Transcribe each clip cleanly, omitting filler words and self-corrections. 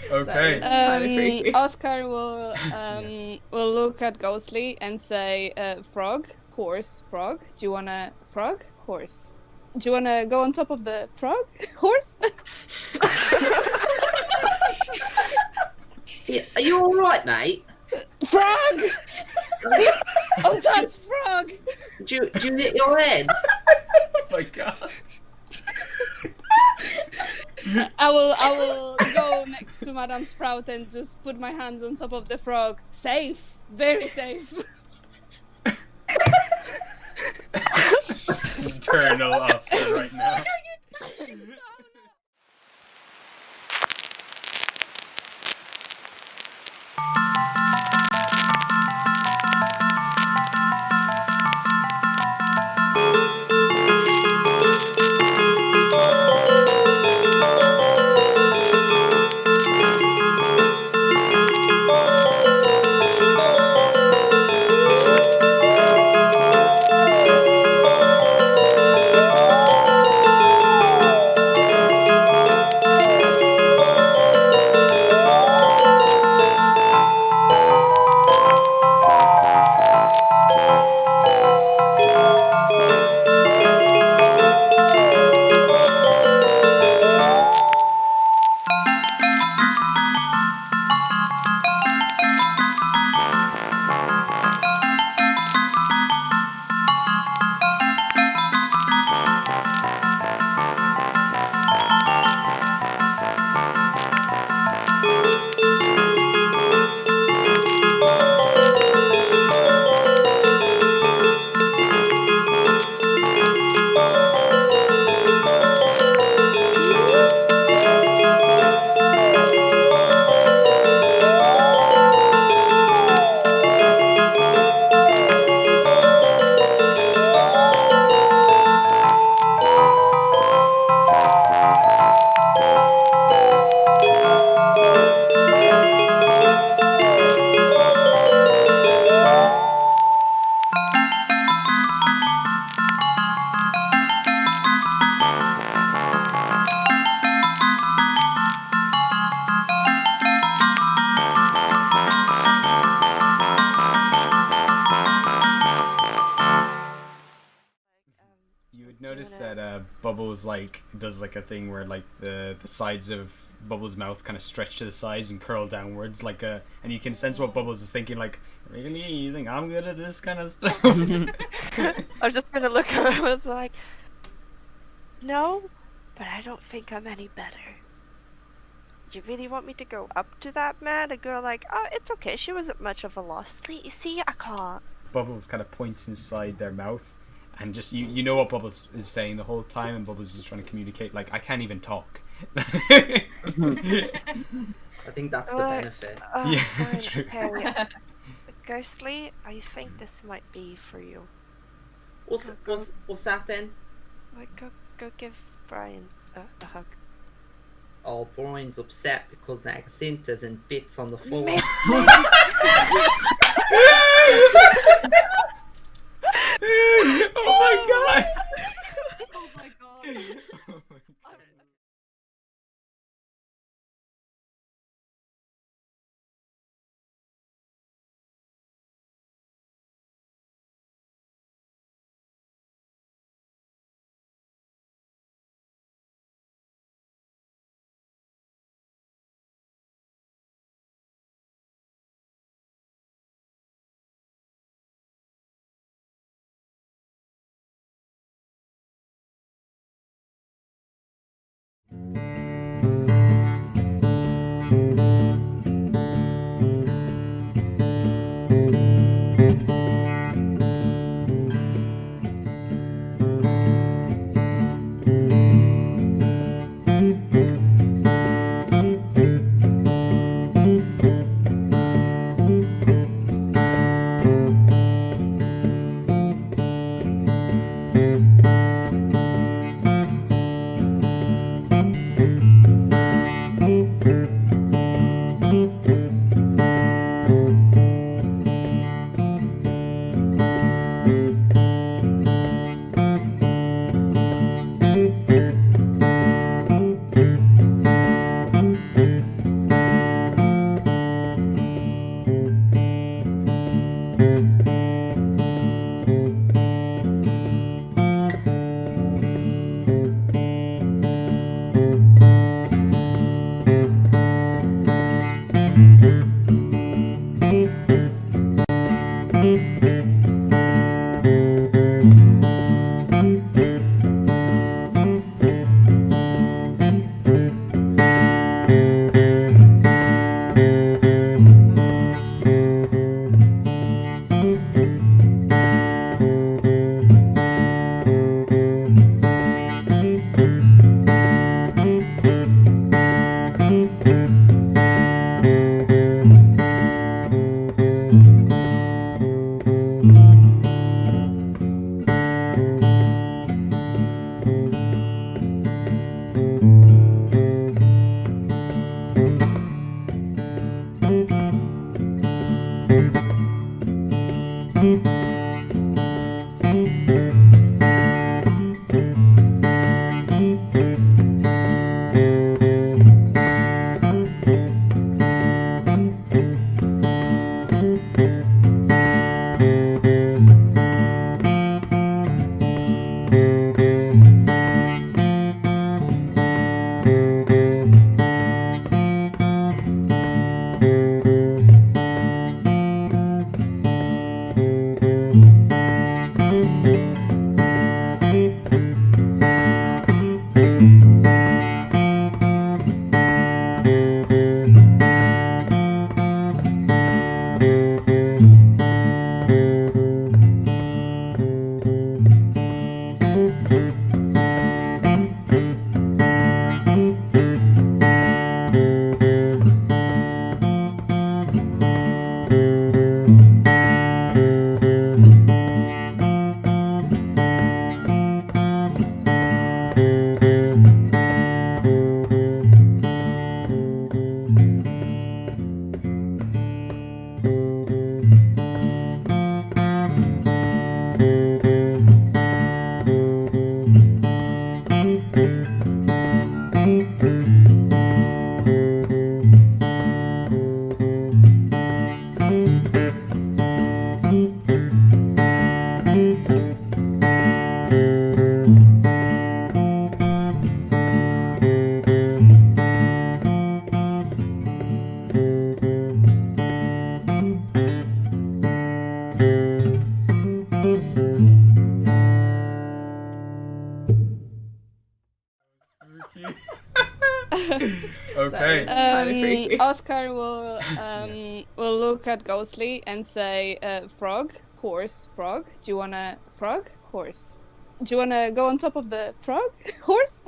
Okay. Kind of freaky. Oscar will look at Ghostly and say, "Frog, horse, frog. Do you wanna frog, horse? Do you wanna go on top of the frog, horse?" Yeah, are you all right, mate? Frog on top, frog. Do you hit your head? Oh my god. I will go next to Madame Sprout and just put my hands on top of the frog. Safe, very safe. Eternal Oscar right now. You would notice that Bubbles does a thing where the sides of Bubbles' mouth kind of stretch to the sides and curl downwards and you can sense what Bubbles is thinking, like, really? You think I'm good at this kind of stuff? I'm just gonna look at her and was like, no, but I don't think I'm any better. You really want me to go up to that man and go like, oh, it's okay, she wasn't much of a loss. See, I can't. Bubbles kind of points inside their mouth, and just you know what Bubbles is saying the whole time, and Bubbles is just trying to communicate, like, I can't even talk. I think that's the benefit. Yeah, that's true. Okay. Ghostly, I think this might be for you. What's that then? Like, go give Brian a hug. Oh, Brian's upset because there are splinters and bits on the floor. Oh my god! Oh my god. Okay. Kinda freaky. Oscar will look at Ghostly and say, "Frog, horse, frog. Do you wanna frog, horse? Do you wanna go on top of the frog, horse?"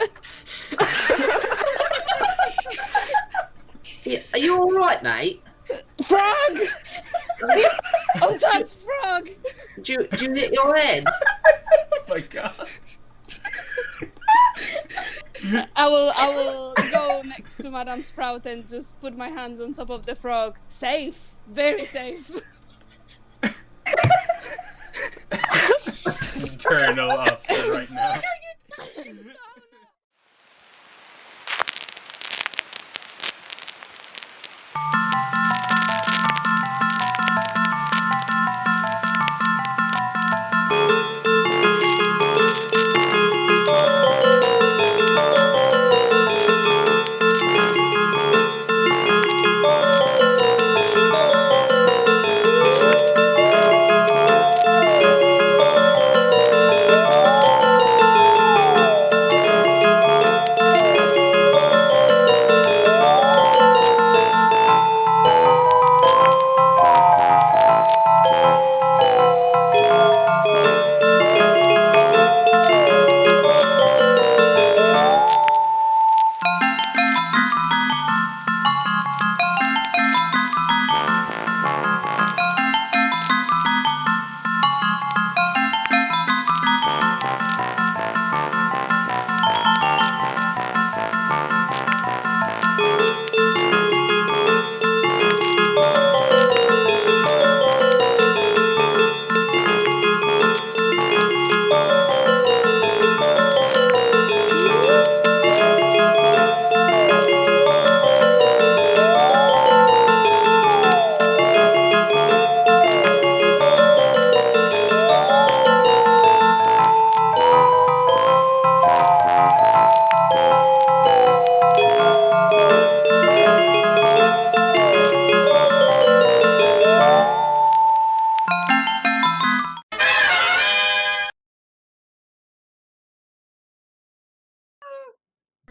Yeah, are you all right, mate? Frog! On top, frog! Do you hit your head? Oh my god. I will go next to Madame Sprout and just put my hands on top of the frog. Safe, very safe. Eternal Oscar right now.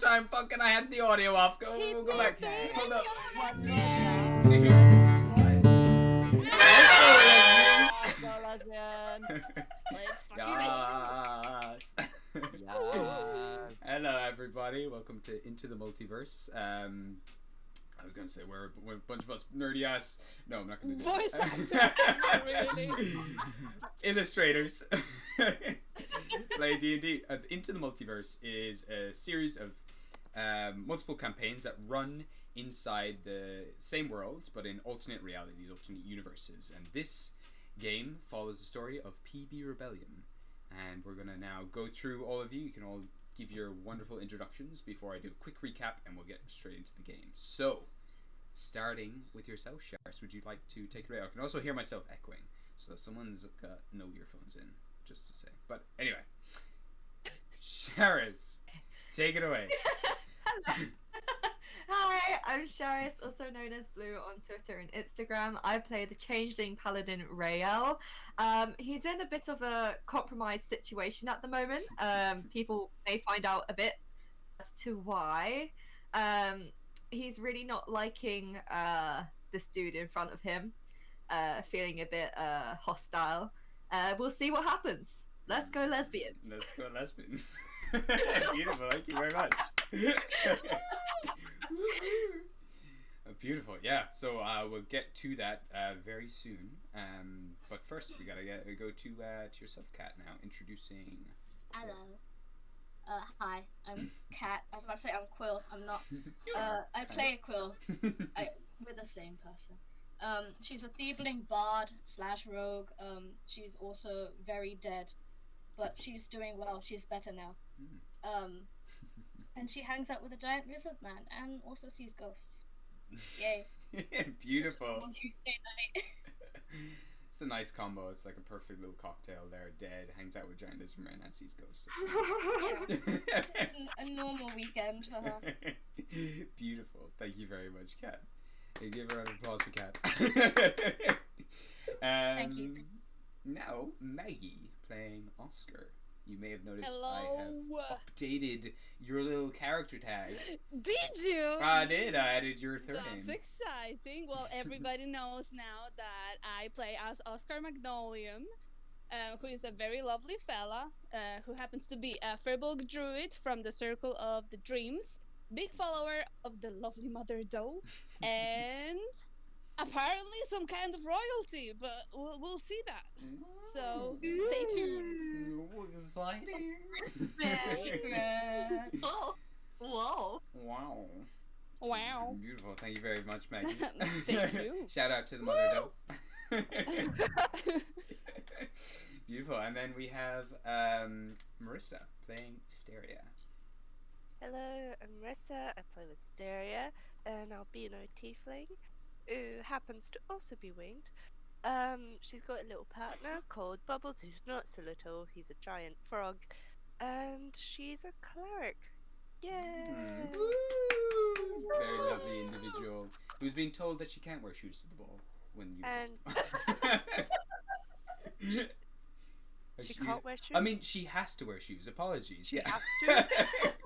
Time fucking I had the audio off. Go back. Hold up. Let's fucking Yes. Yeah. Hello everybody, welcome to Into the Multiverse. I was gonna say we're a bunch of us nerdy ass. No, I'm not gonna do Voice that. actors, not really. Illustrators. Play D&D. Into the Multiverse is a series of multiple campaigns that run inside the same worlds but in alternate realities, alternate universes. And this game follows the story of PB Rebellium. And we're gonna now go through all of you. You can all give your wonderful introductions before I do a quick recap and we'll get straight into the game. So, starting with yourself, Shars, would you like to take it away? I can also hear myself echoing, so someone's got no earphones in, just to say. But anyway, Shars, take it away. Hello. Hi, I'm Sharis, also known as Blue on Twitter and Instagram. I play the changeling paladin Rael. He's in a bit of a compromised situation at the moment. People may find out a bit as to why. He's really not liking this dude in front of him, feeling a bit hostile. We'll see what happens. Let's go lesbians. Let's go lesbians. Beautiful, thank you very much. Beautiful, yeah. So we'll get to that very soon. But first, we gotta go to yourself, Kat. Now introducing. Hello. Hi, I'm Kat. I was about to say I'm Quill. I'm not. I play a Quill. We're the same person. She's a thievling bard / rogue. She's also very dead, but she's doing well. She's better now. And she hangs out with a giant lizard man and also sees ghosts. Yay. Beautiful. Just Tuesday night. It's a nice combo. It's like a perfect little cocktail there. Dead, hangs out with giant lizard man and sees ghosts. Yeah. Just a normal weekend for her. Beautiful. Thank you very much, Kat. Hey, give a round of applause for Kat. Thank you. Now, Maggie playing Oscar. you may have noticed I Hello. have updated your little character tag. Did you? I did. I added your third That's name. exciting. Well, everybody knows now that I play as Oscar Magnolium, who is a very lovely fella, who happens to be a Firbolg druid from the Circle of the Dreams, big follower of the lovely Mother Doe, and apparently some kind of royalty, but we'll see that. So stay tuned. Exciting. Secrets. Oh, whoa. Wow. Wow. Beautiful. Thank you very much, Maggie. Thank you. Shout out to the Mother Doe. Beautiful. And then we have Marissa playing Hysteria. Hello, I'm Marissa. I play with Steria, an albino tiefling who happens to also be winged. She's got a little partner called Bubbles, who's not so little. He's a giant frog, and she's a cleric. Yay! Very lovely individual who's been told that she can't wear shoes to the ball when you. And she can't wear shoes. I mean, she has to wear shoes. Apologies. She Yeah. has to.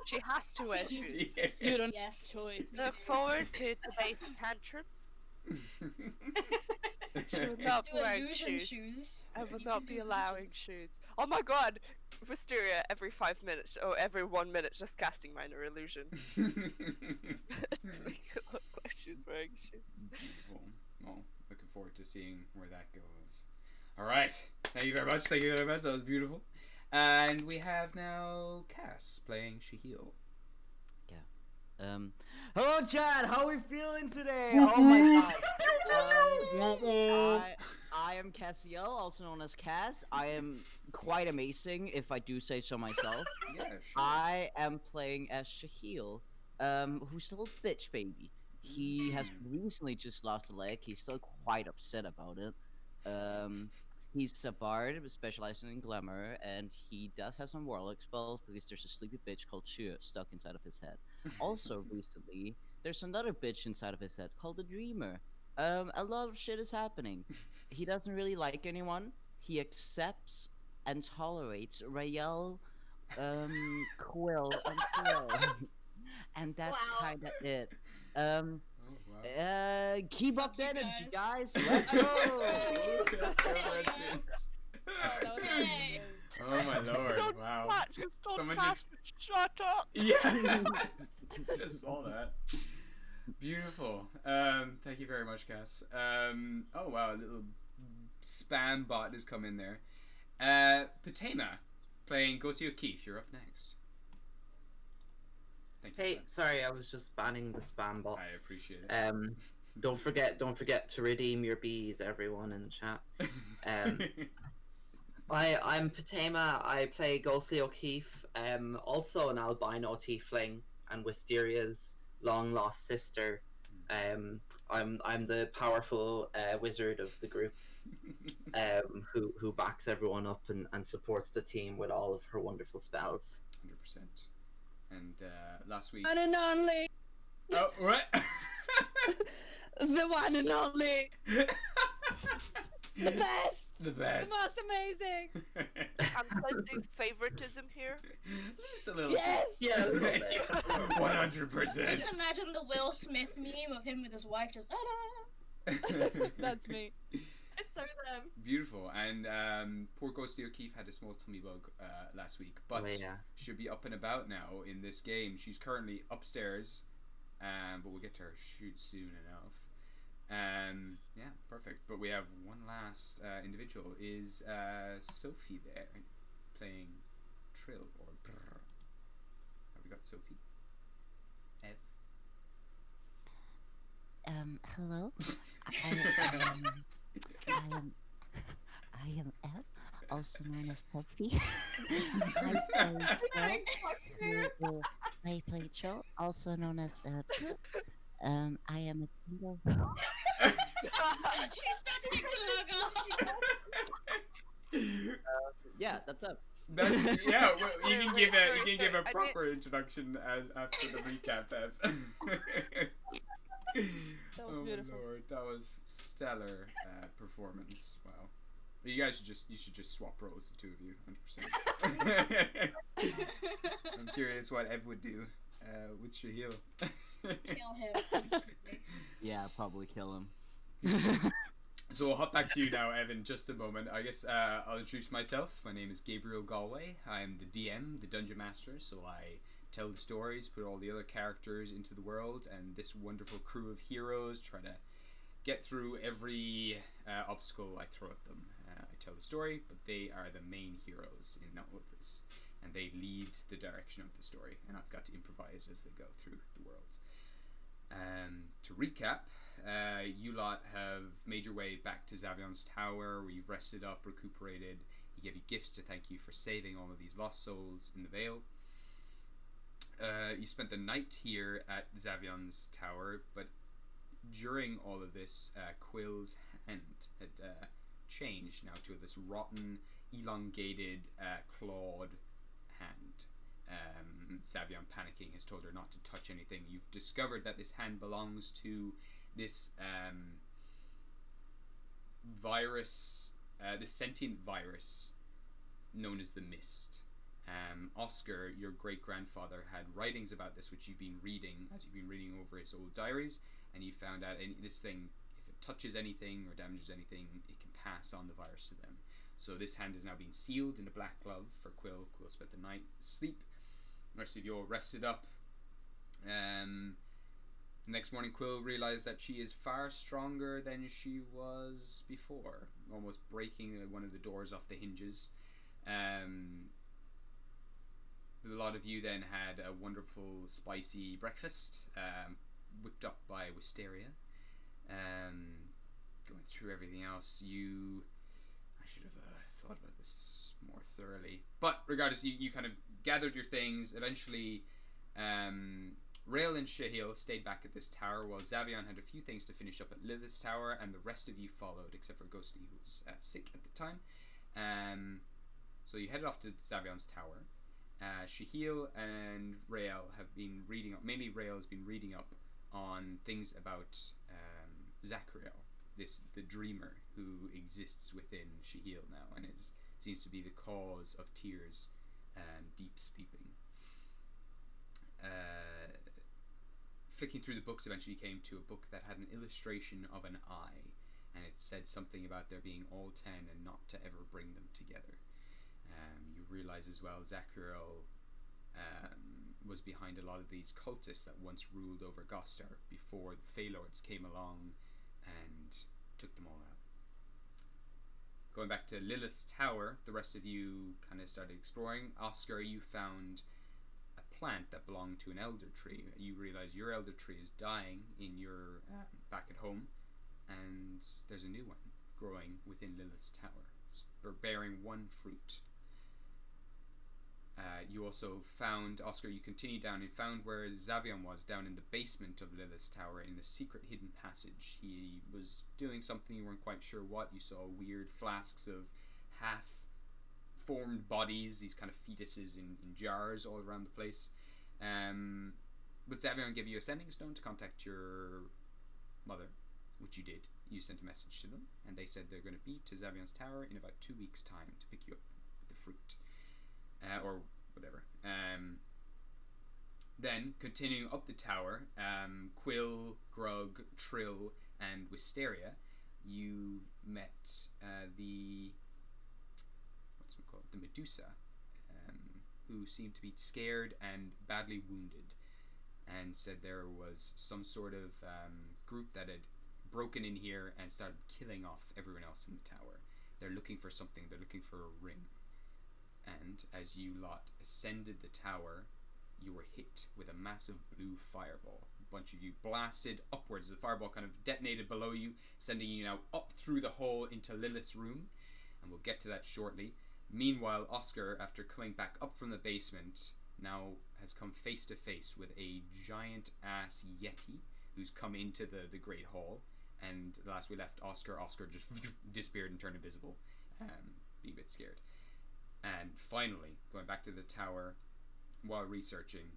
She has to wear shoes. Yeah. You don't Yes. have a choice. Look forward to today's tantrums. She will not be Do wearing illusion shoes. shoes. I if will you not can be do allowing illusions. shoes. Oh my god! Wisteria every 5 minutes, or every 1 minute, just casting minor illusion. Make it look like she's wearing shoes. Beautiful. Well, looking forward to seeing where that goes. All right. Thank you very much. Thank you very much. That was beautiful. And we have now Cass playing Shahil. Hello, Chad. How are we feeling today? Oh my god. I am Cassiel, also known as Cass. I am quite amazing, if I do say so myself. Yeah, sure. I am playing as Shahil, who's still a bitch baby. He has recently just lost a leg. He's still quite upset about it. He's a bard specializing in glamour, and he does have some warlock spells because there's a sleepy bitch called Shu stuck inside of his head. Also, recently, there's another bitch inside of his head called the Dreamer. A lot of shit is happening. He doesn't really like anyone. He accepts and tolerates Rael, Quill, and Quill. And that's Wow. kind of it. Oh, wow. Keep up the you energy, guys. guys. Let's go. Let's go, Redskins. Oh, that was Yay. amazing. Oh my lord! Wow. Someone just Shut up! yeah. Just saw that. Beautiful. Thank you very much, Cass. Oh wow, a little spam bot has come in there. Patema playing Gostar O'Keefe. You're up next. Thank you. Hey, sorry, I was just banning the spam bot. I appreciate it. Don't forget to redeem your bees, everyone in the chat. I'm Patema. I play Gostar O'Keefe, also an albino tiefling and Wisteria's long lost sister. I'm the powerful wizard of the group, who backs everyone up and supports the team with all of her wonderful spells. 100%. And last week. One and only. Oh, what? The one and only. The best. The best. The most amazing. I'm sensing favoritism here. Just a little. Yes. Yeah, a little bit. 100%. Just imagine the Will Smith meme of him with his wife just. "Ah-da." That's me. It's so them. Beautiful. And poor Gostar O'Keefe had a small tummy bug last week, but Oh, yeah. she'll be up and about now in this game. She's currently upstairs, but we'll get to her soon enough. Yeah, perfect. But we have one last individual. Is Sophie there playing Trill or Brr? Have we got Sophie? Ev? Hello. I am Ev, also known as Sophie. I play Troll, also known as Trill. I am a single. Yeah, that's up. That's, yeah, well, you can give a proper introduction as after the recap, Ev. That was beautiful. Lord, that was stellar performance. Wow. You guys should just swap roles, the two of you, 100%. I'm curious what Ev would do with Shahil. Kill him. Yeah, probably kill him. So we'll hop back to you now, Evan, just a moment. I guess I'll introduce myself. My name is Gabriel Galway. I'm the DM, the Dungeon Master, so I tell the stories, put all the other characters into the world, and this wonderful crew of heroes try to get through every obstacle I throw at them. I tell the story, but they are the main heroes in all of this, and they lead the direction of the story, and I've got to improvise as they go through the world. To recap, you lot have made your way back to Zavion's tower, where you've rested up, recuperated. He gave you gifts to thank you for saving all of these lost souls in the Vale. You spent the night here at Zavion's tower, but during all of this, Quill's hand had changed now to this rotten, elongated, clawed hand. Zavion, panicking, has told her not to touch anything. You've discovered that this hand belongs to this virus, this sentient virus known as the Mist. Oscar, your great-grandfather, had writings about this, which you've been reading as you've been reading over his old diaries, and you found out this thing, if it touches anything or damages anything, it can pass on the virus to them. So this hand is now being sealed in a black glove for Quill. Quill spent the night asleep. The rest of you all rested up. Next morning, Quill realized that she is far stronger than she was before, almost breaking one of the doors off the hinges. A lot of you then had a wonderful spicy breakfast, whipped up by Wisteria. Going through everything else, I should have thought about this more thoroughly. But regardless, you kind of gathered your things. Eventually, Rael and Shahil stayed back at this tower, while Zavion had a few things to finish up at Lilith's tower, and the rest of you followed, except for Ghosty, who was sick at the time. So you headed off to Zavion's tower. Shahil and Rael have been reading up, mainly Rael has been reading up on things about Zachriel, the dreamer who exists within Shahil now, and seems to be the cause of Tyr's deep sleeping. Flicking through the books, eventually came to a book that had an illustration of an eye, and it said something about there being all 10 and not to ever bring them together. You realize as well Zachriel was behind a lot of these cultists that once ruled over Gostar before the Feylords came along and took them all out. Going back to Lilith's tower, the rest of you kind of started exploring. Oscar, you found a plant that belonged to an elder tree. You realize your elder tree is dying in your back at home, and there's a new one growing within Lilith's tower, bearing one fruit. You also found, Oscar, you continued down and found where Zavion was, down in the basement of Lilith's tower in a secret hidden passage. He was doing something, you weren't quite sure what. You saw weird flasks of half-formed bodies, these kind of fetuses in jars all around the place. But Zavion gave you a sending stone to contact your mother, which you did. You sent a message to them, and they said they're going to be to Zavion's tower in about 2 weeks' time to pick you up with the fruit. Or whatever. Then, continuing up the tower, Quill, Grug, Trill, and Wisteria, you met the Medusa, who seemed to be scared and badly wounded, and said there was some sort of group that had broken in here and started killing off everyone else in the tower. They're looking for something. They're looking for a ring. And as you lot ascended the tower, you were hit with a massive blue fireball. A bunch of you blasted upwards. The fireball kind of detonated below you, sending you now up through the hole into Lilith's room, and we'll get to that shortly. Meanwhile, Oscar, after coming back up from the basement, now has come face to face with a giant ass yeti who's come into the Great Hall. And the last we left Oscar just disappeared and turned invisible, being a bit scared. And finally, going back to the tower, while researching,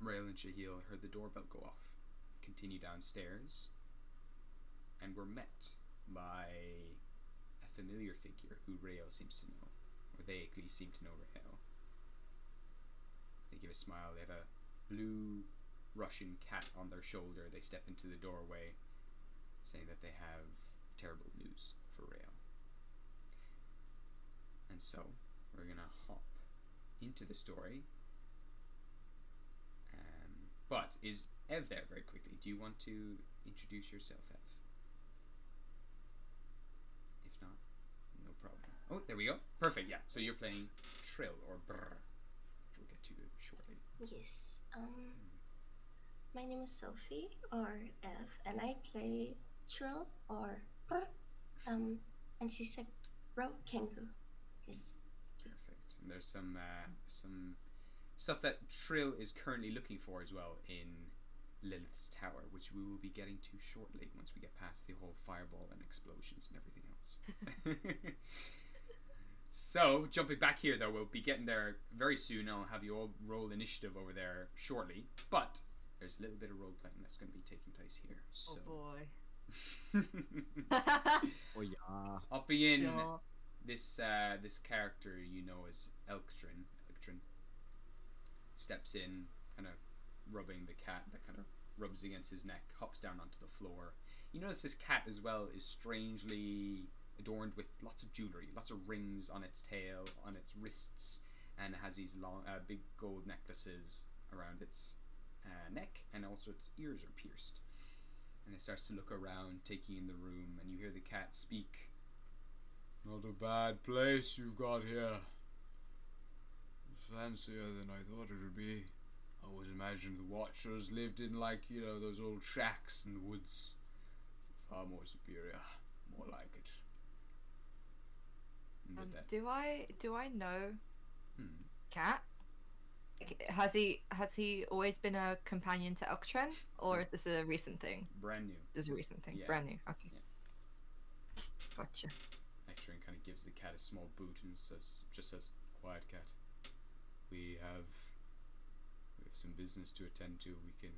Rael and Shahil heard the doorbell go off, continue downstairs, and were met by a familiar figure who Rael seems to know, or they at least seem to know Rael. They give a smile. They have a blue Russian cat on their shoulder. They step into the doorway, saying that they have terrible news for Rael. And so, we're gonna hop into the story. But is Ev there very quickly? Do you want to introduce yourself, Ev? If not, no problem. Oh, there we go. Perfect, yeah. So you're playing Trill, or Brr, which we'll get to shortly. Yes. My name is Sophie, or F, and I play Trill, or Brr. And she's a rogue kangaroo. Yes. Perfect. And there's some stuff that Trill is currently looking for as well in Lilith's tower, which we will be getting to shortly once we get past the whole fireball and explosions and everything else. So, jumping back here though, we'll be getting there very soon. I'll have you all roll initiative over there shortly, but there's a little bit of role playing that's going to be taking place here. So. Oh boy. Oh yeah. Hopping in, Yeah. this character you know as Elktrin steps in, kind of rubbing the cat that kind of rubs against his neck, hops down onto the floor. You notice this cat as well is strangely adorned with lots of jewelry, lots of rings on its tail, on its wrists, and it has these long, big gold necklaces around its neck, and also its ears are pierced. And it starts to look around, taking in the room, and you hear the cat speak. "Not a bad place you've got here. Fancier than I thought it would be. I always imagined the Watchers lived in, like, you know, those old shacks in the woods. Far more superior, more like it." And with that, Do I know Hmm. Cat? Like, has he always been a companion to Elktrin, or is this a recent thing? brand new. This is a recent thing. Yeah. Brand new. Okay. Yeah. Gotcha. Elktrin kind of gives the cat a small boot and says, "Quiet, cat. We have some business to attend to. We can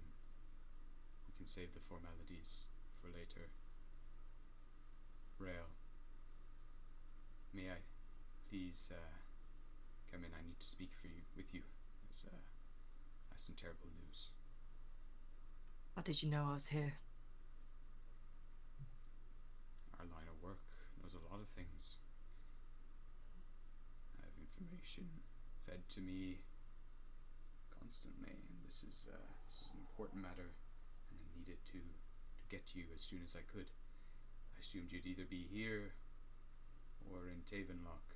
save the formalities for later. Rael, may I please come in? I need to speak with you. As I have some terrible news." How did you know I was here? Our line of work knows a lot of things. I have information fed to me constantly, and this is an important matter, and I needed to get to you as soon as I could. I assumed you'd either be here or in Tavenlock.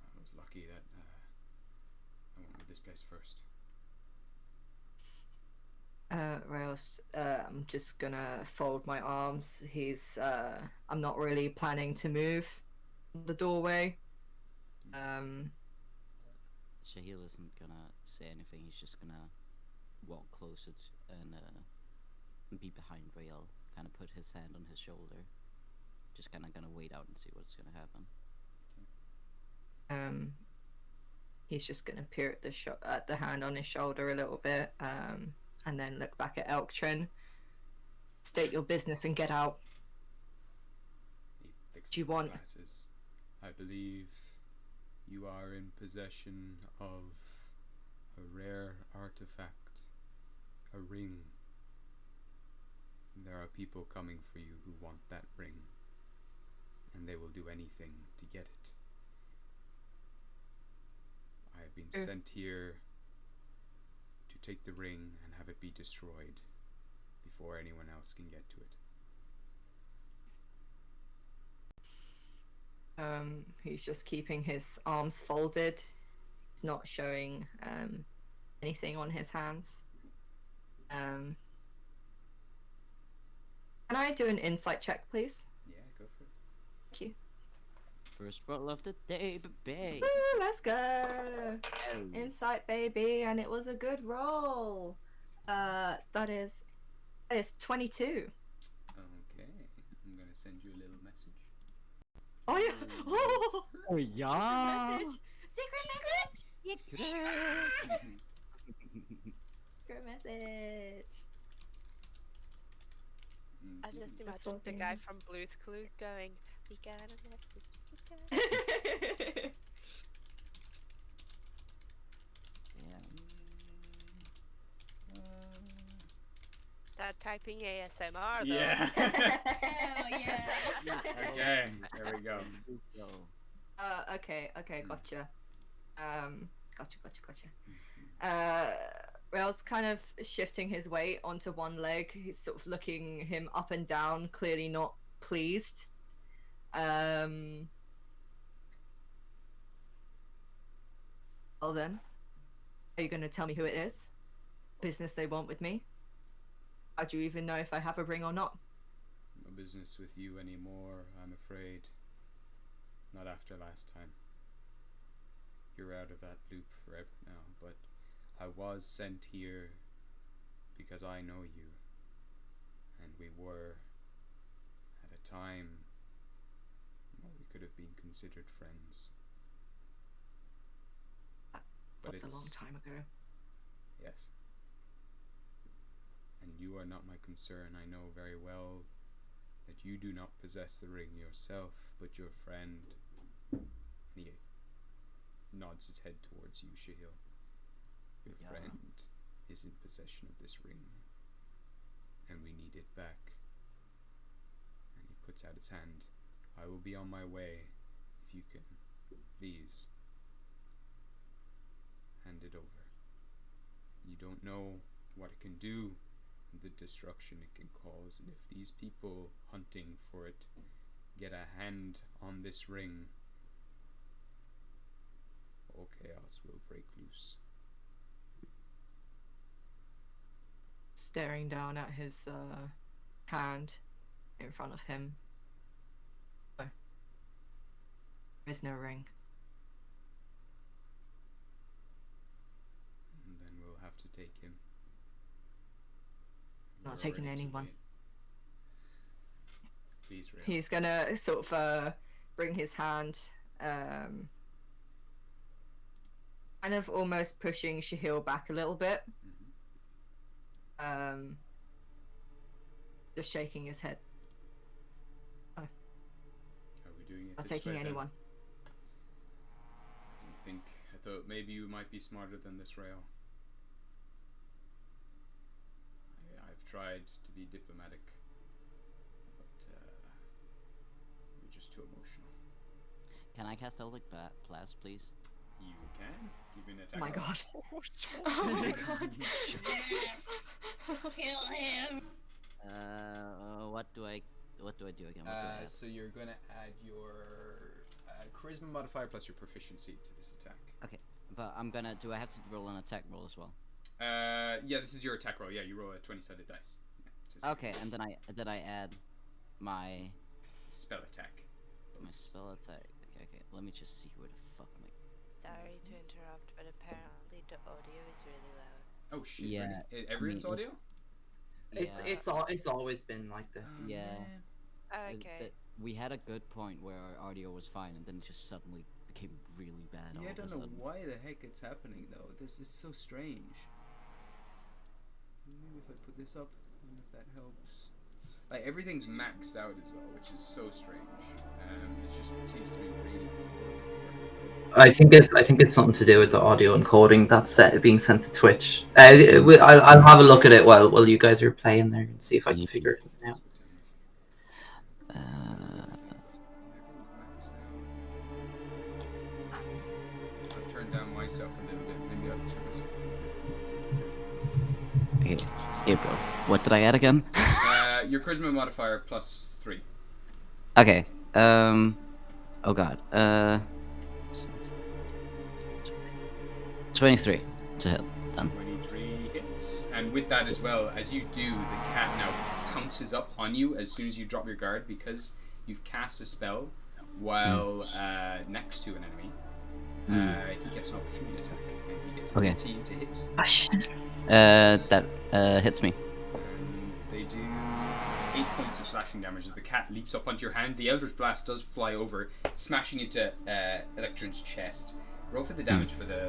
I was lucky that I went with this place first. Rails, I'm just gonna fold my arms. I'm not really planning to move the doorway. Shahil isn't gonna say anything. He's just gonna walk closer and be behind Rael. Kind of put his hand on his shoulder. Just kind of gonna wait out and see what's gonna happen. He's just gonna peer at the hand on his shoulder a little bit, and then look back at Elktrin. State your business and get out. He fixes Do you his want- glasses. I believe you are in possession of a rare artifact, a ring. There are people coming for you who want that ring, and they will do anything to get it. I have been sent here to take the ring and have it be destroyed before anyone else can get to it. He's just keeping his arms folded. He's not showing anything on his hands. Can I do an insight check, please? Yeah, go for it. Thank you. First roll of the day, baby. Woo, let's go! Oh. Insight, baby, and it was a good roll. That is 22. Okay, I'm gonna send you a little message. Oh yeah! Oh! Oh yeah. Message! Secret message! I just That's imagine what the we guy need. from Blue's Clues going, "We got a message." We got a-" Yeah. Start typing ASMR though. Yeah. Hell yeah. Okay, there we go. Okay, gotcha. Gotcha. Rail's kind of shifting his weight onto one leg. He's sort of looking him up and down, clearly not pleased. Well then, are you going to tell me who it is? Business they want with me? How do you even know if I have a ring or not? No business with you anymore, I'm afraid. Not after last time. You're out of that loop forever now, but I was sent here because I know you. And we were, at a time, well, we could have been considered friends. But That's a long time ago. Yes. And you are not my concern. I know very well that you do not possess the ring yourself, but your friend. He nods his head towards you, Shahil. Your friend is in possession of this ring, and we need it back. And he puts out his hand. I will be on my way. If you can, please, hand it over. You don't know what it can do, the destruction it can cause, and if these people hunting for it get a hand on this ring, all chaos will break loose. Staring down at his hand in front of him. Oh. There is no ring. And then we'll have to take him. Not We're taking already too anyone. late. Please, Ray. He's gonna sort of bring his hand, kind of almost pushing Shahil back a little bit. Just shaking his head. Oh, Are we doing it not this taking way, then? anyone. I thought maybe you might be smarter than this, Rail. I've tried to be diplomatic, but you're just too emotional. Can I cast Eldritch Blast, please? You can give me an attack. Oh my roll. god. Oh my god. Yes. Kill him. What do I do again? What do I add? So you're gonna add your charisma modifier plus your proficiency to this attack. Okay, but do I have to roll an attack roll as well? Yeah, this is your attack roll. Yeah, you roll a 20-sided dice. Yeah, Okay, and then I add my spell attack. spell attack. Okay. Let me just see where the fuck my. Sorry to interrupt, but apparently the audio is really loud. Oh shit! Yeah, Really? Everyone's audio. It's always been like this. Yeah. Okay. We had a good point where our audio was fine, and then it just suddenly became really bad. Yeah, all I of a don't know sudden. why the heck it's happening though. It's so strange. Maybe if I put this up, I don't know if that helps. Like everything's maxed out as well, which is so strange. It just seems to be really. I think it's something to do with the audio encoding that's being sent to Twitch. I'll have a look at it while you guys are playing there and see if I can figure it out. I've turned down myself a little bit. Maybe I'll turn myself. Okay, April. What did I add again? Your charisma modifier plus 3. Okay. Oh god. 23 to hit. Done. 23 hits. And with that as well, as you do, the cat now pounces up on you as soon as you drop your guard because you've cast a spell while next to an enemy. He gets an opportunity attack and he gets 18 to hit. Oh, shit. That hits me. And they do 8 points of slashing damage as the cat leaps up onto your hand. The Eldritch Blast does fly over, smashing into Electron's chest. Roll for the damage for the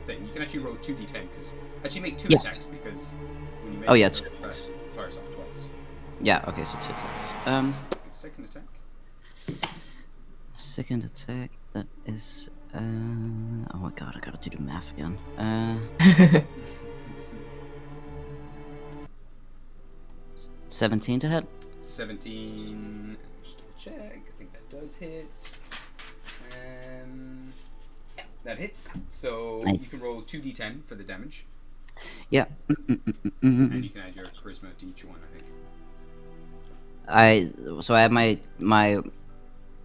thing. You can actually roll 2d10 because actually make 2 attacks because when you make Oh, yeah, the blast, it fires off twice. Yeah. Okay. So 2 attacks. Second attack. Second attack. That is. Oh my god! I gotta do the math again. 17 to hit. 17. Just double check. I think that does hit. Yeah, that hits. So Nice. you can roll 2d10 for the damage, Yeah. and you can add your charisma to each one. I think. So I have my.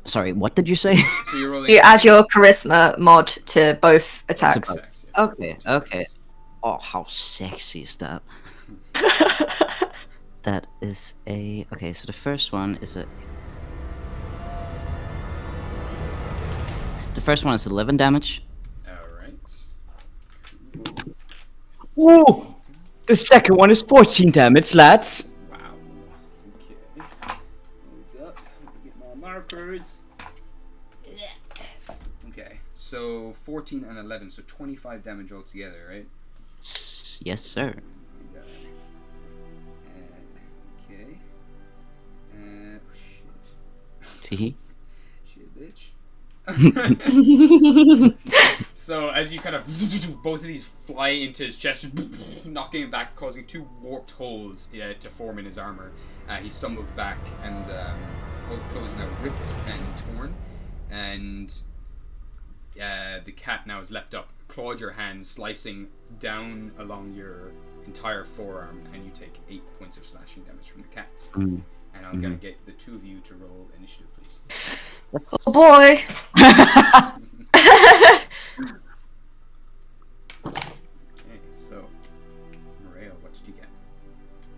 Sorry, what did you say? So you're rolling. You add your charisma mod to both attacks. both. attacks, yeah. Okay. Oh, how sexy is that? That is a. Okay, so the first one is a. The first one is 11 damage. Alright. Whoa! The second one is 14 damage, lads. Wow. Okay. Hold up. Let me get my markers. Okay. So 14 and 11, so 25 damage altogether, right? Yes, sir. Okay. Oh shit. Tee. Shit, bitch. So as you kind of both of these fly into his chest, knocking him back, causing 2 warped holes to form in his armor. He stumbles back, and both clothes now ripped and torn, and the cat now has leapt up, clawed your hand, slicing down along your entire forearm, and you take 8 points of slashing damage from the cat. Mm. And I'm gonna get the 2 of you to roll initiative, please. Oh boy! Okay, so Maria, what did you get?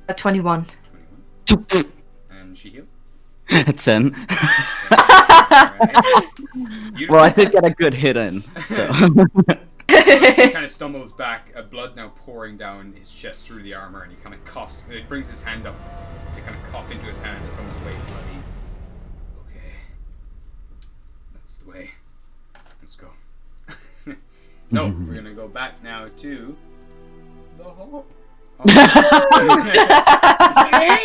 A 21. 21. And she healed. 10. Alright. Well, I did get a good hit in, so. He kind of stumbles back, blood now pouring down his chest through the armor, and he kind of coughs. He brings his hand up to kind of cough into his hand. It comes away bloody. Okay, that's the way. Let's go. So we're gonna go back now to the hall.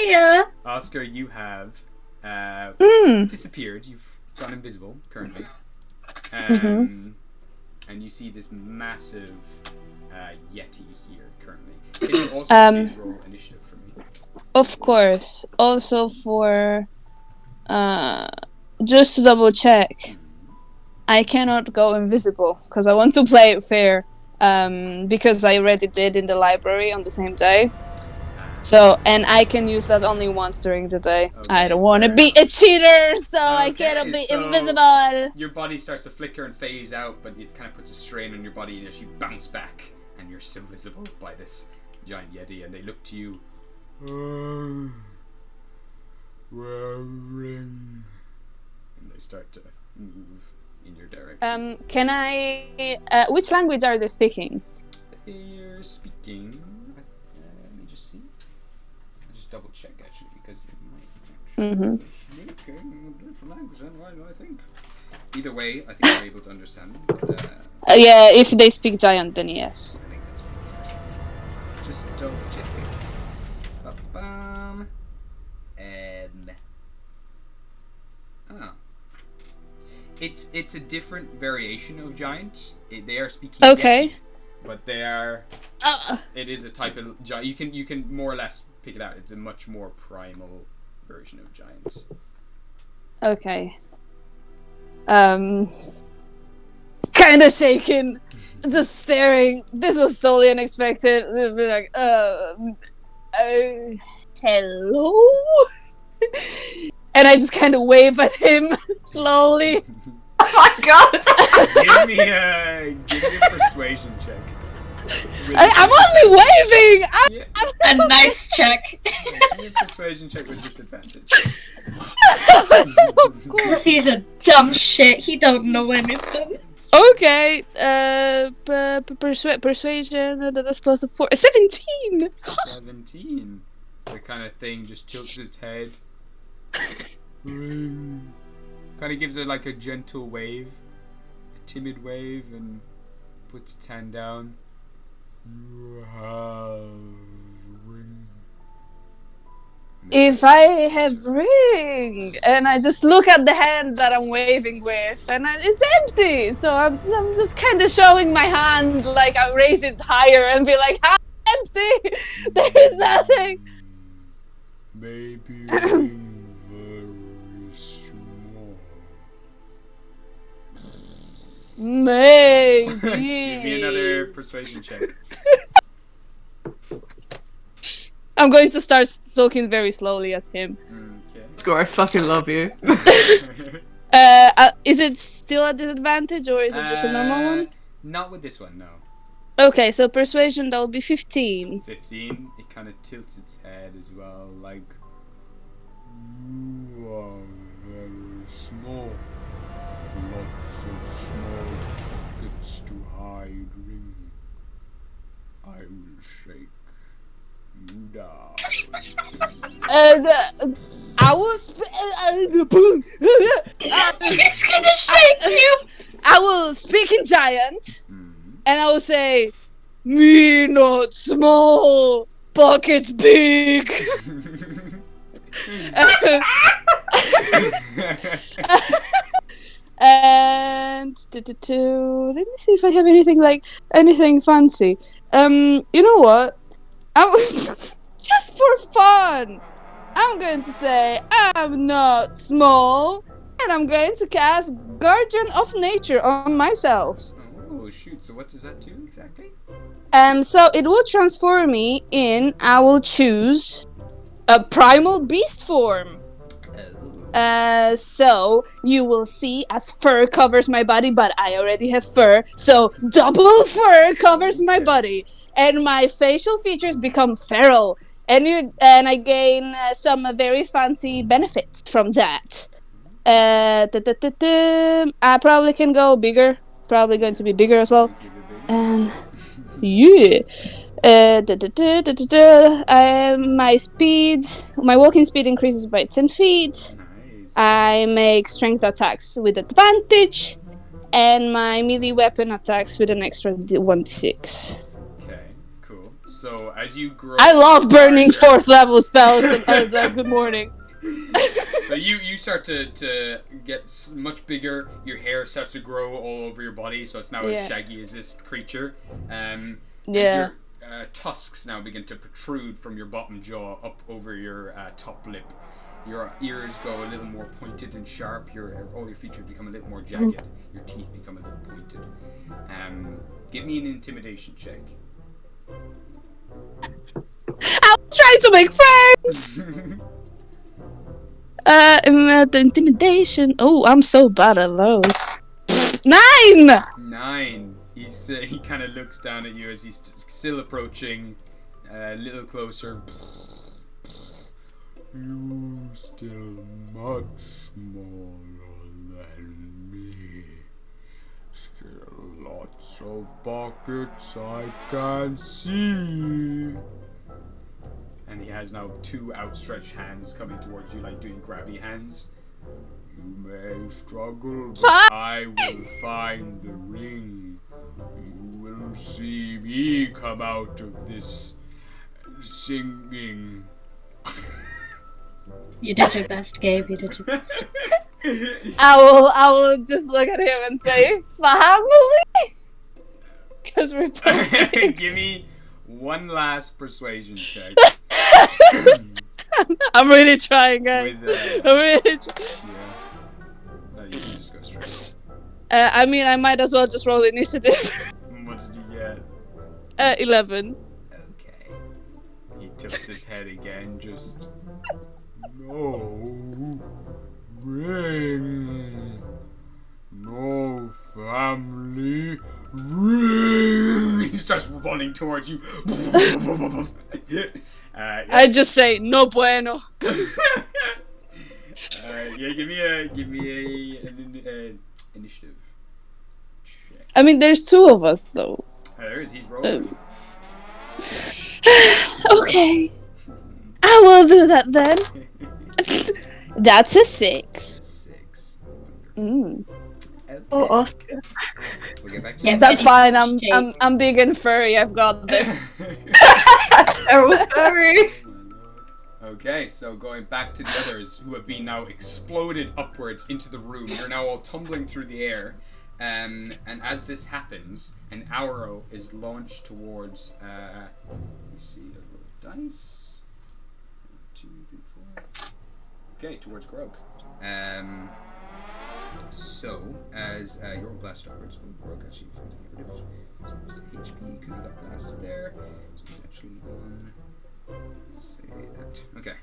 Yeah. Oscar, you have disappeared. You've gone invisible currently. And you see this massive Yeti here currently. Can you also please roll initiative for me? Of course. Also for just to double check, I cannot go invisible because I want to play it fair. Because I already did in the library on the same day. So, and I can use that only once during the day. Okay, I don't want to fair be enough. a cheater, so I Okay, cannot be so invisible. Your body starts to flicker and phase out, but it kind of puts a strain on your body as you bounce back, and you're still visible by this giant Yeti, and they look to you. And they start to move in your direction. Can I? Which language are they speaking? They're speaking. Let me just see. I'll just double check actually because it might actually be speaking a different language than I think. Either way, I think they're able to understand. Yeah, if they speak giant, then yes. I think that's what just double checking. Ba-bum. Oh. It's a different variation of giant. They are speaking Okay. Yeti, but they are. It is a type of giant. You can more or less pick it out. It's a much more primal version of giant. Okay. Kind of shaken, just staring. This was totally unexpected. Be like, hello. And I just kind of wave at him slowly. Oh my god! give me a persuasion check. I'm only waving. A nice check. Give me a persuasion check with disadvantage. Of course. Because he's a dumb shit. He don't know anything. Okay. Persuasion. That's plus a 4. 17. 17. The kind of thing just tilts its head. Kind of gives it like a gentle wave, a timid wave, and puts its hand down. You have ring. And if I have ring, and I just look at the hand that I'm waving with, and it's empty. So I'm just kind of showing my hand, like I raise it higher and be like, "How empty? There is nothing." Maybe ring very small. Maybe. Give me another persuasion check. I'm going to start talking very slowly as him. Okay. Score, I fucking love you. Is it still a disadvantage or is it just a normal one? Not with this one, no. Okay, so persuasion, that will be 15. 15. It kind of tilts its head as well, like you are very small. Lots of small pockets to hide ring. I will shake you down. I will. It's gonna shake you! I will speak in giant, and I will say, "Me not small, pockets big." And let me see if I have anything fancy. You know what? Just for fun, I'm going to say I'm not small, and I'm going to cast Guardian of Nature on myself. Oh shoot! So what does that do exactly? So it will transform me in. I will choose a primal beast form. So you will see as fur covers my body, but I already have fur, so double fur covers my body, and my facial features become feral, and I gain some very fancy benefits from that. I probably can go bigger, probably going to be bigger as well, and yeah. My walking speed increases by 10 feet. I make strength attacks with advantage, and my melee weapon attacks with an extra 1d6. Okay, cool. So as you grow, I love burning 4th level spells. As good morning. So you start to get much bigger. Your hair starts to grow all over your body, so it's now as shaggy as this creature. And your tusks now begin to protrude from your bottom jaw up over your top lip. Your ears go a little more pointed and sharp. All your features become a little more jagged. Your teeth become a little pointed. Give me an intimidation check. I'm trying to make friends. The intimidation. Oh, I'm so bad at those. 9. 9. He kind of looks down at you as he's still approaching, a little closer. You still much smaller than me. Still lots of pockets I can see. And he has now 2 outstretched hands coming towards you, like doing grabby hands. You may struggle, but I will find the ring. You will see me come out of this singing. You did your best, Gabe. You did your best. I will just look at him and say, "Family," because we're both big. Give me one last persuasion check. I'm really trying, guys. With, I'm really yeah. No, you can just go straight. I mean, I might as well just roll initiative. What did you get? 11. Okay. He tilts his head again, just... No ring. No family ring. He starts running towards you. I just say no bueno. Yeah, give me a initiative check. I mean, there's 2 of us though. There is. He's rolling. Okay, I will do that then. That's a 6. 6. Mm. Okay. Oh, Oscar. We'll get back to Yeah, you. That's fine. I'm big and furry. I've got this. Terrible furry. Oh Okay, so going back to the others who have been now exploded upwards into the room, you're now all tumbling through the air. And as this happens, an arrow is launched towards. Let me see the little dice. 1, 2, 3, 4. Okay, towards Grog. So as you're blasted upwards, Grog actually found to get rid of his HP because he got blasted there. So he's actually on. Say that. Okay.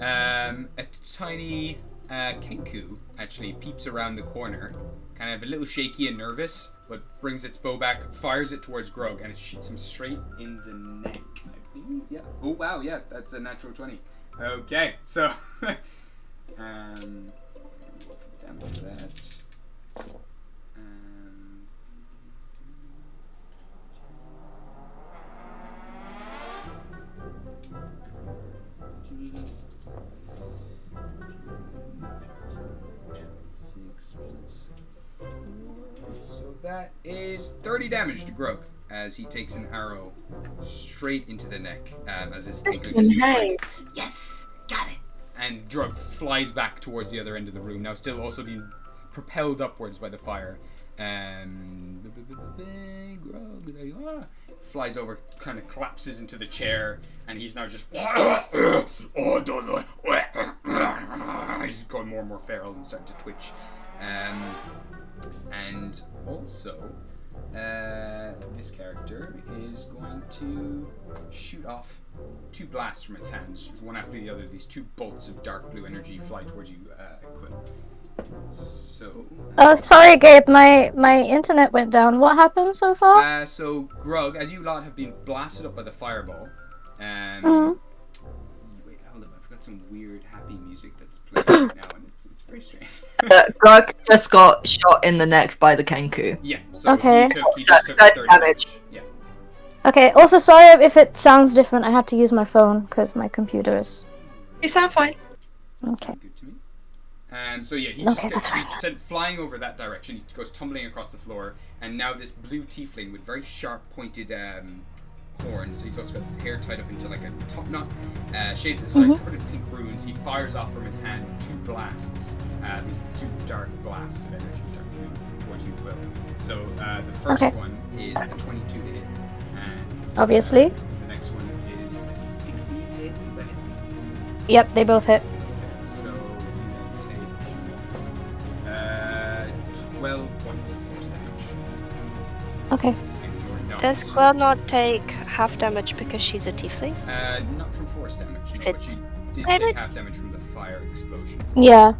A tiny Kenku actually peeps around the corner, kind of a little shaky and nervous, but brings its bow back, fires it towards Grog, and it shoots him straight in the neck. I believe. Yeah. Oh wow. Yeah, that's a natural 20. Okay. So. Roll for the damage for that. So that is 30 damage to Grug as he takes an arrow straight into the neck. As this Kenku just like, yes, got it. And Drug flies back towards the other end of the room, now still also being propelled upwards by the fire. And Grog, there you are. Flies over, kind of collapses into the chair, and he's now just he's going more and more feral and starting to twitch. And also, this character is going to shoot off 2 blasts from its hands, one after the other. These 2 bolts of dark blue energy fly towards you, Quill. So. Sorry, Gabe. My internet went down. What happened so far? So Grug, as you lot have been blasted up by the fireball. Wait, hold up. I've got some weird happy music that's playing right now, and it's very strange. Grug just got shot in the neck by the Kenku. Yeah. So Okay. he just took That's 30 damage. Yeah. Okay. Also, sorry if it sounds different. I had to use my phone because my computer is. You sound fine. Okay. Good to me. So yeah, he Okay, that's he's sent flying over that direction. He goes tumbling across the floor, and now this blue tiefling with very sharp pointed horns. He's also got his hair tied up into like a top knot, shaved to the sides, covered in pink runes. He fires off from his hand 2 blasts, these 2 dark blasts of energy, dark blue, towards you, Quill. So the first one is a 22 to hit, and Obviously. the next one is a 16 to hit. Is that it? Yep, they both hit. So you then take 12 points of force damage. Okay. And you're not. Does Quill not take half damage because she's a tiefling? Not from force damage, no, but she did Damn take it. half damage from the fire explosion. Yeah.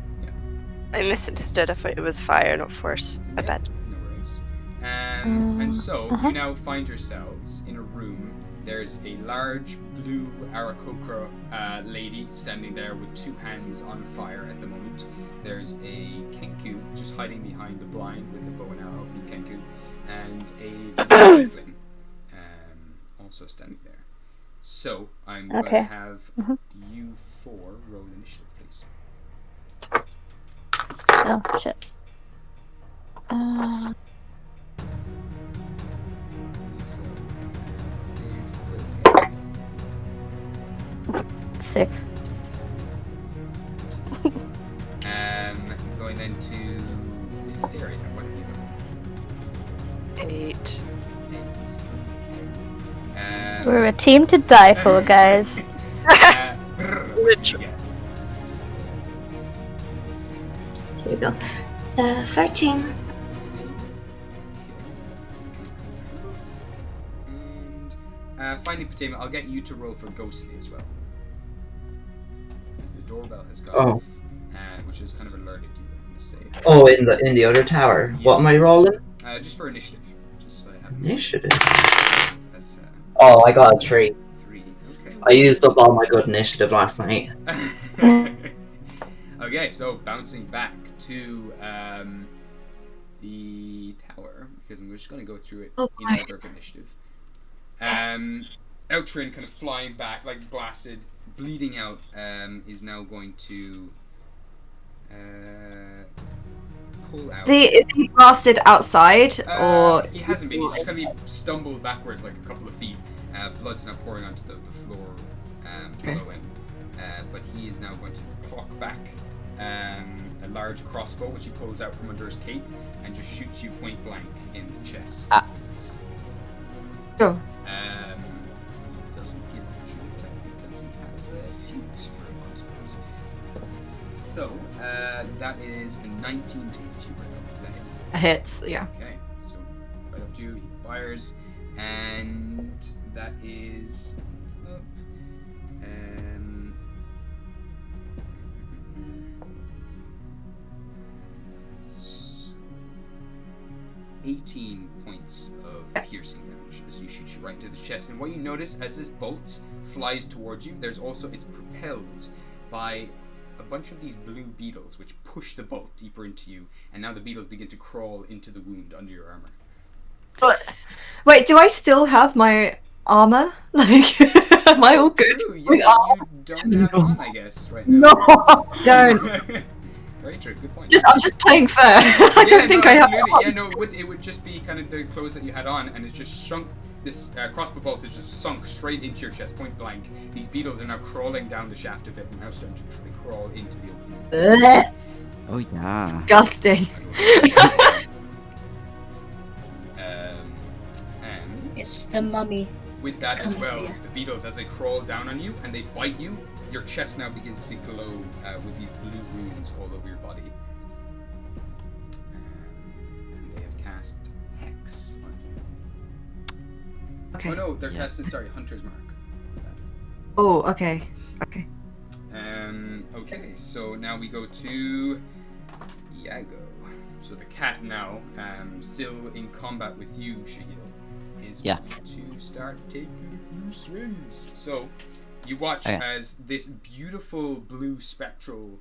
I misunderstood. I thought it was fire, not force. I bet. No worries. And so you now find yourselves in a room. There's a large blue Aarakocra lady standing there with 2 hands on fire at the moment. There's a Kenku just hiding behind the blind with a bow and arrow, blue Kenku, and a tiefling also standing there. So I'm going to have you 4 roll initiative, please. Oh shit. So, 6. going then to Hysteria. What have you got? 8. We're a team to die for, guys. What'd you get? Here we go. 13. And finally, Patema, I'll get you to roll for Ghostly as well. As the doorbell has gone off, which has kind of alerted you. I'm gonna say. Oh, in the other tower. Yeah. What am I rolling? Just for initiative. Just so I have Initiative. That's, Oh, I got a 3. 3. Okay. I used up all my good initiative last night. Okay, so bouncing back to the tower, because I'm just going to go through it in order of initiative. Eltrin kind of flying back, like blasted, bleeding out, is now going to pull out. Is he blasted outside, or...? He hasn't been, he's just kind of stumbled backwards like a couple of feet. Blood's now pouring onto the floor below him. but he is now going to pluck back a large crossbow, which he pulls out from under his cape, and just shoots you point blank in the chest. Sure. He doesn't give opportunity attack because he has a feat for crossbows. So, that is a 19 to hit you, right? Does that hit? Hits, yeah. Okay, so right up to you, he fires, and that is 18 points of piercing damage as you shoot you right into the chest. And what you notice as this bolt flies towards you, it's propelled by a bunch of these blue beetles which push the bolt deeper into you, and now the beetles begin to crawl into the wound under your armor. But wait, do I still have my armor? Like, am I all good? True, yeah, you don't have it on, I guess, right now. No, don't. Very true, good point. I'm just playing fair. I don't think I have. Yeah, no, it would just be kind of the clothes that you had on, and it's just shrunk. This crossbow bolt is just sunk straight into your chest, point blank. These beetles are now crawling down the shaft of it, and now starting to crawl into the opening. Oh yeah. Disgusting. And It's the mummy. with that as coming well, for you. the beetles, as they crawl down on you and they bite you, your chest now begins to glow with these blue runes all over your body. And they have cast Hex on you. Okay. Oh no, they're casted, Hunter's Mark. Oh, okay. Okay. Okay, so now we go to Iago. So the cat now, still in combat with you, Shahil, is going to start taking a few swings. So you watch as this beautiful blue spectral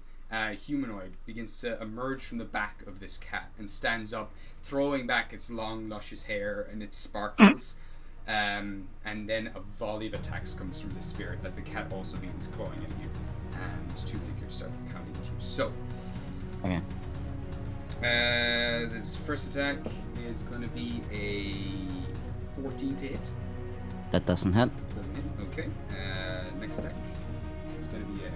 humanoid begins to emerge from the back of this cat and stands up, throwing back its long, luscious hair and its sparkles. And then a volley of attacks comes from the spirit as the cat also begins clawing at you. And these two figures start pounding at you. So, this first attack is going to be a 14 to hit. That doesn't hit. Doesn't hit. Okay. Next attack is going to be a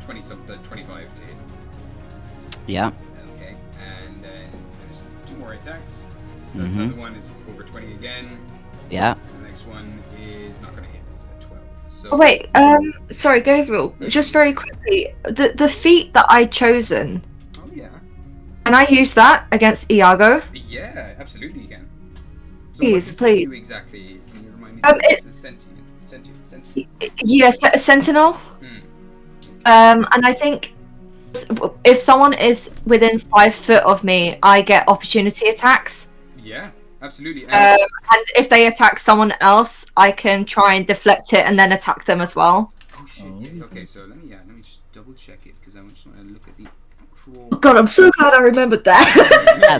25 to hit. Yeah. Okay. And then there's two more attacks. So another one is over 20 again. Yeah. And the next one is not going to hit. It's a 12. So. Oh, wait. Sorry, Gabriel. Just very quickly, the feat that I chosen. Oh yeah. Can I use that against Iago? Yeah, absolutely you can. So Please, what does please. it do exactly? Can you remind me? It's sentient. yes, a sentinel. And I think if someone is within 5 foot of me, I get opportunity attacks. Yeah, absolutely. And if they attack someone else, I can try and deflect it and then attack them as well. Oh shit! Yeah. Okay, so let me just double check it because I just want to look at the actual. Oh god, I'm so glad I remembered that.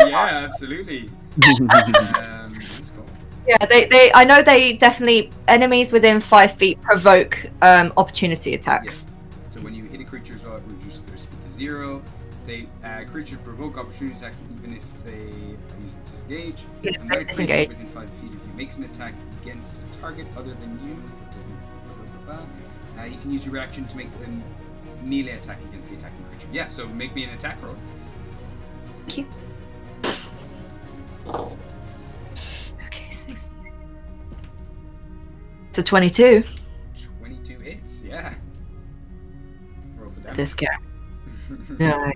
Yeah, absolutely. Let's go. Yeah, they. I know they definitely enemies within 5 feet provoke opportunity attacks. Yeah. So when you hit a creature as well, it reduces their speed to 0. They creatures provoke opportunity attacks even if they use it to disengage. Yeah, And when a disengage. creature within 5 feet of you makes an attack against a target other than you, you can use your reaction to make a melee attack against the attacking creature. Yeah, so make me an attack roll. Thank you. Okay, 6. It's a 22. 22 hits, yeah. Roll for damage. This guy. Nice.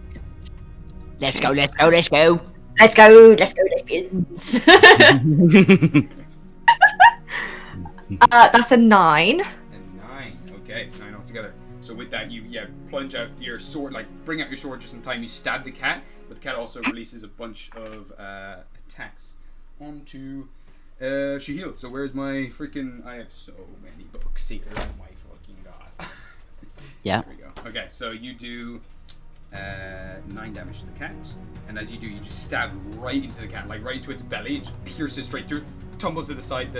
Let's go, let's go, let's go. Let's go, lesbians. That's a 9. And 9. Okay, 9 altogether. So with that, you plunge out your sword, like bring out your sword just in time. You stab the cat, but the cat also releases a bunch of attacks onto Shahil. So where's my freaking? I have so many books here. Oh my fucking god. Yeah. There we go. Okay, so you do 9 damage to the cat, and as you do, you just stab right into the cat, like right into its belly. It just pierces straight through, tumbles to the side.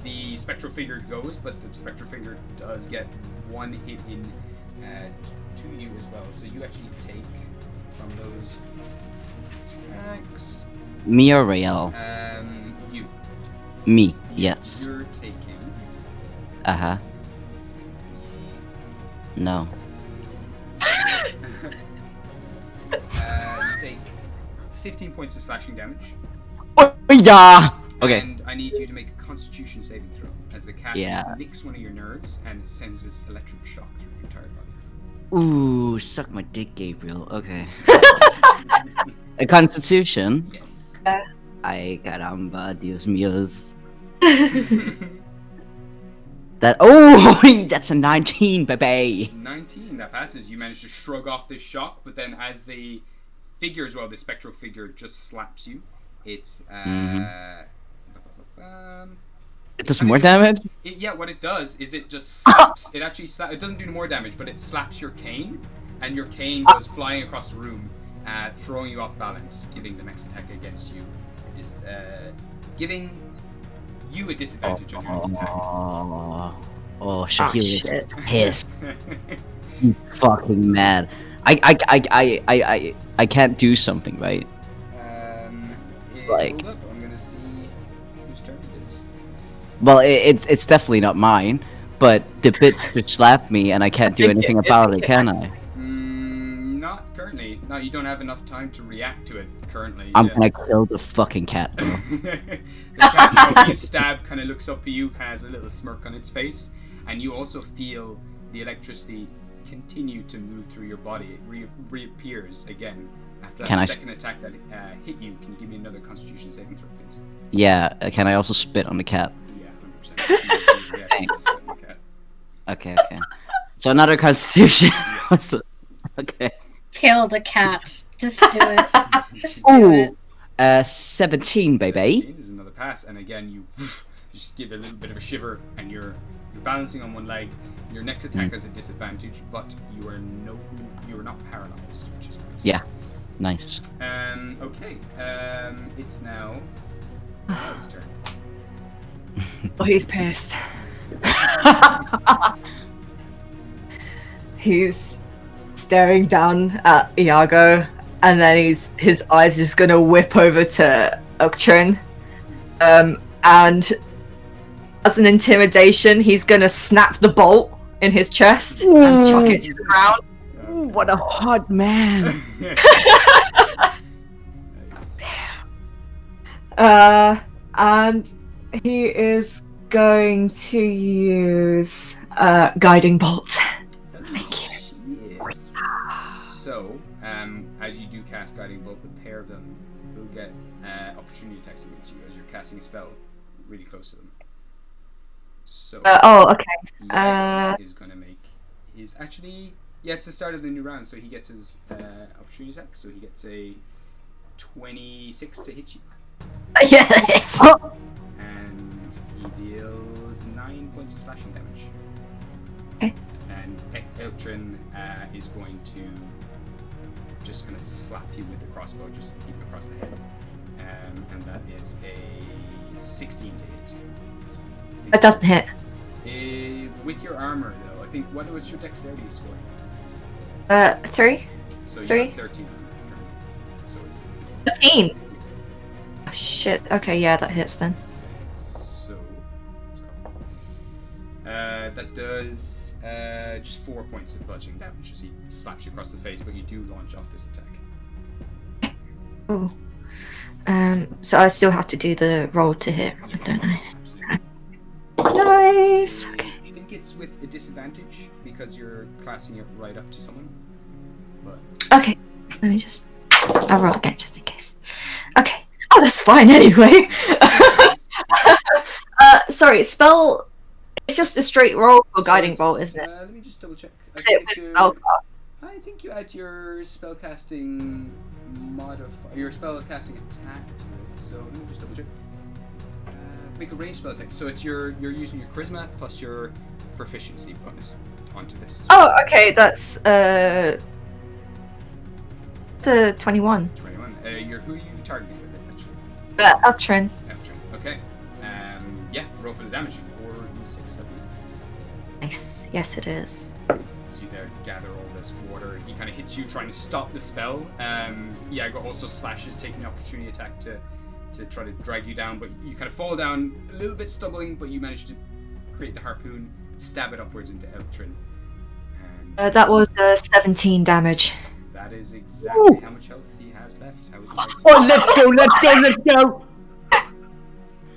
The spectral figure goes, but the spectral figure does get 1 hit in to you as well. So you actually take from those attacks. Me or Rael? You. Me, yes. You're taking. No. You take 15 points of slashing damage. Oh, yeah. Okay. And I need you to make a Constitution saving throw as the cat Yeah. just nicks one of your nerves and sends this electric shock through your entire body. Ooh, suck my dick, Gabriel. Okay. A Constitution. Yes. Ay, caramba, Dios míos. That's a 19, baby. 19, that passes. You manage to shrug off this shock, but then as the figure as well, the spectral figure just slaps you, it's It does more damage? Yeah, what it does is it just slaps. It actually it doesn't do more damage, but it slaps your cane, and your cane goes flying across the room, throwing you off balance, giving the next attack against you, giving you a disadvantage on your next attack. Oh, Shahil is pissed. He's fucking mad. I can't do something, right? Like, hold up, I'm gonna see whose turn it is. well, it's definitely not mine, but the bitch should slap me, and I can't do anything about it, can I? Not currently. No, you don't have enough time to react to it currently. I'm gonna kill the fucking cat, bro. The cat, being stabbed, kind of looks up at you, has a little smirk on its face, and you also feel the electricity continue to move through your body. It reappears again after that second attack that hit you. Can you give me another Constitution saving throw, please? Yeah, can I also spit on the cat? Yeah, 100%. To spit on the cat. Okay. So another Constitution. Yes. Okay. Kill the cat. Just do it. Just do it. 17, baby. 17 is another pass, and again you just give a little bit of a shiver, and you're balancing on one leg. Your next attack has a disadvantage, but you are not paralyzed, which is nice. Yeah, nice. Okay. It's now his turn. Oh, he's pissed. He's staring down at Iago, and then his eyes just gonna whip over to Uktrin, and as an intimidation, he's gonna snap the bolt in his chest and chuck it to the ground. Ooh, what a hot man! And he is going to use guiding bolt. Thank you. So, as you do cast Guiding Bolt, the pair of them will get opportunity attacks against you as you're casting a spell really close to them. So, okay. is going to make his it's the start of the new round, so he gets his opportunity attack. So he gets a 26 to hit you. Yes. And he deals 9 points of slashing damage. Okay. And Eltrin is going to just kind of slap you with the crossbow, just keep it across the head. And that is a 16 to hit. It doesn't hit. With your armor, though, I think, what was your dexterity score? 3. So 3. you have 13 on your turn. So 13. Oh, shit. Okay, yeah, that hits then. So let's go. That does just 4 points of bludgeoning damage as he slaps you across the face, but you do launch off this attack. Oh. So I still have to do the roll to hit, don't I? Absolutely. Nice. Okay. I think it's with a disadvantage because you're classing it right up to someone. But Okay. Let me just. I'll roll again just in case. Okay. Oh, that's fine anyway. Sorry, spell. It's just a straight roll for guiding bolt, isn't it? Let me just double check. So it was spellcast. I think you add your spellcasting modifier, your spellcasting attack to it. So let me just double check. Make a ranged spell attack. So it's you're using your charisma plus your proficiency bonus onto this. Oh, okay. That's it's a 21. 21. Who are you targeting with it, actually? Eltrin. Eltrin. Okay. Yeah. Roll for the damage. 4d6. Nice. Yes, it is. So you there gather all this water. He kind of hits you, trying to stop the spell. Iago also slashes, taking the opportunity attack to try to drag you down, but you kind of fall down a little bit stumbling, but you manage to create the harpoon, stab it upwards into Eltrin, and That was 17 damage. That is exactly how much health he has left. How would you like to? Oh, let's go, let's go, let's go! Fucking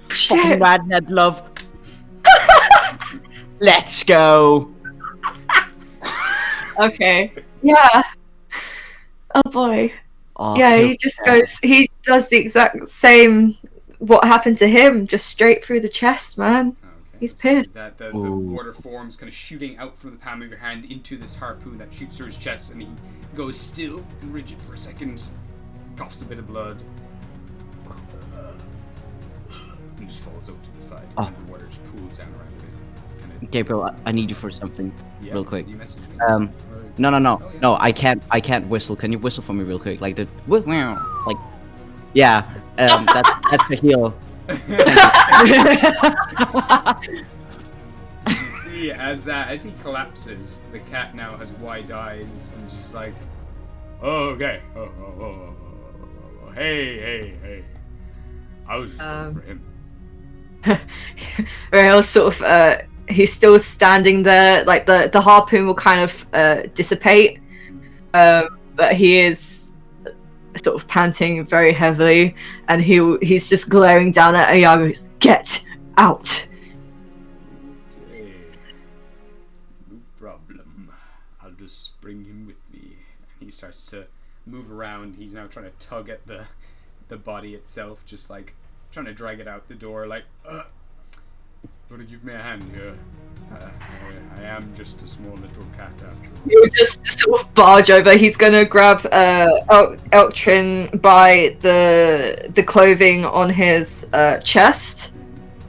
Shit. radhead love. Let's go. Okay. Yeah. Oh boy. Oh, Yeah, kill he just that. goes. He does the exact same. What happened to him? Just straight through the chest, man. Okay, He's so pissed. That the Ooh. water forms kind of shooting out from the palm of your hand into this harpoon that shoots through his chest, and he goes still and rigid for a second, coughs a bit of blood, and just falls over to the side, Oh. and the water just pools down around it. Kind of, Gabriel, I need you for something yeah, real quick. You message me. Um, Or- No, no, no, Oh, yeah. no. I can't whistle. Can you whistle for me real quick? Like the like, yeah. That's the heel. You see, as he collapses, the cat now has wide eyes and just like, oh, okay, hey, I was just going for him. Rael's sort of he's still standing there, like the harpoon will kind of dissipate, but he is sort of panting very heavily, and he's just glaring down at Iago. He's, get out. Okay, no problem. I'll just bring him with me. And he starts to move around. He's now trying to tug at the body itself, just like trying to drag it out the door, like, gotta give me a hand here. I am just a small little cat after all. He'll just sort of barge over. He's gonna grab Elktrin by the clothing on his chest.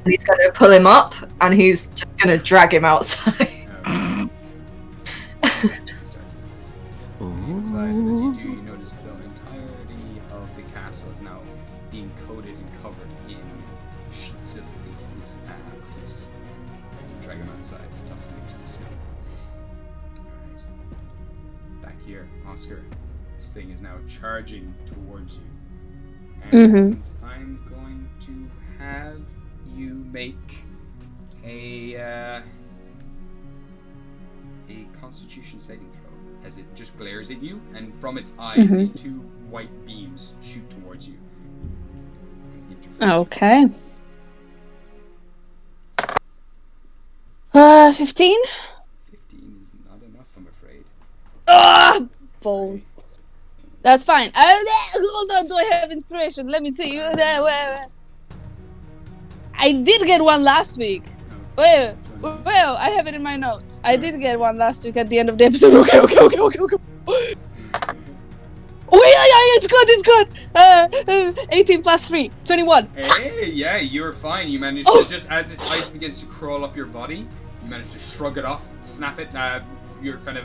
And he's gonna pull him up, and he's just gonna drag him outside. Inside, and as you do, you notice the entirety of the castle is now being coated and covered in sheets of this ice. You drag him outside, toss him into the snow. Alright. Back here, Oscar. This thing is now charging towards you. And I'm going to have you make a Constitution saving throw, as it just glares at you, and from its eyes, these two white beams shoot towards you. Okay. 15? 15 is not enough, I'm afraid. Ah, balls. That's fine. Hold on, do I have inspiration? Let me see. I did get one last week. Well, I have it in my notes. I did get one last week at the end of the episode. Okay. Oh, it's good. 18 plus 3, 21. Hey, yeah, you're fine. You managed to just, as this ice begins to crawl up your body, you manage to shrug it off, snap it. Your kind of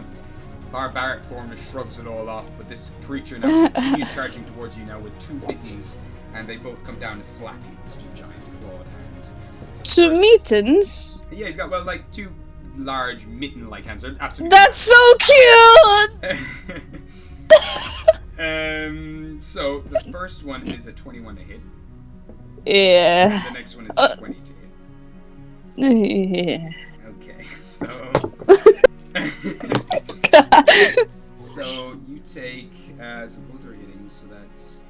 barbaric form just shrugs it all off, but this creature now continues charging towards you now with two mittens, and they both come down to slap you. These two giant clawed hands. 2 mittens? Yeah, he's got, well, like, two large mitten-like hands. They're absolutely... That's so cute! So, the first one is a 21 to hit. Yeah. And the next one is a 20 to hit. Yeah. Okay, so... so, you take... so both are hitting, so that's...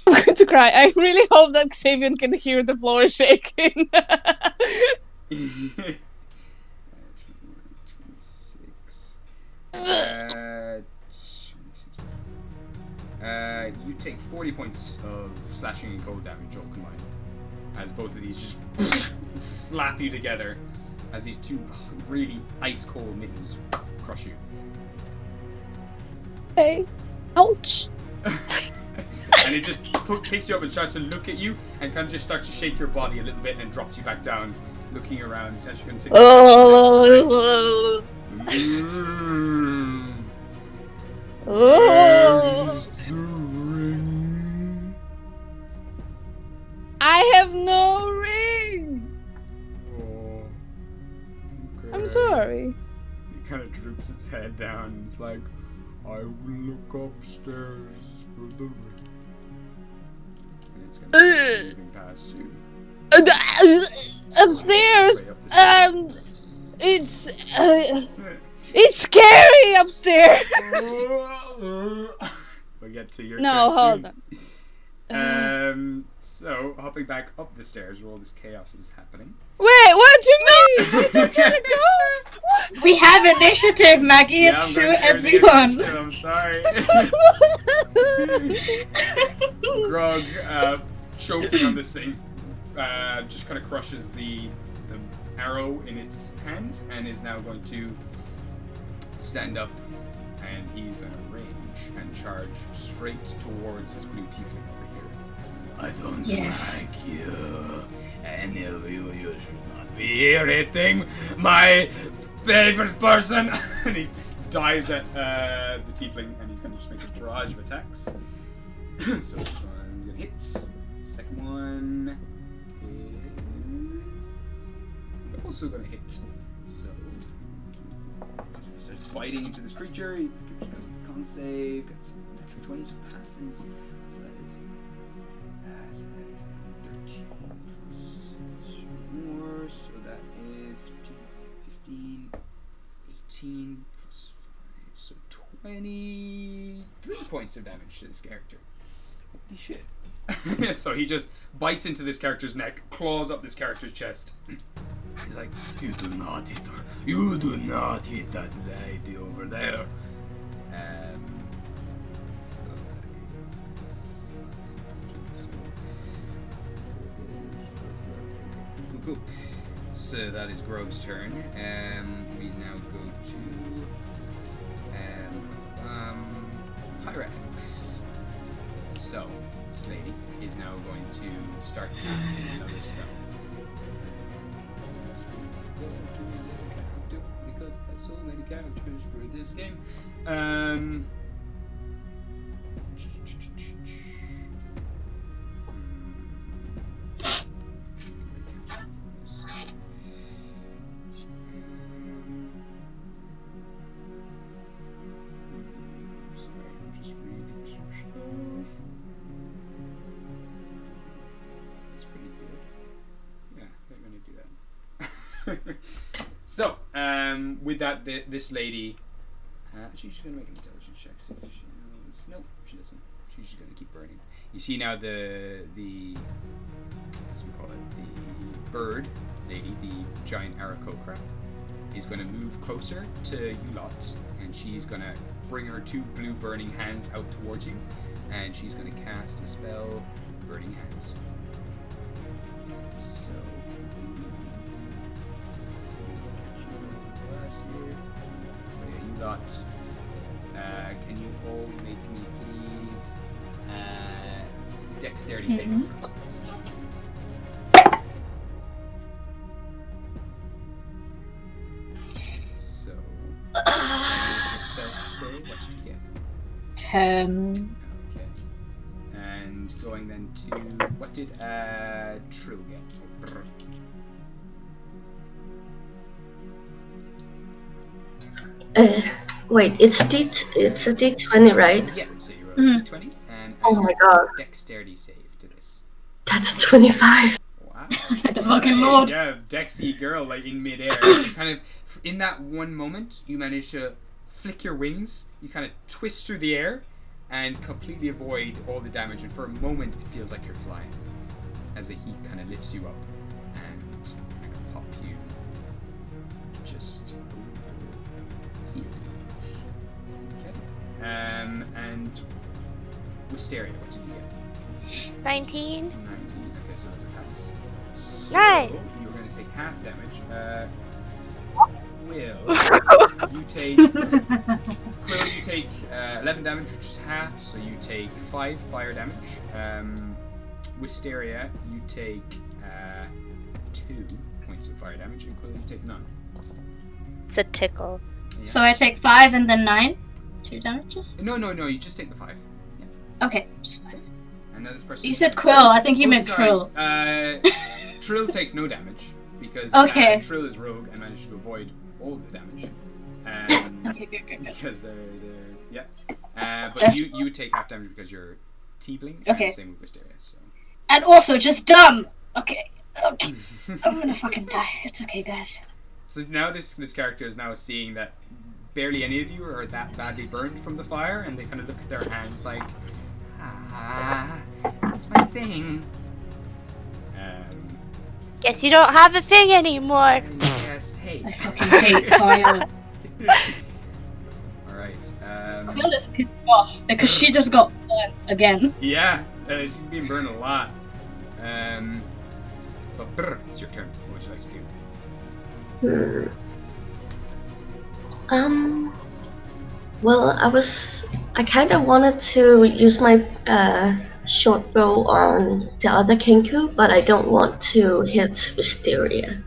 I'm going to cry. I really hope that Xavier can hear the floor shaking. 26. You take 40 points of slashing and cold damage all combined, as both of these just slap you together, as these two really ice cold mittens crush you. Hey, ouch. And it just picks you up and starts to look at you, and kind of just starts to shake your body a little bit, and drops you back down, looking around. So you're going to take I have no ring. I'm sorry. It kind of droops its head down, and it's like, I will look upstairs for the ring. And it's gonna keep moving past you. Upstairs. It's scary upstairs. We'll get to your No, turn hold soon. on. So hopping back up the stairs where all this chaos is happening. Wait, what do you mean? I don't want to go. We have initiative, Maggie. Yeah, It's I'm true, going to everyone. I'm sorry. Grog, choking on this thing, just kind of crushes the arrow in its hand and is now going to stand up, and he's going to range and charge straight towards this blue tiefling over here. I don't like you. Any of you should not be here hitting my favorite person. And he dives at the tiefling, and he's going to just make a barrage of attacks. So this one's going to hit. Second one is also going to hit. So he starts biting into this creature. He gives you a con save. Got some natural 20, so passes. So that is 13 plus more. So that is 15, 18 plus 5. So 23 points of damage to this character. Holy shit. So he just bites into this character's neck, claws up this character's chest. He's like, you do not hit her. You do not hit that lady over there. So that is... Cool. So that is Grog's turn. We now go to Pyrex. So this lady is now going to start casting another spell. Because I have so many characters for this game. So, with that, this lady, she's just gonna make an intelligence check. See if she knows. Nope, she doesn't. She's just gonna keep burning. You see now the what's we call it? The bird lady, the giant Aarakocra, is gonna move closer to you lot, and she's gonna bring her two blue burning hands out towards you, and she's gonna cast a spell, Burning Hands. So. You lot, can you all make me please dexterity saving throws? So, yourself, Bill, what did you get? 10. Okay. And going then to, what did Trill get? Wait, it's a D20, right? Yeah, so you roll a D20 and oh my god, dexterity save to this. That's a 25. Wow. The fucking lord. Yeah, Dexy girl, like in midair. You kind of, in that one moment, you manage to flick your wings. You kind of twist through the air and completely avoid all the damage. And for a moment, it feels like you're flying as the heat kind of lifts you up and kind of pop you just here. Okay. And Wisteria, what did you get? 19. 19. Okay, so that's a pass. So Nice. you're going to take half damage. Will, you take... Quill, you take 11 damage, which is half, so you take 5 fire damage. Wisteria, you take 2 points of fire damage, and Quill, you take none. It's a tickle. Yeah. So I take 5 and then 9? 2 damages? No, you just take the 5. Yeah. Okay, just 5. And then this person... You said Quill, I think you meant sorry. Trill. Trill takes no damage, because Trill is rogue and managed to avoid all the damage. Okay, good. Because they're yeah. But you take half damage because you're Tiefling. Okay. And same with Wisteria. So. And also, just dumb! Okay. I'm gonna fucking die. It's okay, guys. So now this character is now seeing that barely any of you are that badly burned from the fire, and they kind of look at their hands like, that's my thing. Guess you don't have a thing anymore. Yes, hey. I fucking hate fire. Alright. Quill is pissed off because she just got burnt again. Yeah, she's been burned a lot. But brr, it's your turn. What would you like to do? Well, I kind of wanted to use my short bow on the other Kenku, but I don't want to hit Wisteria.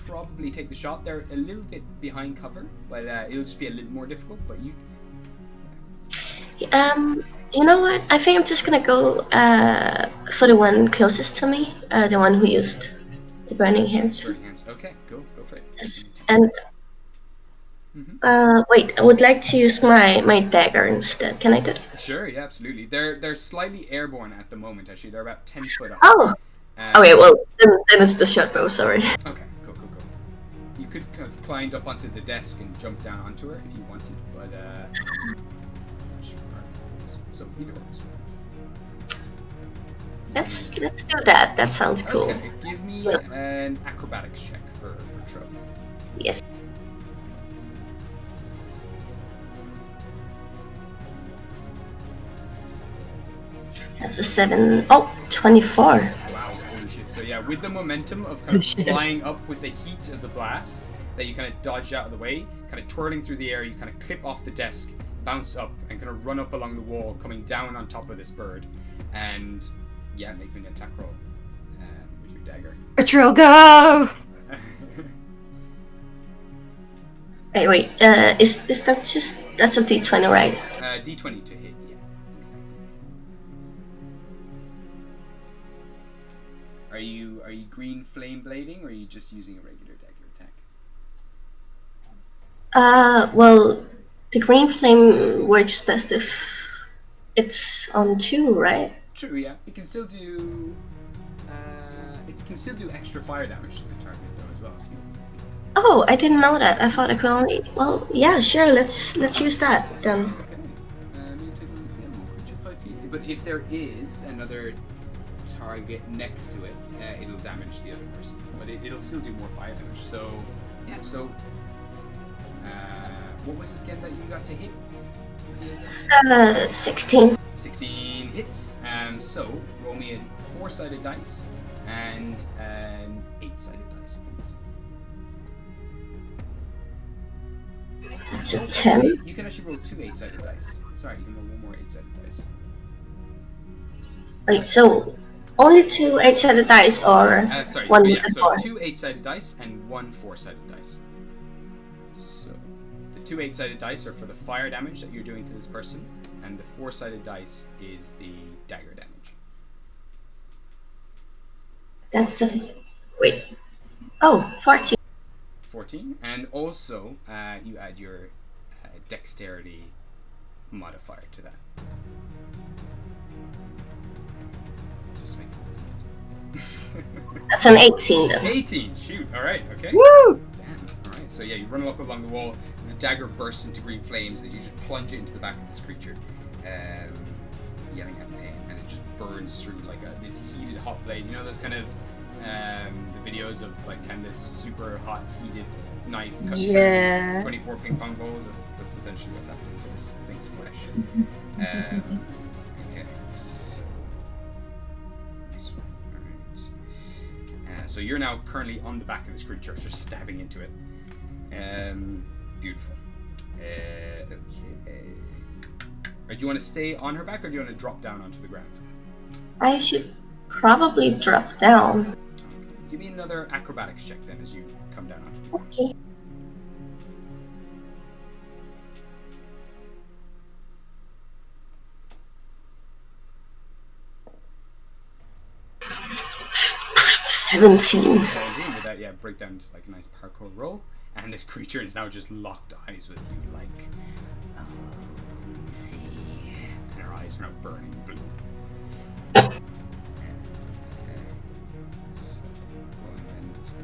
Probably take the shot. They're a little bit behind cover, but it'll just be a little more difficult. But you. You know what? I think I'm just gonna go for the one closest to me, the one who used the burning hands. Burning hands. Okay, go for it. Yes, and wait, I would like to use my dagger instead. Can I do that? Sure, yeah, absolutely. They're slightly airborne at the moment. Actually, they're about 10 foot up. Oh. Okay, well then it's the short bow. Sorry. Okay, go. You could kind of climb up onto the desk and jump down onto her if you wanted, but so either works. Let's do that. That sounds cool. Okay, give me an acrobatics check for Tro. Yes. That's a 7. Oh, 24. Wow, holy shit. So yeah, with the momentum of kind of flying up with the heat of the blast, that you kind of dodge out of the way, kind of twirling through the air, you kind of clip off the desk, bounce up, and kind of run up along the wall, coming down on top of this bird. And yeah, make me an attack roll with your dagger. Trill, go! Wait, is that just... That's a d20, right? D20 to hit, yeah. Exactly. Are you green flame blading, or are you just using a regular dagger attack? Well, the green flame works best if it's on 2, right? True, yeah. It can still do extra fire damage to the target though as well. Oh, I didn't know that. I thought I could only... Well, yeah, sure, let's use that then. Okay. You take 5 feet. But if there is another target next to it, it'll damage the other person. But it'll still do more fire damage. So, yeah, so... what was it again that you got to hit? 16. 16 hits. So, roll me a 4-sided dice and an 8-sided dice, please. That's a 10. You can actually roll 2 8-sided dice. Sorry, you can roll 1 more 8-sided dice. Wait, so only 2 8-sided dice or Sorry, 1 yeah, and so 4? 2 8-sided dice and 1 4-sided dice. So, the 2 8-sided dice are for the fire damage that you're doing to this person, and the 4-sided dice is the dagger damage. That's a... Wait. Oh, 14. 14, and also you add your dexterity modifier to that. Just make it. That's an 18 then. 18, shoot, alright, okay. Woo! Damn, alright, so yeah, you run up along the wall, the dagger bursts into green flames as you just plunge it into the back of this creature, yelling at pain, and it just burns through like this heated hot blade. You know those kind of the videos of like kind of super hot heated knife cutting through 24 ping pong balls? That's essentially what's happening to this thing's flesh. Okay, so this one, alright. So you're now currently on the back of this creature, just stabbing into it. Beautiful. Okay. Do you want to stay on her back, or do you want to drop down onto the ground? I should probably drop down. Okay. Give me another acrobatics check then as you come down onto the ground. Okay. $17. 17 with that, yeah, break down to like a nice parkour roll, and this creature is now just locked eyes with you, like, oh, let me see, and her eyes are now burning blue. Okay, so going into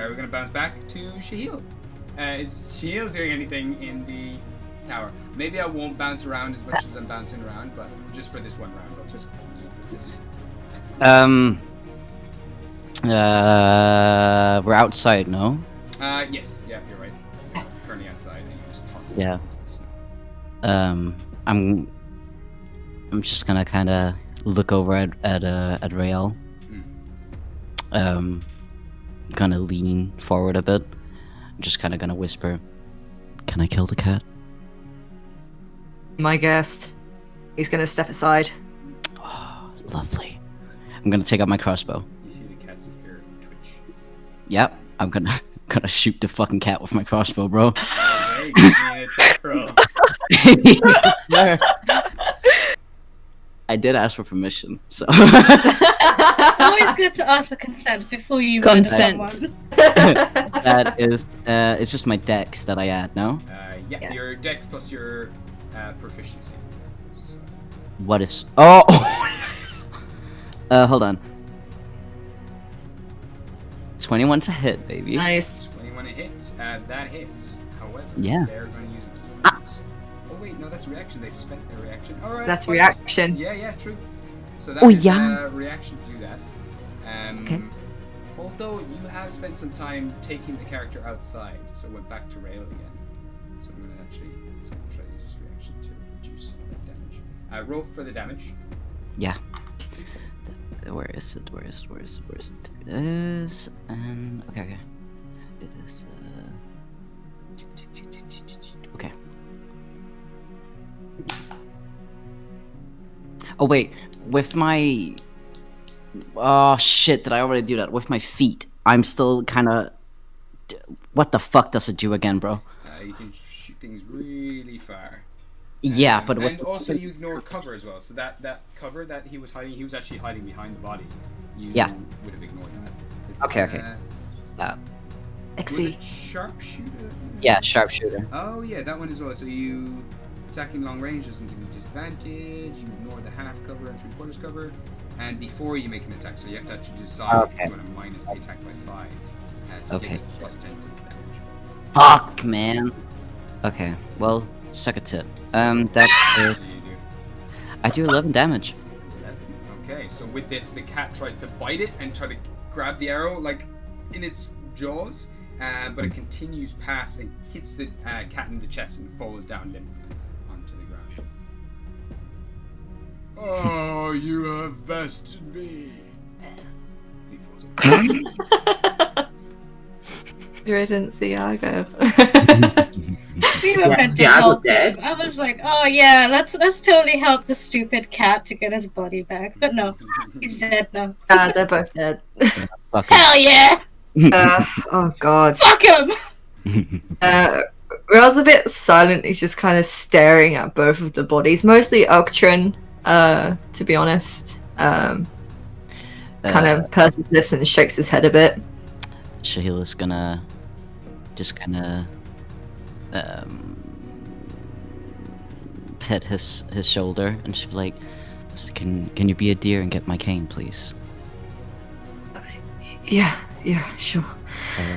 we're gonna bounce back to Shahil. Is Shahil doing anything in the tower? Maybe I won't bounce around as much as I'm bouncing around, but just for this one round, I'll just keep this. We're outside, no? Yes, yeah, you're right. Currently outside, and you just toss it Yeah. into the snow. I'm just gonna kind of look over at Rael. Gonna lean forward a bit. I'm just kind of gonna whisper, "Can I kill the cat?" My guest. He's gonna step aside. Oh, lovely. I'm gonna take out my crossbow. You see the cat's ear twitch. Yep, I'm gonna shoot the fucking cat with my crossbow, bro. Okay, give me an attack roll. I did ask for permission, so. It's always good to ask for consent before you murder Consent. someone. That is, it's just my dex that I add, no? Yeah, your dex plus your proficiency. So, What is? Oh. Hold on. 21 to hit, baby. Nice. 21 it hits. That hits. However, Yeah. they're going to use a key. Oh wait, no, that's reaction. They've spent their reaction. All right. That's fine. reaction. Yeah, true. So that Oh, is yeah. reaction to do that. Okay. Although you have spent some time taking the character outside, so it went back to rail again. So I'm going to actually try to use this reaction to reduce some of that damage. Roll for the damage. Yeah. Where is it? Where is it? Where is it? Where is it? There it is. And okay. It is. Okay. Oh wait, with my. Oh shit! Did I already do that? With my feet, I'm still kind of. What the fuck does it do again, bro? You can shoot things really far. Yeah, but and also you ignore cover as well. So that cover that he was hiding, he was actually hiding behind the body. You Yeah. would have ignored that. Okay. What's that? Was it sharpshooter? Yeah, sharpshooter. Oh yeah, that one as well. So you attacking long range doesn't give you disadvantage. You ignore the half cover and 3/4 cover, and before you make an attack, so you have to actually decide if you want to minus the attack by 5 to give it plus 10 to the damage. Fuck, man. Okay, well, suck a tit. That is. I do 11 damage. 11. Okay, so with this, the cat tries to bite it and try to grab the arrow like in its jaws, but it continues past and hits the cat in the chest and falls down limp onto the ground. Oh, you have bested me. He falls over. Riddance, Iago. We were meant to help him. I was like, oh yeah, let's totally help the stupid cat to get his body back. But no, he's dead now. They're both dead. Hell yeah! Oh god. Fuck him! Rail's a bit silent. He's just kind of staring at both of the bodies, mostly Octrin, to be honest. Kind of purses his lips and shakes his head a bit. Shahil is gonna just kind of pet his shoulder and she'll be like, "Can you be a dear and get my cane, please?" Yeah, sure.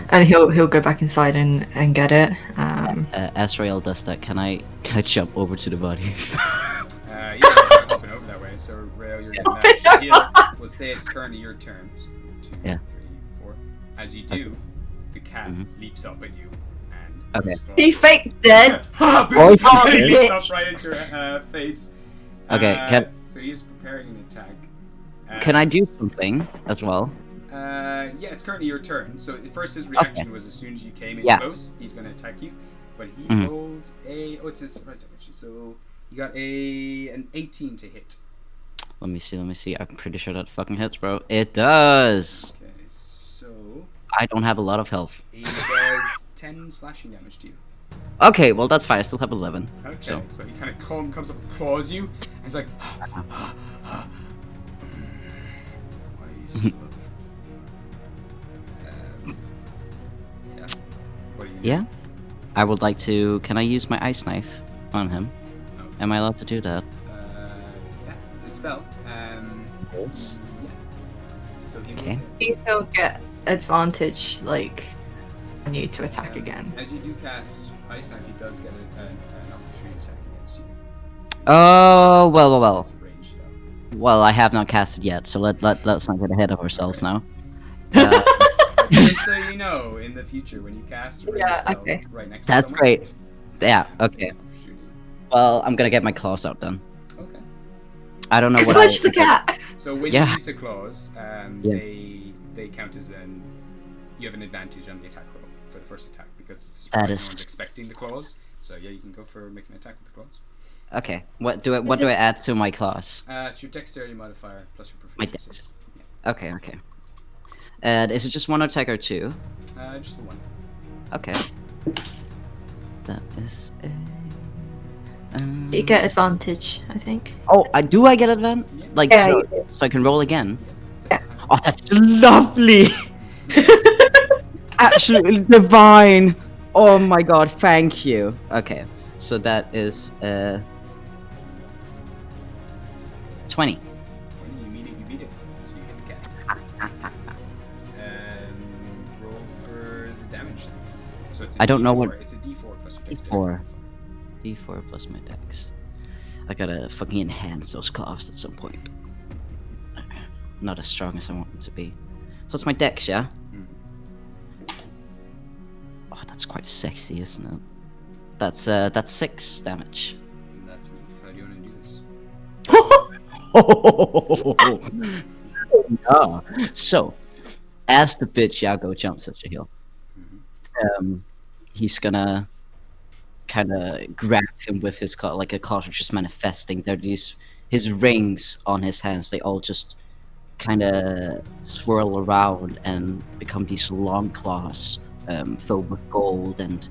And he'll go back inside and get it. As Rael does that, can I jump over to the bodies? Yeah, you're jumping over that way. So Rail, you're getting that. Shahil, we'll say it's currently your turn. So 2, Yeah. 3, 4. As you do, the cat leaps up at you and Okay. He faked dead. Oh, Oh, he leaps bitch. up right into your face. Okay, so he is preparing an attack. Can I do something as well? Yeah, it's currently your turn. So first his reaction was as soon as you came in Yeah. close, he's going to attack you. But he Mhm. rolled a... Oh, it's his surprise damage. So you got an 18 to hit. Let me see. I'm pretty sure that fucking hits, bro. It does. Okay, so I don't have a lot of health. he does 10 slashing damage to you. Okay, well that's fine. I still have 11. Okay, So so he kind of comes up and claws you, and he's like... Why are you so... yeah. What are you yeah, I would like to. Can I use my ice knife on him? Oh. Am I allowed to do that? Yeah, it's a spell. Yes. Yeah. So he Okay. He still get advantage, like on you to attack again. As you do cast Ice Knife, he does get an opportunity attack against you. Oh, well. It's a ranged spell. Well, I have not cast it yet, so let's not get ahead of ourselves now. Just so you know, in the future, when you cast a ranged spell okay. right next That's to someone, great. Yeah, okay. Well, I'm gonna get my claws out then. Okay. I don't know what Punch the cat! So when Yeah. you use the claws, they count as you have an advantage on the attack roll for the first attack because it's That no is- one's expecting the claws. So yeah, you can go for making an attack with the claws. Okay. What do I add to my claws? It's your dexterity modifier plus your My proficiency. dex. Okay. And is it just one attack or two? Just the one. Okay. That is a. You get advantage, I think. Oh, do I get advantage? Like, Yeah, so, you do. so I can roll again? Oh, that's lovely! Absolutely divine! Oh my god, thank you. Okay, so that is 20. You beat it. So you hit the cat. Roll for the damage. So it's a I don't know D4. what- It's a D4 plus your dexterity. D4 plus my dex. I gotta fucking enhance those claws at some point. Not as strong as I want them to be. Plus my dex, yeah? Oh, that's quite sexy, isn't it? That's 6 damage. That's enough. How do you want to do this? Yeah. So, as the bitch Yago jumps at your heel, he's gonna kind of grab him with his claw, like a claw just manifesting. There are his rings on his hands. They all just kind of swirl around and become these long claws filled with gold and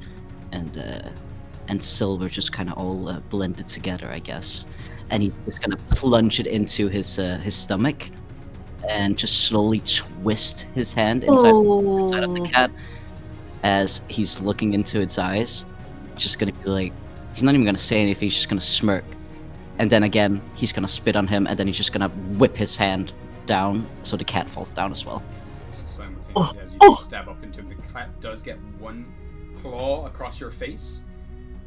silver, just kind of all blended together, I guess. And he's just gonna plunge it into his stomach and just slowly twist his hand inside of the cat as he's looking into its eyes. Just gonna be like, he's not even gonna say anything, he's just gonna smirk. And then again, he's gonna spit on him, and then he's just gonna whip his hand down so the cat falls down as well. Simultaneously, as you stab up into him, the cat does get one claw across your face,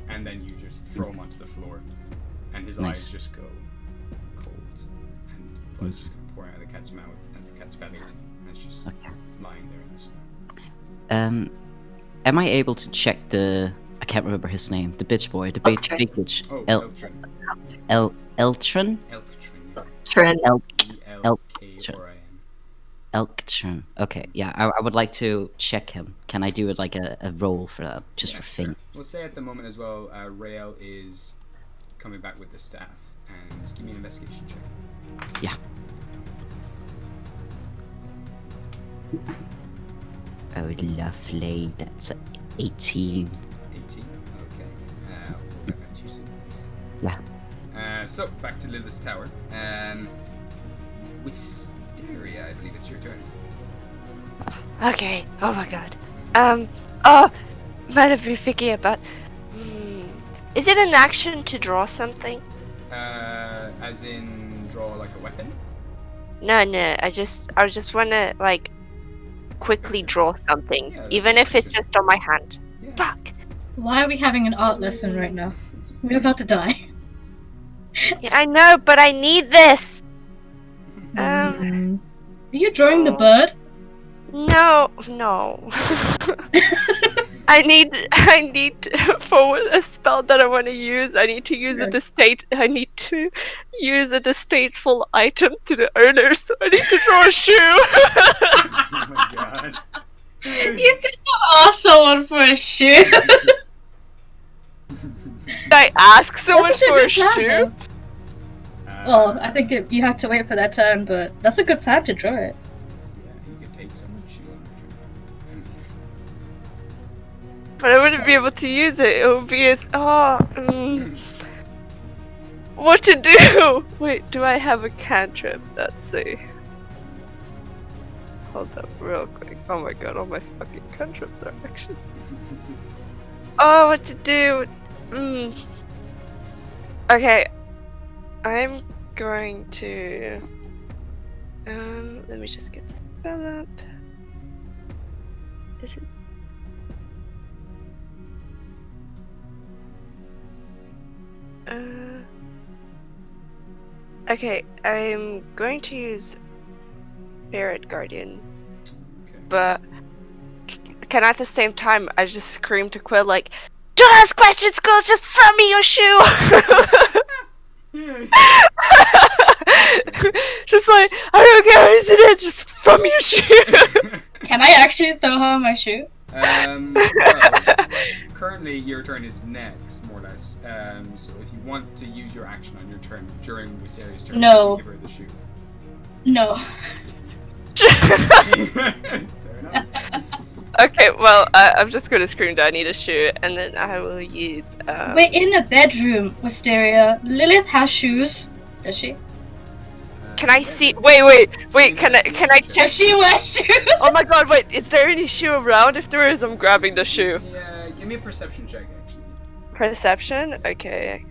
and then you just throw him onto the floor, and his eyes just go cold, and blood's just gonna pour out of the cat's mouth and the cat's belly, and it's just lying there in the snow. Am I able to check I can't remember his name, the bitch boy, the big bitch. Oh, Eltrin. Elktrin. Elktrin. Okay, yeah, I would like to check him. Can I do it like a roll for that, just for fun? We'll say at the moment as well, Rael is coming back with the staff, and give me an investigation check. Yeah. Oh, lovely. That's 18. 18. Okay. We'll get back to you soon. Yeah. So back to Lilith's tower. Wisteria, I believe it's your turn. Okay. Oh my god. Might have been thinking about. Is it an action to draw something? As in draw like a weapon? No. I just wanna like quickly draw something, even if it's just on my hand. Fuck. Why are we having an art lesson right now? We're about to die. Yeah, I know, but I need this. Are you drawing the bird? No. I need for a spell that I want to use. I need to use a disdainful item to the owner. So I need to draw a shoe. Oh my god. You could just ask someone for a shoe. Did I ask someone That's such for a good plan, shoe? though. Well, I think you have to wait for that turn, but that's a good plan to draw it. Yeah, you could take someone's shoe on your turn. But I wouldn't be able to use it. It would be as what to do? Wait, do I have a cantrip? Let's see. Hold up real quick. Oh my god, all my fucking cantrips are actually. Oh, what to do? Okay, I'm going to. Let me just get the spell up. Is it? Okay, I'm going to use Spirit Guardian, Okay. but can at the same time I just scream to Quill like, "Don't ask questions, Quill. Just throw me your shoe." Just like, I don't care who it is, just throw me your shoe. Can I actually throw her my shoe? Well, currently your turn is next, more or less. So if you want to use your action on your turn during Wisaria's turn, No. give her the shoe. No. Fair enough. Okay, well, I'm just gonna scream, "I need a shoe," and then I will use. We're in a bedroom, Wisteria. Lilith has shoes. Does she? Can I see? Wait! Can I check? Does she wear shoes? Oh my god! Wait, is there any shoe around? If there is, I'm grabbing the shoe. Yeah, give me a perception check, actually. Perception? Okay.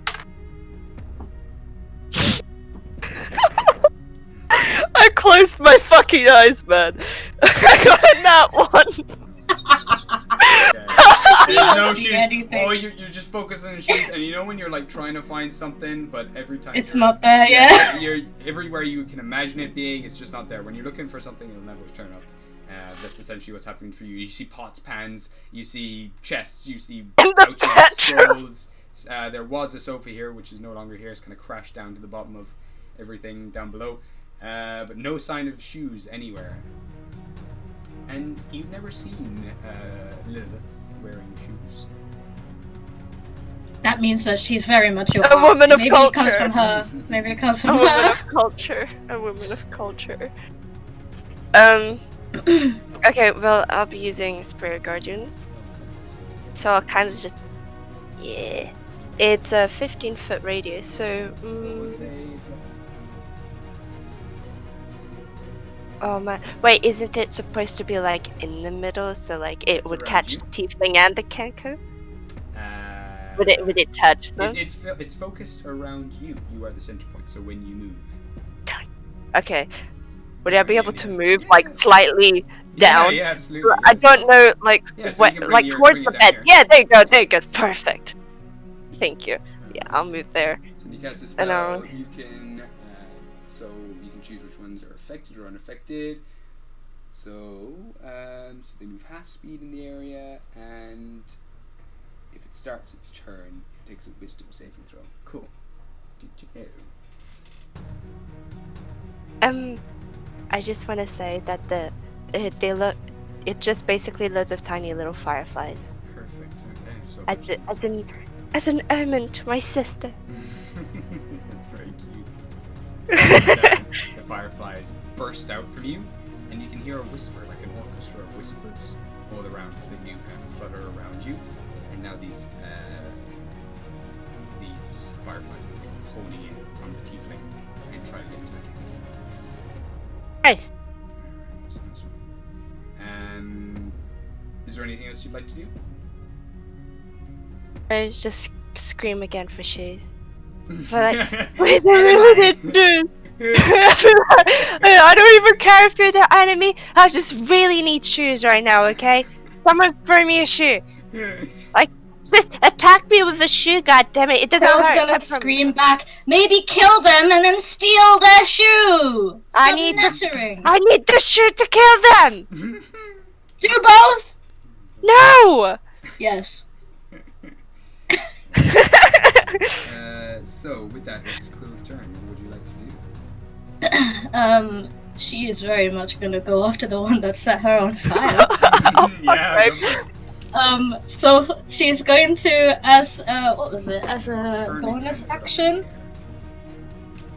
I closed my fucking eyes, man. I got a nat one. You don't see shoes. anything. Oh, you're just focusing on shoes, and you know when you're like trying to find something, but every time It's you're- not there, yeah. You're everywhere you can imagine it being, it's just not there. When you're looking for something, it'll never turn up. That's essentially what's happening for you. You see pots, pans, you see chests, you see couches, scrolls. There was a sofa here, which is no longer here. It's kind of crashed down to the bottom of everything down below. But no sign of shoes anywhere. And you've never seen Lilith wearing shoes. That means that she's very much your A woman of Maybe culture. it comes from her. Maybe it comes A from woman her. of culture. A woman of culture. Okay, well, I'll be using Spirit Guardians. So I'll kind of just. Yeah. It's a 15-foot radius, so. Oh man. Wait, isn't it supposed to be like in the middle so like it would around catch you. the tiefling and the Kenku? Would it touch them? It's focused around you. You are the center point, so when you move. Okay. Would I be able to move like slightly down? Yeah, absolutely. I don't know, like Yeah, so what, you can like bring towards it the down bed. here. Yeah, there you go, perfect. Thank you. Yeah, I'll move there. So when you cast a And, spell, you can choose which ones are affected or unaffected. So they move half speed in the area, and if it starts its turn, it takes a wisdom saving throw. Cool. Good to know. I just want to say that they look. It just basically loads of tiny little fireflies. Perfect. Okay. So As an omen to my sister. that's very cute. So, the fireflies burst out from you, and you can hear a whisper, like an orchestra of whispers, all around as they do kind of flutter around you. And now these fireflies are honing in on the tiefling and trying to get to it. Nice. Is there anything else you'd like to do? I just scream again for shoes. But like, wait, they really did shoes. I don't even care if you're the enemy. I just really need shoes right now, okay? Someone throw me a shoe. Like, just attack me with a shoe, goddammit. It doesn't I was hurt. gonna scream back, maybe kill them and then steal their shoe! I Stop need nattering. I need the shoe to kill them! Do both? No! Yes. So with that, it's Quill's turn. What would you like to do? She is very much gonna go after the one that set her on fire. Yeah. So she's going to, as a bonus action.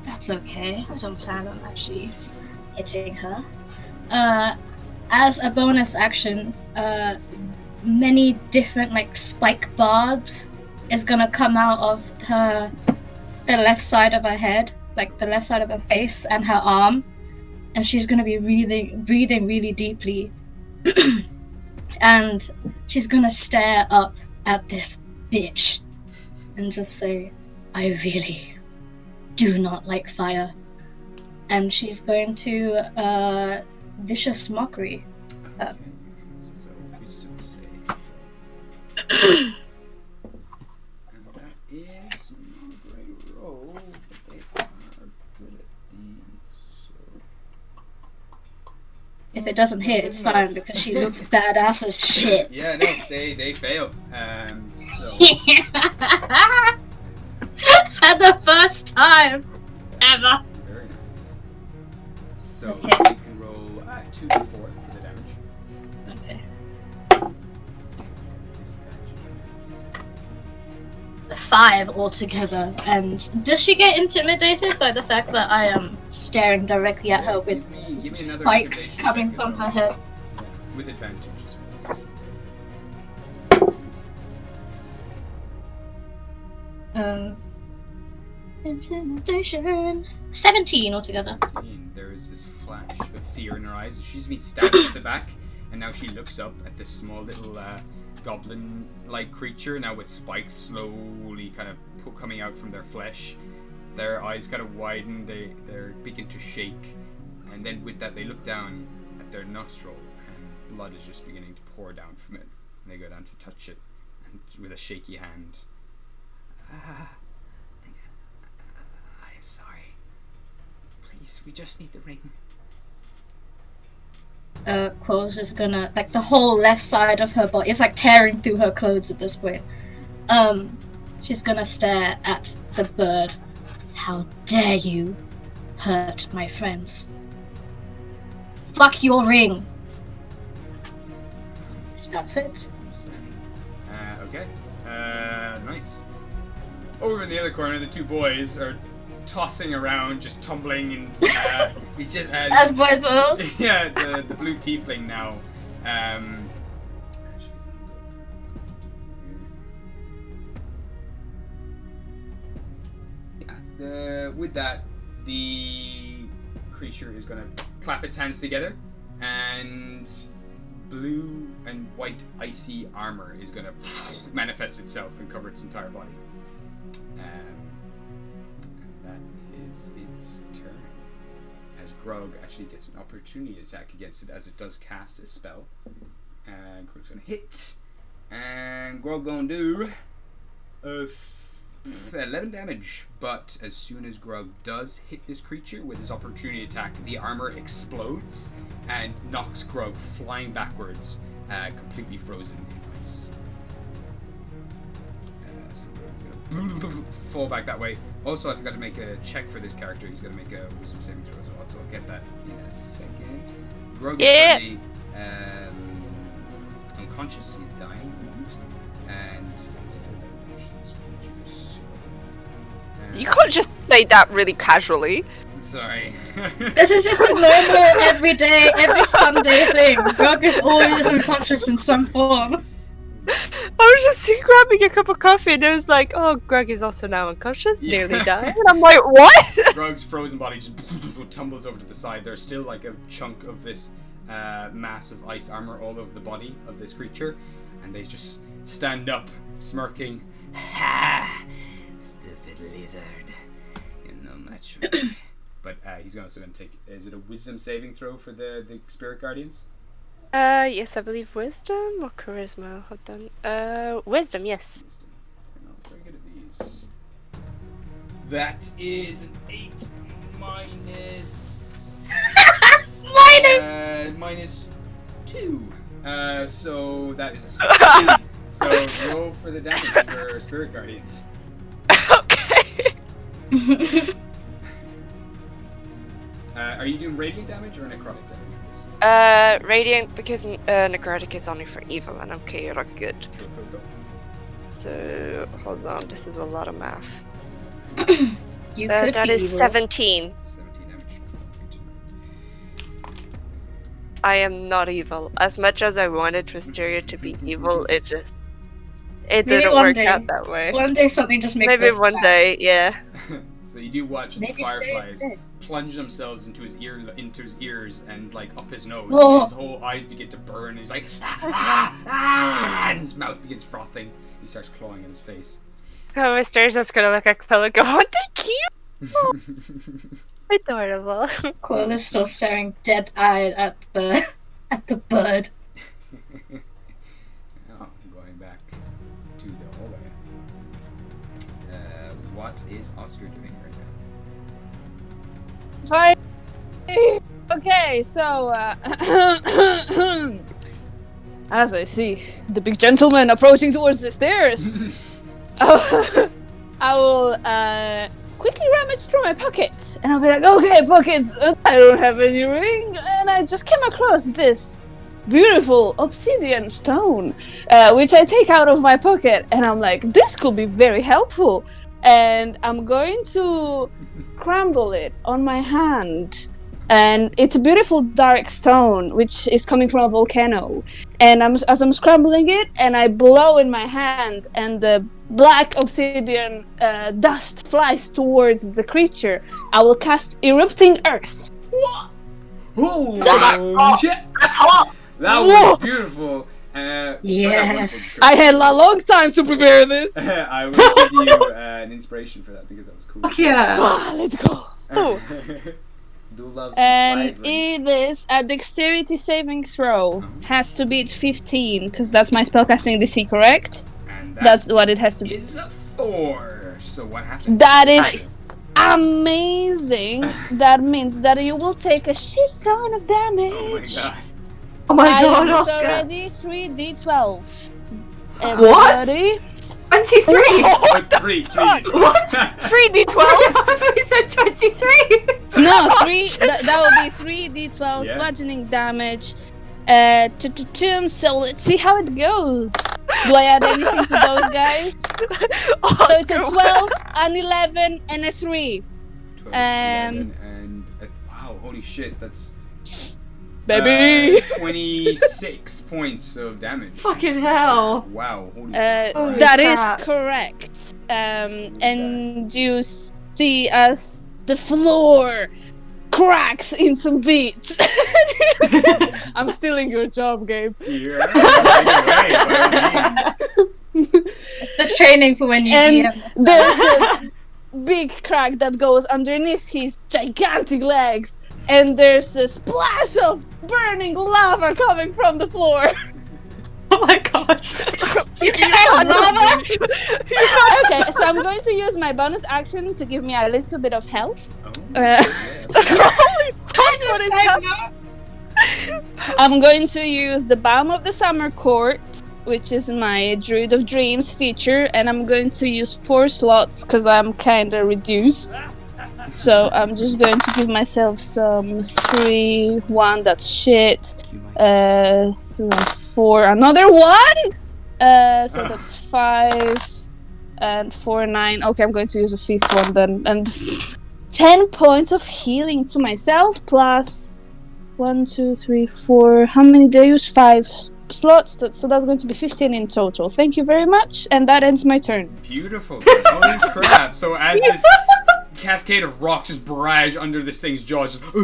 That's okay. I don't plan on actually hitting her. As a bonus action, many different like spike barbs is gonna come out of the left side of her head, like the left side of her face and her arm, and she's gonna be breathing really deeply. And she's gonna stare up at this bitch and just say, I really do not like fire. And she's going to vicious mockery. So wisdom save. And that is not If it doesn't hit, it's fine because she looks badass as shit. Yeah, no, they fail. So For the first time ever. very nice. So Okay. you can roll 2d4 for the damage. Okay. Disadvantage. 5 altogether. And does she get intimidated by the fact that I am staring directly at her with Give me another spikes intimidation coming check from as her well. head? Yeah, with advantage as well. Intimidation. 17 altogether. 17. There is this flash of fear in her eyes. She's been stabbed at the back, and now she looks up at this small little goblin-like creature, now with spikes slowly kind of coming out from their flesh. Their eyes kind of widen, they begin to shake, and then with that they look down at their nostril, and blood is just beginning to pour down from it. And they go down to touch it, and with a shaky hand. I'm sorry. Please, we just need the ring. Quill's just gonna, like, the whole left side of her body, it's like tearing through her clothes at this point. She's gonna stare at the bird. How dare you hurt my friends? Fuck your ring. That's it. Okay. Nice. Over in the other corner, the two boys are tossing around, just tumbling, and he's just As boys will. yeah, the blue tiefling now. With that, the creature is gonna clap its hands together, and blue and white icy armor is gonna manifest itself and cover its entire body. And that is its turn. As Grog actually gets an opportunity attack against it as it does cast a spell. And Grog's gonna hit. And Grog gonna do 11 damage. But as soon as Grog does hit this creature with his opportunity attack, the armor explodes and knocks Grog flying backwards, completely frozen in ice. So Grog's gonna fall back that way. Also, I forgot to make a check for this character. He's gonna make a wisdom saving throw as well, so I'll get that in a second. Grog is currently unconscious. He's dying at the moment, and You can't just say that really casually. sorry. This is just a normal, everyday, every Sunday thing. Grog is always unconscious in some form. I was just grabbing a cup of coffee and it was like, oh, Greg is also now unconscious, nearly dying. And I'm like, what? Grog's frozen body just tumbles over to the side. There's still like a chunk of this massive ice armor all over the body of this creature, and they just stand up, smirking. Ha! Stupid lizard. You're no match for me. But he's also going to take... Is it a wisdom saving throw for the spirit guardians? Yes, I believe wisdom or charisma. Hold on. Wisdom, yes. Wisdom. I'm not very good at these. That is an 8 minus... minus 2. So that is a 6. So roll for the damage for spirit guardians. Okay. Are you doing radiant damage or necrotic damage? Radiant, because necrotic is only for evil and I'm chaotic good. Go. So, hold on, this is a lot of math. You could that be is evil. 17. 17 damage. I am not evil. As much as I wanted Twisteria to be evil, it Maybe didn't one work day. out that way. One day something just makes Maybe us one snap. day, yeah. So you do watch Maybe the fireflies today is plunge themselves into his ears and like up his nose. Whoa. And his whole eyes begin to burn. He's like and his mouth begins frothing. He starts clawing at his face. Oh, Twisteria's just gonna look at Quill and go, oh, thank you! Adorable. Quill is still staring dead-eyed at the bird. Oh, I'm going back to the hallway. What is Oscar doing right now? Hi. Okay, so as I see the big gentleman approaching towards the stairs, I will quickly rummage through my pockets, and I'll be like, okay, pockets, I don't have any ring, and I just came across this beautiful obsidian stone, which I take out of my pocket, and I'm like, this could be very helpful, and I'm going to crumble it on my hand. And it's a beautiful dark stone, which is coming from a volcano. And as I'm scrambling it, and I blow in my hand, and the black obsidian dust flies towards the creature, I will cast Erupting Earth. Holy shit! That's hot! That was beautiful. Yes. I had a long time to prepare this. I will give you an inspiration for that because that was cool. Fuck yeah! Let's go. And it is a dexterity saving throw. Has to beat 15, because that's my spellcasting DC, correct? And That's what it has to be. Is a 4. So what happens? That is amazing. That means that you will take a shit ton of damage. Oh my god. Oh my god, It's Oscar! already 3d12. What? Everybody. 23! What? 3. What? 3d12? I thought you said 23! No, 3. That will be 3d12 Yeah. bludgeoning damage. So let's see how it goes. Do I add anything to those guys? So it's a 12, an 11, and a 3. 12, 11, and wow, holy shit, that's Baby! 26 points of damage. Fucking hell! Wow, holy That crap. is correct. And you see as the floor cracks in some beats. I'm stealing your job, Gabe. Yeah, take it away, by all means. It's the training for when you And DM. there's a big crack that goes underneath his gigantic legs, and there's a splash of burning lava coming from the floor. Oh my god! You can have lava? Okay, so I'm going to use my bonus action to give me a little bit of health. I'm going to use the Balm of the Summer Court, which is my Druid of Dreams feature, and I'm going to use 4 slots because I'm kinda reduced. So I'm just going to give myself some 3, 1, that's shit. 3, 4, another 1! So that's 5 and 4, 9. Okay, I'm going to use a 5th one then. And 10 points of healing to myself plus 1, 2, 3, 4. How many did I use? 5 slots. So that's going to be 15 in total. Thank you very much. And that ends my turn. Beautiful. Holy crap. So as this cascade of rocks just barrage under this thing's jaws, just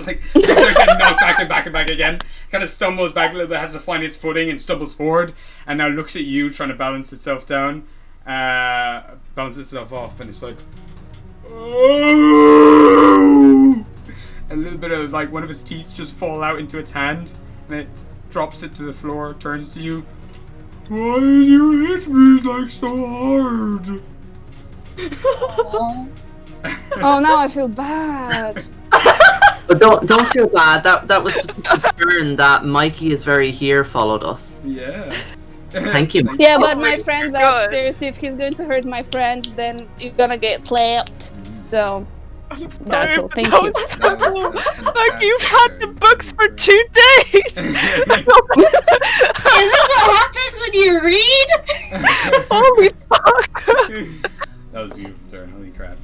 like they're getting knocked back and back and back again. Kind of stumbles back a little bit, has to find its footing and stumbles forward, and now looks at you trying to balance itself down, balances itself off, and it's like, oh! A little bit of like one of its teeth just fall out into its hand, and it drops it to the floor, turns to you. Why did you hit me like so hard? Oh, now I feel bad. But don't feel bad. That was a turn that Mikey is very here followed us. Yeah. Thank you. Yeah, but my friends are upstairs. If he's going to hurt my friends, then you're gonna get slapped. So that's all. Thank you. Like you've had the books for 2 days. Is this what happens when you read? Holy fuck! That was a beautiful turn. Holy crap.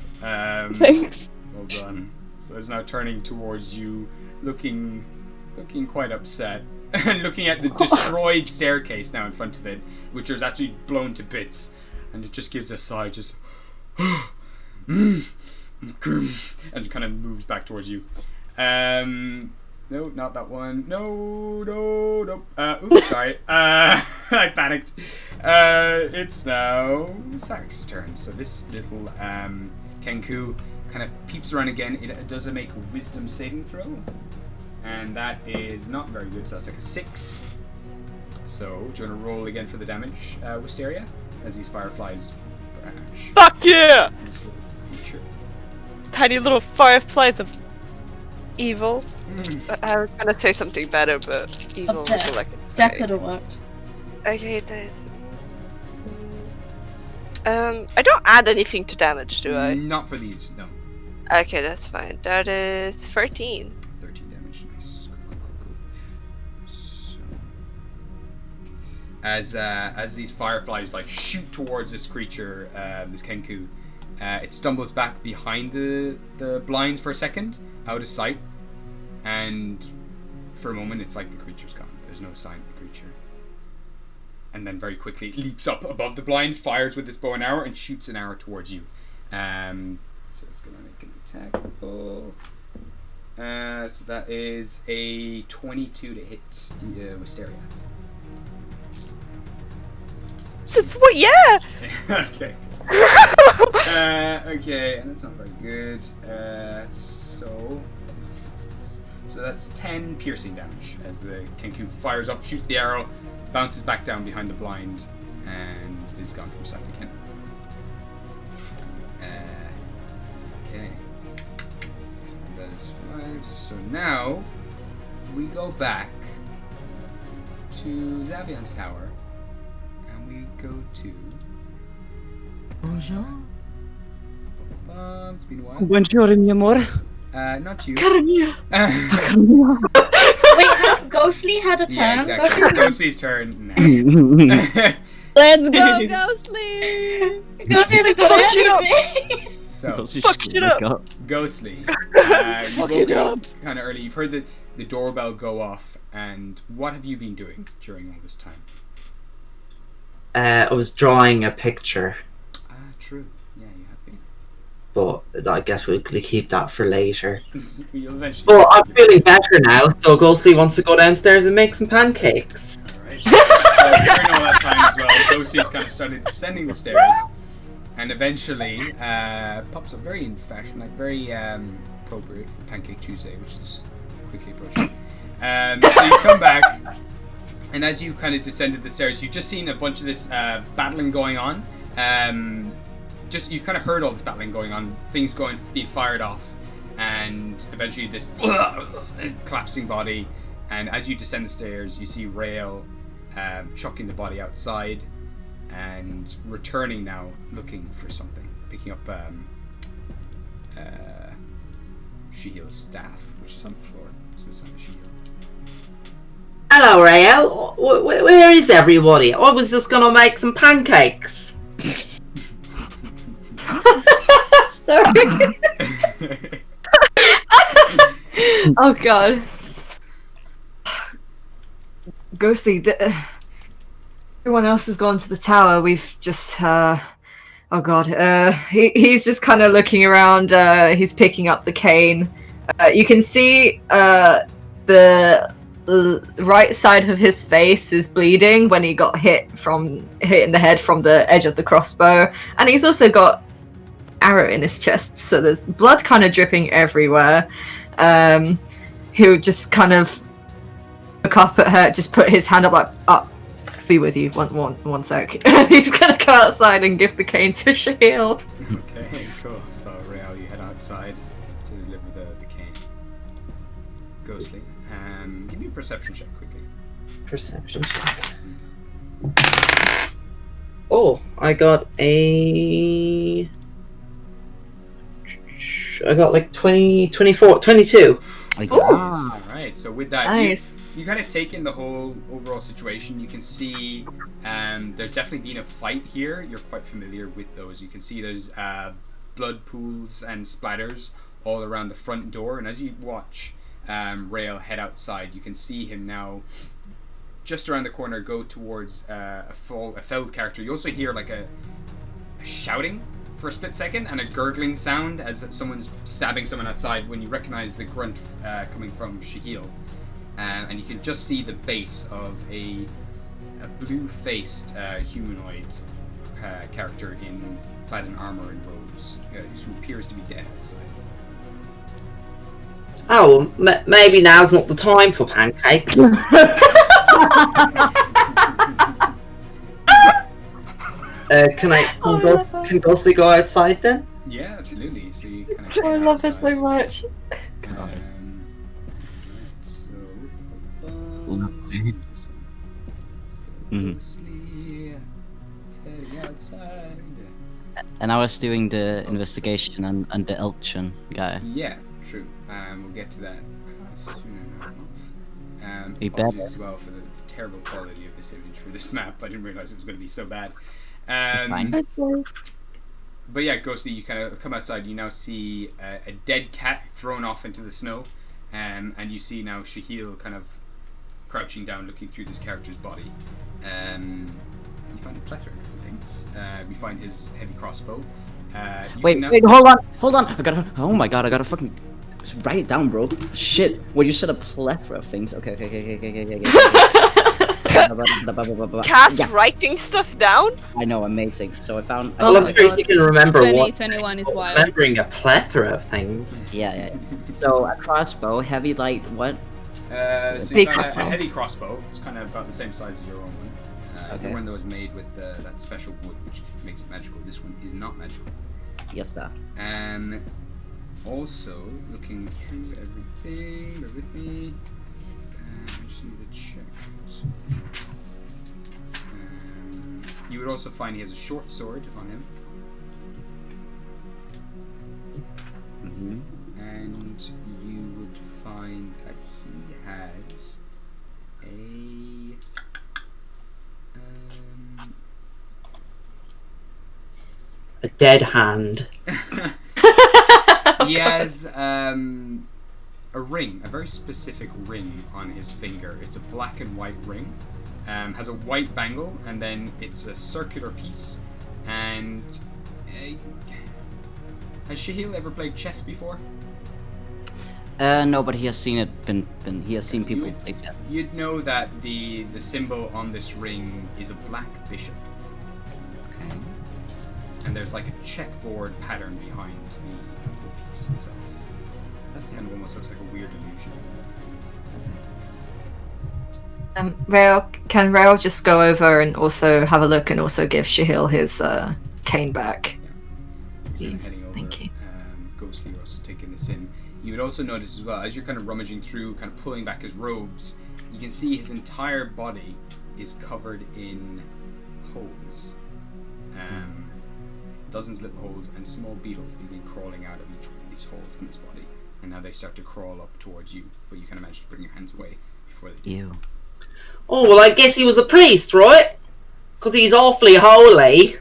Thanks. Well done. So it's now turning towards you, looking quite upset, and looking at the destroyed staircase now in front of it, which is actually blown to bits, and it just gives a sigh, just and kind of moves back towards you. No, not that one. No. Oops, sorry. I panicked. It's now Sarek's turn. So this little Kenku kind of peeps around again. It does make a wisdom saving throw, and that is not very good. So that's like a 6. So do you want to roll again for the damage, Wisteria, as these fireflies branch? Fuck yeah! This little creature. Tiny little fireflies of Evil. I was gonna say something better, but evil is death. all I can say. Death could have worked. Okay, there's. I don't add anything to damage, do I? Not for these, no. Okay, that's fine. That is 13. 13 damage, nice. Cool. So, as these fireflies like shoot towards this creature, this Kenku, it stumbles back behind the blinds for a second, out of sight, and for a moment it's like the creature's gone. There's no sign of the creature. And then very quickly it leaps up above the blind, fires with its bow and arrow, and shoots an arrow towards you. So it's gonna make an attack roll. So that is a 22 to hit Wisteria. This is what? Yeah. Okay. Okay, and that's not very good. So that's 10 piercing damage as the Kenku fires up, shoots the arrow, bounces back down behind the blind, and is gone from sight again. Okay. And that is 5. So now we go back to Zavian's tower, and we go to. Bonjour. It's been a while. Buongiorno, mi amor. Not you. Wait, has Ghostly had a turn? Yeah, exactly. It's Ghostly's turn now. Let's go, Ghostly! Ghostly's a good So, Fuck it up. Ghostly. Fuck it up. Kind of early. You've heard the doorbell go off, and what have you been doing during all this time? I was drawing a picture, True. Yeah, you have been. but I guess we'll keep that for later. You'll eventually. Well, I'm feeling better now, so Ghostly wants to go downstairs and make some pancakes. Alright. So during all that time as well, Ghostly's kind of started descending the stairs, and eventually pops up very in fashion, like very appropriate for Pancake Tuesday, which is quickly approaching. So you come back, and as you kind of descended the stairs, you've just seen a bunch of this battling going on. You've kind of heard all this battling going on, things being fired off, and eventually this collapsing body. And as you descend the stairs, you see Rael chucking the body outside and returning now, looking for something, picking up Shehil's staff, which is on the floor. So it's on the Shehil. Hello, Rael. Where is everybody? I was just gonna make some pancakes. Sorry. Oh god. Ghostly, everyone else has gone to the tower. We've just, oh god. He's just kind of looking around. He's picking up the cane. You can see the right side of his face is bleeding when he got hit in the head from the edge of the crossbow, and he's also got arrow in his chest, so there's blood kind of dripping everywhere. He'll just kind of look up at her, just put his hand up like, "Up, be with you. One sec." He's gonna go outside and give the cane to Shehil. Okay, cool. So Rael, you head outside to deliver the cane. Ghostly, give me a perception check quickly. Perception check. Oh, I got like 20, 24, 22. Alright, so with that, Nice. you kind of take in the whole overall situation. You can see there's definitely been a fight here. You're quite familiar with those. You can see there's blood pools and splatters all around the front door. And as you watch Rael head outside, you can see him now just around the corner go towards a felled character. You also hear like a shouting for a split second and a gurgling sound as someone's stabbing someone outside, when you recognize the grunt coming from Shehil. And you can just see the base of a blue-faced humanoid character clad in armor and robes, who appears to be dead outside. Oh, maybe now's not the time for pancakes. Can Ghostly go outside then? Yeah, absolutely. So you kind of I love this so much. Lovely. Mhm. Ghostly, heading outside. And I was doing the investigation on the Elchin guy. Yeah, true. We'll get to that soon enough. Be Apologies better. as well for the terrible quality of this image for this map. I didn't realize it was going to be so bad. Fine. But yeah, Ghostly, you kind of come outside. You now see a dead cat thrown off into the snow, and you see now Shahil kind of crouching down, looking through this character's body. You find a plethora of different things. We find his heavy crossbow. Wait, hold on. Oh my god, I gotta fucking write it down, bro. Shit. Well, you said a plethora of things. Okay. Cass Yeah. writing stuff down? I know, amazing. So I found. Well, I'm sure you can remember 2021 is wild. remembering a plethora of things. Yeah. So a crossbow, heavy light, what? So Big you found a crossbow. heavy crossbow. It's kind of about the same size as your own one. Okay. The one that was made with that special wood, which makes it magical. This one is not magical. Yes, sir. Also, looking through everything, bear with me. I just need to check. You would also find he has a short sword on him. And you would find that he has A dead hand. he has a ring, a very specific ring on his finger. It's a black and white ring. Has a white bangle, and then it's a circular piece. And has Shahil ever played chess before? No, but he has seen it. He has seen people play chess. You'd know that the symbol on this ring is a black bishop. Okay. And there's like a checkerboard pattern behind the piece itself. That kind of almost looks like a weird illusion. Can Rail just go over and also have a look and also give Shahil his cane back? Please, thank you. Ghostly, you're also taking this in. You would also notice as well, as you're kind of rummaging through, kind of pulling back his robes, you can see his entire body is covered in holes. Dozens of little holes, and small beetles begin crawling out of each one of these holes in his body. And now they start to crawl up towards you, but you kind of manage to bring your hands away before they do. Ew. Oh, well, I guess he was a priest, right? Because he's awfully holy.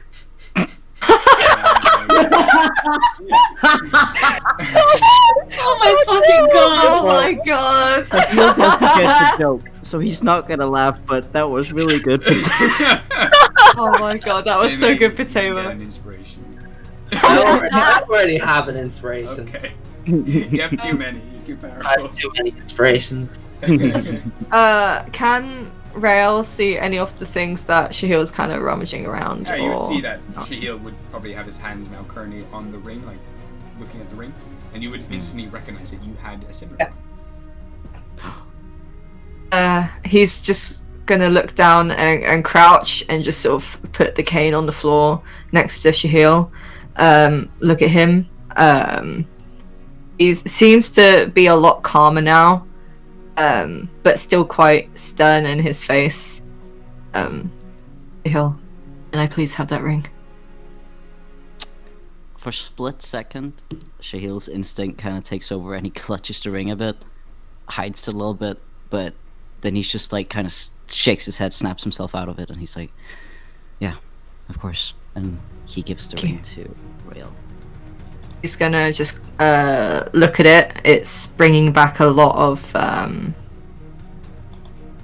Oh my fucking god! Oh my god! I feel he gets the joke, so he's not gonna laugh. But that was really good. Oh my god, that was so good, Potato. An inspiration. I already have an inspiration. Okay. You have too many. You're too powerful. I have too many inspirations. Can Rael see any of the things that Shahil's kind of rummaging around? Yeah, you would or see that not? Shahil would probably have his hands now currently on the ring, like looking at the ring, and you would instantly recognize that you had a similar one. He's just gonna look down and crouch and just sort of put the cane on the floor next to Shahil. Look at him. He seems to be a lot calmer now, but still quite stern in his face. Shahil, can I please have that ring? For a split second, Shahil's instinct kind of takes over and he clutches the ring a bit, hides it a little bit, but then he's just like kind of shakes his head, snaps himself out of it, and he's like, yeah, of course. And he gives the ring to Rael. He's gonna just look at it. It's bringing back a lot of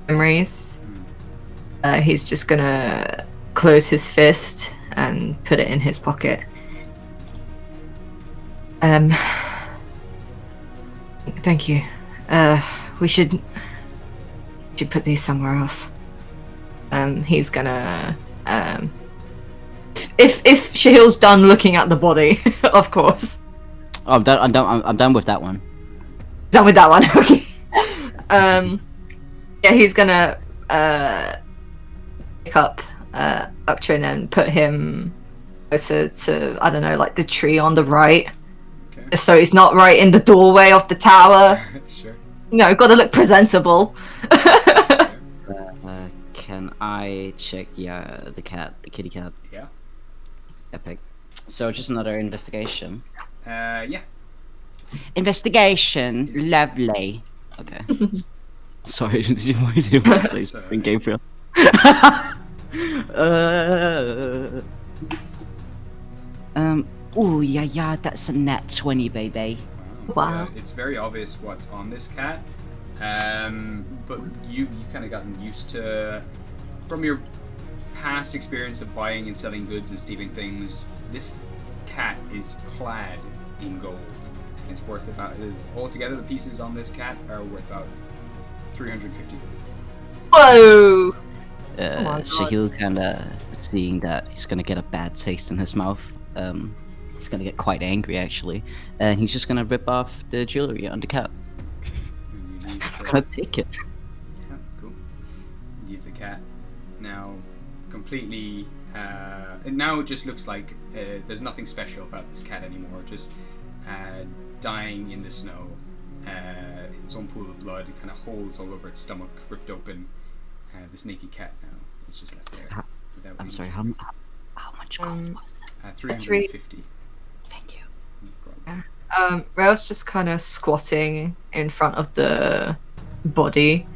memories. He's just gonna close his fist and put it in his pocket. Thank you. We should put these somewhere else. He's gonna if Shahil's done looking at the body, of course. Oh, I'm done with that one. Done with that one. Okay. Yeah, he's gonna pick up Uktrin and put him closer to, I don't know, like the tree on the right. Okay. Just so he's not right in the doorway of the tower. Sure. No, gotta look presentable. Can I check? Yeah, the kitty cat. Yeah. Epic. So just another investigation. Yeah. Investigation. Lovely. Okay. Sorry, did you want to say something, Gabriel? Oh yeah, that's a nat 20, baby. Wow. It's very obvious what's on this cat. But you've kind of gotten used to, from your past experience of buying and selling goods and stealing things, this cat is clad in gold. It's worth about, altogether the pieces on this cat are worth about 350 gold. Whoa! Shahil kinda seeing that he's gonna get a bad taste in his mouth. He's gonna get quite angry actually, and he's just gonna rip off the jewelry on the cat. I'm gonna take it. Yeah, cool. Give the cat now completely. It now just looks like there's nothing special about this cat anymore. Just dying in the snow. Its own pool of blood. It kind of holes all over its stomach, ripped open. This naked cat now is just left there. I'm sorry. How much gold was that? 350. Thank you. No problem. Rail's just kind of squatting in front of the body,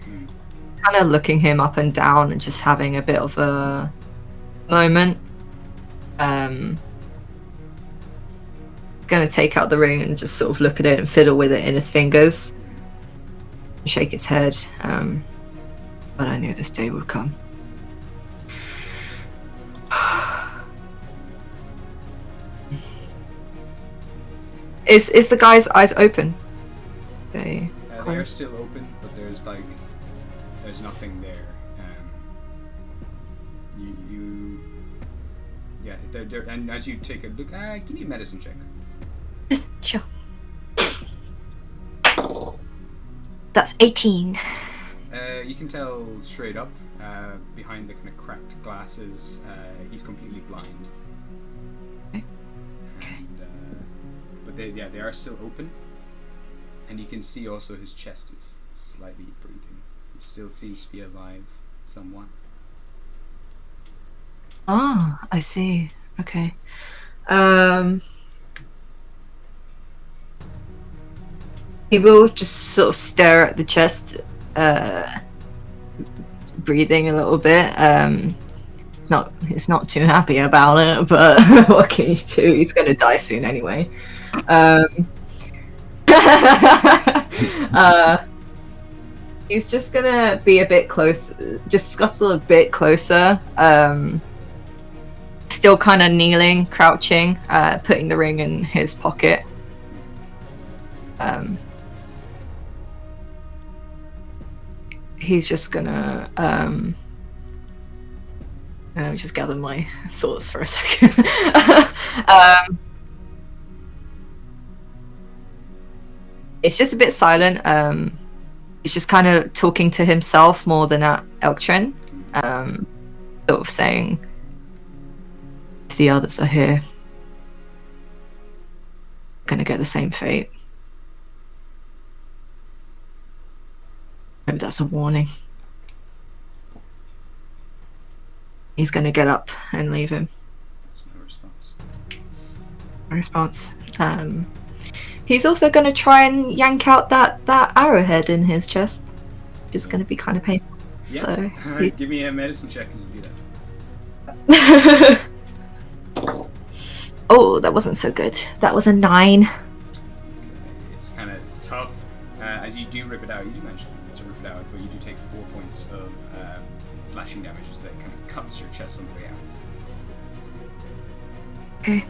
kind of looking him up and down and just having a bit of a moment. Gonna take out the ring and just sort of look at it and fiddle with it in his fingers. Shake his head. But I knew this day would come. Is the guy's eyes open? They are still open, but there's nothing there. They're, and as you take a look, give me a medicine check. Yes, sure. That's 18. You can tell straight up, behind the kind of cracked glasses, he's completely blind. Okay. But they are still open, and you can see also his chest is slightly breathing. He still seems to be alive, somewhat. Ah, I see. Okay. He will just sort of stare at the chest, breathing a little bit. He's not too happy about it, but what can you do? He's gonna die soon anyway. He's just gonna be a bit close, just scuttle a bit closer. Still kind of kneeling, crouching, putting the ring in his pocket. He's just gonna let me just gather my thoughts for a second. It's just a bit silent. He's just kind of talking to himself more than at Elktrin. Sort of saying, if the others are here, gonna get the same fate. Maybe that's a warning. He's gonna get up and leave him. No response. No response. He's also gonna try and yank out that arrowhead in his chest. Which is gonna be kind of painful. So Yeah. Give me a medicine check as you do that. Oh, that wasn't so good. That was a 9. It's tough. As you do rip it out, you do manage to rip it out, but you do take 4 points of slashing damage as that kind of cuts your chest on the way out. Okay.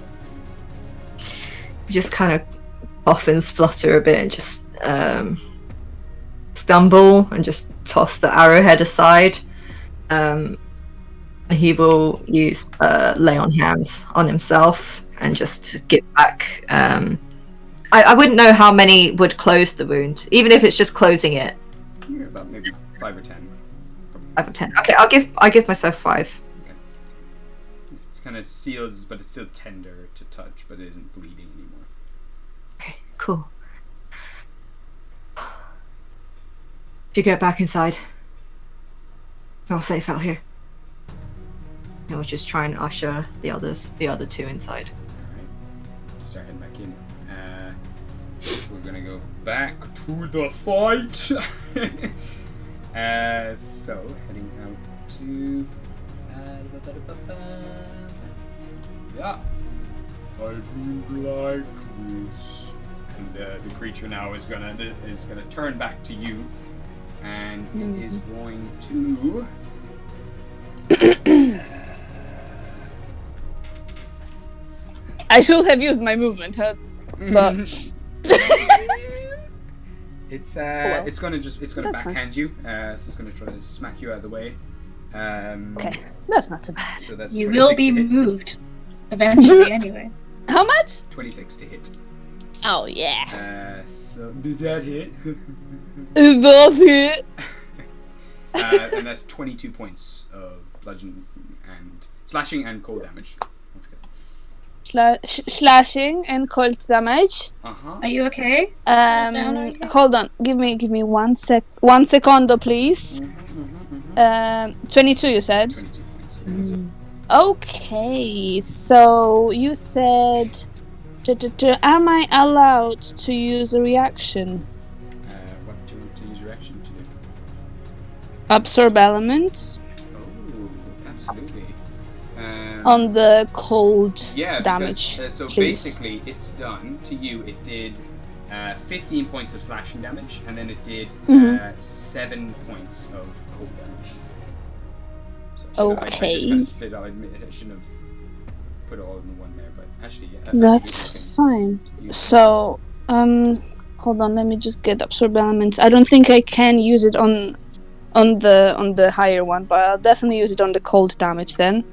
You just kind of cough and splutter a bit and just stumble and just toss the arrowhead aside. He will use lay on hands on himself and just give back. I wouldn't know how many would close the wound, even if it's just closing it. Yeah, about maybe 5 or 10. 5 or 10. Okay, I give myself 5. Okay. It kind of seals, but it's still tender to touch, but it isn't bleeding anymore. Okay, cool. You get back inside. It's not safe out here. And we'll just try and usher the other two inside. Alright. Start heading back in. We're gonna go back to the fight. So heading out to yeah. I move like this. And the creature now is gonna turn back to you, and it is going to. I should have used my movement, but it's well. it's gonna That's backhand you. So it's gonna try to smack you out of the way. Okay, that's not so bad. So that's You will 26 be to hit. moved eventually, anyway. How much? 26 to hit. Oh yeah. So did that hit? Is that it? And that's 22 points of bludgeon and slashing and cold damage. Slashing and cold damage. Are you okay? Hold on. Give me 1 secondo, please. 22, you said. 22 points. Okay, so you said, am I allowed to use a reaction? What do you want to use your action to do? Absorb elements Oh, absolutely. on the cold Yeah, damage. because, so please. basically, it's done to you. It did 15 points of slashing damage, and then it did 7 points of cold damage. So I just kind of split out. I shouldn't have put it all in the one there, but actually, yeah. That's fine. So, hold on. Let me just get absorb elements. I don't think I can use it on the higher one, but I'll definitely use it on the cold damage then.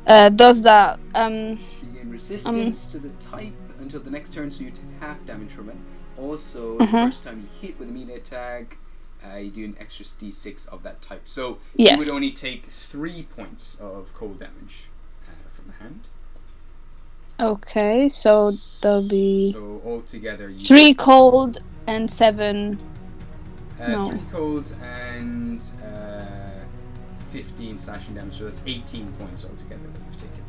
Does that You gain resistance to the type until the next turn, so you take half damage from it. Also, the first time you hit with a melee attack, you do an extra d6 of that type. So you would only take 3 points of cold damage from the hand. Okay, so there'll be So altogether, you 3 cold and 7. No. 3 cold and 15 slashing damage. So that's 18 points altogether that you've taken.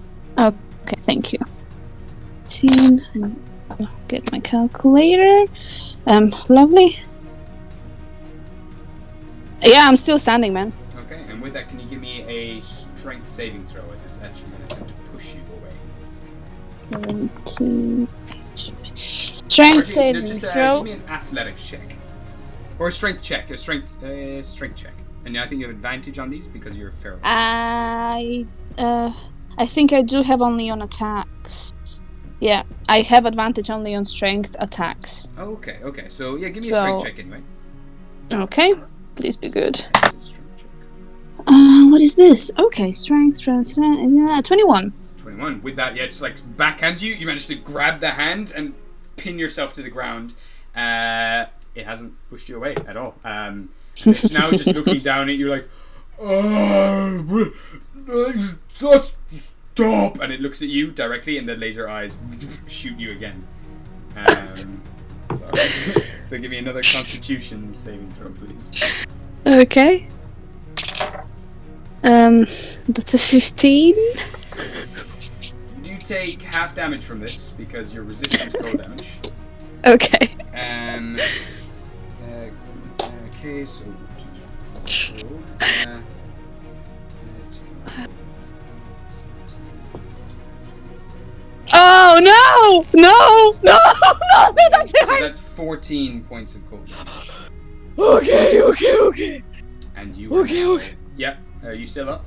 Okay, thank you. 18. I'll get my calculator. Lovely. Yeah, I'm still standing, man. Okay, and with that, can you give me a strength saving throw as it's actually going to attempt to push you away? 17 Strength saving throw. Give me an athletics check. Or a strength check. A strength check. And I think you have advantage on these because you're feral. I think I do have only on attacks. Yeah, I have advantage only on strength attacks. Okay. So, yeah, give me a strength check anyway. Okay, please be good. What is this? Okay, strength, 21. 21. With that, yeah, just like backhands you. You manage to grab the hand and pin yourself to the ground. It hasn't pushed you away at all. It's now just looking down at you like, just stop! And it looks at you directly, and the laser eyes shoot you again. So give me another Constitution saving throw, please. Okay. That's a 15. You do take half damage from this because you're resistant to cold damage. Okay. Okay, so. Oh no! That's So that's 14 points of cold damage. Okay. And you. Okay. Yep. Are you still up?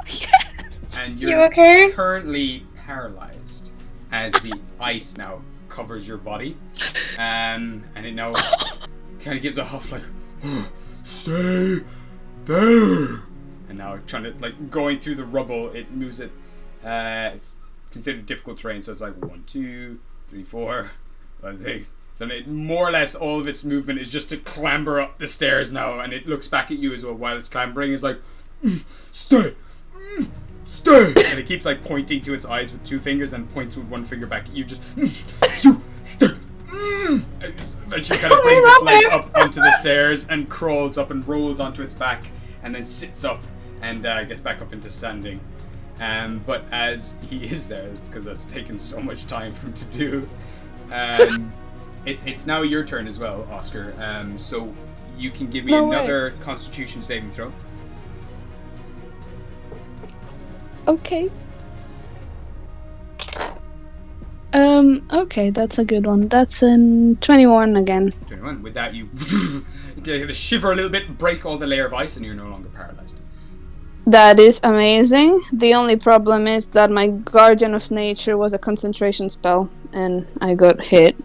Yes. And You okay? currently paralyzed as the ice now covers your body, and it now kind of gives a huff like, stay there. And now trying to going through the rubble, it moves it. It's considered difficult terrain, so it's like 1, 2, 3, 4, 5, 6. Then it more or less all of its movement is just to clamber up the stairs now, and it looks back at you as well while it's clambering. It's like, stay. And it keeps pointing to its eyes with 2 fingers and points with 1 finger back at you. Just you stay. And it eventually kind of brings its leg up onto the stairs and crawls up and rolls onto its back and then sits up and gets back up into standing. But as he is there, because that's taken so much time for him to do, it's now your turn as well, Oscar. So you can give me another Constitution saving throw. Okay. Okay, that's a good one. That's an 21 again. 21. With that, you get a shiver a little bit, break all the layer of ice, and you're no longer paralyzed. That is amazing. The only problem is that my Guardian of Nature was a concentration spell, and I got hit.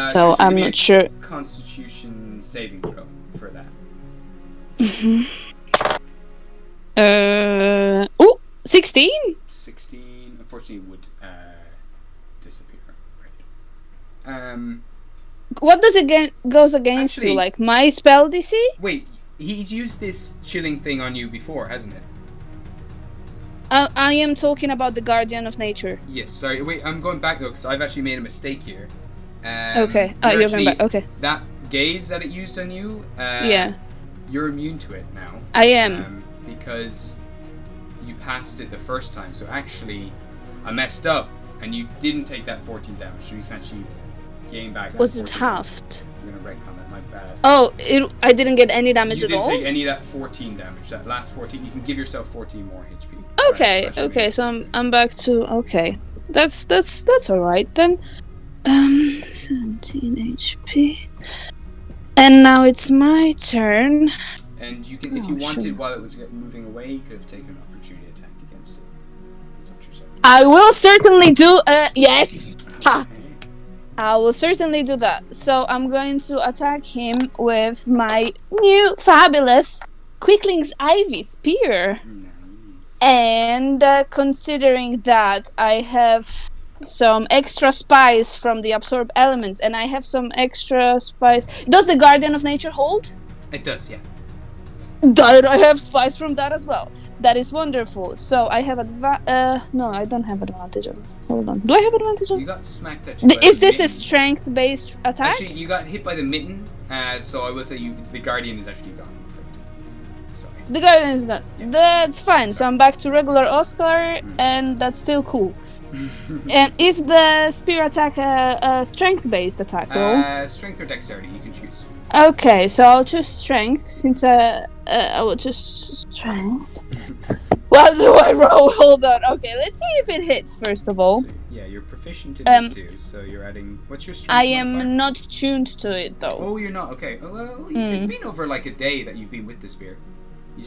So I'm not sure. Constitution saving throw for that. 16? 16, unfortunately, would disappear. Right. What does it goes against Actually, you? Like my spell DC? Wait, he's used this chilling thing on you before, hasn't it? I am talking about the Guardian of Nature. Yes, sorry. Wait, I'm going back though, because I've actually made a mistake here. Okay. Oh, you're going back. Okay. That gaze that it used on you, Yeah. You're immune to it now. I am. Because you passed it the first time. So actually, I messed up, and you didn't take that 14 damage. So you can actually gain back that Was it 14 halved? damage. I'm going to wreck on that, my bad. Oh, I didn't get any damage You at all? didn't take any of that 14 damage. That last 14, you can give yourself 14 more HP. Okay, okay, so I'm back to okay. That's alright then. 17 HP. And now it's my turn. And you can, if you wanted, while it was moving away, you could have taken an opportunity attack against it. It's up to yourself. I will certainly do yes. Ha. I will certainly do that. So I'm going to attack him with my new fabulous Quickling's Ivy Spear. And considering that I have some extra spice from the absorb elements, and I have some extra spice. Does the Guardian of Nature hold? It does, yeah. I have spice from that as well. That is wonderful. So I have no, I don't have advantage on. Hold on. Do I have advantage on? You got smacked at. Is this a strength-based attack? Actually, you got hit by the mitten, so I will say the Guardian is actually gone. The Guardian is gone. That's fine. So I'm back to regular Oscar, and that's still cool. And is the spear attack a strength-based attack roll? Strength or dexterity, you can choose. Okay, so I'll choose strength since I will choose strength. What do I roll? Hold on. Okay, let's see if it hits first of all. So, yeah, you're proficient in this too, so you're adding. What's your strength? I am not tuned to it though. Oh, you're not. Okay. Well, it's been over like a day that you've been with the spear.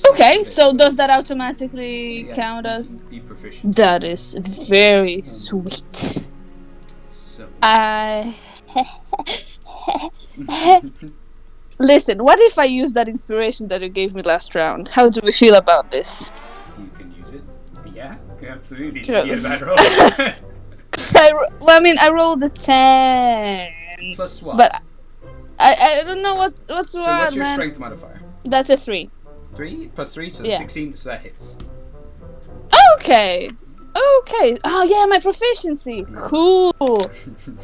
Okay, so does that automatically count as? Be proficient. That is very sweet. So. Listen, what if I use that inspiration that you gave me last round? How do we feel about this? You can use it. Yeah, absolutely. Yes. Yeah, I mean, I rolled a 10. Plus what? But I don't know what's what, So what's your man. strength modifier? That's a 3. 3 plus 3, so Yeah. 16. So that hits. Okay. Okay. Oh yeah, my proficiency. Cool.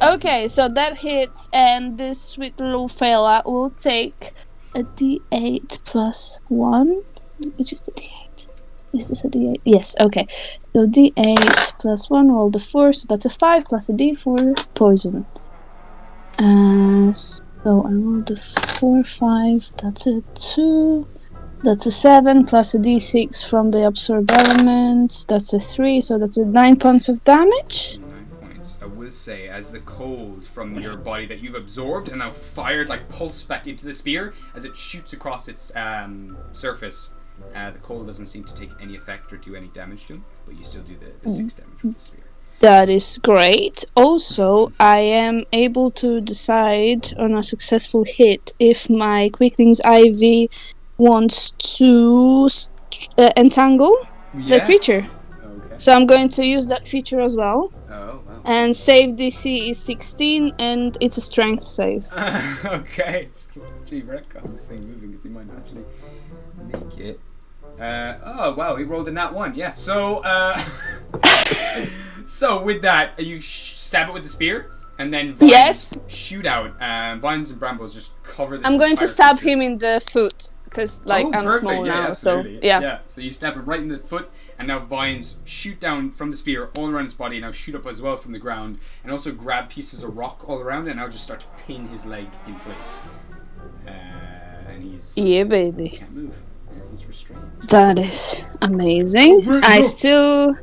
Okay, so that hits, and this sweet little fella will take a D8 plus 1, which is the D8. Is this a D8? Yes. Okay. So D8 plus 1, roll the 4, so that's a 5 plus a D4 poison. So I rolled a 4, 5. That's a 2. That's a 7 plus a d6 from the absorb element. That's a 3, so that's a 9 points of damage. 9 points. I will say, as the cold from your body that you've absorbed and now fired, like pulse back into the spear, as it shoots across its surface, the cold doesn't seem to take any effect or do any damage to him, but you still do the 6 damage with the spear. That is great. Also, I am able to decide on a successful hit if my Quickling's Ivy wants to entangle the creature. Okay. So I'm going to use that feature as well. Oh, wow. And save DC is 16, and it's a strength save. Okay. Gee, wreck on this thing moving because he might not actually make it. Oh, wow, he rolled a nat 1. Yeah, so, so with that, you stab it with the spear, And then vines Yes. shoot out. Vines and brambles just cover this. I'm going to entire stab creature. him in the foot because like I'm perfect. small Yeah, now. So absolutely. yeah. So you stab him right in the foot, and now vines shoot down from the spear all around his body. Now shoot up as well from the ground, and also grab pieces of rock all around, and now just start to pin his leg in place. And he's baby. can't move. He's restrained. That is amazing. Oh, I no. still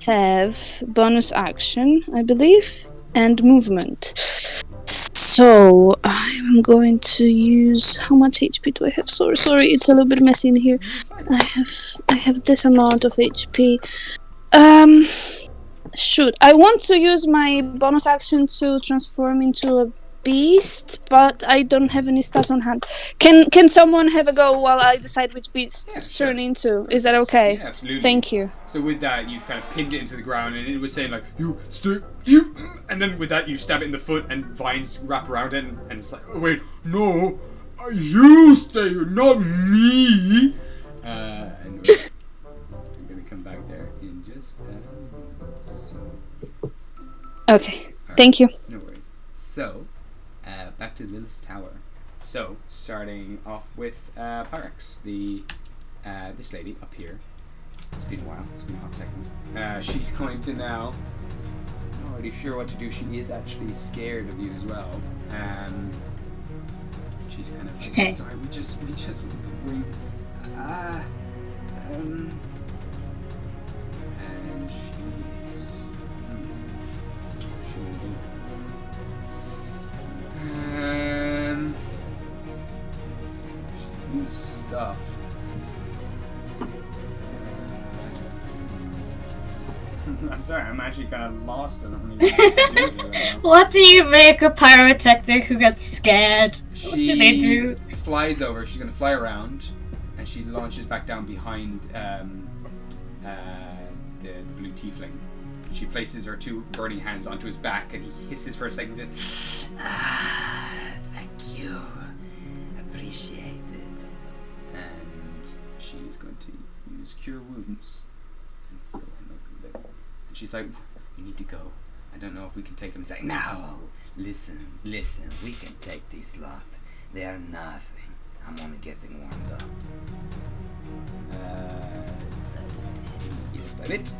have bonus action, I believe, and movement. So I'm going to use. How much HP do I have? Sorry, it's a little bit messy in here. I have this amount of HP. Shoot, I want to use my bonus action to transform into a beast, but I don't have any stats on hand. Can someone have a go while I decide which beast to turn into? Is that okay? Yeah, absolutely. Thank you. So with that, you've kind of pinned it into the ground, and it was saying like, "You stay, you," and then with that, you stab it in the foot, and vines wrap around it, and it's like, "Oh wait, no, you stay here, not me." And I'm gonna come back there in just. Okay. Thank you. No worries. So, back to Lilith's tower. So, starting off with Pyrex, this lady up here. It's been a while. It's been a hot second. She's going to now. I'm not really sure what to do. She is actually scared of you as well. She's kind of like, sorry. We just. And she's. New stuff. I'm sorry, I'm actually kind of lost. I don't really know what to do right now. What do you make a pyrotechnic who gets scared? What do they do? She flies over. She's gonna fly around, and she launches back down behind the blue tiefling. She places her two burning hands onto his back, and he hisses for a second, just. Thank you, appreciate it. And she's going to use Cure Wounds and heal him a little bit. And she's like, "We need to go. I don't know if we can take him." He's like, No, listen, we can take this lot. They are nothing. I'm only getting warmed up. Heals by bit.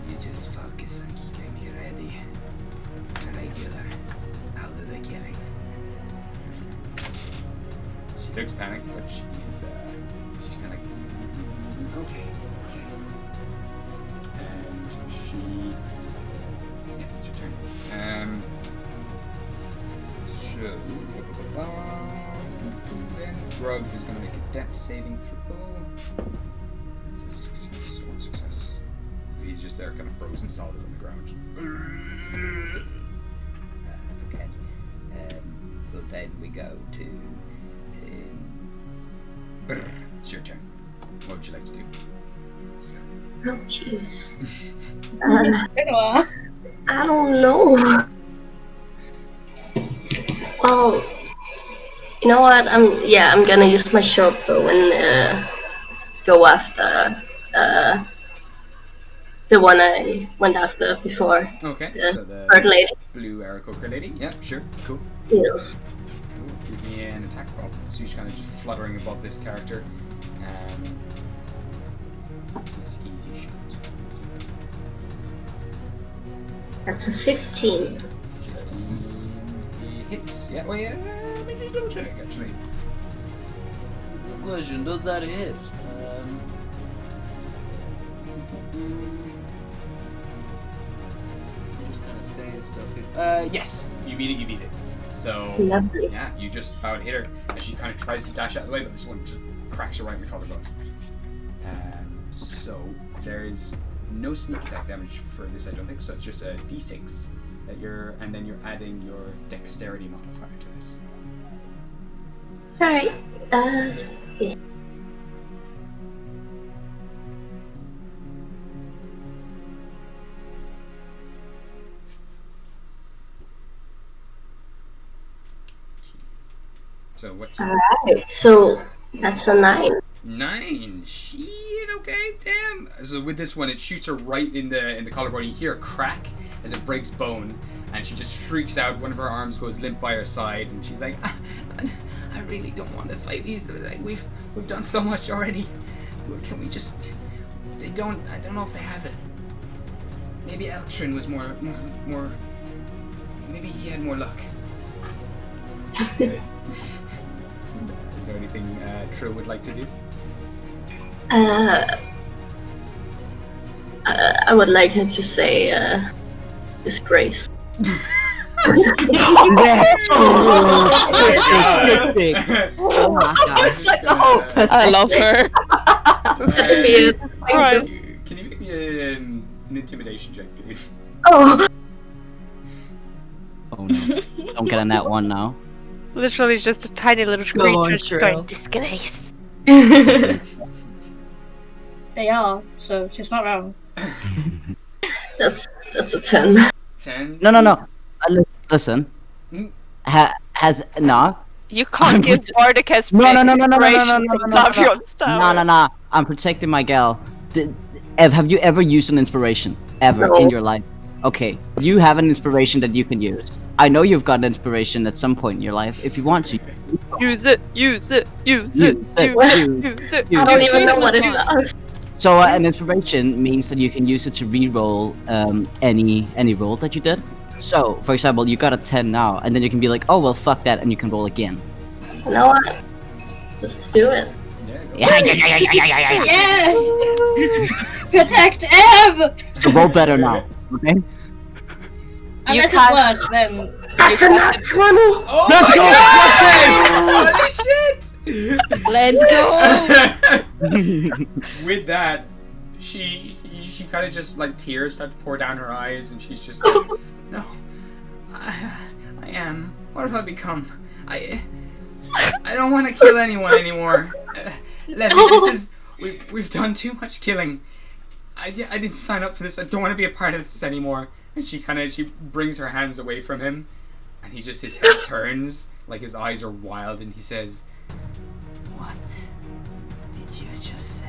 You just focus on keeping me ready. Regular. I'll do the killing. She looks panicked, but she's kind of like, okay. And she, it's her turn. So then Grug is going to make a death saving throw. It's a success. One success. He's just there, kind of frozen solid on the ground. Okay. So then we go to. It's your turn. What would you like to do? Oh, jeez. I don't know. Well, you know what? I'm gonna use my short bow and go after the one I went after before. Okay, so the bird lady. Blue Aarakocra lady. Yeah, sure, cool. Yes. Cool. Give me an attack roll. So you're kind of just fluttering above this character. This easy shot. That's a 15. 15 hits. Yeah. Well, yeah. Maybe double check actually. Good question. Does that hit? Just kind of saying stuff. Yes. You beat it. So Lovely. yeah, you just about hit her, and she kind of tries to dash out of the way, but this one just cracks her right in the collarbone. So there's no sneak attack damage for this, I don't think. So it's just a d6 that and then you're adding your dexterity modifier to this. All right. Yes. So what's All right. So that's a 9. 9? Shit, okay, damn. So with this one, it shoots her right in the collarbone. You hear a crack as it breaks bone, and she just shrieks out. One of her arms goes limp by her side, and she's like, I really don't want to fight these. Like, we've done so much already. Can we just? I don't know if they have it. Maybe Eltrin was more. Maybe he had more luck. Okay. Is there anything Trill would like to do? I would like her to say, disgrace. Oh my god. It's like the whole. I love her. Alright. Can you make me an intimidation check, please? Oh. Oh no. Don't get on that one now. Literally just a tiny little Go on, creature just Trill. going, disgrace. They are, so she's not wrong. That's a 10. 10? No. Listen. Has You can't give Mordecai's No. I'm protecting my gal. Ev, have you ever used an inspiration ever in your life? Okay, you have an inspiration that you can use. I know you've got an inspiration at some point in your life. If you want to, use it. I don't even know what it is. So an inspiration means that you can use it to re-roll any roll that you did. So, for example, you got a 10 now, and then you can be like, oh well, fuck that, and you can roll again. You know what? Let's do it. Yes! Protect Ev! So roll better now, okay? Unless it's worse, then... That's a nat 20! Oh Let's my go! God! Holy shit! Let's go! With that, she kind of just like tears start to pour down her eyes, and she's just like, no, I am. What have I become? I don't want to kill anyone anymore. Levy, we've done too much killing. I didn't sign up for this. I don't want to be a part of this anymore. And she brings her hands away from him, and his head turns, like his eyes are wild, and he says, What did you just say?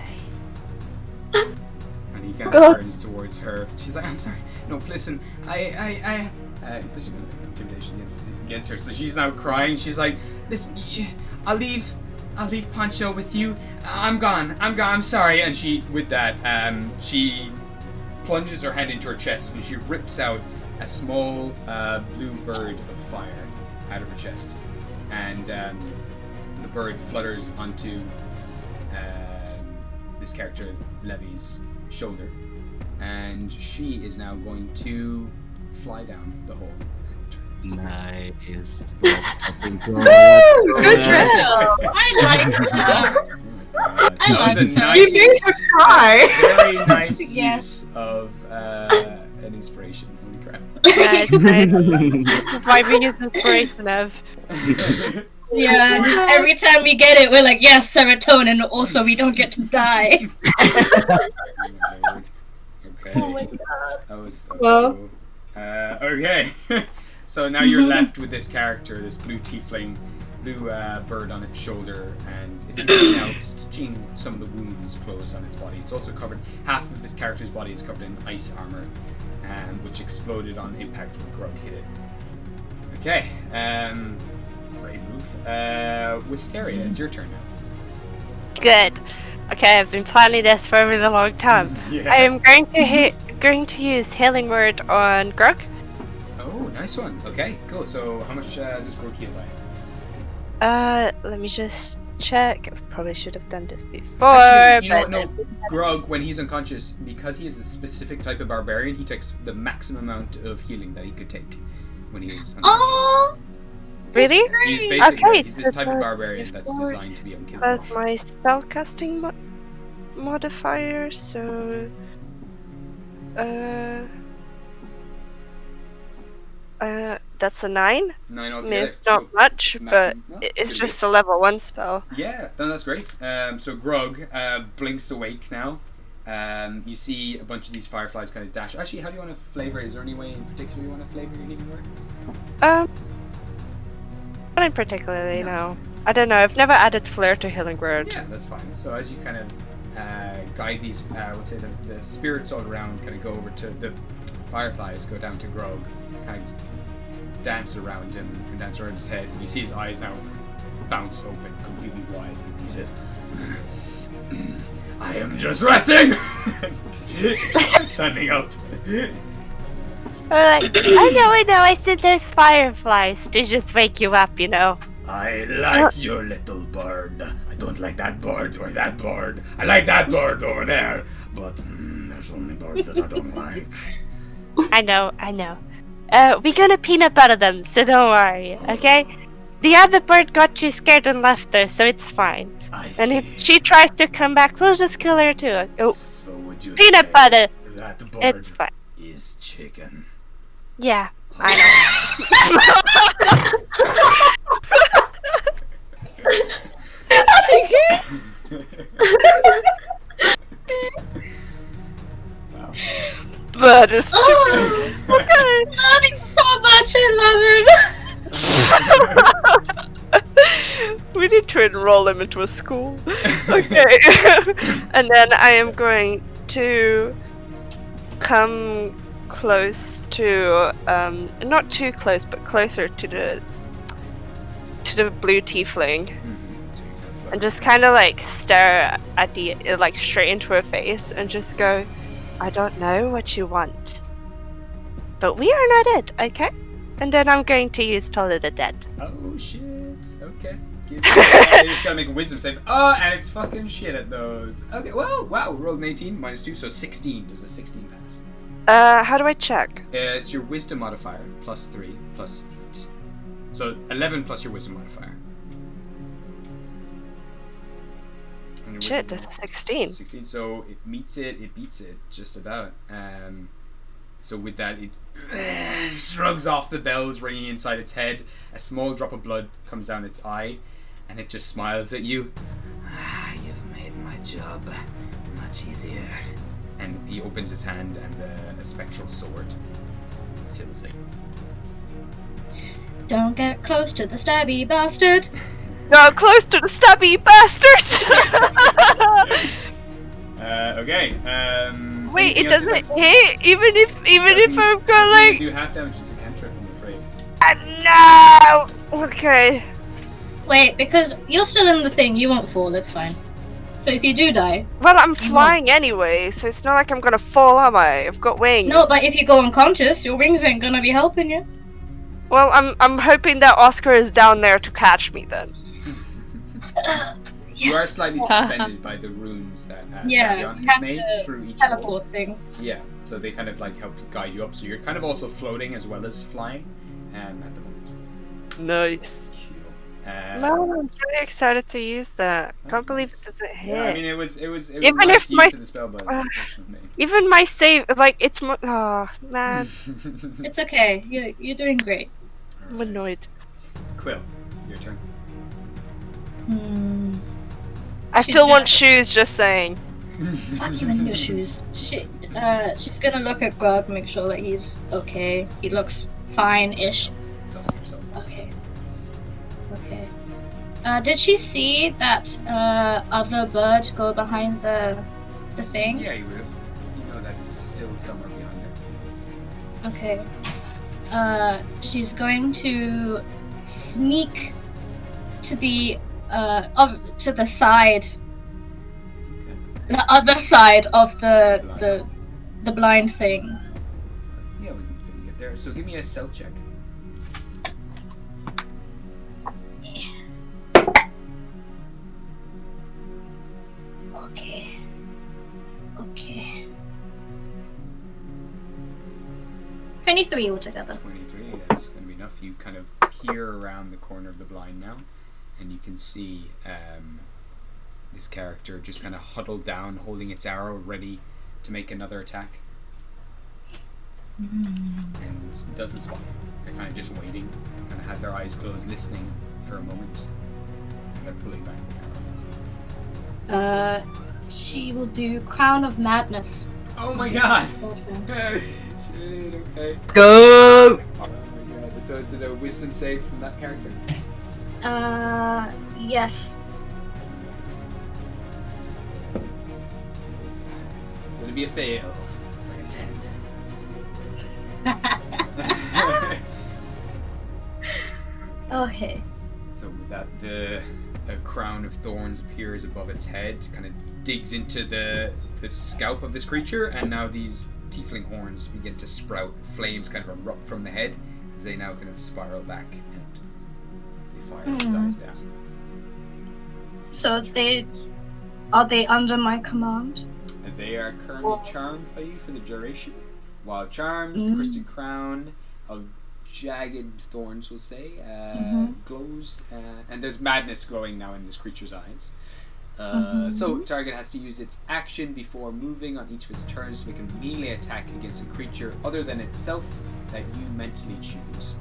and he kind of turns towards her. She's like, I'm sorry. No, listen, it's actually intimidation against her. So she's now crying. She's like, listen, I'll leave Pancho with you. I'm gone. I'm sorry. And she plunges her hand into her chest, and she rips out a small blue bird of fire out of her chest, and the bird flutters onto this character Levy's shoulder, and she is now going to fly down the hole. Nice. Good Trill! I liked her! I liked her! You made her cry! Very nice Yes. use of an inspiration. Holy crap. Nice. Why we use inspiration of. Yeah, every time we get it, we're like, yes, serotonin, also we don't get to die. Okay. Oh my god. That was Well. cool. Okay. So now you're left with this character, this blue tiefling, blue bird on its shoulder, and it's now stitching some of the wounds closed on its body. It's also covered, half of this character's body is covered in ice armor, which exploded on impact when Grug hit it. Okay, great move. Wisteria, it's your turn now. Good. Okay, I've been planning this for a really long time. Yeah. I am going to use Healing Word on Grug. Oh, nice one. Okay, cool. So how much does Grug heal by? Let me just check. I probably should have done this before. Actually, you know but what? No, Grug, when he's unconscious, because he is a specific type of barbarian, he takes the maximum amount of healing that he could take when he is unconscious. Oh, really? He's basically Okay, he's this so type of the- barbarian that's before- designed to be unkillable. That's my spellcasting modifier, so that's a 9. 9 I mean, altogether. it's not so much, it's but maximum. No, it's pretty just a level 1 spell. good. Yeah, no, that's great. So Grug blinks awake now. You see a bunch of these fireflies kind of dash. Actually, how do you want to flavor? Is there any way in particular you want to flavor your healing word? Not particularly, no. I don't know. I've never added flair to Healing Word. Yeah, that's fine. So as you kind of guide these, let's say the spirits all around, kind of go over to the fireflies go down to Grog, kind of dance around him and dance around his head. And you see his eyes now bounce open completely wide. And he says, I am just resting! Standing up. Like, I know, I said there's fireflies to just wake you up, you know. I like your little bird. I don't like that bird or that bird. I like that bird over there. But there's only birds that I don't like. I know. We're gonna peanut butter them, so don't worry, okay? The other bird got too scared and left her, so it's fine. And if she tries to come back, we'll just kill her too. Oh, So would you peanut say butter. that bird It's fine. is chicken? Yeah, I Wow. Bird is chicken. Oh, learning so much. I love it. We need to enroll him into a school. Okay. And then I am going to come close to, not too close, but closer to the blue tiefling. And just kind of like stare at the, like straight into her face and just go, I don't know what you want. But we are not it, okay? And then I'm going to use Toll of the Dead. Oh shit. Okay. You just gotta make a wisdom save. Oh, and it's fucking shit at those. Okay, well, wow, rolled an 18, -2, so 16. Does a 16 pass? How do I check? It's your wisdom modifier, +3, +8. So 11 plus your wisdom modifier. And your Shit, wisdom- that's a 16. 16, so it meets it, it beats it, just about. So with that, it shrugs off the bells ringing inside its head. A small drop of blood comes down its eye, and it just smiles at you. You've made my job much easier. And he opens his hand, and a spectral sword fills it. Don't get close to the stabby bastard. Not close to the stubby bastard! Okay. Wait, anything it else you'd doesn't like to do? hit even if I've got Doesn't like. do half damage. It's a cantrip, I'm afraid. No. Okay. Wait, because you're still in the thing, you won't fall, it's fine. So if you do die... Well, I'm flying anyway, so it's not like I'm gonna fall, am I? I've got wings. No, but if you go unconscious, your wings ain't gonna be helping you. Well, I'm hoping that Oscar is down there to catch me then. You are slightly suspended by the runes that Yeah, Savion you has have made the through each teleport wall. thing. Yeah, so they kind of like help guide you up. So you're kind of also floating as well as flying at the moment. Nice. No, I'm really excited to use that. Can't believe it doesn't hit. Yeah, I mean it was Even nice if my use of the spell, but unfortunately. even my save, like it's oh man, It's okay, you're doing great. I'm annoyed. Quill, your turn. I She's still want gonna- shoes. Just saying. Fuck you in your shoes. She's gonna look at Grog, make sure that he's okay. He looks fine-ish. Dust yourself. Okay. Okay. Did she see that other bird go behind the thing? Yeah, you would have. You know that it's still somewhere behind there. Okay. She's going to sneak to the side, the other side of the blind thing. Yeah, we can get there. So give me a stealth check. Okay. Okay. 23 altogether. 23, that's going to be enough. You kind of peer around the corner of the blind now, and you can see this character just kind of huddled down, holding its arrow, ready to make another attack. And doesn't spot you. They're kind of just waiting, kind of have their eyes closed, listening for a moment, and they're pulling back the arrow. She will do Crown of Madness. Oh my god! Shit, okay. Go! Oh my god. So it's a wisdom save from that character? Yes. It's gonna be a fail. It's like a 10. Okay. So with that, the crown of thorns appears above its head, kind of digs into the scalp of this creature, and now these tiefling horns begin to sprout. Flames kind of erupt from the head as they now kind of spiral back, and the fire dies down. So are they under my command? And they are currently charmed by you for the duration. While charmed, the crystal crown of jagged thorns, we'll say, glows, and there's madness glowing now in this creature's eyes. So target has to use its action before moving on each of its turns to make a melee attack against a creature other than itself that you mentally choose.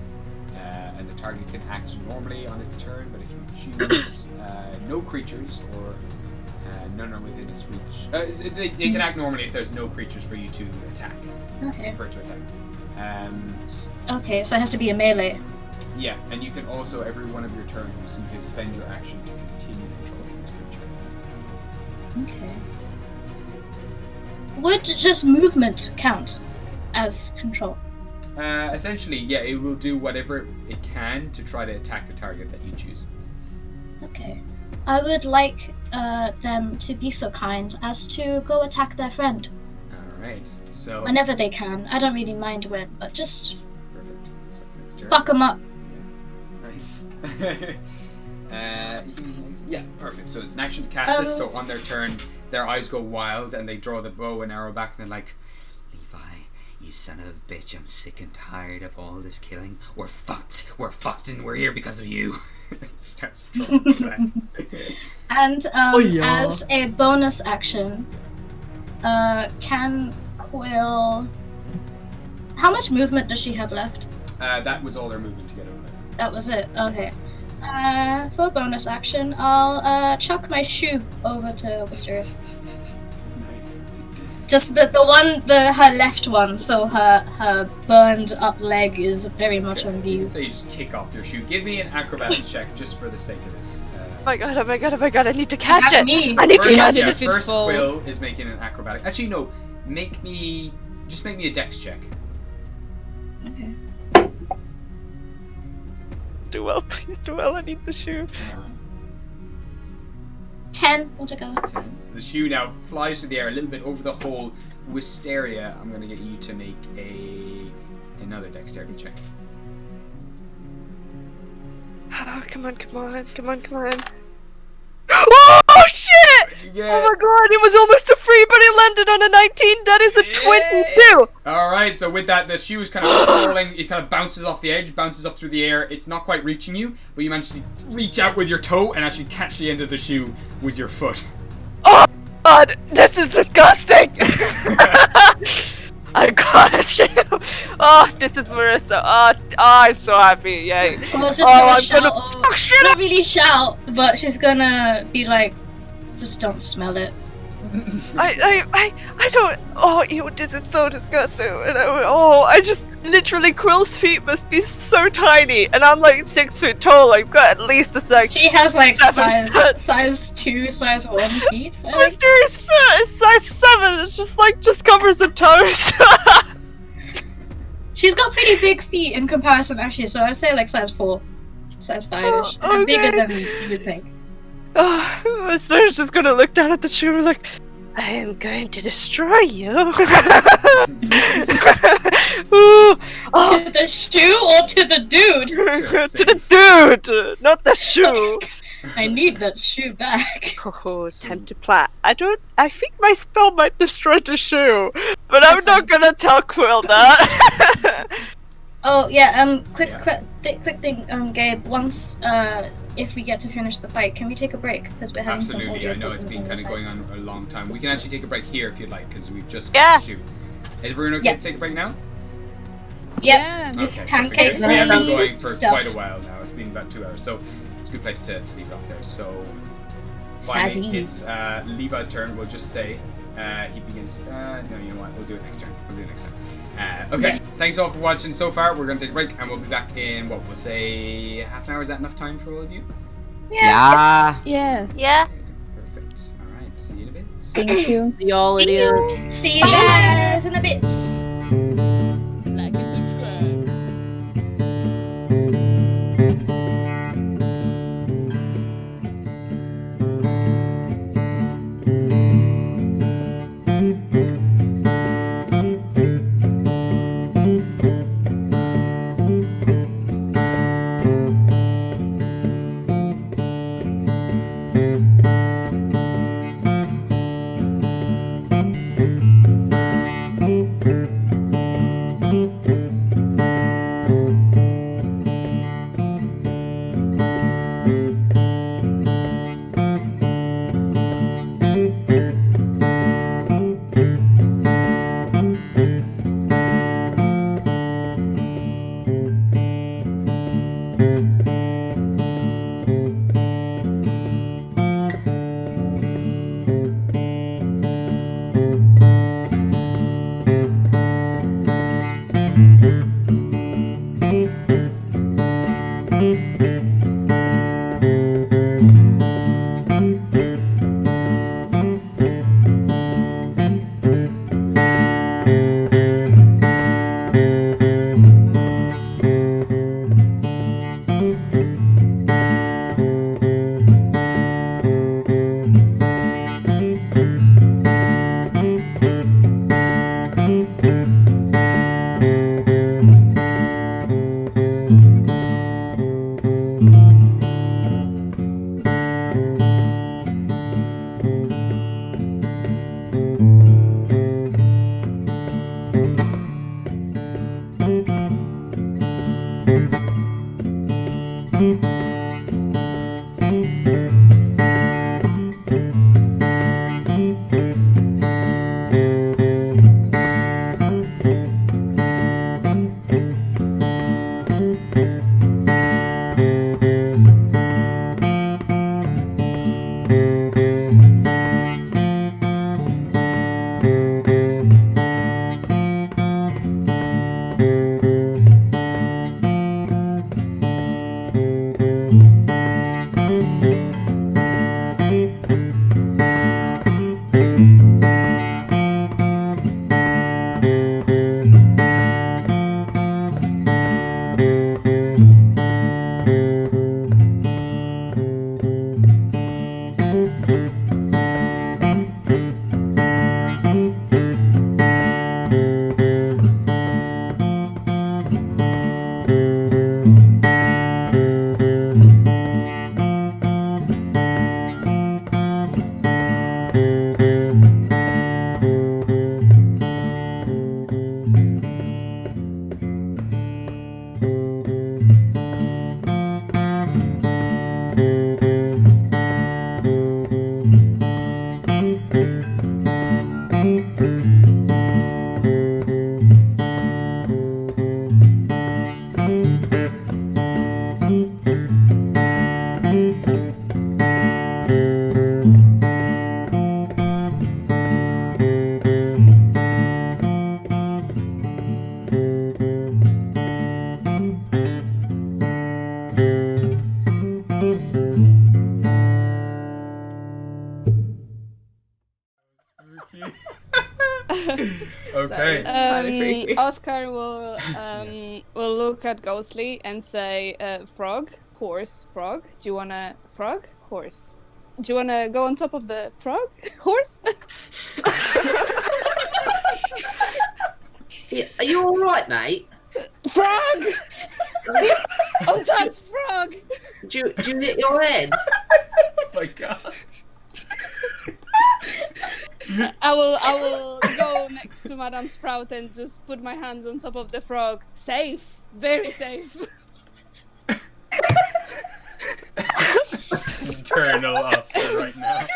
And the target can act normally on its turn, but if you choose no creatures or none are within its reach, they can act normally if there's no creatures for you to attack. Okay. For it to attack. Okay, so it has to be a melee. Yeah, and you can also, every one of your turns, you can spend your action to continue controlling this creature. Okay. Would just movement count as control? Essentially, yeah, it will do whatever it can to try to attack the target that you choose. Okay. I would like them to be so kind as to go attack their friend. Alright, so... Whenever they can. I don't really mind when, but just... Perfect. So it's turn. Fuck them up. Yeah. Nice. Yeah, perfect. So it's an action to cast this, so on their turn, their eyes go wild and they draw the bow and arrow back and they're like, Levi, you son of a bitch, I'm sick and tired of all this killing. We're fucked and we're here because of you. Starts throwing back. And as a bonus action, can Quill... How much movement does she have left? That was all their movement to get over there. That was it, okay. For bonus action, I'll chuck my shoe over to Wisteria. Nice. Just her left one, so her burned up leg is very much on view. So you just kick off your shoe. Give me an acrobatics check just for the sake of this. Oh my god, I need to catch it! Me. I need to catch Yeah, it! first Quill is making an acrobatic. Actually, no. Make me a dex check. Okay. Do well, please do well, I need the shoe. 10 altogether. 10. So the shoe now flies through the air a little bit over the whole Wisteria. I'm going to get you to make another dexterity check. Oh, come on. Oh shit! Yeah. Oh my god, it was almost a 3, but it landed on a 19. That is a 22. Alright, so with that, the shoe is kind of falling. It kind of bounces off the edge, bounces up through the air. It's not quite reaching you, but you manage to reach out with your toe and actually catch the end of the shoe with your foot. Oh god, this is disgusting! I got a shoe. Oh, this is Marissa. Oh, I'm so happy. Yay. Well, it's just I'm shout, gonna fuck shit not up. really shout, but she's gonna be like, just don't smell it. I don't. Oh, ew, this is so disgusting. And I just literally, Quill's feet must be so tiny, and I'm like 6 feet tall. I've got at least a size. She has like 7 size 2, size 1 feet. So. Mysterious foot is size 7. It's just covers the toes. She's got pretty big feet in comparison, actually. So I'd say like size 4, size 5ish. Oh, okay. Bigger than you would think. Mysterious just gonna look down at the shoe and like, I am going to destroy you. Ooh, oh. To the shoe or to the dude? To the dude, not the shoe. I need that shoe back. Oh, time to plot. I think my spell might destroy the shoe, but I'm not gonna tell Quill that. Oh yeah, quick thing, Gabe. Once, if we get to finish the fight, can we take a break? Because we're having some Absolutely, audio I know it's been problems kind on of the going on a long time. We can actually take a break here if you'd like, because we've just Yeah. shoot. Is everyone okay to take a break now? side. Yep. Okay. Pancakes perfect. We have been and going for stuff. quite a while now. It's been about 2 hours, so it's a good place to leave off there. So finally, Snazzy. it's Levi's turn. We'll just say he begins. No, you know what? We'll do it next turn. Okay. Thanks all for watching so far. We're gonna take a break, and we'll be back in what we'll say half an hour. Is that enough time for all of you? Yeah. Yes. Yeah. Perfect. All right. See you in a bit. Thank you. See y'all idiots. See you guys in a bit. Like and subscribe. Okay. Oscar will look at Ghostly and say, "Frog, horse, frog. Do you wanna frog, horse? Do you wanna go on top of the frog, horse?" Yeah, are you all right, mate? Frog! On top, frog! Do you hit your head? Oh my god. I will go next to Madame Sprout and just put my hands on top of the frog. Safe, very safe. Eternal Oscar right now.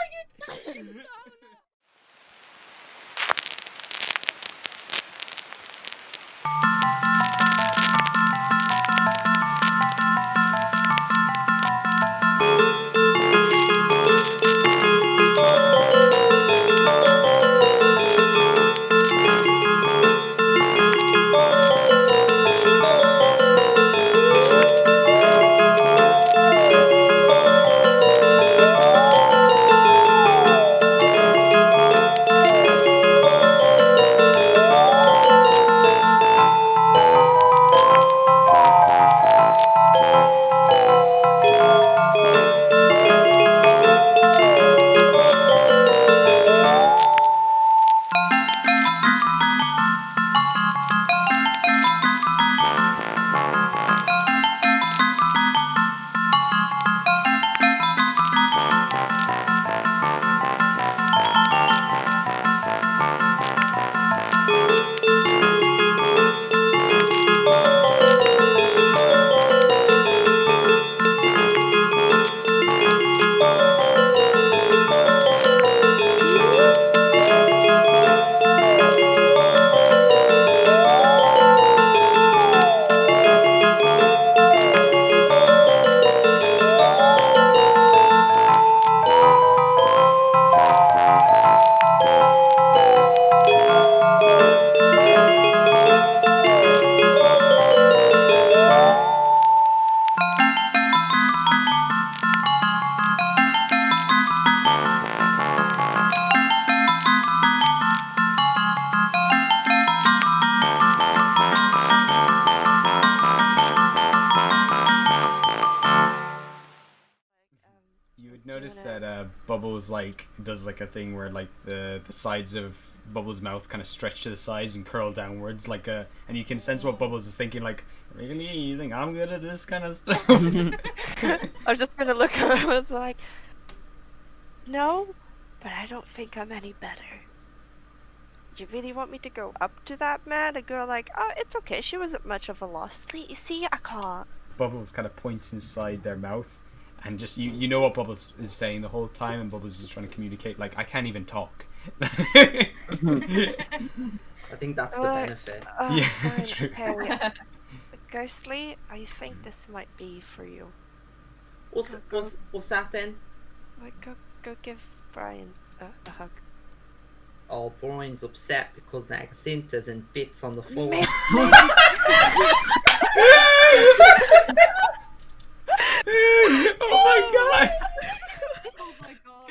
Notice that Bubbles does a thing where the sides of Bubbles' mouth kind of stretch to the sides and curl downwards and you can sense what Bubbles is thinking really, you think I'm good at this kind of stuff? I was just gonna look at her. I was like, no, but I don't think I'm any better. You really want me to go up to that man? A girl like, oh, it's okay. She wasn't much of a loss. See, I can't. Bubbles kind of points inside their mouth, and just you know what Bubbles is saying the whole time, and Bubbles is just trying to communicate. Like, I can't even talk. I think that's the benefit. Yeah, fine, that's true. okay. Ghostly, I think this might be for you. What's that then? Like, go give Brian a hug. Oh, Brian's upset because Nagacinta's in bits on the floor. Oh my god! Oh my god.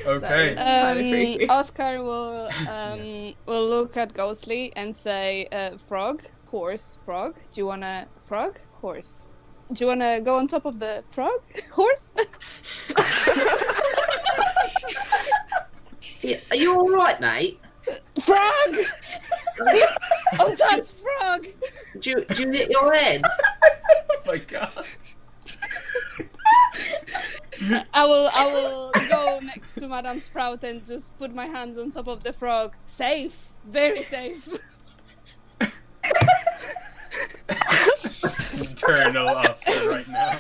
Okay. Oscar will look at Ghostly and say, "Frog, horse, frog. Do you wanna frog, horse? Do you wanna go on top of the frog, horse? Yeah, are you all right, mate? Frog! On top, frog! Do you hit your head? Oh my god. I will go next to Madame Sprout and just put my hands on top of the frog. Safe, very safe. Eternal Oscar right now.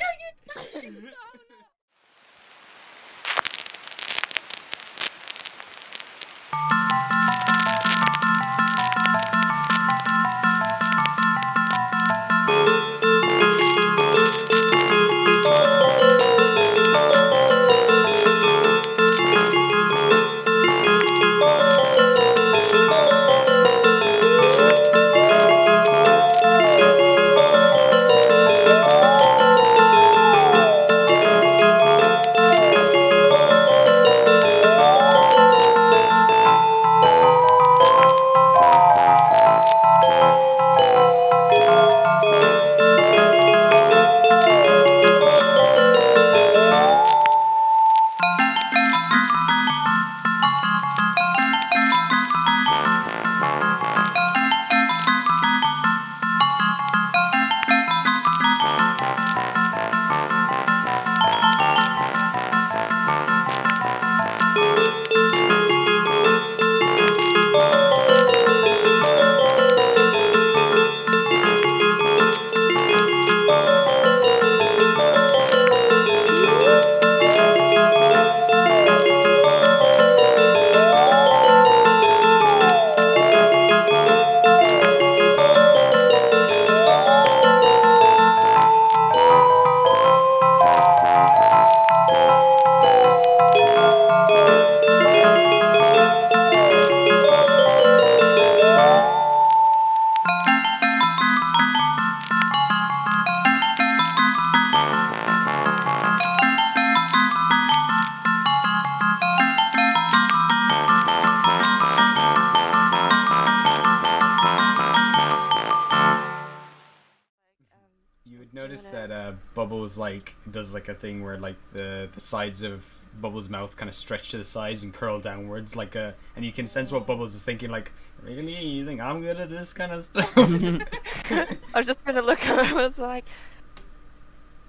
You would notice that Bubbles like does like a thing where like the sides of Bubbles' mouth kind of stretch to the sides and curl downwards like a, and you can sense what Bubbles is thinking, like, really, you think I'm good at this kind of stuff? I was just gonna look at him. I was like,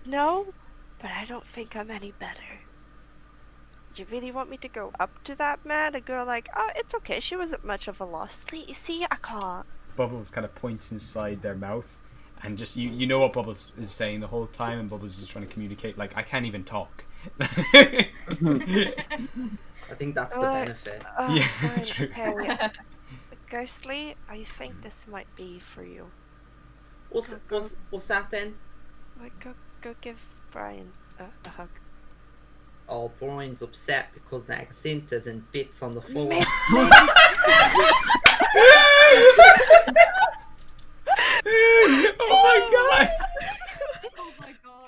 no, but I don't think I'm any better. You really want me to go up to that man and go like, oh, it's okay, she wasn't much of a loss. See, I can't. Bubbles kind of points inside their mouth, and just you know what Bubbles is saying the whole time, and Bubbles is just trying to communicate like, I can't even talk. I think that's the benefit. Yeah, Fine, that's true. okay. Ghostly, I think this might be for you. What's that then? Like, go give Brian a hug. Oh, Brian's upset because there are splinters and bits on the floor. Oh my god! Oh my god.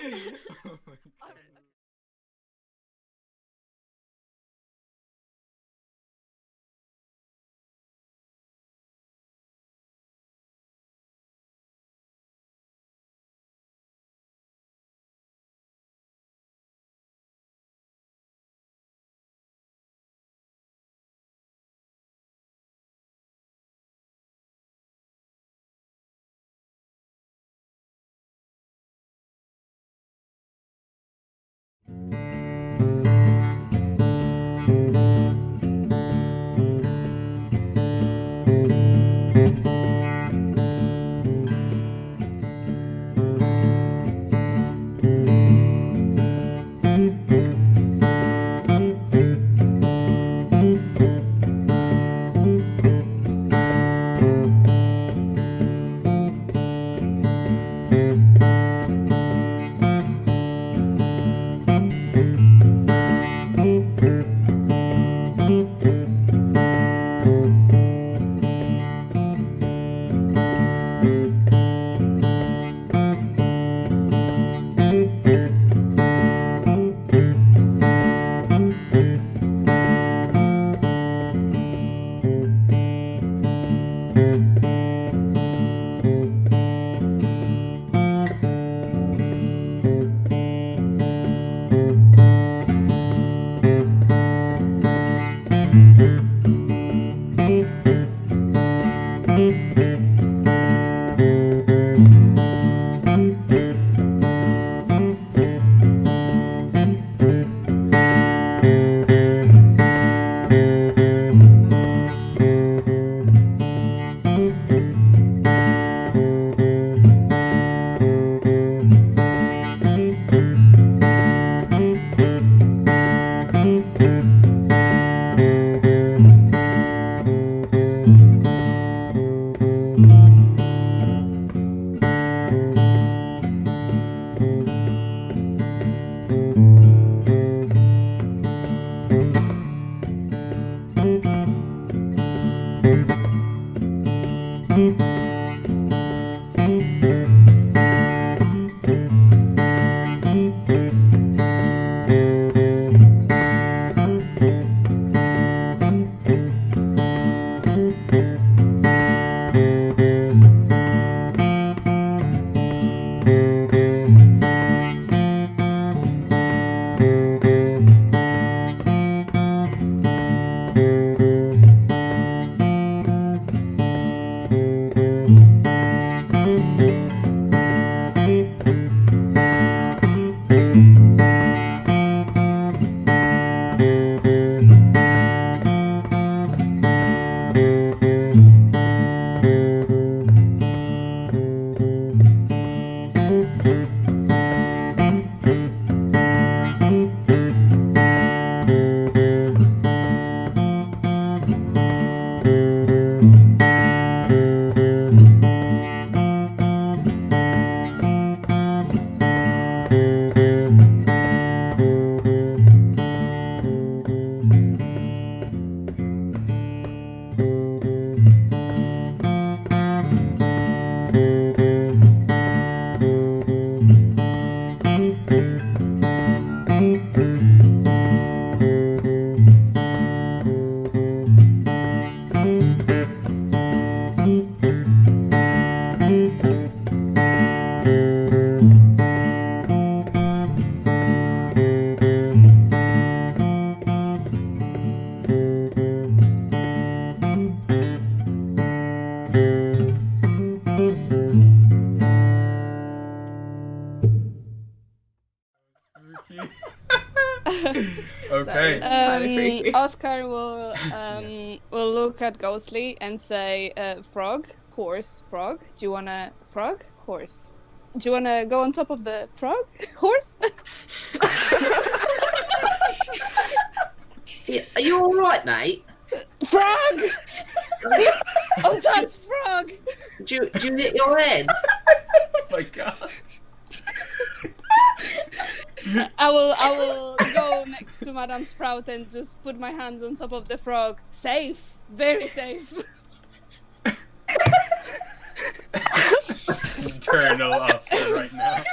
Okay. Oscar will look at Ghostly and say, "Frog, horse, frog. Do you wanna frog, horse? Do you wanna go on top of the frog, horse?" Yeah, are you all right, mate? Frog! On top, frog! Do you hit your head? Oh my god. I will go next to Madame Sprout and just put my hands on top of the frog. Safe, very safe. Eternal Oscar right now.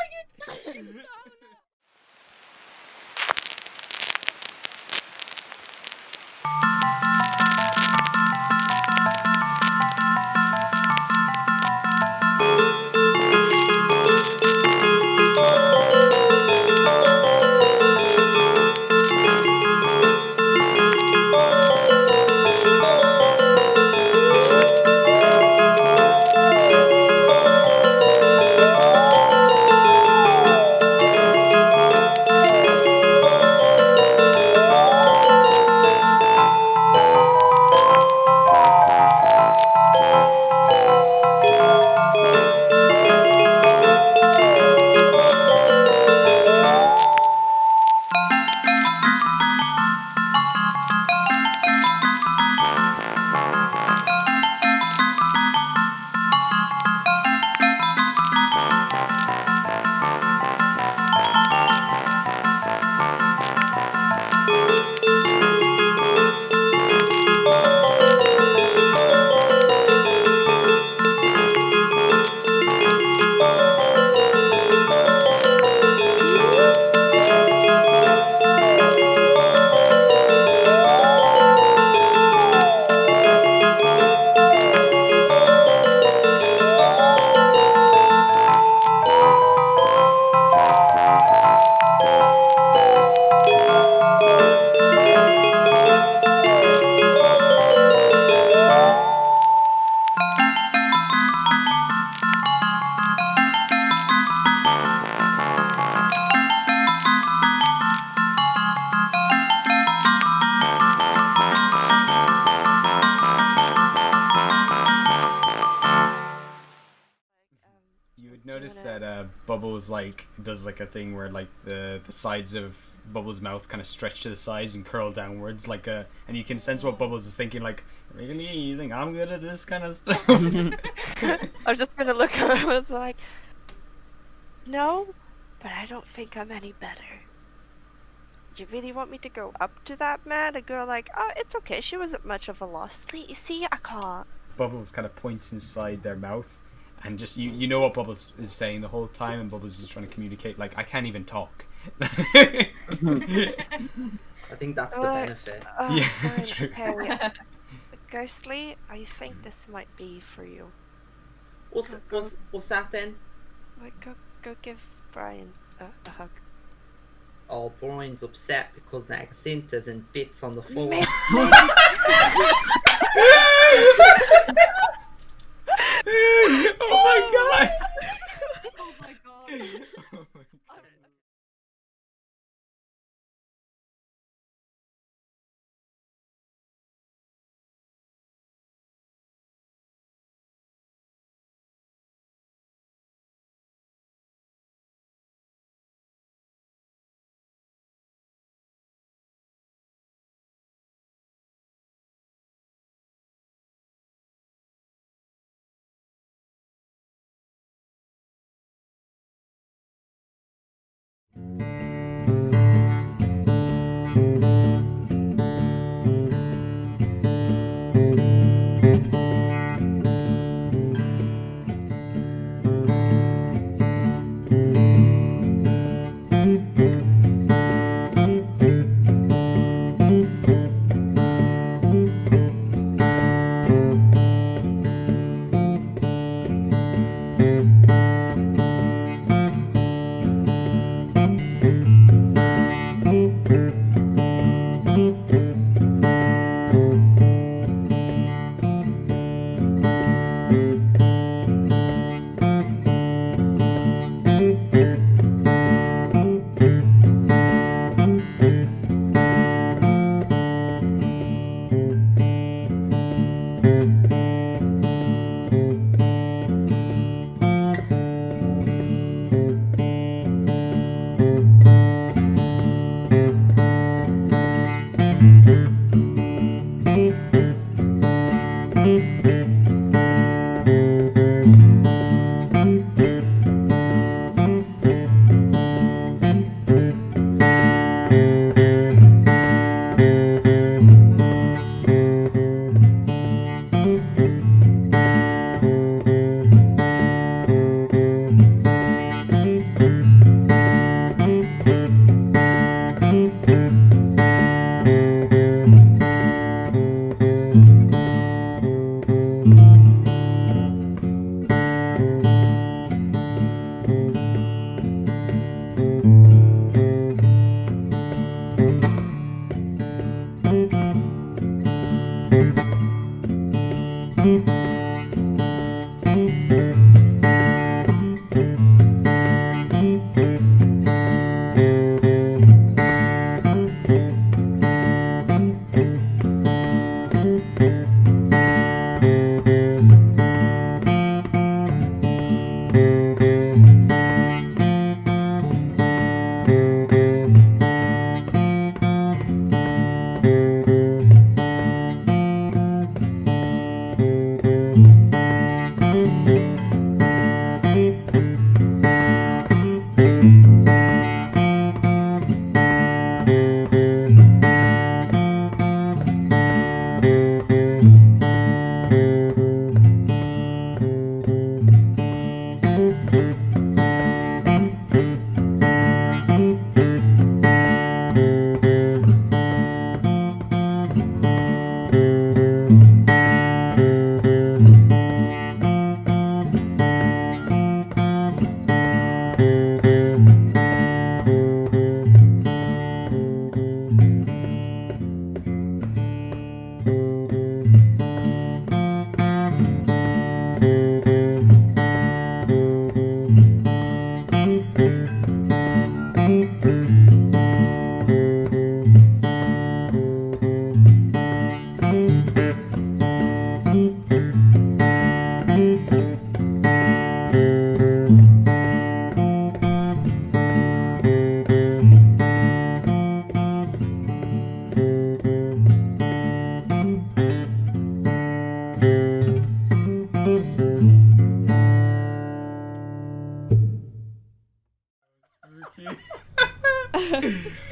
You would notice that Bubbles does a thing where the sides of Bubbles' mouth kind of stretch to the sides and curl downwards and you can sense what Bubbles is thinking really, you think I'm good at this kind of stuff? I was just gonna look at him and was like, no, but I don't think I'm any better. You really want me to go up to that man? A girl like, oh, it's okay, she wasn't much of a loss. See, I can't. Bubbles kind of points inside their mouth and just you know what Bubbles is saying the whole time, and Bubbles is just trying to communicate I can't even talk. I think that's the benefit. Yeah, Fine, that's true. okay. Ghostly, I think this might be for you. What's that then? Go give Brian a hug. Oh, Brian's upset because Nagacinta's in bits on the floor. Oh my god! Oh my god. Oh my god.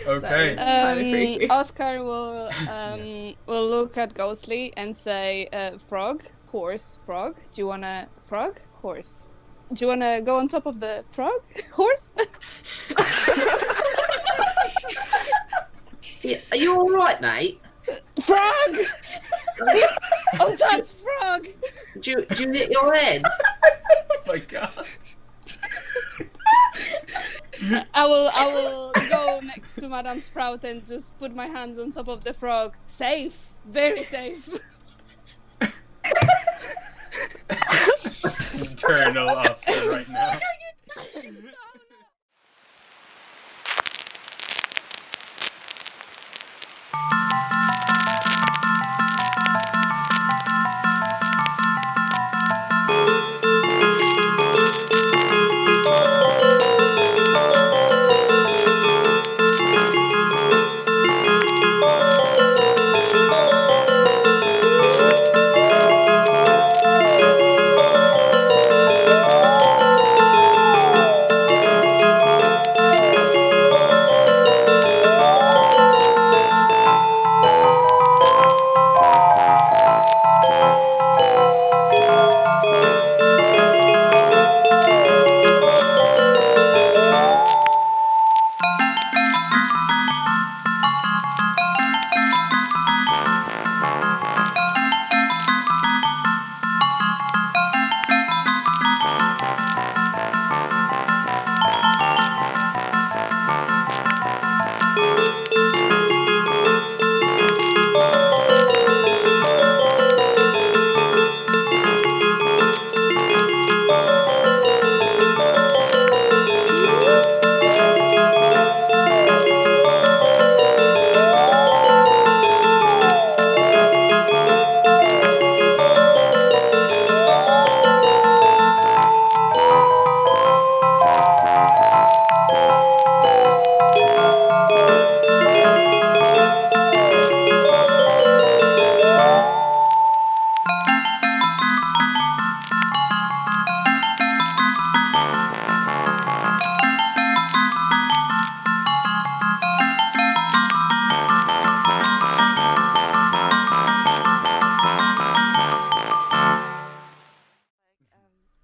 Okay. Oscar will look at Ghostly and say, "Frog, horse, frog. Do you wanna frog, horse? Do you wanna go on top of the frog, horse?" Yeah, are you all right, mate? Frog! On top, frog! Do you hit your head? Oh my god. I will go next to Madame Sprout and just put my hands on top of the frog. Safe, very safe. Eternal Oscar right now.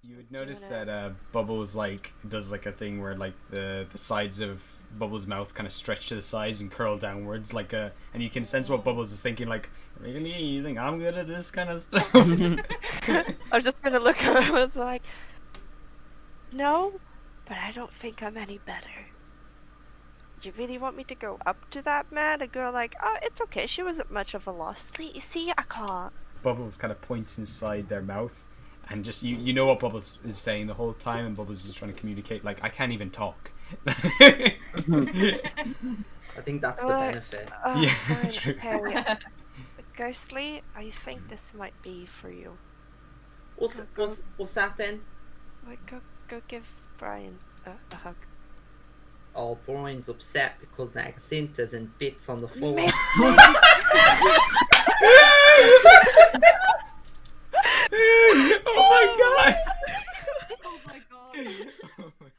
You would notice that Bubbles does a thing where the sides of Bubbles' mouth kind of stretch to the sides and curl downwards and you can sense what Bubbles is thinking, like, really, you think I'm good at this kind of stuff? I was just gonna look at him and was like, no, but I don't think I'm any better. You really want me to go up to that man? A girl like, oh, it's okay, she wasn't much of a loss. See, I can't. Bubbles kind of points inside their mouth, and just you know what Bubbles is saying the whole time, and Bubbles is just trying to communicate, like, I can't even talk. I think that's the benefit. Yeah, that's true. Okay. Ghostly, I think this might be for you. What's that then? Go give Brian a hug. Oh, Brian's upset because Nagacinta's in bits on the floor. Oh my god! Oh my god. Oh my god.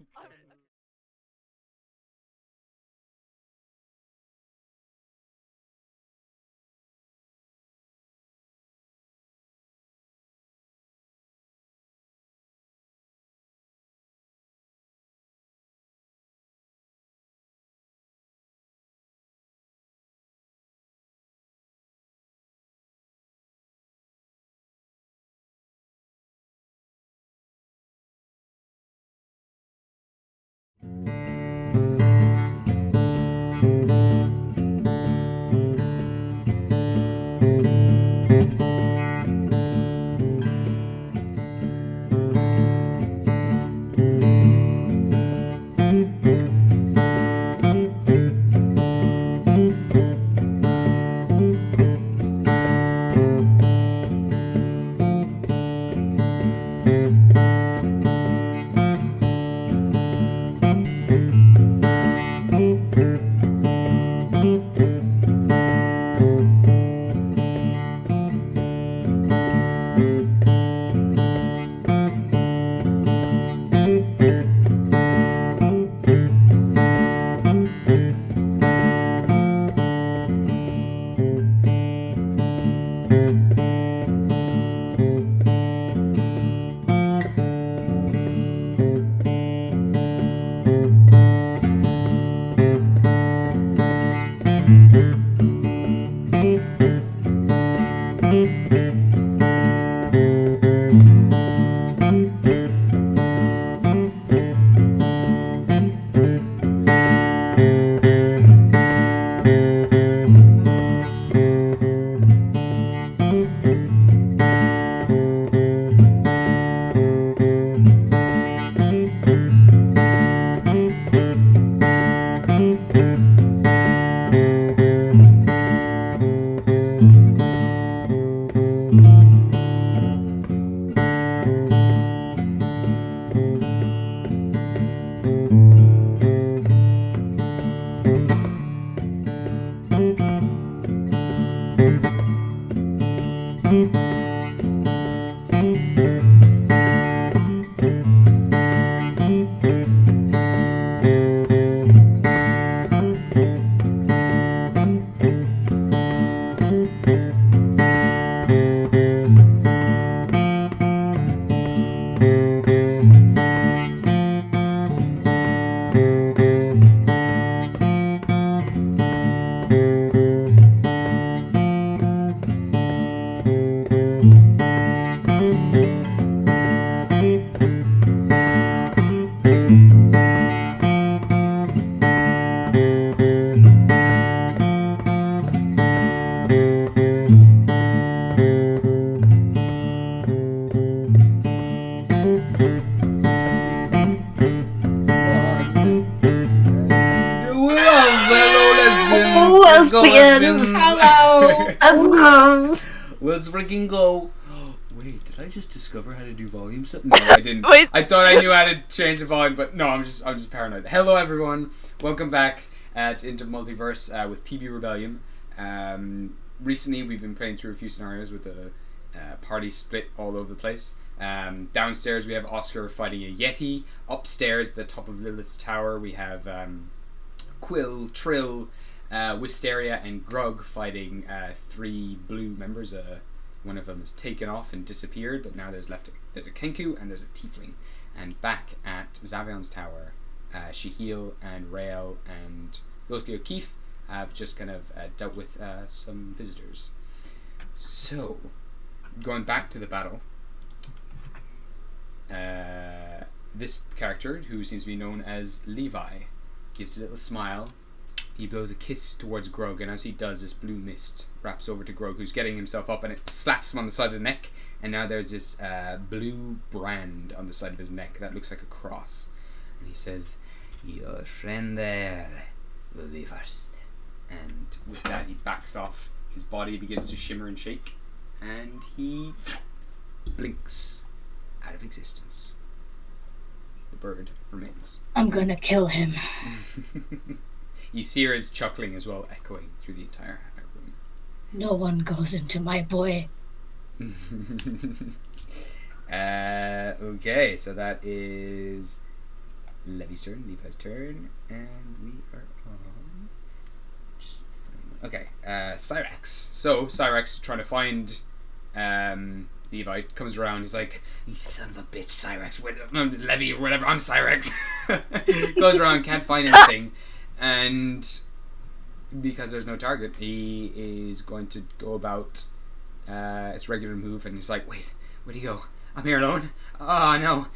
Lesbians! Hello! Hello! Let's freaking go. Wait, did I just discover how to do volume set? No, I didn't. Wait. I thought I knew how to change the volume, but no, I'm just paranoid. Hello everyone, welcome back to Into Multiverse with PB Rebellium. Recently we've been playing through a few scenarios with the party split all over the place. Downstairs we have Oscar fighting a Yeti. Upstairs at the top of Lilith's tower we have Quill, Trill, Wisteria and Grug fighting 3 blue members. One of them is taken off and disappeared, but now there's a Kenku and there's a Tiefling. And back at Zavion's tower, Shahil and Rael and Ghostly O'Keefe have just kind of dealt with some visitors. So, going back to the battle, this character, who seems to be known as Levi, gives a little smile. He blows a kiss towards Grog, and as he does, this blue mist wraps over to Grog, who's getting himself up, and it slaps him on the side of the neck, and now there's this blue brand on the side of his neck that looks like a cross. And he says, "Your friend there will be first." And with that, he backs off. His body begins to shimmer and shake, and he blinks out of existence. The bird remains. I'm gonna kill him. You see her is chuckling as well, echoing through the entire room. No one goes into my boy. Okay, so that is Levi's turn, Levi's turn, and we are on. Okay, Cyrex. So Cyrex trying to find Levi comes around. He's like, "You son of a bitch, Cyrex! Levy or whatever. I'm Cyrex." Goes around, can't find anything. And because there's no target, he is going to go about its regular move, and he's like, "Wait, where'd he go? I'm here alone. Oh no.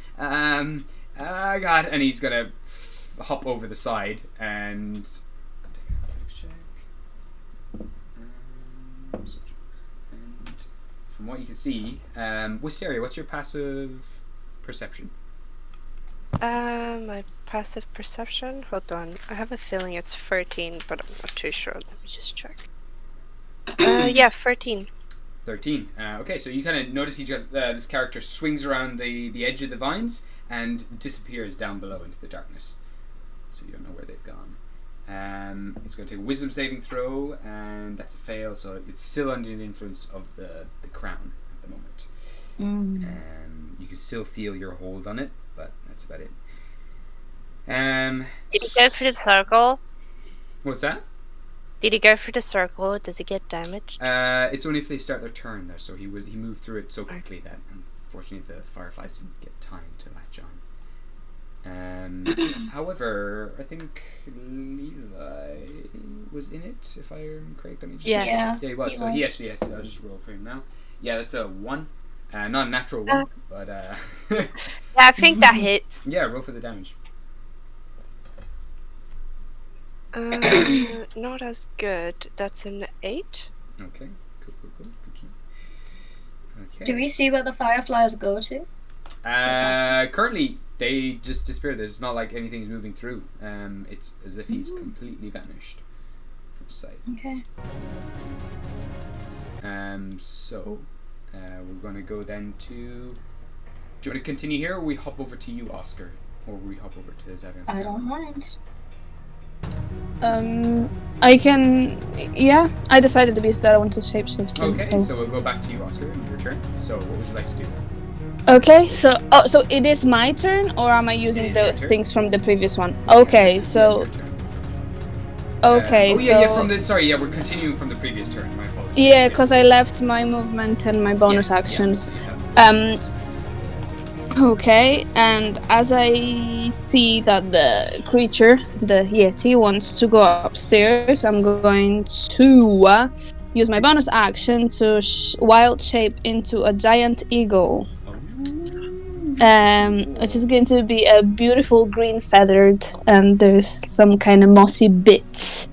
God!" And he's gonna hop over the side and check. And from what you can see, Wisteria, what's your passive perception? My passive perception? Hold on. I have a feeling it's 13, but I'm not too sure. Let me just check. Yeah, 13. 13. Okay, so you kind of notice this character swings around the edge of the vines and disappears down below into the darkness. So you don't know where they've gone. It's going to take a wisdom saving throw, and that's a fail, so it's still under the influence of the crown at the moment. You can still feel your hold on it, but that's about it. Did he go for the circle? What's that? Did he go for the circle? Does he get damaged? It's only if they start their turn there, so he moved through it so quickly that unfortunately the fireflies didn't get time to latch on. However, I think Levi was in it, if I'm correct. Let me just Yeah, he was. So he actually has. I'll just roll for him now. Yeah, that's a 1. Not a natural 1, but yeah, I think that hits. Yeah, roll for the damage. Not as good. That's an 8. Okay, cool. Good job. Okay. Do we see where the fireflies go to? Currently, they just disappeared. It's not like anything's moving through. It's as if he's completely vanished from sight. Okay. So, we're going to go then to... Do you want to continue here, or we hop over to you, Oscar? Or we hop over to Zavion? I don't mind. I can... Yeah, I decided to be that I want to shapeshift. Okay, so we'll go back to you, Oscar, in your turn. So, what would you like to do? Okay, so so it is my turn, or am I using the things from the previous one? Okay, so... Okay, so... we're continuing from the previous turn, my apologies. Yeah, because I left my movement and my bonus action. Okay, and as I see that the creature, the Yeti, wants to go upstairs, I'm going to use my bonus action to wild shape into a giant eagle. Which is going to be a beautiful green feathered, and there's some kind of mossy bits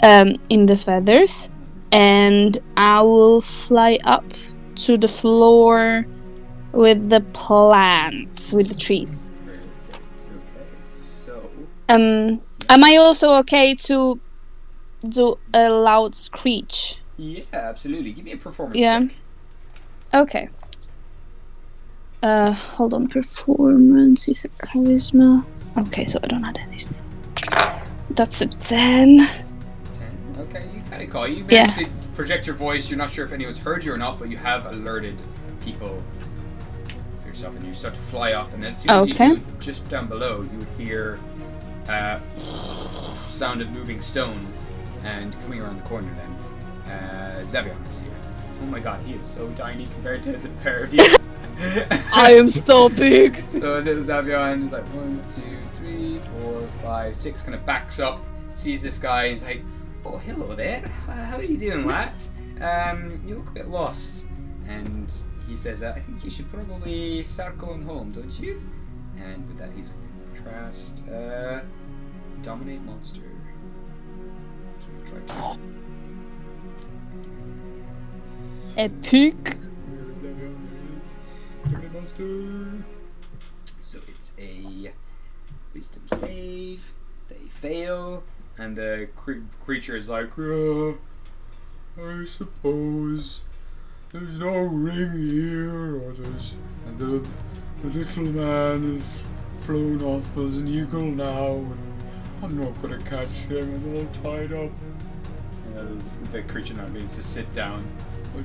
in the feathers. And I will fly up to the floor with the plants, with the trees. Perfect. Okay, so... Am I also okay to do a loud screech. Yeah, absolutely. Give me a performance Yeah. check. Okay. Hold on. Performance is a charisma. Okay, so I don't have anything. That's a 10. 10. Okay, you kind of call. You managed to project your voice. You're not sure if anyone's heard you or not, but you have alerted people of yourself, and you start to fly off. And as soon as you do, just down below, you would hear sound of moving stone, and coming around the corner then, Zavion is here. Oh my god, he is so tiny compared to the pair of you. I am so big! So little Zavion is like 1, 2, 3, 4, 5, 6, kind of backs up, sees this guy, and is like, oh, hello there. How are you doing, lad? You look a bit lost. And he says, I think you should probably start going home, don't you? And with that, he's going to contrast, dominate monster. So try to... Epic. So it's a wisdom save. They fail, and the creature is like, I suppose there's no ring here, or there's, and the little man is flown off as an eagle now, and I'm not gonna catch him. I'm all tied up. And the creature now needs to sit down. I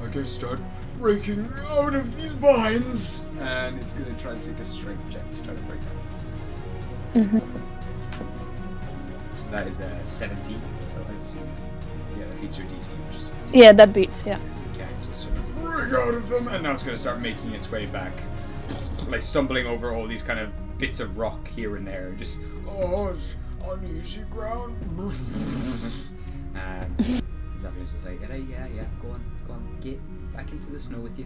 guess start breaking out of these binds, and it's gonna try to take a strength check to try to break out. So that is a 17. So I assume, that beats your DC, which is 15. Yeah, that beats. Yeah. Okay, so it's gonna break out of them, and now it's gonna start making its way back, like stumbling over all these kind of bits of rock here and there, just it's uneasy ground. Xavier's just like, yeah, go on, get back into the snow with you.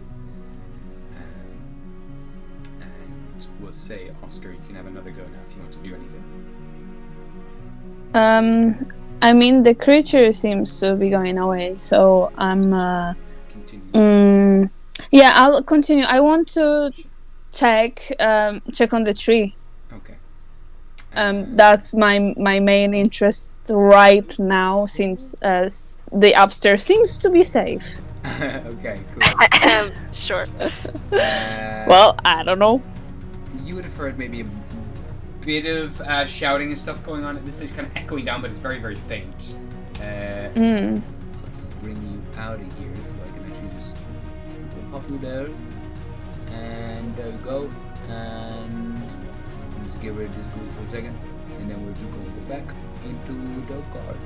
And we'll say, Oscar, you can have another go now if you want to do anything. I mean, the creature seems to be going away, so I'm, yeah, I'll continue. I want to check on the tree. Okay. That's my main interest right now, since the upstairs seems to be safe. Okay, cool. Sure. Well, I don't know. You would have heard maybe a bit of shouting and stuff going on at this stage, kind of echoing down, but it's very, very faint. I'll just bring you out of here so I can actually just pop you there. And there we go. And let's get rid of this group for a second. And then we're just going to go back into the garden.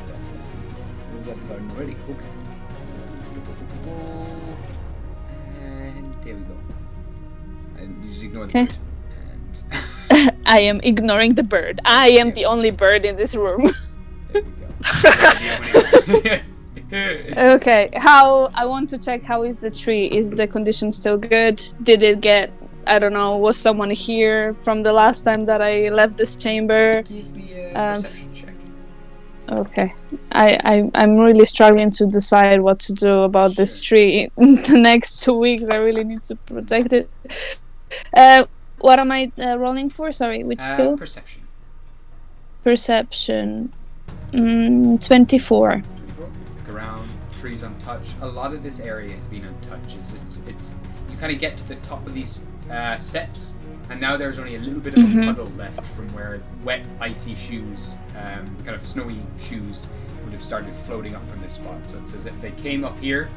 We've got the garden already. Okay. And there we go. And you just ignore the bird. I am ignoring the bird. I am the only bird in this room. There we go. Okay, I want to check how is the tree. Is the condition still good? Did it get, I don't know, was someone here from the last time that I left this chamber? Give me a perception check. Okay. I'm really struggling to decide what to do about this tree in the next 2 weeks. I really need to protect it. What am I rolling for? Sorry, which skill? Perception. Perception. 24. Look around, trees untouched. A lot of this area has been untouched. It's you kind of get to the top of these steps, and now there's only a little bit of a puddle left from where wet, icy shoes, kind of snowy shoes, would have started floating up from this spot. So it's as if they came up here,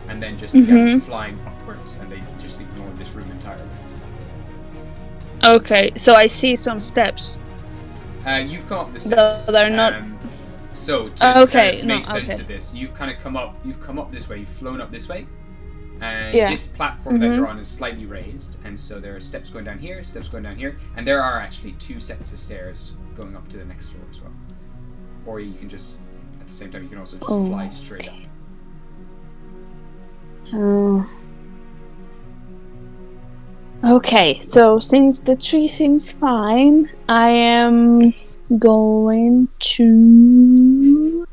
and then just began flying upwards, and they just ignored this room entirely. Okay, so I see some steps. You've come up the steps. They're not. So to make sense of this, you've kind of come up this way, you've flown up this way, and this platform that you're on is slightly raised, and so there are steps going down here, and there are actually 2 sets of stairs going up to the next floor as well. Or you can just, at the same time, you can also just fly straight up. Okay, so since the tree seems fine, I am going to...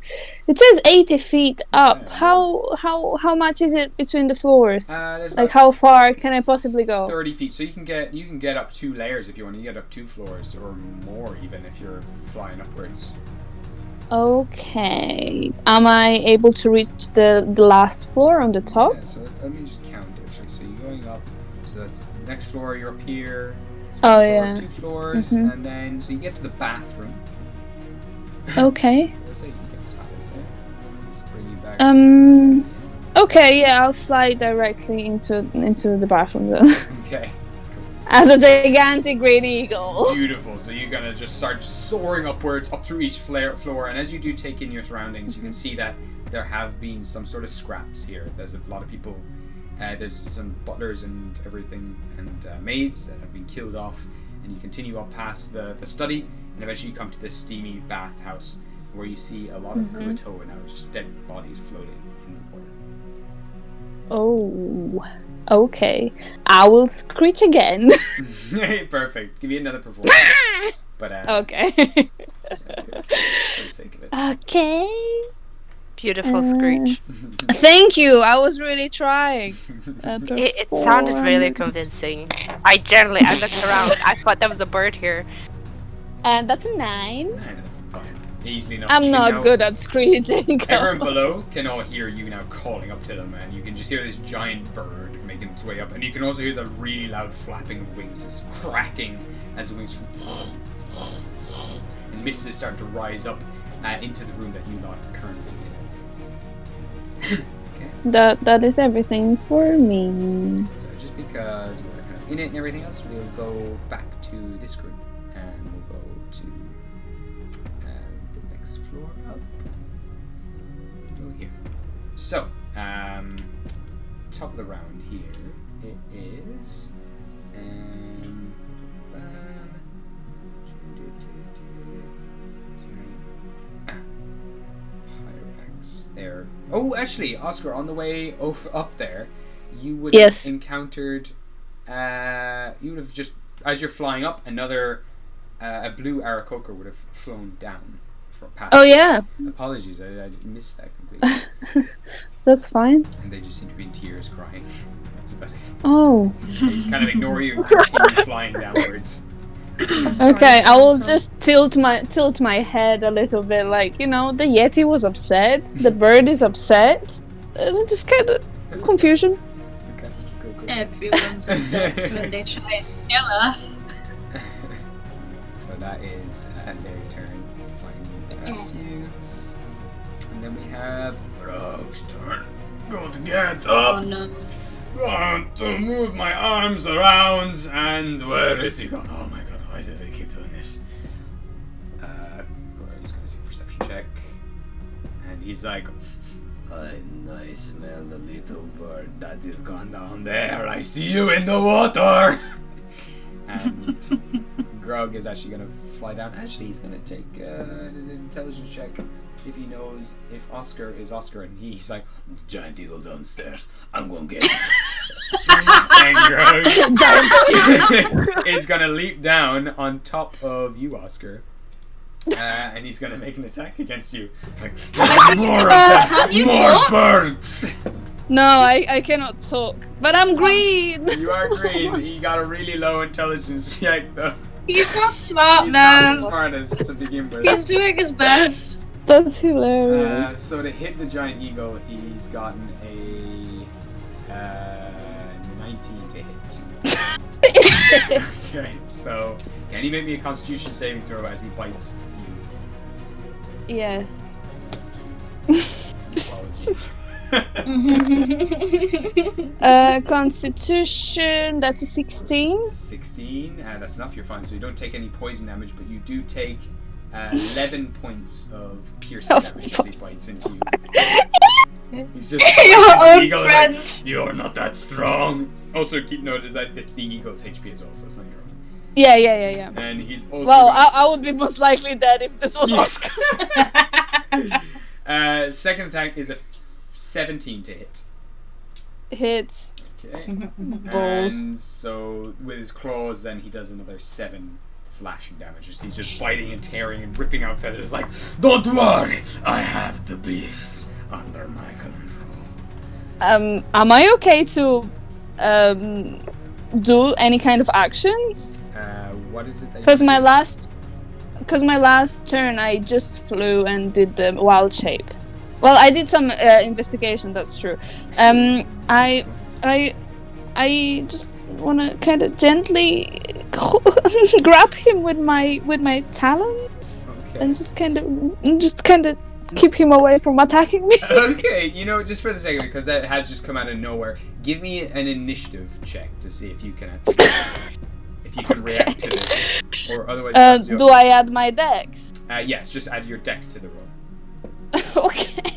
It says 80 feet up. How much is it between the floors? Like how far can I possibly go? 30 feet. So you can get up 2 layers if you want. You get up 2 floors or more even if you're flying upwards. Okay. Am I able to reach the last floor on the top? Yeah, so let me just count actually. So you're going up. So that's next floor. You're up here. So Oh, floor, yeah. 2 floors, Mhm. and then so you get to the bathroom. Okay. Let's say you can get as high as there. Just bring you back. Okay, yeah, I'll fly directly into the bathroom then. Okay. As a gigantic great eagle. Beautiful. So you're gonna just start soaring upwards, up through each floor, and as you do take in your surroundings, you can see that there have been some sort of scraps here. There's a lot of people. There's some butlers and everything, and maids that have been killed off. And you continue up past the study, and eventually you come to this steamy bathhouse, where you see a lot of Kumato now, just dead bodies floating in the water. Oh, okay. I will screech again. Perfect. Give me another performance. But okay. For the sake of it. Okay. Beautiful screech. Thank you. I was really trying. It sounded really convincing. I looked around. I thought there was a bird here. And that's a 9. That's fine. Easily enough. I'm You not know- good at screeching. Everyone below can all hear you now calling up to them, and you can just hear this giant bird making its way up, and you can also hear the really loud flapping of wings, just cracking as the wings and mists is starting to rise up into the room that you lot are currently in. Okay. That is everything for me. So just because we're kind of in it and everything else, we'll go back to this group, and we'll go to the next floor up. Go here. So, top of the round here, it is. Pyrex there. Oh, actually, Oscar, on the way up there, you would Yes. have encountered. You would have just, as you're flying up, another a blue Aarakocra would have flown down. Past. Oh, yeah. Apologies, I missed that completely. That's fine. And they just seem to be in tears, crying. That's about it. Oh. They kind of ignore you and continue flying downwards. Okay, I will just tilt my head a little bit, like, you know, the Yeti was upset, the bird is upset, and just kind of confusion. Okay, go. Everyone's upset when they try and kill us. So that is their turn. Flying past you. And then we have Grog's turn. Go to get up. Oh no. Want to move my arms around, and where is he gone? Oh my god, why do they keep doing this? He's going to take a perception check. And he's like, I smell the little bird that is gone down there. I see you in the water. and Grog is actually going to fly down. Actually, he's going to take an intelligence check. See if he knows if Oscar is Oscar, and he's like, giant eagle downstairs. I'm gonna get it. and Grog is gonna leap down on top of you, Oscar, and he's gonna make an attack against you. It's like, there's more of that, more birds. No, I cannot talk, but I'm green. You are green. He got a really low intelligence check, though. He's not smart He's now. not the smartest to begin with. He's doing his best. That's hilarious. So to hit the giant eagle, he's gotten a 19 to hit. Okay, so can you make me a Constitution saving throw as he bites you? Yes. Just Constitution, that's a 16. 16, that's enough, you're fine. So you don't take any poison damage, but you do take 11 points of piercing damage as he bites into you. He's just Your own eagle friend. like, you're not that strong. Also, keep note is that it's the eagle's HP as well, so it's not your own. Yeah. And he's also Well, I would be most likely dead if this was Oscar. Second attack is a 17 to hit. Hits. Okay. Balls. And so with his claws, then he does another 7 slashing damage. He's just biting and tearing and ripping out feathers. Like, don't worry, I have the beast under my control. Am I okay to do any kind of actions? what is it that? Because my last because my last turn I just flew and did the wild shape. Well, I did some investigation. That's true. I just want to kind of gently grab him with my talons and just kind of keep him away from attacking me. Okay, you know, just for the sake of it, because that has just come out of nowhere. Give me an initiative check to see if you can react to this, or otherwise. Do I add my dex? Yes, just add your dex to the roll. Okay.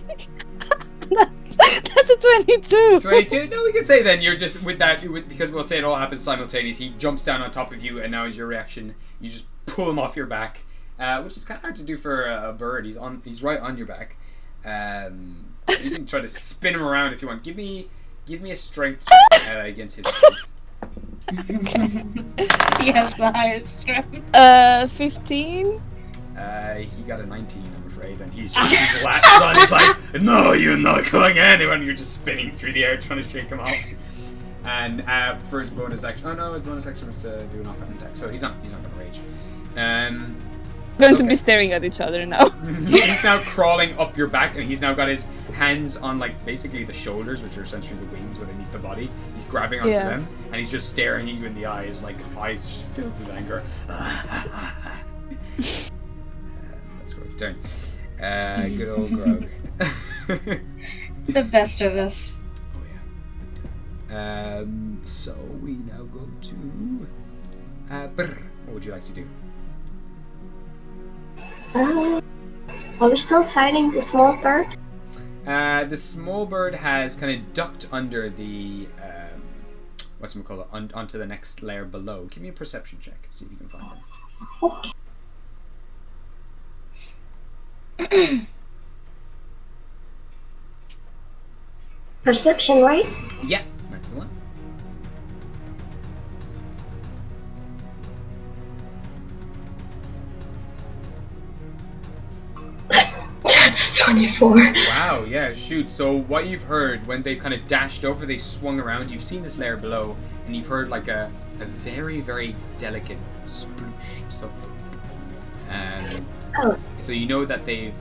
That's a 22. 22? No, we can say then you're just because we'll say it all happens simultaneously. He jumps down on top of you, and now as your reaction, you just pull him off your back, which is kind of hard to do for a bird. He's right on your back. You can try to spin him around if you want. Give me a strength check against his strength. Okay. He has the highest strength. 15. He got a 19, I'm afraid, and he's latched on. He's like, "No, you're not going anywhere." And you're just spinning through the air trying to shake him off. And for his bonus action, his bonus action was to do an offhand attack, so he's not going to rage. Going to be staring at each other now. He's now crawling up your back, and he's now got his hands on basically the shoulders, which are essentially the wings underneath the body. He's grabbing onto them, and he's just staring at you in the eyes, eyes just filled with anger. That's Grog's turn. Good old Grog. The best of us. Oh yeah. So we now go to Brr. What would you like to do? Are we still fighting the small bird? The small bird has kind of ducked under the onto the next layer below. Give me a perception check. See if you can find him. Okay. Perception, right? Yeah, that's the one. That's 24. Wow, yeah, shoot. So what you've heard when they've kind of dashed over, they swung around, you've seen this layer below, and you've heard like a very, very delicate sploosh. So you know that they've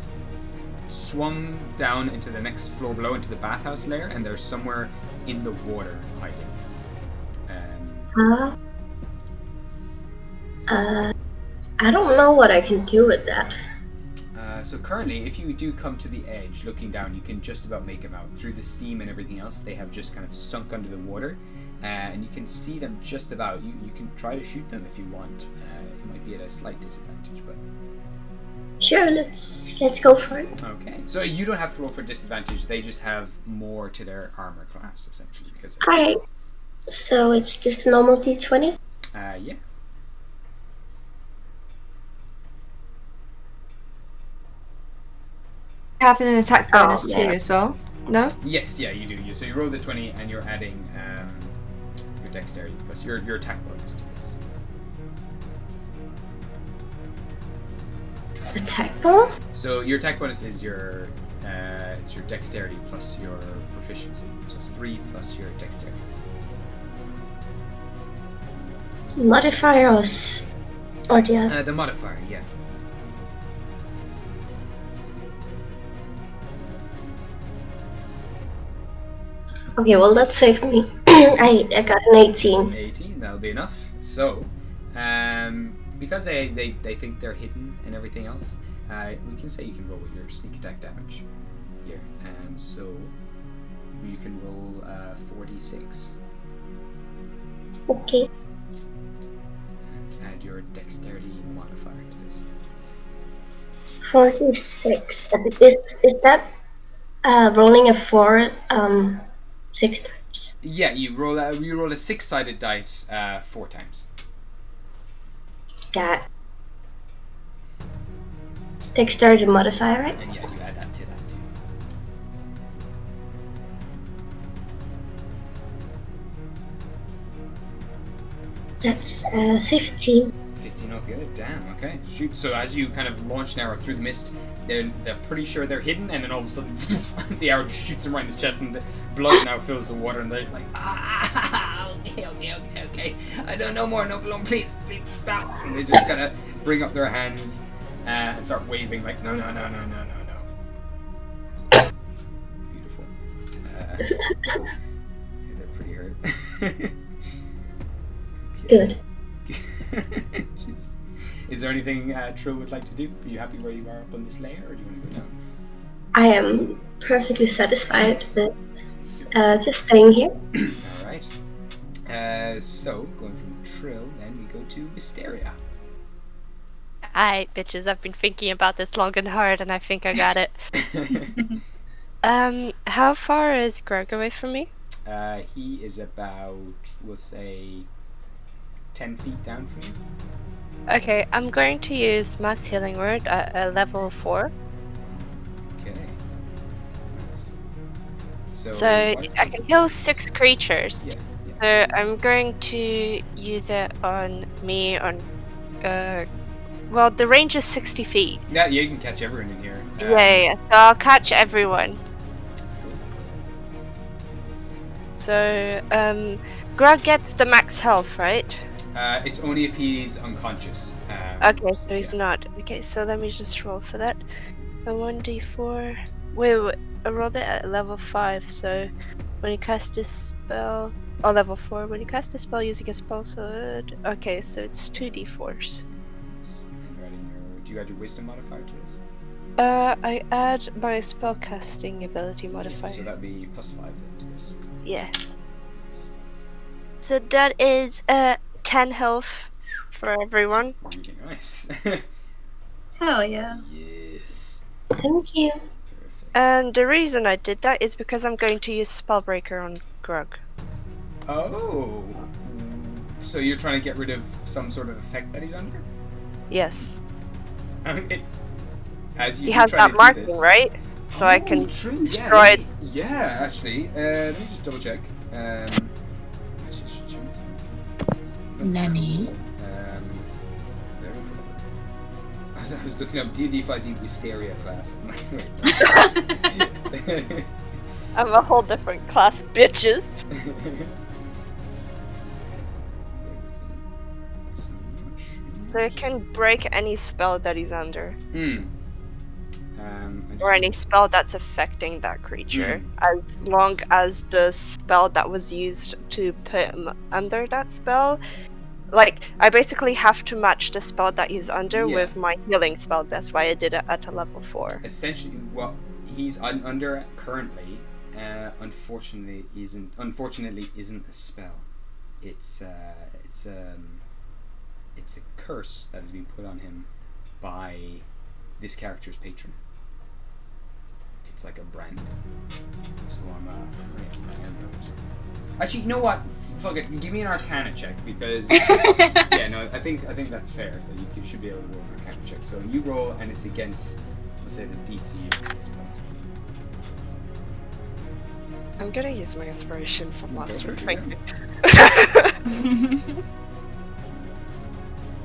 swung down into the next floor below, into the bathhouse layer, and they're somewhere in the water hiding. I don't know what I can do with that. So currently, if you do come to the edge, looking down, you can just about make them out. Through the steam and everything else, they have just kind of sunk under the water, and you can see them just about. You can try to shoot them if you want. It might be at a slight disadvantage, but... Sure, let's go for it. Okay, so you don't have to roll for disadvantage. They just have more to their armor class, essentially. Because Alright, so it's just a normal d20? Yeah. Have an attack bonus too as well? No? Yes, yeah, you do. So you roll the 20 and you're adding your dexterity plus your attack bonus to this. Attack bonus? So your attack bonus is your it's your dexterity plus your proficiency. So it's 3 plus your dexterity. Modifier or the other? The modifier, yeah. Okay, well that saved me. I got an 18. 18, that'll be enough. So, because they think they're hidden and everything else, we can say you can roll your sneak attack damage here. So you can roll 4d6. Okay. Add your dexterity modifier to this. 46. Is that rolling a 4 6 times? Yeah, you roll a 6-sided dice 4 times. Got dexterity modifier, right? And yeah, you add that to that too. That's 15. 15 altogether. Damn. Okay. Shoot. So as you kind of launch an arrow through the mist, they're pretty sure they're hidden, and then all of a sudden, the arrow just shoots them right in the chest, and the blood now fills the water, and they're like, okay. I don't know more. No, please stop. And they just kind of bring up their hands and start waving like, no. Beautiful. They're pretty hurt. Good. Jeez. Is there anything Trill would like to do? Are you happy where you are up on this layer, or do you want to go down? I am perfectly satisfied with just staying here. All right. So going from Trill, then we go to Wisteria. Alright, bitches, I've been thinking about this long and hard, and I think I got it. How far is Greg away from me? He is about, we'll say, 10 feet down from you. Okay, I'm going to use Mass Healing Word at level 4. Okay. Nice. So I can heal 6 creatures. Yeah. So I'm going to use it on me well, the range is 60 feet. Yeah, you can catch everyone in here. Yeah. So I'll catch everyone. So, Greg gets the max health, right? It's only if he's unconscious. Okay, so he's not. Okay, so let me just roll for that. A 1d4. Wait, I rolled it at level 5, so when you cast this spell... Oh, level 4. When you cast a spell using a spell sword... Okay, so it's 2d4s. Do you add your wisdom modifier to this? I add my spellcasting ability modifier. Yeah, so that'd be +5 then to this. Yeah. So that is 10 health for everyone. Really nice. Hell yeah. Yes. Thank you. And the reason I did that is because I'm going to use Spellbreaker on Grug. Oh. So you're trying to get rid of some sort of effect that he's under? Yes. I mean, as you He has that marking, right? So I can destroy it. Yeah, actually. Let me just double check. Nanny. I was looking up D&D 5e Wisteria class. I'm a whole different class, bitches. So it can break any spell that he's under. Or any spell that's affecting that creature, as long as the spell that was used to put him under that spell, like, I basically have to match the spell that he's under with my healing spell. That's why I did it at a level 4. Essentially, what he's under currently, unfortunately isn't a spell. It's a curse that has been put on him by this character's patron. It's like a brand. So actually, you know what? Fuck it. Give me an Arcana check because I think that's fair. That you should be able to roll an Arcana check. So you roll, and it's against, let's say, the DC of the spells. I'm gonna use my inspiration from last week. Thank you.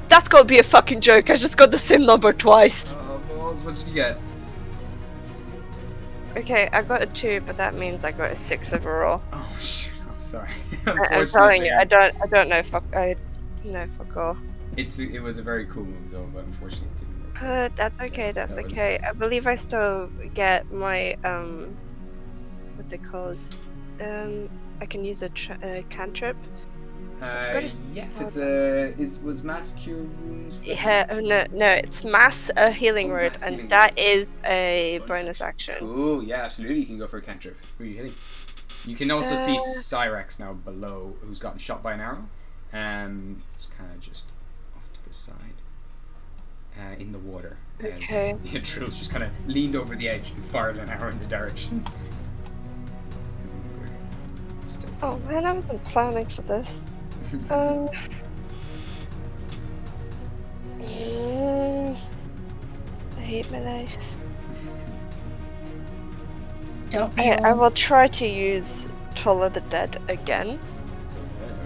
That's gonna be a fucking joke. I just got the same number twice. Oh balls! What did you get? Okay, I got a 2, but that means I got a 6 overall. Oh shoot! I'm sorry. I'm telling you, I don't know. Fuck all. It was a very cool move though, but unfortunately it didn't work. That's okay. That's okay. I believe I still get my what's it called? I can use a cantrip. Yes, was mass cure wounds? Yeah, no, it's mass healing word, and that is a bonus action. Cool, yeah, absolutely. You can go for a cantrip. Who are you hitting? You can also see Cyrax now below, who's gotten shot by an arrow. It's kind of just off to the side, in the water. Okay. Trill's just kind of leaned over the edge and fired an arrow in the direction. Oh man, I wasn't planning for this. I hate my life. I will try to use Toll of the Dead again.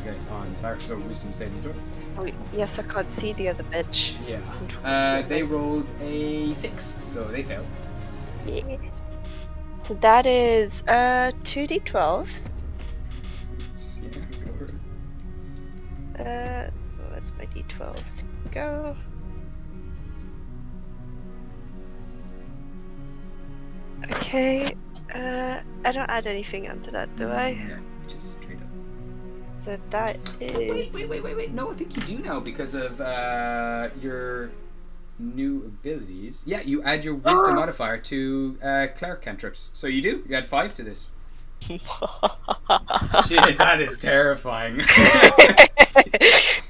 Okay, on Cyrax, so wisdom saving throw. Oh, yes, I can't see the other bitch. Yeah. They rolled a 6, so they failed. Yeah. So that is 2d12s. What's my d12s? Go. Okay. I don't add anything onto that, do I? No, just straight up. So that is. Wait. No, I think you do now because of your new abilities. Yeah, you add your wisdom modifier to cleric cantrips. So you do. You add 5 to this. Shit, that is terrifying.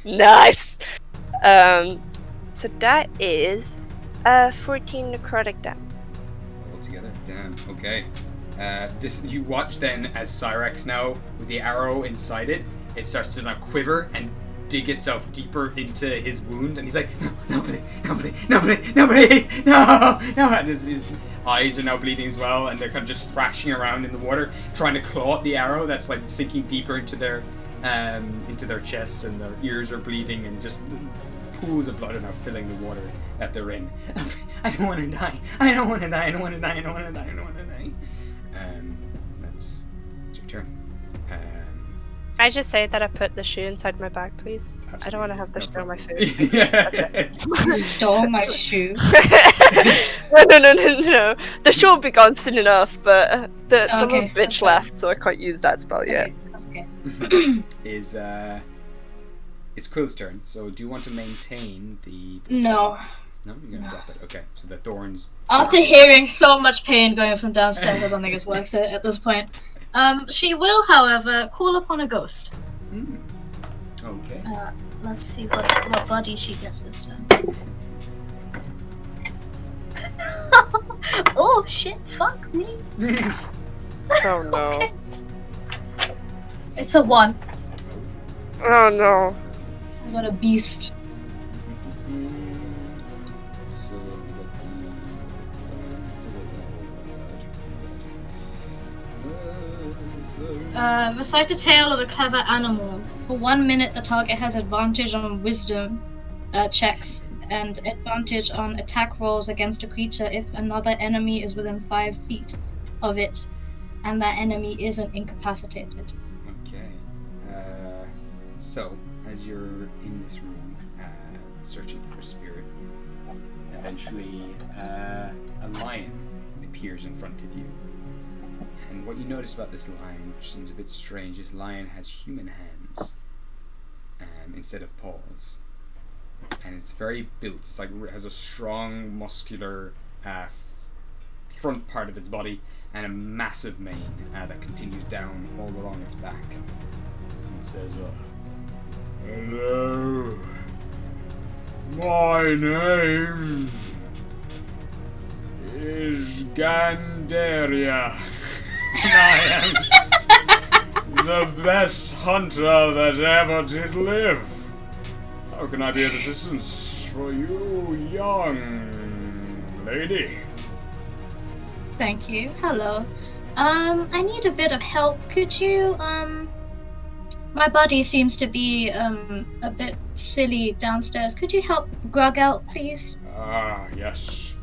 Nice. So that is 14 necrotic damage. Altogether, damn. Okay. This you watch then as Cyrex now with the arrow inside it. It starts to now quiver and dig itself deeper into his wound, and he's like, no, nobody, no. And his eyes are now bleeding as well, and they're kind of just thrashing around in the water, trying to claw at the arrow that's like sinking deeper into their chest, and their ears are bleeding, and just pools of blood are now filling the water that they're in. I don't want to die. That's your turn. I just say that I put the shoe inside my bag, please. I don't want to have the shoe on my food. You stole my shoe. No. The shoe will be gone soon enough, but the little bitch left, so I can't use that spell yet. That's okay. It's Quill's turn. So do you want to maintain the No. spell? No, you're gonna drop it. Okay, so the thorns. After hearing so much pain going from downstairs, I don't think it's worth it at this point. She will, however, call upon a ghost. Okay. Let's see what body she gets this time. Oh shit! Fuck me. Oh no. Okay. It's a 1. Oh no. I got a beast. Recite a tale of a clever animal. For 1 minute, the target has advantage on wisdom checks and advantage on attack rolls against a creature if another enemy is within 5 feet of it, and that enemy isn't incapacitated. Okay. So, as you're in this room, searching for a spirit, eventually a lion appears in front of you. And what you notice about this lion, which seems a bit strange, is lion has human hands instead of paws. And it's very built. It's like it has a strong, muscular front part of its body and a massive mane that continues down all along its back. And it says, "Hello, my name is Gandaria. I am the best hunter that ever did live. How can I be of assistance for you, young lady?" Thank you. Hello. I need a bit of help. Could you, my body seems to be, a bit silly downstairs. Could you help Grug out, please? Ah, yes.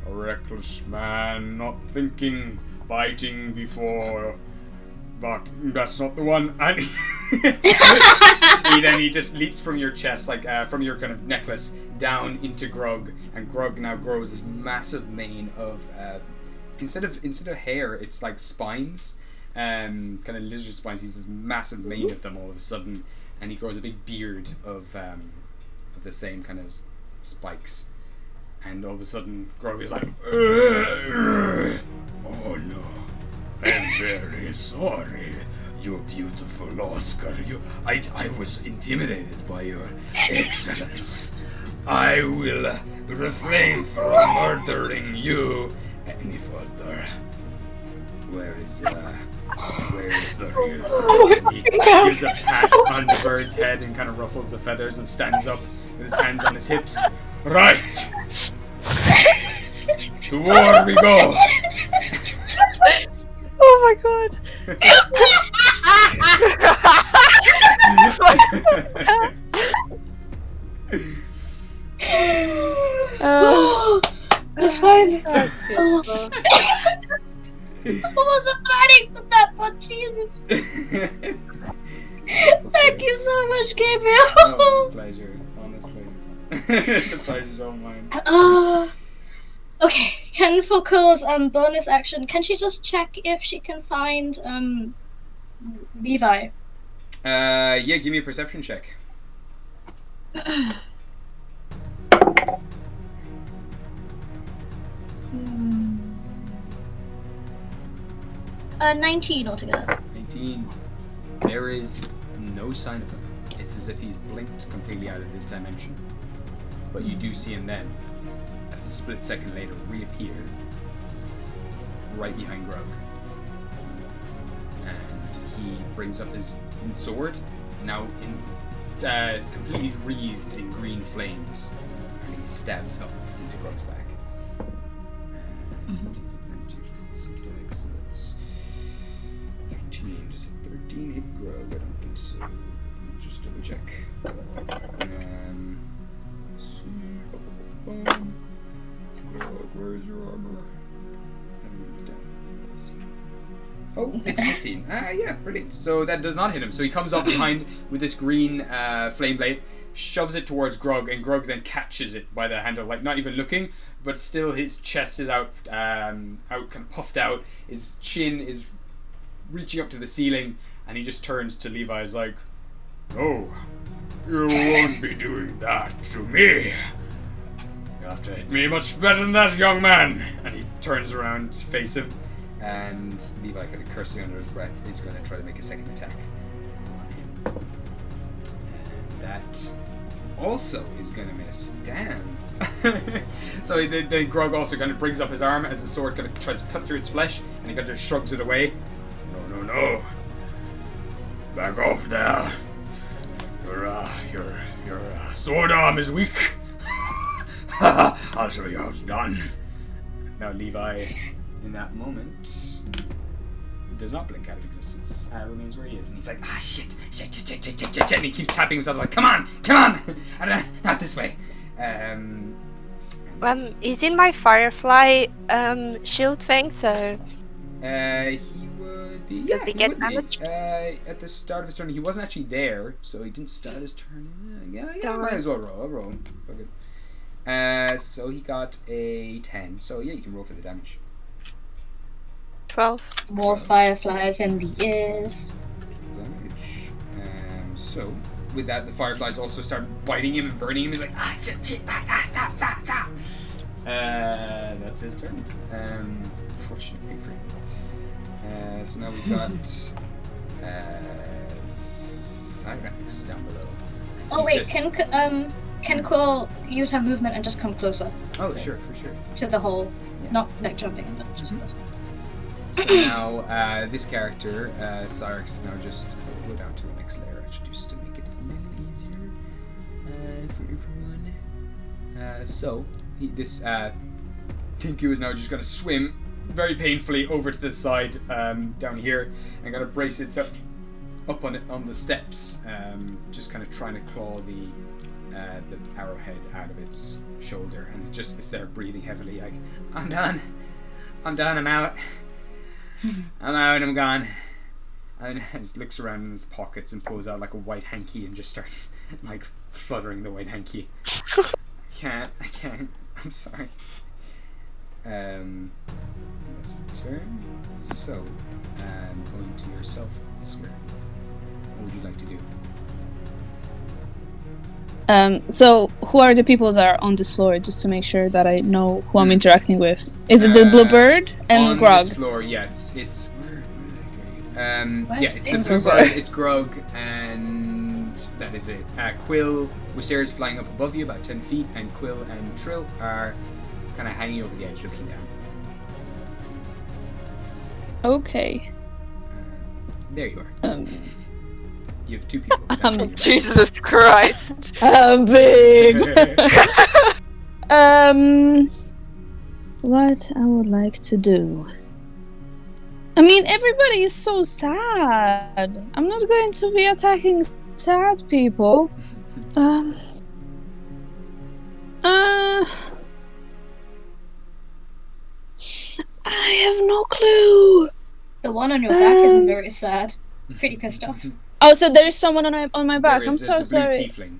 A reckless man, not thinking, biting before... But that's not the one. And he just leaps from your chest, like from your kind of necklace, down into Grug, and Grug now grows this massive mane of instead of hair, it's like spines, kind of lizard spines. He's this massive mane of them all of a sudden, and he grows a big beard of the same kind of spikes. And all of a sudden, Grog is like, "Oh no, I'm very sorry, you beautiful Oscar. I was intimidated by your excellence. I will refrain from murdering you any further. Where is the real threat?" He gives a pat on the bird's head and kind of ruffles the feathers and stands up with his hands on his hips. "Right! To war we go!" Oh my god! That's fine. That's beautiful. I wasn't planning for that, but Jesus. Thank you so much, Gabriel. Oh, pleasure, honestly. The pleasure's all mine. Okay. Can for Quill's bonus action, can she just check if she can find Levi? Yeah, give me a perception check. 19 altogether. 19. There is no sign of him. It's as if he's blinked completely out of this dimension. But you do see him then, a split second later, reappear right behind Grug. And he brings up his sword, now completely wreathed in green flames, and he stabs up into Grug's back. So that's 13. Does a 13 hit Grug? I don't think so. Just double check. Where is your armor? Oh, it's 15. Yeah, brilliant. So that does not hit him. So he comes up behind with this green flame blade, shoves it towards Grug, and Grug then catches it by the handle, like not even looking, but still his chest is out kind of puffed out. His chin is reaching up to the ceiling, and he just turns to Levi, is like, "Oh, you won't be doing that to me. You have to hit me much better than that, young man." And he turns around to face him, and Levi, kind of cursing under his breath, is going to try to make a second attack on him. And that also is going to miss. Damn. So the Grug also kind of brings up his arm as the sword kind of tries to cut through its flesh, and he kind of shrugs it away. No. Back off there. Your sword arm is weak. I'll show you how it's done. Now Levi, in that moment, does not blink out of existence. Remains where he is, and he's like, shit, and he keeps tapping himself like, come on, not this way. He's in my Firefly shield thing, so. He would be. Does he get damaged? At the start of his turn, he wasn't actually there, so he didn't start his turn. Yeah, might as well roll. I'll roll. Fuck it. So he got a 10. So yeah, you can roll for the damage. 12. More fireflies in the ears. Damage. So with that, the fireflies also start biting him and burning him. He's like, shit, stop. That's his turn. Fortunately for him. So now we've got Cyrex down below. Oh wait, can Quill use her movement and just come closer? Oh, sure, for sure. To the hole, not like jumping, but just closer. So now, this character, Cyrex, is now just go down to the next layer, actually, just to make it a little easier for everyone. So this Tinku is now just going to swim very painfully over to the side down here, and going to brace itself up on the steps, just kind of trying to claw the arrowhead out of its shoulder, and it's there breathing heavily, like, I'm done, I'm out, I'm gone. And it looks around in its pockets and pulls out like a white hanky and just starts like fluttering the white hanky. I can't, I'm sorry. That's the turn. So, going to yourself, Oscar. What would you like to do? So who are the people that are on this floor, just to make sure that I know who I'm interacting with? Is it the Bluebird and Grug? On this floor, yeah, it's it's the I'm so Bluebird, sorry. it's Grug, and that is it. Quill, Wisteria is flying up above you about 10 feet, and Quill and Trill are kind of hanging over the edge looking down. Okay. There you are. You have two people. Jesus Christ. I'm big. What I would like to do. I mean, everybody is so sad. I'm not going to be attacking sad people. I have no clue. The one on your back isn't very sad. Pretty pissed off. Oh, so there is someone on my back. I'm so the sorry. Blue tiefling,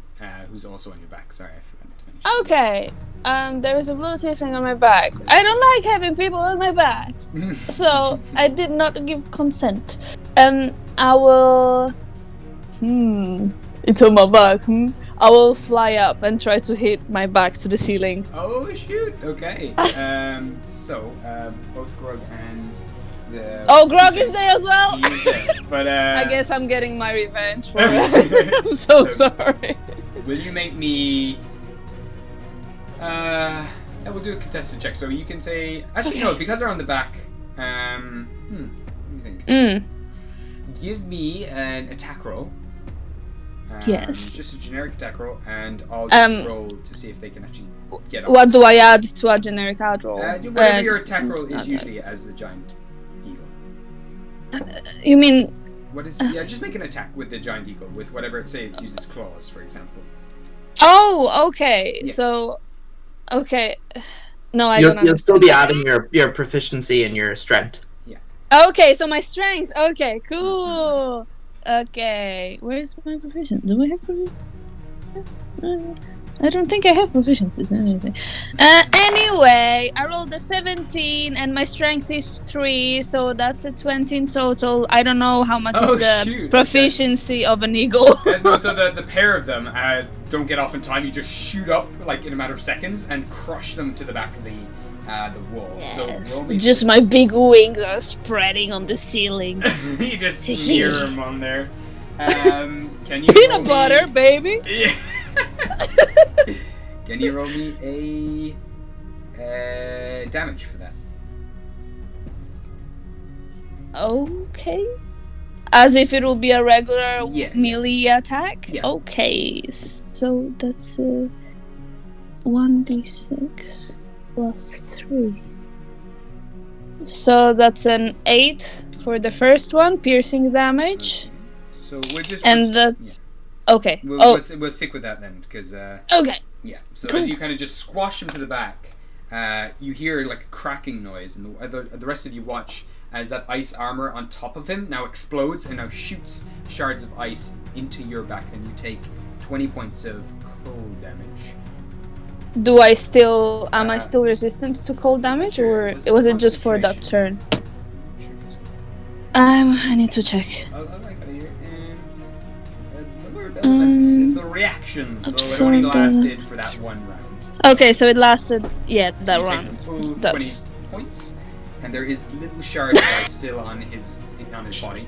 who's also on your back. Sorry, I forgot to mention. Okay. There is a blue tiefling on my back. I don't like having people on my back, so I did not give consent. I will. It's on my back. I will fly up and try to hit my back to the ceiling. Oh shoot! Okay. So both Grog and the. Oh, Grog is there as well. He's there, but I guess I'm getting my revenge for it. I'm so sorry. Will you make me? Yeah, we'll do a contested check. So you can say. Actually, no, because they're on the back. Let me think. Give me an attack roll. Yes. Just a generic attack roll, and I'll just roll to see if they can actually get up. What do I add to a generic add roll? Whatever your attack roll is usually as the giant eagle. You mean? What is? Yeah, just make an attack with the giant eagle with whatever. Say it uses claws, for example. Oh, okay. Yeah. So, okay. No, I don't understand. You'll still be adding your proficiency and your strength. Yeah. Okay, so my strength. Okay, cool. Okay, where's my proficiency? Do I have proficiency? I don't think I have proficiencies in anything. Anyway, I rolled a 17 and my strength is 3, so that's a 20 in total. I don't know how much is the proficiency of an eagle. No, so the pair of them don't get off in time. You just shoot up like in a matter of seconds and crush them to the back of the wall. Yes. So roll me Just my big wings are spreading on the ceiling. you just smear them on there. Can you Peanut butter, baby. Yeah. Can you roll me a damage for that? Okay. As if it will be a regular Yeah. melee attack? Yeah. Okay, so that's 1d6 plus 3. So that's an 8 for the first one, piercing damage. So we'll just That's... Okay. We'll stick with that then, because Okay. yeah. So Cool. as you kind of just squash him to the back, you hear like a cracking noise, and the rest of you watch as that ice armor on top of him now explodes and now shoots shards of ice into your back, and you take 20 points of cold damage. Do I still... Am I still resistant to cold damage, or was it just for that turn? I need to check. The reaction, so it only lasted for that one round. Okay, so it lasted, that You take round. the full That's 20 points, and there is little shards of ice still on his body.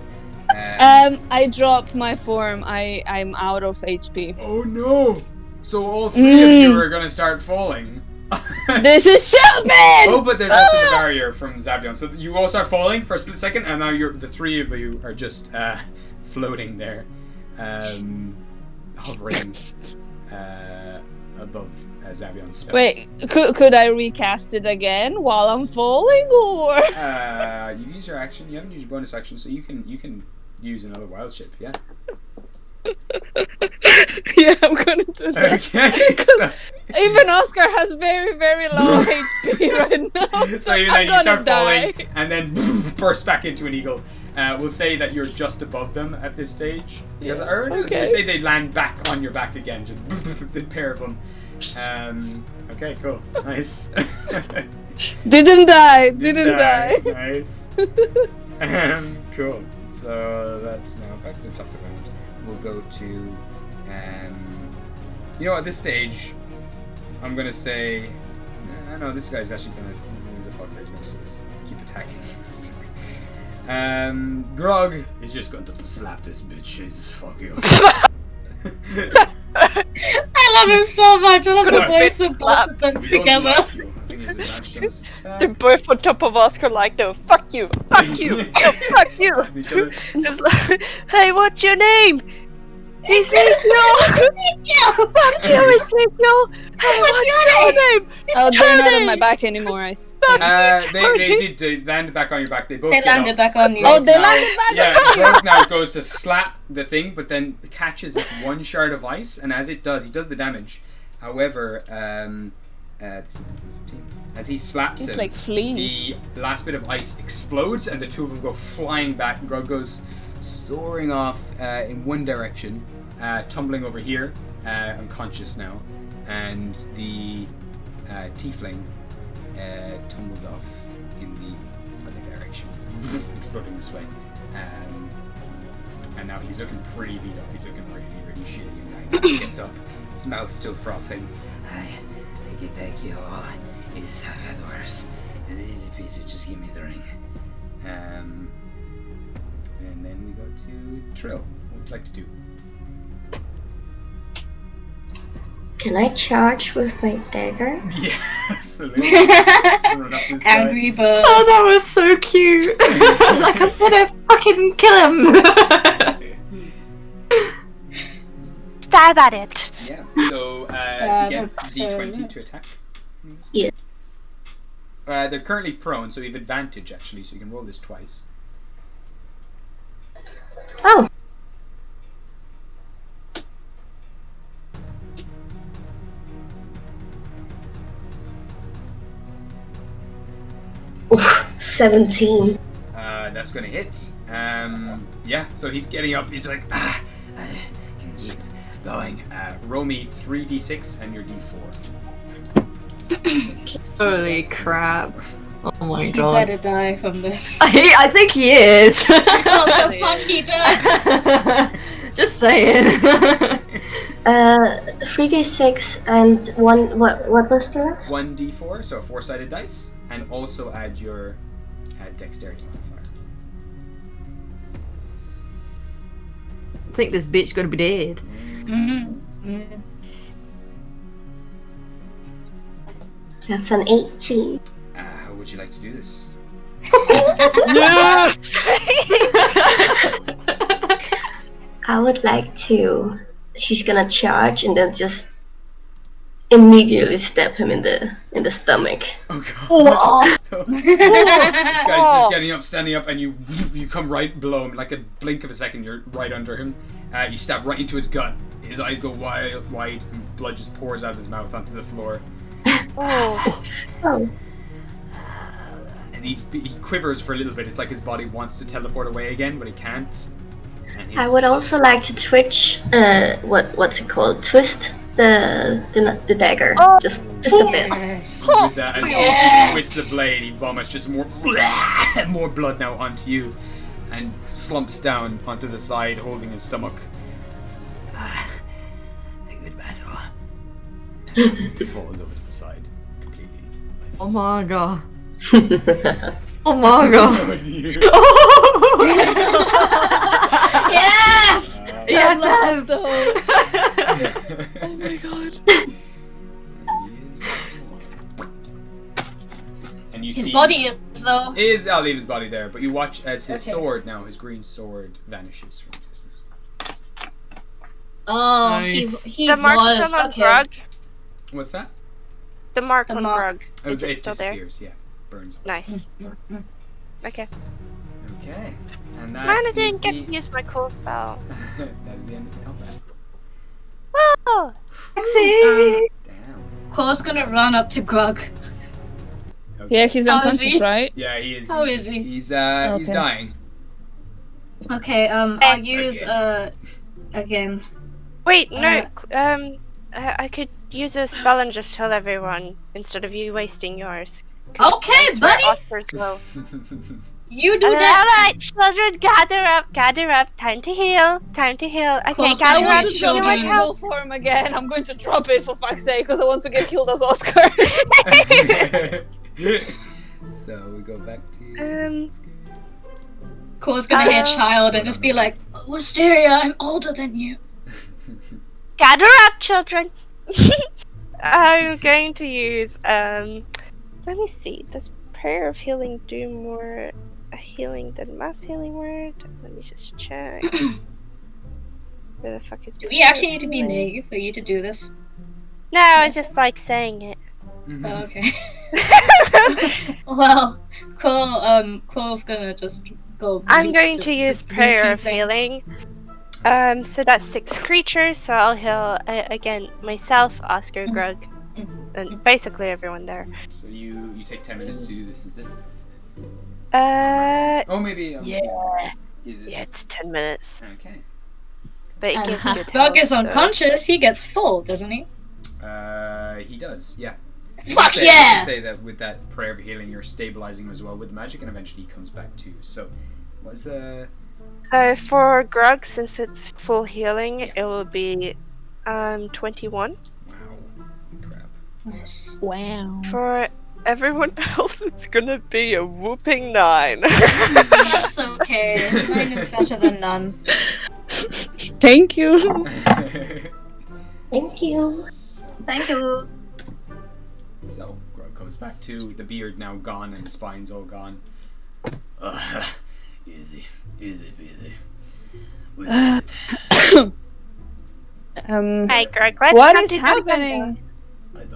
I drop my form. I'm out of HP. Oh no! So all three of you are gonna start falling. This is stupid! Oh, but there's also the barrier from Zavion. So you all start falling for a split second, and now the three of you are just floating there, hovering above Zavion's spell. Wait, could I recast it again while I'm falling, or? You use your action. You haven't used your bonus action, so you can use another wild shape. Yeah. Yeah, I'm gonna do that. Okay. Because even Oscar has very, very low HP right now, so even I'm then you start gonna die. falling and then burst back into an eagle. We'll say that you're just above them at this stage. Because we'll say they land back on your back again, just the pair of them. Okay, cool. Nice. Didn't die. Nice. Cool. So that's now back to the top of the round. We'll go to, you know, at this stage, I'm gonna say, no, this guy's actually he's a fucker. He's gonna keep attacking. Grog is just going to slap this bitch. She's fuck you. I love him so much. I love the voice of both of them together. They're both on top of Oscar like, no, fuck you, fuck you, no, fuck you. It's like, hey, what's your name? Ezekiel! Fuck you, Ezekiel! Hey, what's your name? Oh, they're not on my back anymore, I think. They landed back on your back. They both They get landed up. back on you. Oh, they landed back Yeah, on me! Grog now goes to slap the thing, but then catches one shard of ice, and as it does, he does the damage. However, as he slaps It's him, like fleas. the last bit of ice explodes, and the two of them go flying back. And Grog goes soaring off in one direction, tumbling over here, unconscious now, and the tiefling tumbles off in the other direction, exploding this way. And now he's looking pretty beat up. He's looking really, really shitty. And he gets up, his mouth still frothing. I get back you all. I've had worse. It's easy peasy. Just give me the ring. And then we go to Trill. What would you like to do? Can I charge with my dagger? Yeah, absolutely. Let's run up this Angry guy. bird. Oh, that was so cute. Like, I'm gonna fucking kill him. Stab at it. Yeah. So Stab you it, get D20 to attack. Yeah. They're currently prone, so you have advantage actually, so you can roll this twice. Oh. Oof, 17. That's gonna hit. Yeah. So he's getting up. He's like, I can keep going. Roll me 3d6 and your d4. Holy crap. Oh my He god. better die from this. I think he is. Oh, the fuck he does! Just saying. 3d6 and one. What was the last? 1d4, so a 4-sided dice, and also add your dexterity modifier. I think this bitch gonna be dead. That's an 18. How would you like to do this? Yes! I would like to. She's gonna charge and then just immediately stab him in the stomach. Oh god. This guy's just getting up, standing up, and you come right below him. Like a blink of a second, you're right under him. You stab right into his gut. His eyes go wide, and blood just pours out of his mouth onto the floor. Oh. And he quivers for a little bit. It's like his body wants to teleport away again, but he can't. And I would also like to twitch. What's it called? Twist the dagger. Just a bit. With that, as he twists the blade, he vomits just more blood now onto you, and slumps down onto the side, holding his stomach. A good battle. Falls over to the side, completely. Oh my god. Oh my god. Oh dear. Yes! Yes! Love though. Oh my god. And you His see body is though. I'll leave his body there, but you watch as his Okay. sword now, his green sword, vanishes from existence. Oh, Nice. he The mark was still on okay. Grug. What's that? The mark The on mark. Grug. Oh, Is it it still there? disappears, yeah. Burns. Nice. Okay. Okay. And that Man, I is didn't get the... to use my cool spell. that is the end of the combat. Oh! Sexy! Damn. Cole's gonna run up to Grug. Okay. Yeah, he's How is unconscious, he? right? Yeah, he is. How is he? He's Okay. dying. Okay, I'll use again. Wait, no. I could use a spell and just tell everyone instead of you wasting yours. 'Cause Okay, I swear buddy. Oscar's low. You do Alright, that. children, gather up. Time to heal. Okay, Close gather to I up. want to drop children. my eagle form again. I'm going to drop it for fuck's sake because I want to get killed as Oscar. So we go back to. Cole's gonna hit child and just be like, Wisteria, I'm older than you. Gather up, children. I'm going to use let me see. Does Prayer of Healing do more healing than Mass Healing Word? Let me just check. Where the fuck is Do we Prayer actually of need to be Healing? native for you to do this? No, I just like saying it. Oh, okay. Well, Cole's gonna just go. I'm going to the use blue Prayer of tiefling. Healing. So that's 6 creatures, so I'll heal again myself, Oscar, Grug, and basically everyone there. So you take 10 minutes to do this, is it? Oh, maybe. yeah, it's 10 minutes. Okay. But it And gives since good Grug health, is so- unconscious, he gets full, doesn't he? He does, yeah. Fuck You yeah! can say that with that prayer of healing, you're stabilizing him as well with the magic, and eventually he comes back too. So, what's the... So for Grug, since it's full healing, it will be 21. Wow. Crap. Nice. Wow. For everyone else, it's gonna be a whooping 9. That's okay. 9 is better than none. Thank you. Thank you. Thank you. So, Grog comes back to the beard now gone and the spine's all gone. Easy peasy. Hey, Greg, let's What not is do that again, happening?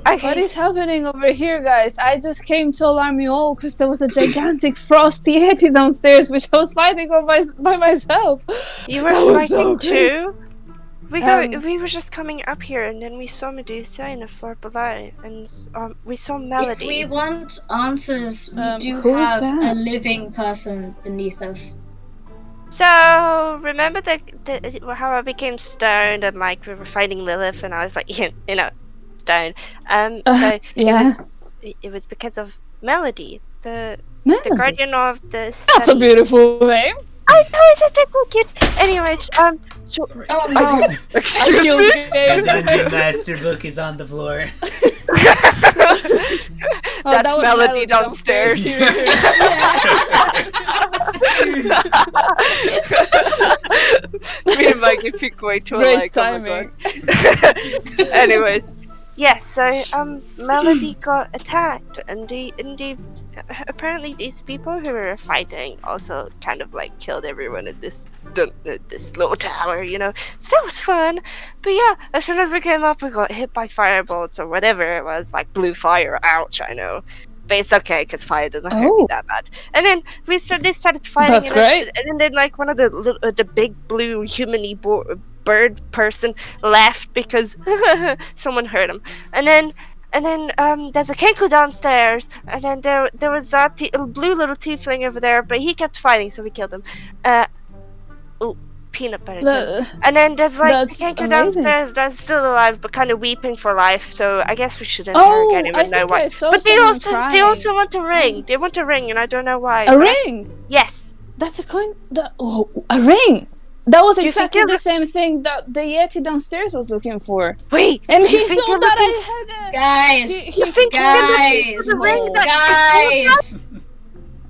Okay. What is happening over here, guys? I just came to alarm you all because there was a gigantic frosty yeti downstairs, which I was fighting by myself. You were That was fighting so great. too? We were just coming up here, and then we saw Medusa in the floor below, and we saw Melody. If we want answers, we do who is have a that? living person beneath us. So remember how I became stoned and like we were fighting Lilith, and I was like, stoned. So yeah. it was because of Melody, the Melody? guardian of the. That's a beautiful name. I know, it's such a cool kid. Anyways, so, Oh no! excuse me. The dungeon master book is on the floor. That's that was Melody downstairs. Me and Mikey pick way too Great alike. timing. Anyways, yes. So Melody got attacked, and apparently these people who were fighting also kind of like killed everyone at this little tower, So that was fun. But yeah, as soon as we came up, we got hit by firebolts or whatever it was, like blue fire. Ouch! I know. But it's okay because fire doesn't hurt me that bad. And then they started fighting. That's great. And then like one of the big blue human-y bird person left because someone hurt him. And then there's a Kenku downstairs, and then there was that blue little tiefling over there, but he kept fighting, so we killed him. Peanut butter. And then there's like a Kenku downstairs that's still alive, but kind of weeping for life. So I guess we shouldn't interrogate him and know why. But they also want a ring. They want a ring, and I don't know why. A ring? Yes. That's a coin. A ring. That was Do you exactly think the same thing that the yeti downstairs was looking for. Wait, and you he think thought you're that looking- I had a Guys, guys,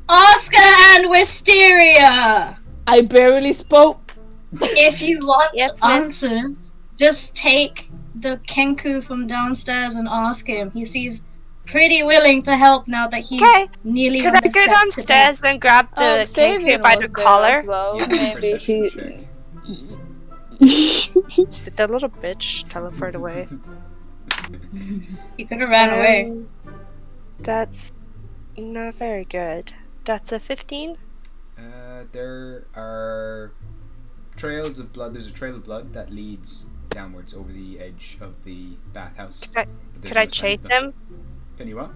Oscar and Wisteria. I barely spoke. If you want Yes, miss. answers, just take the Kenku from downstairs and ask him. He seems pretty willing to help now that he's nearly Could on I the go step to downstairs death. and grab the Kenku Xavier by was the there collar? as well. Maybe he. Did that little bitch teleport away? He could have ran away. That's not very good. That's a 15. There are trails of blood. There's a trail of blood that leads downwards over the edge of the bathhouse. Could I chase them? Can you what?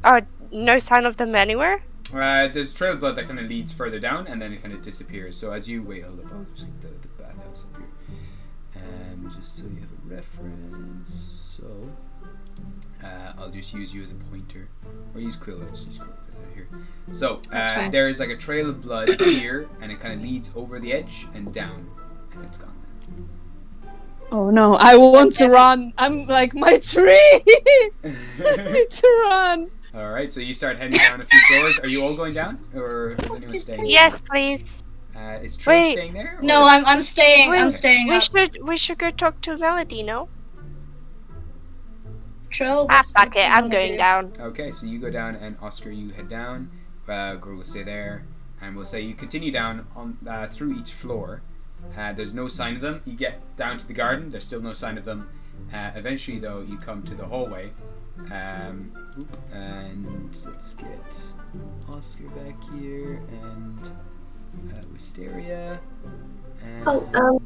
Oh, no sign of them anywhere? There's a trail of blood that kind of leads further down, and then it kind of disappears. So as you wait, hold up, I'll just get the bathhouse up here, just so you have a reference. So I'll just use you as a pointer, or use Quill. I'll just use Quill here. So there is like a trail of blood here, and it kind of leads over the edge and down, and it's gone. Oh no! I want to run. I'm like my tree. I need to run. All right, so you start heading down a few floors. Are you all going down, or is anyone staying? Yes, please. Is Trill staying there? Or? No, I'm staying. I'm staying. We should go talk to Melody, no? Trill. Fuck it. I'm going down. Okay, so you go down, and Oscar, you head down. Girl will stay there, and we'll say you continue down on through each floor. There's no sign of them. You get down to the garden. There's still no sign of them. Eventually, though, you come to the hallway. And let's get Oscar back here, and Wisteria. And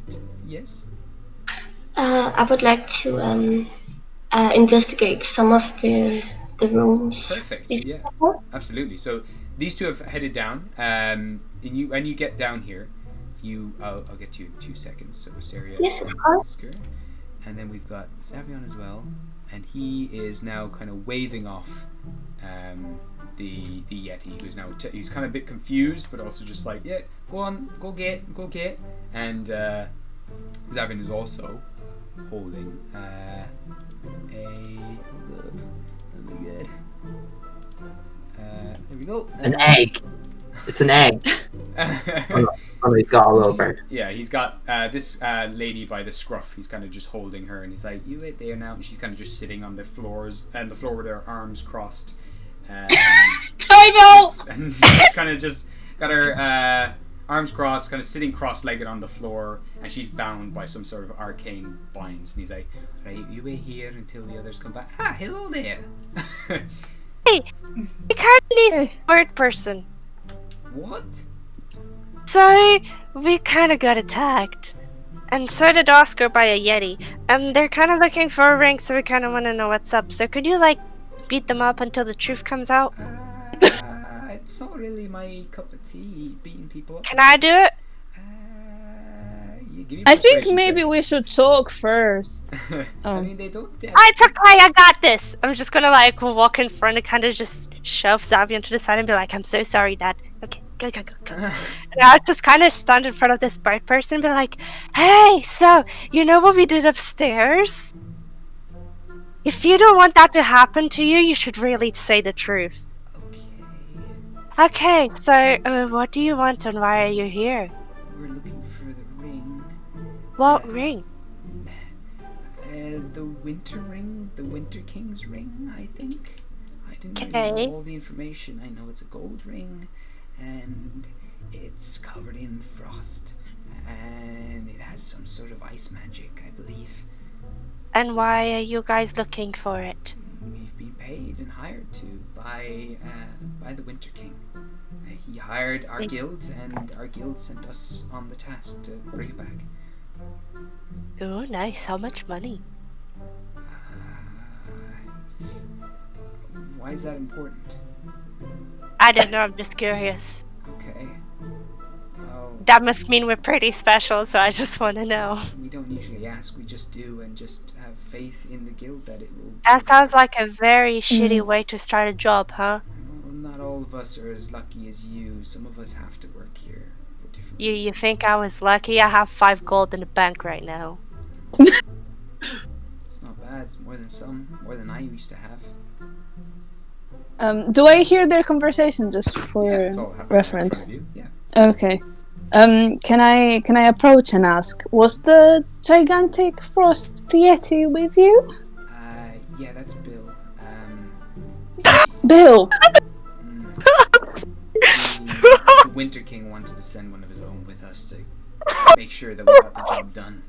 yes. I would like to investigate some of the rooms. Perfect. Yeah, absolutely. So these two have headed down. And when you get down here, I'll get to you in 2 seconds. So Wisteria Yes, and of course. Oscar, and then we've got Xavion as well. and he is now kind of waving off the Yeti, who's now he's kind of a bit confused, but also just like, yeah, go on, go get. And Zavian is also holding a hold up, oh my god, there we go, An egg. It's an egg. Oh, he's got a little bird. Yeah, he's got this lady by the scruff. He's kind of just holding her, and he's like, "You wait there now." And she's kind of just sitting on the floor with her arms crossed. Time out! And she's kind of just got her arms crossed, kind of sitting cross-legged on the floor, and she's bound by some sort of arcane binds. And he's like, "Right, you wait here until the others come back." Ah, hello there. Hey, we kind of need a bird person. What? Sorry, we kind of got attacked. And so did Oscar by a Yeti. And they're kind of looking for a ring, so we kind of want to know what's up. So could you, like, beat them up until the truth comes out? It's not really my cup of tea, beating people up. Can I do it? Give me I think persuasion maybe check. we should talk first. I mean, they don't. It's okay, I got this. I'm just gonna, like, walk in front and kind of just shove Zavian to the side and be like, I'm so sorry, Dad. Okay, go. And I'll just kind of stand in front of this bird person and be like, hey, so, you know what we did upstairs? If you don't want that to happen to you, you should really say the truth. Okay, so, what do you want and why are you here? We're looking for the ring. What ring? The Winter Ring, the Winter King's ring, I think. I didn't Okay. really know all the information. I know it's a gold ring, and it's covered in frost, and it has some sort of ice magic, I believe. And why are you guys looking for it? We've been paid and hired to by the Winter King. He hired our guilds, and our guild sent us on the task to bring it back. Oh, nice. How much money? Why is that important? I don't know, I'm just curious. Okay. Well, That must mean we're pretty special, so I just want to know. we don't usually ask, we just do, and just have faith in the guild that it will. That sounds like a very shitty way to start a job, huh? Well, not all of us are as lucky as you. Some of us have to work here for different You think I was lucky? I have 5 gold in the bank right now. It's not bad. It's more than I used to have. Do I hear their conversation just for it's all happening reference? in front of you, Okay. Can I approach and ask, was the gigantic frost yeti with you? Yeah, that's Bill. Bill. The Winter King wanted to send one of his own with us to make sure that we got the job done.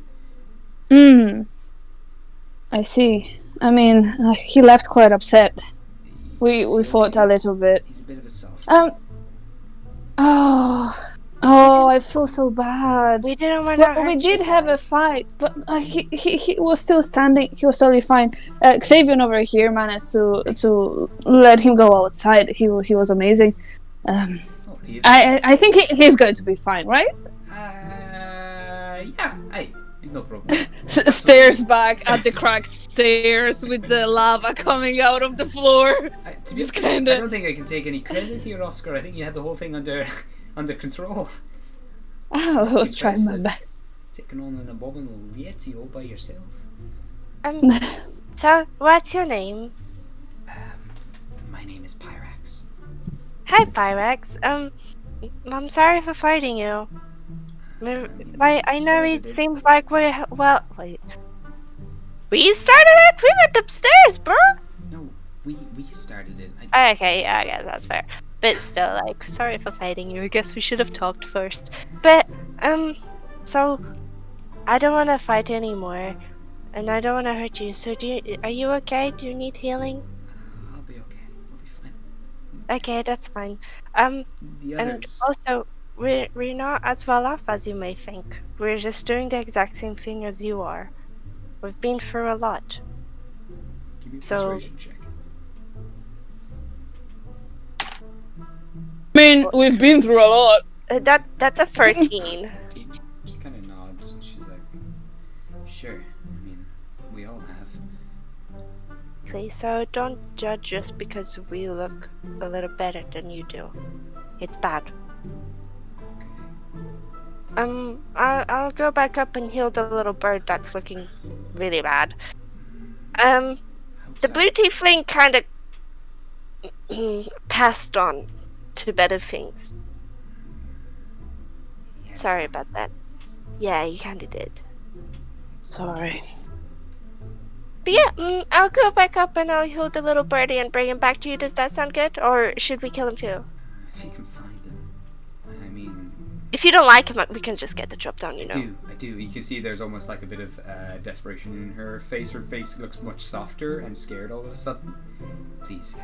I see. I mean, he left quite upset. We fought a little bit. He's a bit of a soft. Oh, I feel so bad. We didn't want to Well, we hurt did you have a guys. fight, but he was still standing. He was totally fine. Xavier over here managed to let him go outside. He was amazing. I think he's going to be fine, right? Yeah, hey, no problem. Stares back at the cracked stairs with the lava coming out of the floor. Just I kinda. don't think I can take any credit here, Oscar. I think you had the whole thing under control. Oh, I was trying my Impressive. best. Taking on an abominable yeti all by yourself. So, what's your name? My name is Pyrax. Hi, Pyrex. I'm sorry for fighting you. I know it seems like we're... Well, wait. We started it? We went upstairs, bro! No, we started it. Okay, yeah, I guess that's fair. But still, like, sorry for fighting you. I guess we should have talked first. But, so... I don't want to fight anymore. And I don't want to hurt you. So, are you okay? Do you need healing? I'll be okay. I'll be fine. Okay, that's fine. The And others. also, we're not as well off as you may think. We're just doing the exact same thing as you are. We've been through a lot. Give me a So, persuasion check. I mean, we've been through a lot. That's a 13. She kind of nods and she's like, "Sure. I mean, we all have." exactly. So don't judge us because we look a little better than you do. It's bad. I'll go back up and heal the little bird that's looking really bad. The blue tiefling kind of passed on to better things. Sorry about that. Yeah, he kind of did. Sorry. But yeah, I'll go back up and I'll heal the little birdie and bring him back to you. Does that sound good? Or should we kill him too? If you can find him. I mean... If you don't like him, we can just get the job done, you know. I do. You can see there's almost like a bit of desperation in her face. Her face looks much softer and scared all of a sudden. Please,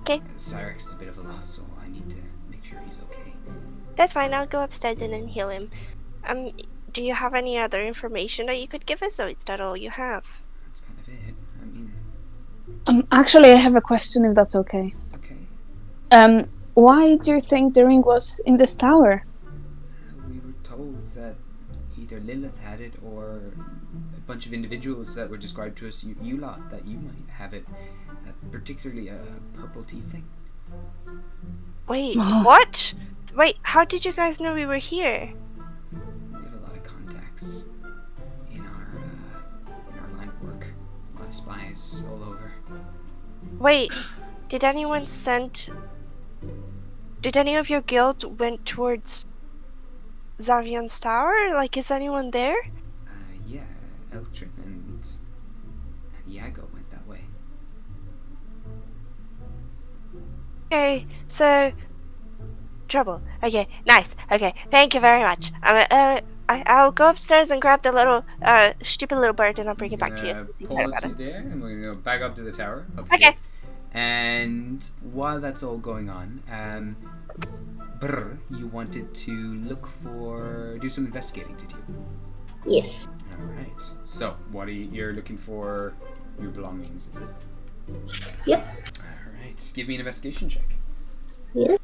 Okay. Cyrix is a bit of a loss, so I need to make sure he's okay. That's fine, I'll go upstairs and then heal him. Do you have any other information that you could give us, or is that all you have? That's kind of it. I mean... Actually, I have a question, if that's okay. Okay. Why do you think the ring was in this tower? We were told that either Lilith had it, or a bunch of individuals that were described to us, you lot, that you might have it. Particularly a purple tiefling. Wait, what? Wait, how did you guys know we were here? We have a lot of contacts in our line of work. A lot of spies all over. Wait, did any of your guild went towards Zavion's tower? Like, is anyone there? Yeah, Eltrin and Iago went that way. Okay, so... Trouble. Okay, nice. Okay, thank you very much. I'll go upstairs and grab the little, stupid little bird and I'll bring it back to you. Pause you there, and we're gonna go back up to the tower. Okay. Here. And while that's all going on, you wanted to do some investigating, did you? Yes. Alright. So, you're looking for your belongings, is it? Yep. Alright, give me an investigation check. Yeah.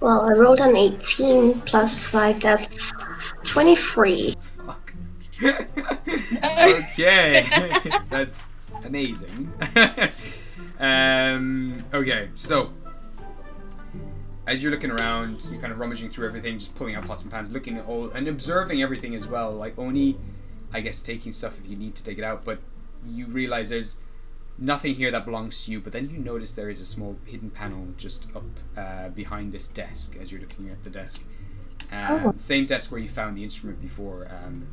Well, I rolled an 18 plus 5, that's 23. Fuck. Okay. That's amazing. Okay, so as you're looking around, you're kind of rummaging through everything, just pulling out pots and pans, looking at all, and observing everything as well, like only, I guess, taking stuff if you need to take it out, but you realize there's nothing here that belongs to you, but then you notice there is a small hidden panel just up behind this desk as you're looking at the desk. Same desk where you found the instrument before, and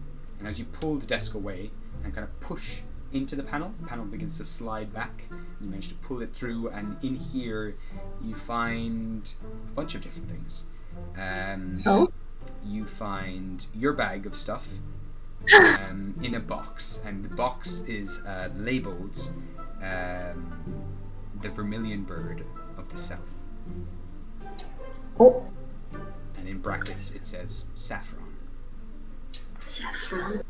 as you pull the desk away and kind of push into the panel begins to slide back. You manage to pull it through, and in here you find a bunch of different things. You find your bag of stuff in a box, and the box is labeled the Vermilion Bird of the South. Oh. And in brackets it says Saffron. Saffron.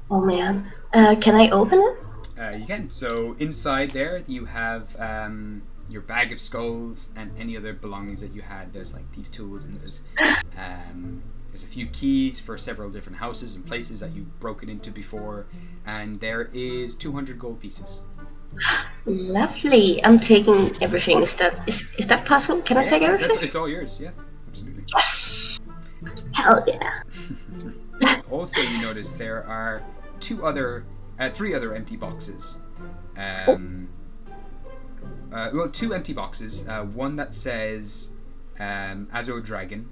Oh man. Can I open it? You can. So inside there you have your bag of skulls and any other belongings that you had. There's like thieves' tools, and there's a few keys for several different houses and places that you've broken into before, and there is 200 gold pieces. Lovely. I'm taking everything. Is that possible? Can I take everything? It's all yours. Yeah, absolutely. Yes. Hell yeah. Also, you notice there are three other empty boxes. Two empty boxes. One that says Azure Dragon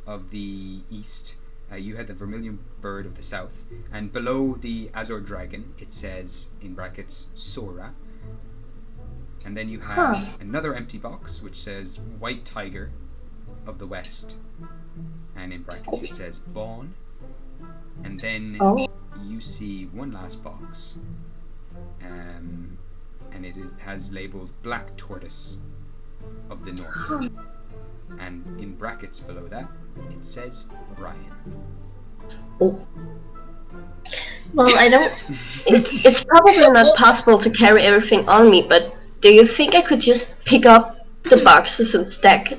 of the East. You had the Vermilion Bird of the South, and below the Azure Dragon it says in brackets Sora. And then you have another empty box which says White Tiger of the West, and in brackets it says Bawn. And then you see one last box, and it has labeled Black Tortoise of the North, and in brackets below that it says Brian. Oh. Well, I don't. It's probably not possible to carry everything on me, but do you think I could just pick up the boxes and stack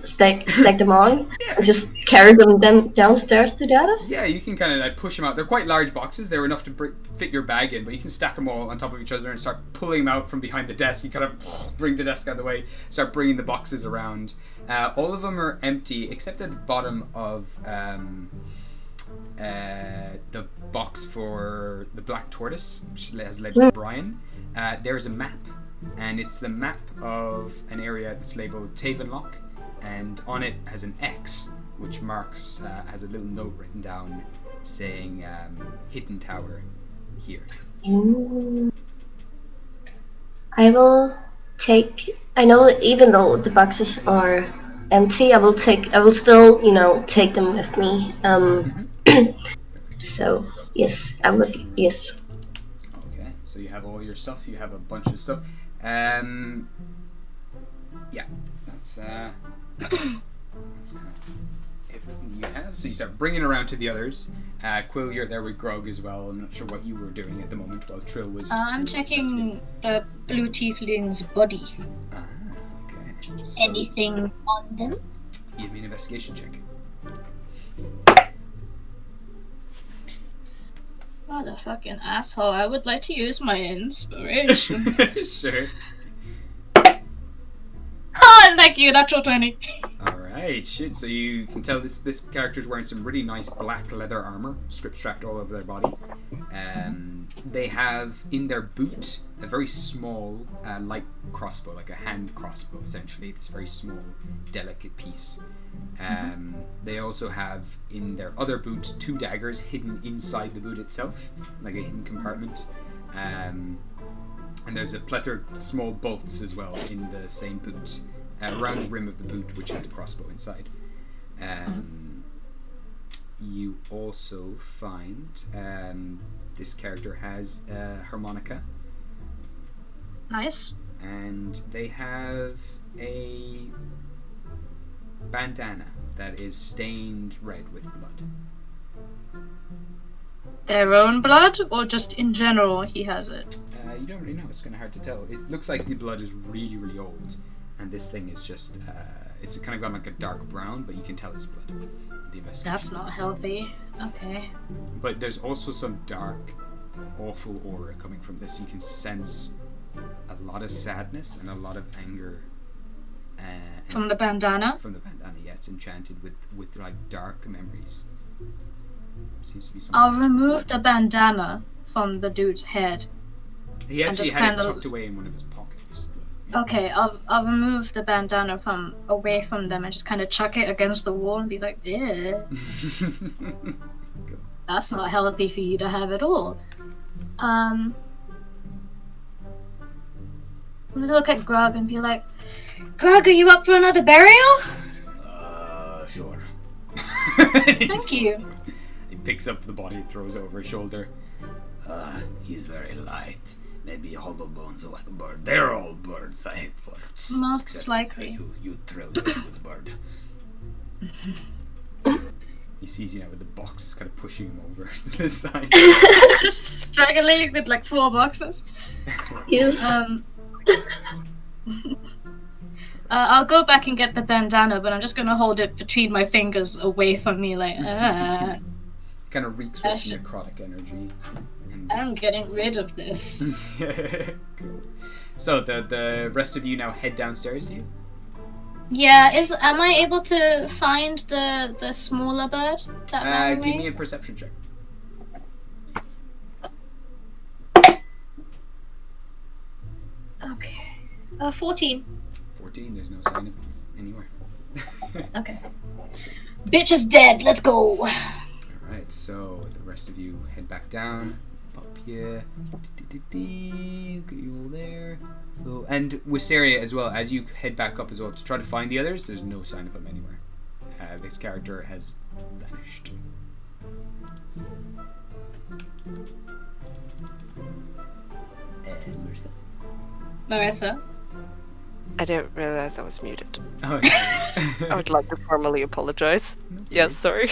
them on, and just carry them then downstairs to the others? Yeah, you can kind of like push them out. They're quite large boxes. They're enough to fit your bag in, but you can stack them all on top of each other and start pulling them out from behind the desk. You kind of bring the desk out of the way, start bringing the boxes around. All of them are empty except at the bottom of the box for the Black Tortoise, which has labeled Brian. There's a map, and it's the map of an area that's labeled Tavenlock, and on it has an X, which marks, has a little note written down saying Hidden Tower here. I will take. I know even though the boxes are empty, I will still, take them with me. So yes, I would. Yes. Okay, so you have all your stuff. You have a bunch of stuff. Yeah, that's kind of everything you have. So you start bringing around to the others. Quill, you're there with Grog as well. I'm not sure what you were doing at the moment while Trill was. I'm checking the blue tiefling's body. Okay. So Anything on them? give me an investigation check. What a fucking asshole. I would like to use my inspiration. Sure. Oh, thank you, natural 20. Alright, shit. So you can tell this character's wearing some really nice black leather armor, strip-strapped all over their body. They have in their boot a very small light crossbow, like a hand crossbow essentially. This very small, delicate piece. They also have in their other boot 2 daggers hidden inside the boot itself, like a hidden compartment. And there's a plethora of small bolts as well in the same boot, around the rim of the boot, which had the crossbow inside. You also find this character has a harmonica. Nice. And they have a bandana that is stained red with blood. Their own blood, or just in general he has it? You don't really know. It's kind of hard to tell. It looks like the blood is really, really old, and this thing is just it's kind of gone like a dark brown, but you can tell it's blood. The investigation. That's not healthy. Okay. But there's also some dark, awful aura coming from this. You can sense a lot of sadness and a lot of anger. From the bandana? From the bandana, yeah. It's enchanted with like dark memories. Seems to be something. I'll remove the bandana from the dude's head. He actually had it tucked away in one of his pockets. Okay, I'll remove the bandana away from them and just kind of chuck it against the wall and be like, yeah. That's not healthy for you to have at all. I'm gonna look at Grog and be like, Grog, are you up for another burial? Sure. Thank you. He picks up the body and throws it over his shoulder. He's very light. Maybe hollow bones are like a bird. They're all birds. I hate birds. Most likely. You thrilled me with bird. He sees you now with the box, kind of pushing him over to the side. Just struggling with like 4 boxes. Yes. I'll go back and get the bandana, but I'm just gonna hold it between my fingers away from me, like, Kind of reeks with necrotic energy. I'm getting rid of this. Cool. So the rest of you now head downstairs, do you? Yeah, am I able to find the smaller bird that ran away? Give me a perception check. Okay. 14. 14, there's no sign of him anywhere. Okay. Bitch is dead, let's go! Alright, so the rest of you head back down. Up here. Get you all there. So, and Wisteria as well, as you head back up as well to try to find the others, there's no sign of him anywhere. This character has vanished. Marissa? I didn't realize I was muted. Oh, yeah. I would like to formally apologize. Yes, sorry.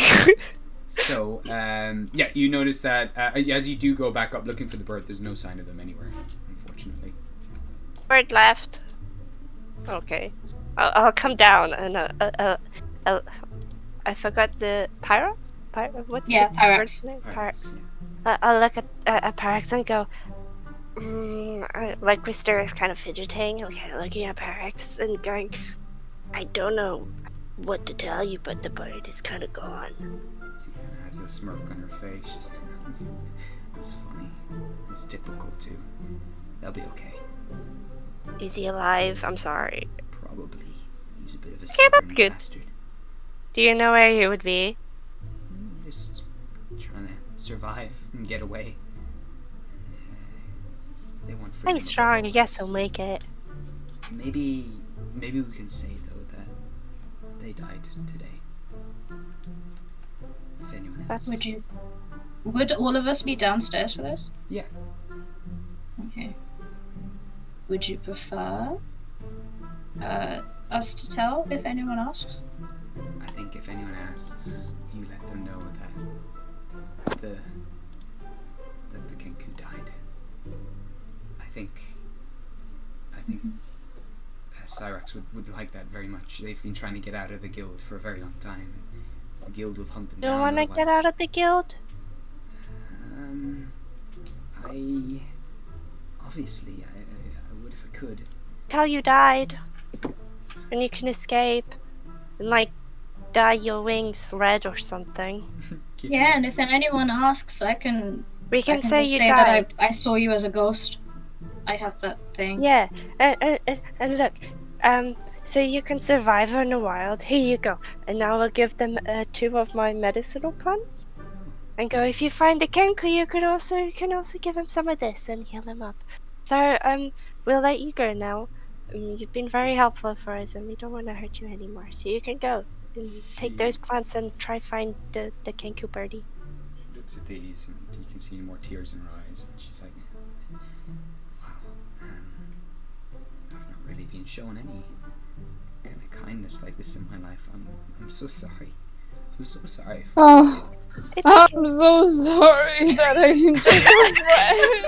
So, yeah, you notice that as you do go back up looking for the bird, there's no sign of them anywhere, unfortunately. Bird left. Okay. I'll come down and I forgot the Pyrex? What's the Pyrex. bird's name? Pyrex. I'll look at Pyrex and go, like Wister is kind of fidgeting, looking at Pyrex and going, I don't know what to tell you, but the bird is kind of gone. She has a smirk on her face. She's like, that's funny. It's typical too. They'll be okay. Is he alive? I'm sorry. Probably. He's a bit of a Okay, that's stubborn good. bastard. Do you know where he would be? Just trying to survive and get away. They want freedom. I'm strong. I guess I'll make it. Maybe we can say though that they died today. If anyone else. Would all of us be downstairs for this? Yeah. Okay. Would you prefer us to tell if anyone asks? I think if anyone asks, you let them know that the Kenku died. I think Cyrax would like that very much. They've been trying to get out of the guild for a very long time. The guild will hunt them You down. want to get out of the guild? Obviously, I would if I could. Tell you died. And you can escape. And like, dye your wings red or something. Yeah, and if anyone asks, I can. We can say just you say died. that I saw you as a ghost. I have that thing. Yeah, and look, so you can survive in the wild. Here you go. And now I'll give them 2 of my medicinal plants. And go, if you find a Kenku, you can also give him some of this and heal him up. So, we'll let you go now. You've been very helpful for us and we don't want to hurt you anymore. So you can go and take those plants and try find the Kenku birdie. She looks at these and you can see more tears in her eyes. And she's like, wow, I've not really been shown any kind of kindness like this in my life. I'm so sorry. I'm so sorry. Oh, I'm so sorry that I injured your friend.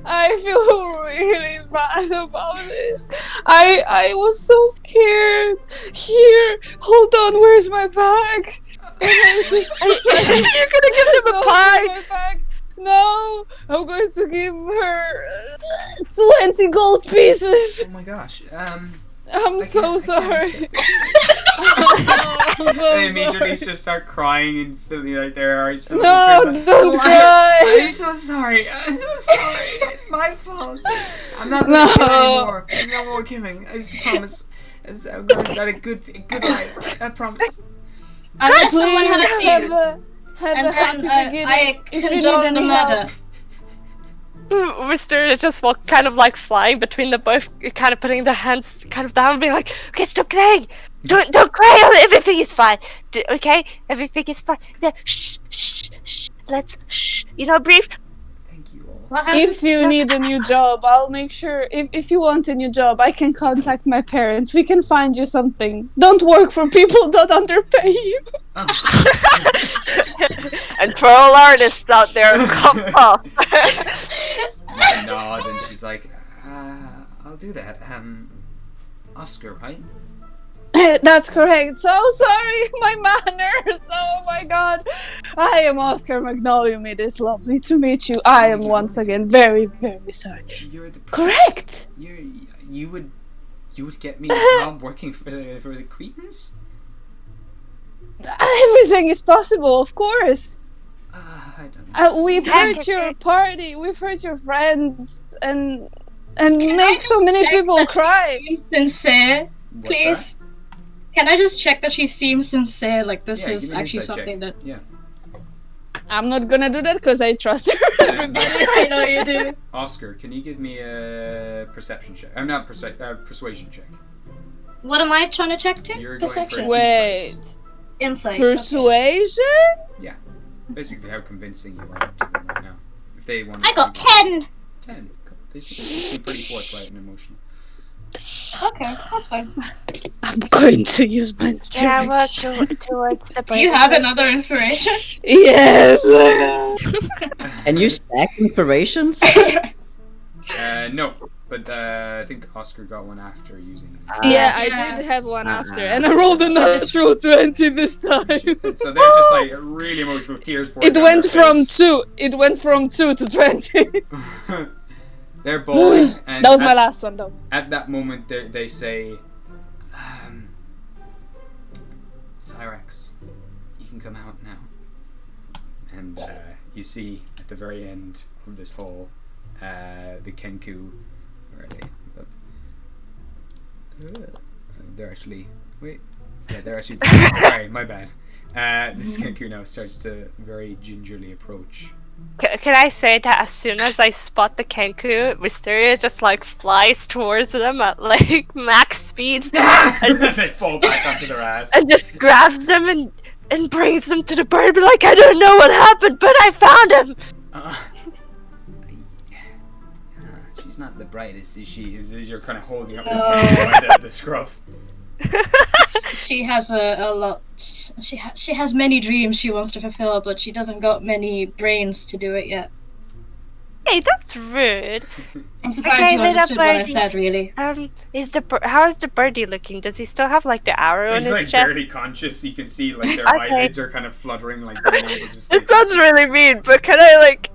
I feel really bad about it. I was so scared. Here, hold on, where's my bag? And I just You're gonna give them a pie! No, I'm going to give her 20 gold pieces. Oh my gosh. I'm so sorry. They immediately just start crying and filling like their eyes. No, don't cry. I'm so sorry. I'm so sorry. It's my fault. I'm not gonna kill anymore. No more killing. I just promise. I'm gonna start a good life. I promise. Unless someone has you. Have And a happy then beginning. I If you need condone the any murder. help. Mr. just kind of like flying between the both, kind of putting the hands kind of down, being like, okay, stop crying! Don't cry! Everything is fine! Okay? Everything is fine. Shh, shh, shh. Let's, shh. You know, breathe. If you need a new job, I'll make sure. If you want a new job, I can contact my parents. We can find you something. Don't work for people that underpay you. And for all artists out there, come off. You nod and she's like, I'll do that. Oscar, right? That's correct. So sorry, my manners. Oh my god. I am Oscar Magnolium. It is lovely to meet you. I am once again very, very sorry. You're the Correct. You would get me a job working for the Queens? Everything is possible, of course. I don't know. We've heard your party. We've heard your friends, and make so many people cry. Sincere, What's please. that? Can I just check that she seems sincere? Like this Yeah, is give me an actually insight something check. that. Yeah. I'm not gonna do that because I trust her. Everybody, I know you do. Oscar, can you give me a perception check? I'm not persuasion check. What am I trying to check to? You're Perception. going for Wait. Insight. Persuasion? Yeah. Basically, how convincing you are to them right now. If they want. I got 10. 10. Cool. They seem pretty forthright and emotional. Okay, that's fine. I'm going to use my Can I work inspiration. towards the Do you have another inspiration? Yes. And you stack inspirations? No, but I think Oscar got one after using. Yeah, I Yeah. did have one after, and I rolled a natural 20 this time. So they're just like really emotional tears pouring It down went their from face. 2. It went from 2 to 20. They're bawling. And That was my last one, though. At that moment, they say, Cyrex, you can come out now. And you see at the very end of this hall, the Kenku, where are they? They're actually, wait, yeah, they're actually, sorry, my bad. This Kenku now starts to very gingerly approach. Can I say that as soon as I spot the Kenku, Wisteria just like flies towards them at like max speed and They fall back onto their ass. and just grabs them and brings them to the bird. Be like, I don't know what happened, but I found him. She's not the brightest, is she? You're kind of holding up this Kenku by the scruff. She has a lot. She has many dreams she wants to fulfill, but she doesn't got many brains to do it yet. Hey, that's rude. I'm surprised you understood what I said. Really. How is the birdie looking? Does he still have like the arrow in He's his like chest? barely conscious. You can see like their Okay. eyelids are kind of fluttering, like being able to stay. It sounds really mean, but can I like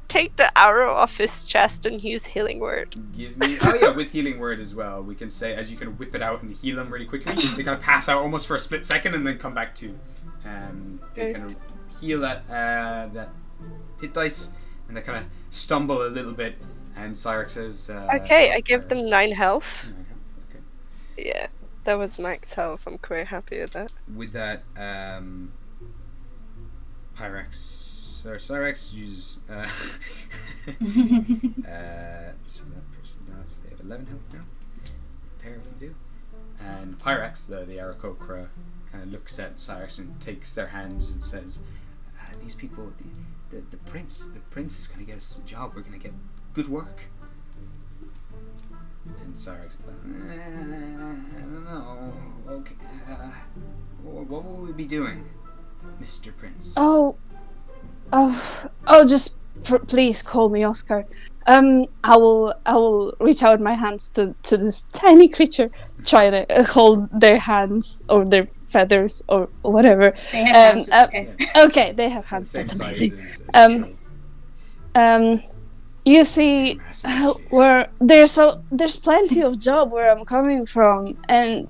take the arrow off his chest and use healing word? Give me. Oh yeah, with healing word as well. We can say as you can whip it out and heal them really quickly. They kind of pass out almost for a split second and then come back to. They kind of heal that hit dice and they kind of stumble a little bit. And Cyrex says. Okay, I give them 9 health. 9 health. Okay. Yeah, that was max health. I'm quite happy with that. With that, Cyrex uses. So that person does. They have 11 health now. A pair of them do. And Pyrex, the Aarakocra, kind of looks at Cyrex and takes their hands and says, "These people, the prince is going to get us a job. We're going to get good work." And Cyrex is like, I don't know. Okay, what will we be doing, Mr. Prince? Just please call me Oscar. I will reach out my hands to this tiny creature, try to hold their hands or their feathers or whatever. They have hands. It's okay. Okay, they have hands. Same That's size amazing. as You see, where there's plenty of job where I'm coming from, and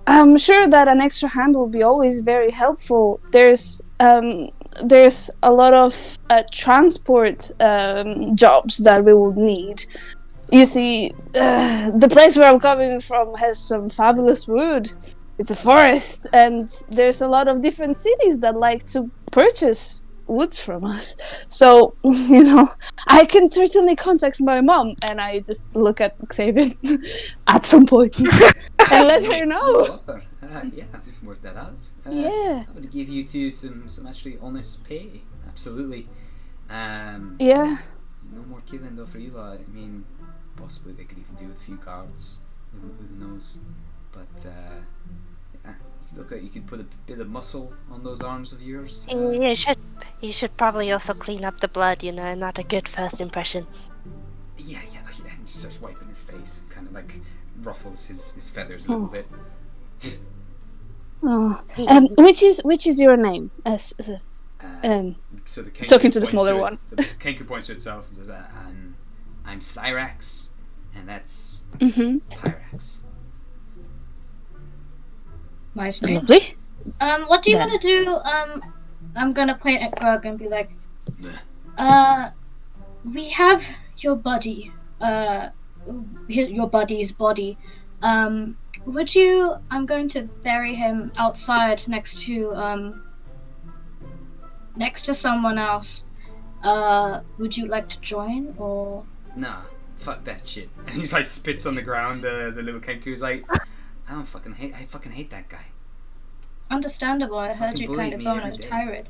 I'm sure that an extra hand will be always very helpful. There's a lot of transport jobs that we will need. You see, the place where I'm coming from has some fabulous wood. It's a forest, and there's a lot of different cities that like to purchase woods from us. So, I can certainly contact my mom, and I just look at Xavier at some point and let her know. Yeah, work that out. Yeah. I would give you two some actually honest pay. Absolutely. Yeah. No more killing though for Eva. I mean, possibly they could even do with a few guards. Who knows? But yeah, you could put a bit of muscle on those arms of yours. You should probably also clean up the blood. Not a good first impression. Yeah. And he starts wiping his face, kind of like ruffles his feathers a little bit. Which is your name? So the Kenku talking to the points smaller it- one. The Kenku points to itself and says, "I'm Cyrex, and that's Pyrex." Nice name. Lovely. What do you want to do? I'm gonna point at Grug and be like, we have your buddy, your buddy's body. Would you? I'm going to bury him outside next to someone else. Would you like to join or? Nah, fuck that shit. And he's like spits on the ground. The little Kenku's like, I fucking hate that guy. Understandable. I heard you kind of me go on every a day. tirade.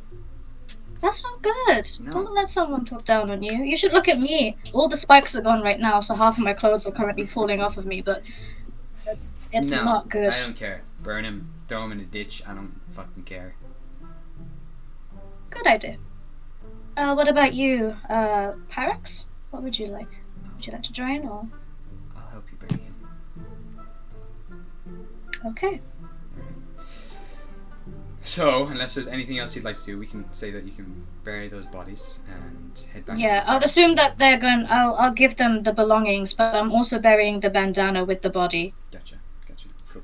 That's not good. No. Don't let someone talk down on you. You should look at me. All the spikes are gone right now, so half of my clothes are currently falling off of me. But It's No, not good. I don't care. Burn him. Throw him in a ditch. I don't fucking care. Good idea. What about you, Pyrex? What would you like? Would you like to join, or? I'll help you bury him. Okay. So, unless there's anything else you'd like to do, we can say that you can bury those bodies and head back. Yeah, to the I'll tower. assume that they're going. I'll give them the belongings, but I'm also burying the bandana with the body. Gotcha. Cool.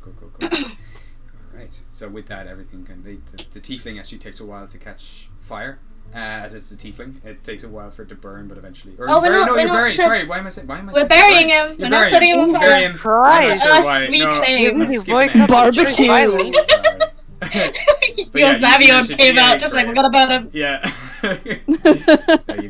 Alright, so with that, everything the tiefling actually takes a while to catch fire. As it's the tiefling, it takes a while for it to burn, but eventually. Or Oh, we're you're not burying. set- Sorry, why am I saying? We're burying him. You're We're not burying setting him on You're fire. burying him. I'm not sure why. Earth No, reclaim. I'm skipping ahead. Barbecue. But Your yeah, you Zavion mentioned came out DNA just like for we got about him. Yeah.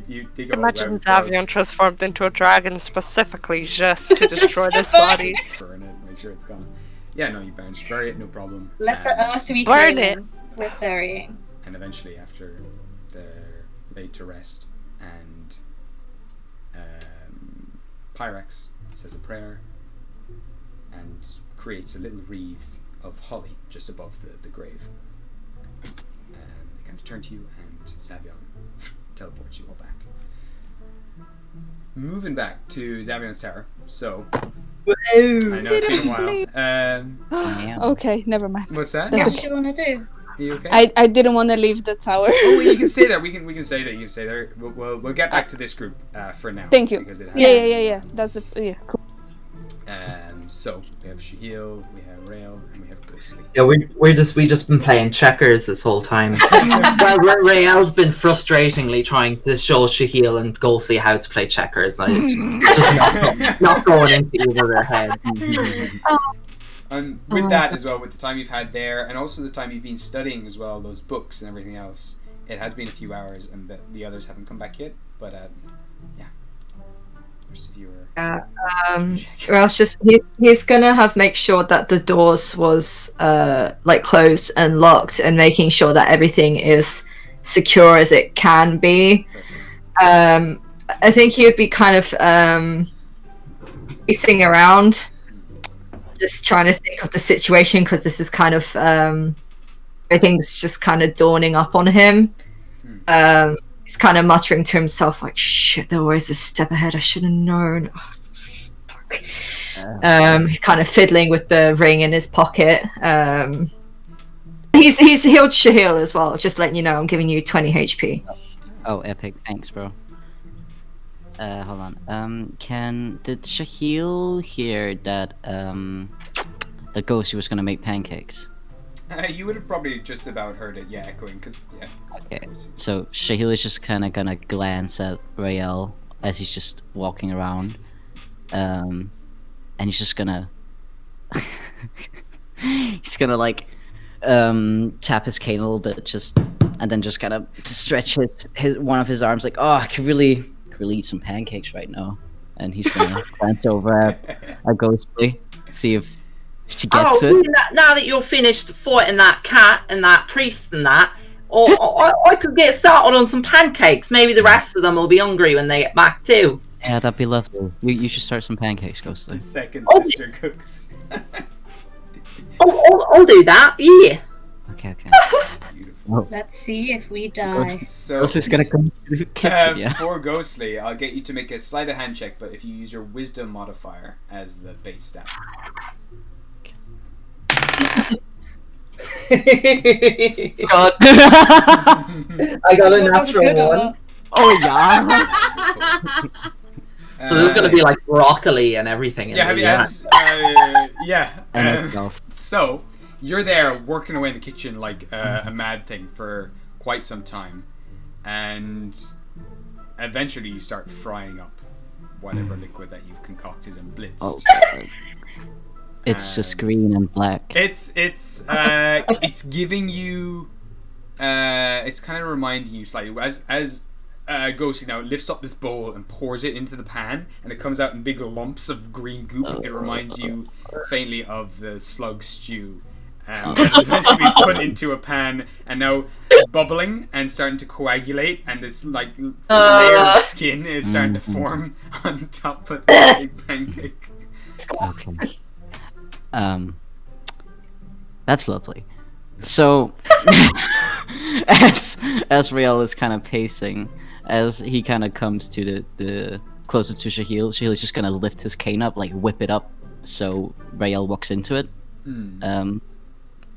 You dig a hole, Imagine grab a probe, Zavion transformed into a dragon specifically just to Just destroy this burn body. burn it, make sure it's gone. Yeah, no, you just bury it, no problem. Let the earth reclaim Burn it. him. We're burying. And eventually, after they're laid to rest, and Pyrex says a prayer and creates a little wreath of holly just above the grave. They kind of turn to you, and Zavion teleports you all back. Moving back to Zavion's tower. So, I know it's been a while. Okay, never mind. What's that? That's What okay. do you want to do? Are you okay? I didn't want to leave the tower. Oh, you can stay there. We can stay there. You can stay there. We'll get back to this group for now. Thank you. Because it Yeah. That's cool. So we have Shahil, we have Rael, and we have Ghostly. Yeah, we just been playing checkers this whole time. Well, Rael's been frustratingly trying to show Shahil and Ghostly how to play checkers, and it's just not going into either of their heads. And with that as well, with the time you've had there, and also the time you've been studying as well, those books and everything else, it has been a few hours, and the others haven't come back yet. But yeah, most of you are. Rael's just he's gonna make sure that the doors was like closed and locked, and making sure that everything is secure as it can be. I think he would be kind of pacing around, just trying to think of the situation, because this is kind of everything's just kind of dawning up on him. He's kind of muttering to himself like, shit, there always a step ahead, I should have known. Oh, fuck. He's kind of fiddling with the ring in his pocket. He's healed Shahil as well, just letting you know. I'm giving you 20 HP. Oh, epic. Thanks, bro. Hold on. Did Shahil hear that, that Ghosty was gonna make pancakes? You would have probably just about heard it, echoing, because, Okay, so Shahil is just kind of gonna glance at Rael as he's just walking around, and he's just gonna, like, tap his cane a little bit, and then just kind of stretch his one of his arms, like, oh, I could really eat some pancakes right now, and he's gonna glance over at Ghostly, see if she gets it. Now that you're finished fighting that cat and that priest and that, I could get started on some pancakes. Maybe the rest of them will be hungry when they get back too. Yeah, that'd be lovely. You should start some pancakes, Ghostly. Second sister cooks. I'll do that. Yeah. Okay. Let's see if we die. So Ghostly's gonna come to the kitchen, yeah. For Ghostly, I'll get you to make a sleight of hand check, but if you use your wisdom modifier as the base stat. God. I got a natural one. Oh yeah. So there's gonna be like broccoli and everything. So you're there working away in the kitchen like a mad thing for quite some time, and eventually you start frying up whatever liquid that you've concocted and blitzed. Oh, it's just green and black. It's giving you it's kind of reminding you slightly as Ghosty now lifts up this bowl and pours it into the pan, and it comes out in big lumps of green goop. It reminds you faintly of the slug stew. It's eventually been put into a pan and now bubbling and starting to coagulate, and this like layer of skin is starting to form on top of the big pancake. Okay. That's lovely. So, as Riel is kind of pacing, as he kind of comes to the closer to Shahil, Shahil's just gonna lift his cane up, like whip it up, so Riel walks into it.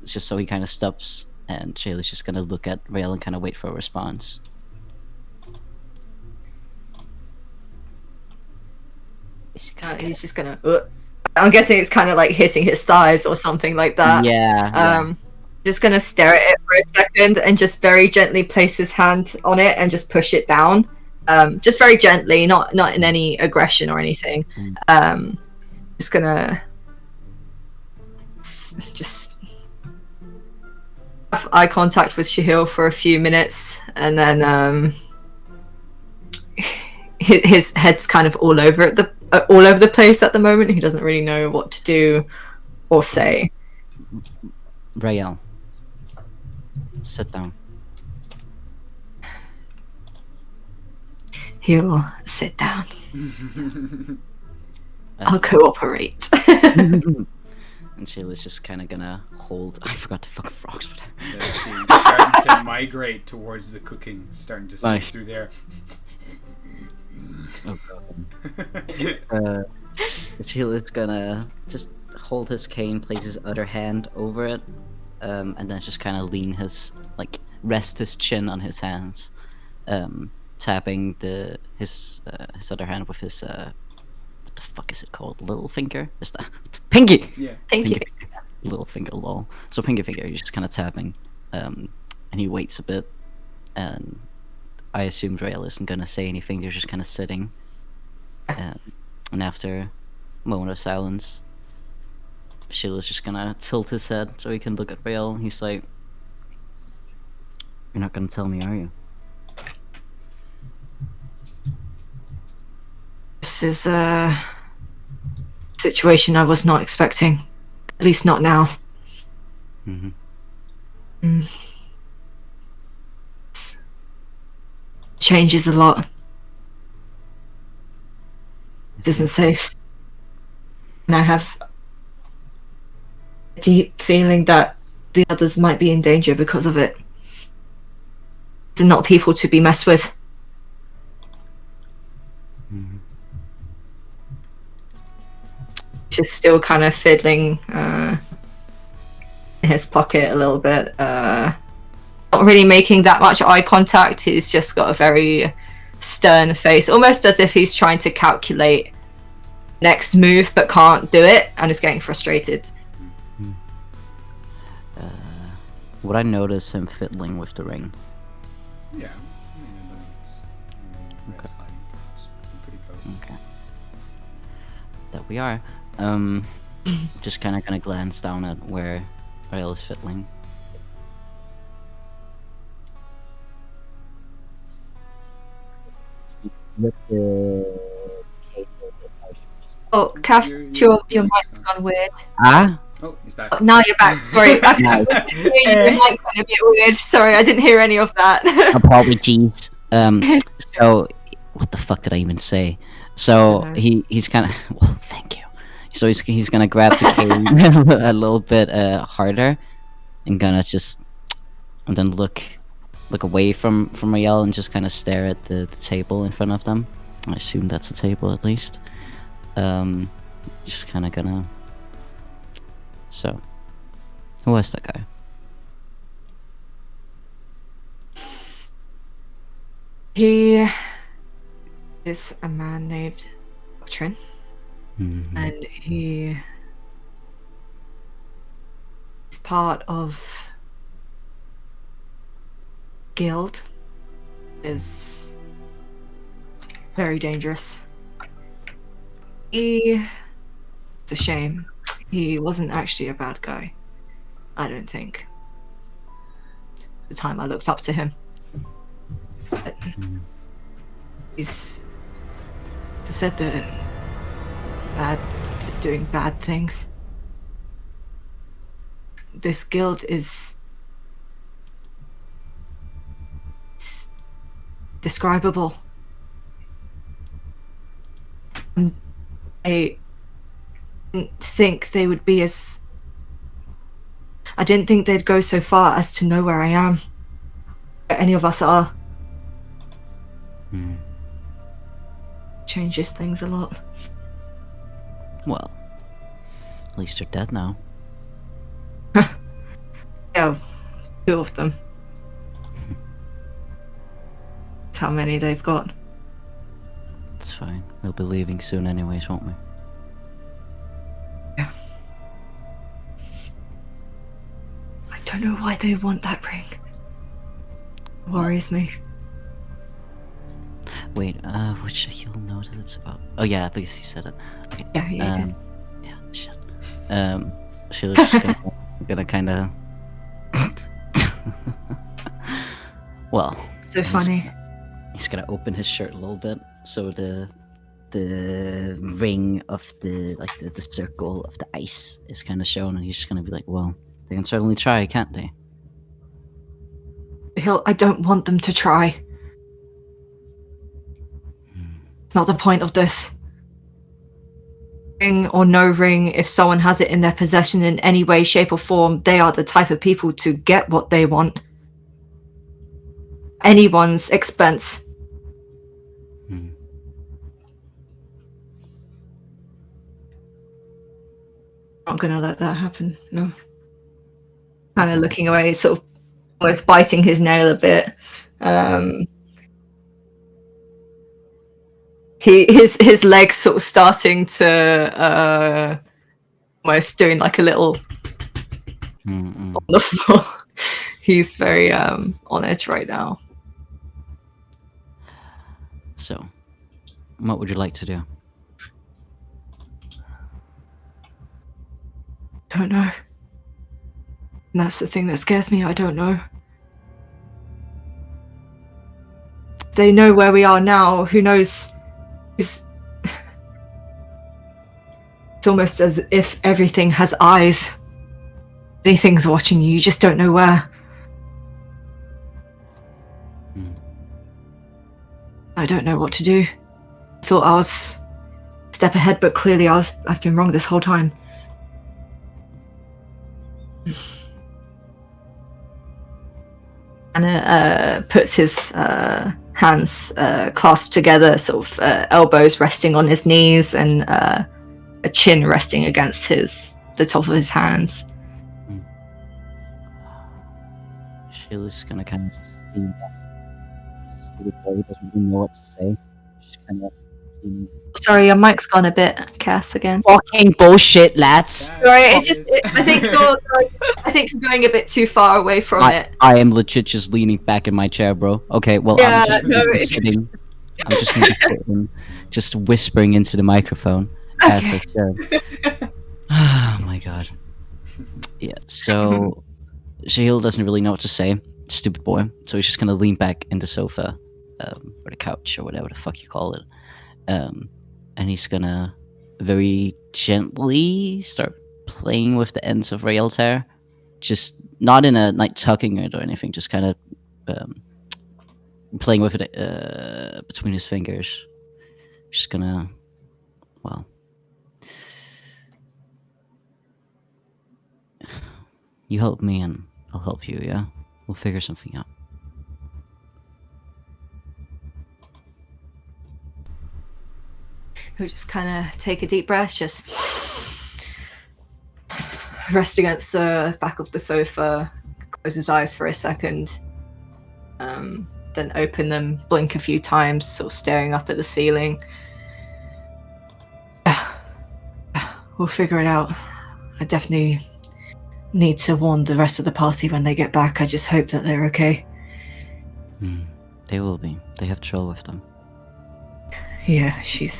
It's just so he kind of stops, and Shahil's just gonna look at Riel and kind of wait for a response. He's just gonna. I'm guessing it's kind of like hitting his thighs or something like that. Yeah. Just gonna stare at it for a second and just very gently place his hand on it and just push it down. Just very gently, not in any aggression or anything. Just gonna just have eye contact with Shahil for a few minutes, and then his head's kind of all over the place at the moment. He doesn't really know what to do or say. Riel, sit down. He'll sit down. I'll cooperate. And Shayla's just kind of gonna hold. I forgot to fucking frogs for that. Yeah, she's starting to migrate towards the cooking, starting to slip through there. Oh god. Shayla's gonna just hold his cane, place his other hand over it, and then just kind of lean rest his chin on his hands, tapping his other hand with his what the fuck is it called? Little finger? Is that pinky? Yeah. Pinky. Little finger, lol. So pinky finger, you're just kind of tapping, and he waits a bit, and I assume Rael isn't gonna say anything. They're just kind of sitting, and after a moment of silence, Sheila's just gonna tilt his head so he can look at Rael. He's like, "You're not gonna tell me, are you?" This is a situation I was not expecting. At least not now. Changes a lot. It isn't safe. And I have a deep feeling that the others might be in danger because of it. They're not people to be messed with. Just still kind of fiddling in his pocket a little bit. Not really making that much eye contact. He's just got a very stern face, almost as if he's trying to calculate next move but can't do it and is getting frustrated. Would I notice him fiddling with the ring? Yeah. It's Okay. pretty close. Okay. That we are. Just kind of gonna glance down at where Rael is fiddling. Oh, Cass, your mic's gone weird. Ah? Oh, he's back. Oh, now you're back. Sorry. Your mic went a bit weird. Sorry, I didn't hear any of that. Apologies. So what the fuck did I even say? So he's kind of well, thank you. So he's gonna grab the cane a little bit harder, and gonna just and then look away from Riel and just kind of stare at the table in front of them. I assume that's the table at least. Just kind of gonna. So, who was that guy? He is a man named Trin, and he is part of guild. Is very dangerous. It's a shame. He wasn't actually a bad guy. I don't think. The time I looked up to him. But he's said that doing bad things. This guild is describable. didn't think they would be as... I didn't think they'd go so far as to know where I am. Where any of us are. Changes things a lot. Well, at least they're dead now. Yeah, 2 of them. That's how many they've got. It's fine. We'll be leaving soon anyways, won't we? Yeah. I don't know why they want that ring. It worries me. Wait, would Shahil know that it's about? Oh yeah, because he said it. Okay. Yeah, he did. Yeah, shit. Shahil's just gonna kind of. Well. So funny. He's gonna open his shirt a little bit, so the ring of the circle of the ice is kind of shown, and he's just gonna be like, "Well, they can certainly try, can't they?" I don't want them to try. It's not the point of this. Ring or no ring, if someone has it in their possession in any way, shape, or form, they are the type of people to get what they want. Anyone's expense. Not gonna let that happen, no. Kind of looking away, sort of almost biting his nail a bit. His legs sort of starting to almost doing like a little on the floor. He's very on edge right now. So, what would you like to do? Don't know. And that's the thing that scares me, I don't know. They know where we are now, who knows? It's almost as if everything has eyes. Anything's watching you, you just don't know where. I don't know what to do. I thought I was a step ahead, but clearly I've been wrong this whole time. Anna puts his hands clasped together, sort of elbows resting on his knees, and a chin resting against the top of his hands. Sheila's gonna kind of see that this stupid boy doesn't really know what to say. She's kind of. Sorry, your mic's gone a bit, Cass, again. Fucking bullshit, lads. Sorry, I think you're going a bit too far away from it. I am legit just leaning back in my chair, bro. Okay, well, Yeah, I'm just sitting. I'm just gonna be sitting, just whispering into the microphone as I should. Oh my god. Yeah. So, Shahil doesn't really know what to say. Stupid boy. So he's just gonna lean back in the sofa, or the couch, or whatever the fuck you call it. And he's gonna very gently start playing with the ends of Rael's hair, just not in a like tucking it or anything, just kind of playing with it between his fingers. Just gonna, well, you help me and I'll help you. Yeah, we'll figure something out. He'll just kind of take a deep breath, just rest against the back of the sofa, close his eyes for a second, then open them, blink a few times, sort of staring up at the ceiling. We'll figure it out. I definitely need to warn the rest of the party when they get back. I just hope that they're okay. They will be. They have Troll with them. Yeah, she's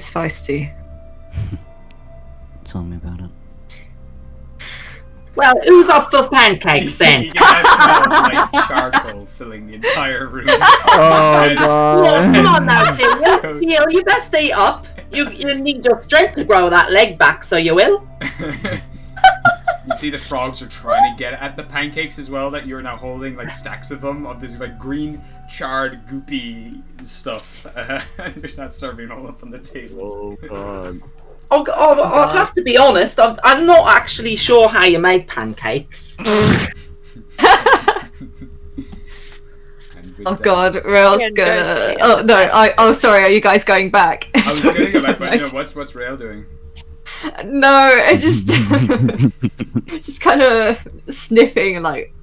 feisty. Tell me about it. Well, who's up for pancakes then? You can smell like charcoal filling the entire room. Oh, come on now, Theo. You best stay up. You need your strength to grow that leg back, so you will. You see the frogs are trying to get at the pancakes as well that you're now holding, like stacks of them, of this like green, charred, goopy stuff. And you're not serving all up on the table. Oh god. I'll have to be honest. I'm not actually sure how you make pancakes. Oh god, Rail's gonna. Oh no! Oh sorry. Are you guys going back? I was going to go back, but no, what's Rail doing? No, it's just just kind of sniffing, like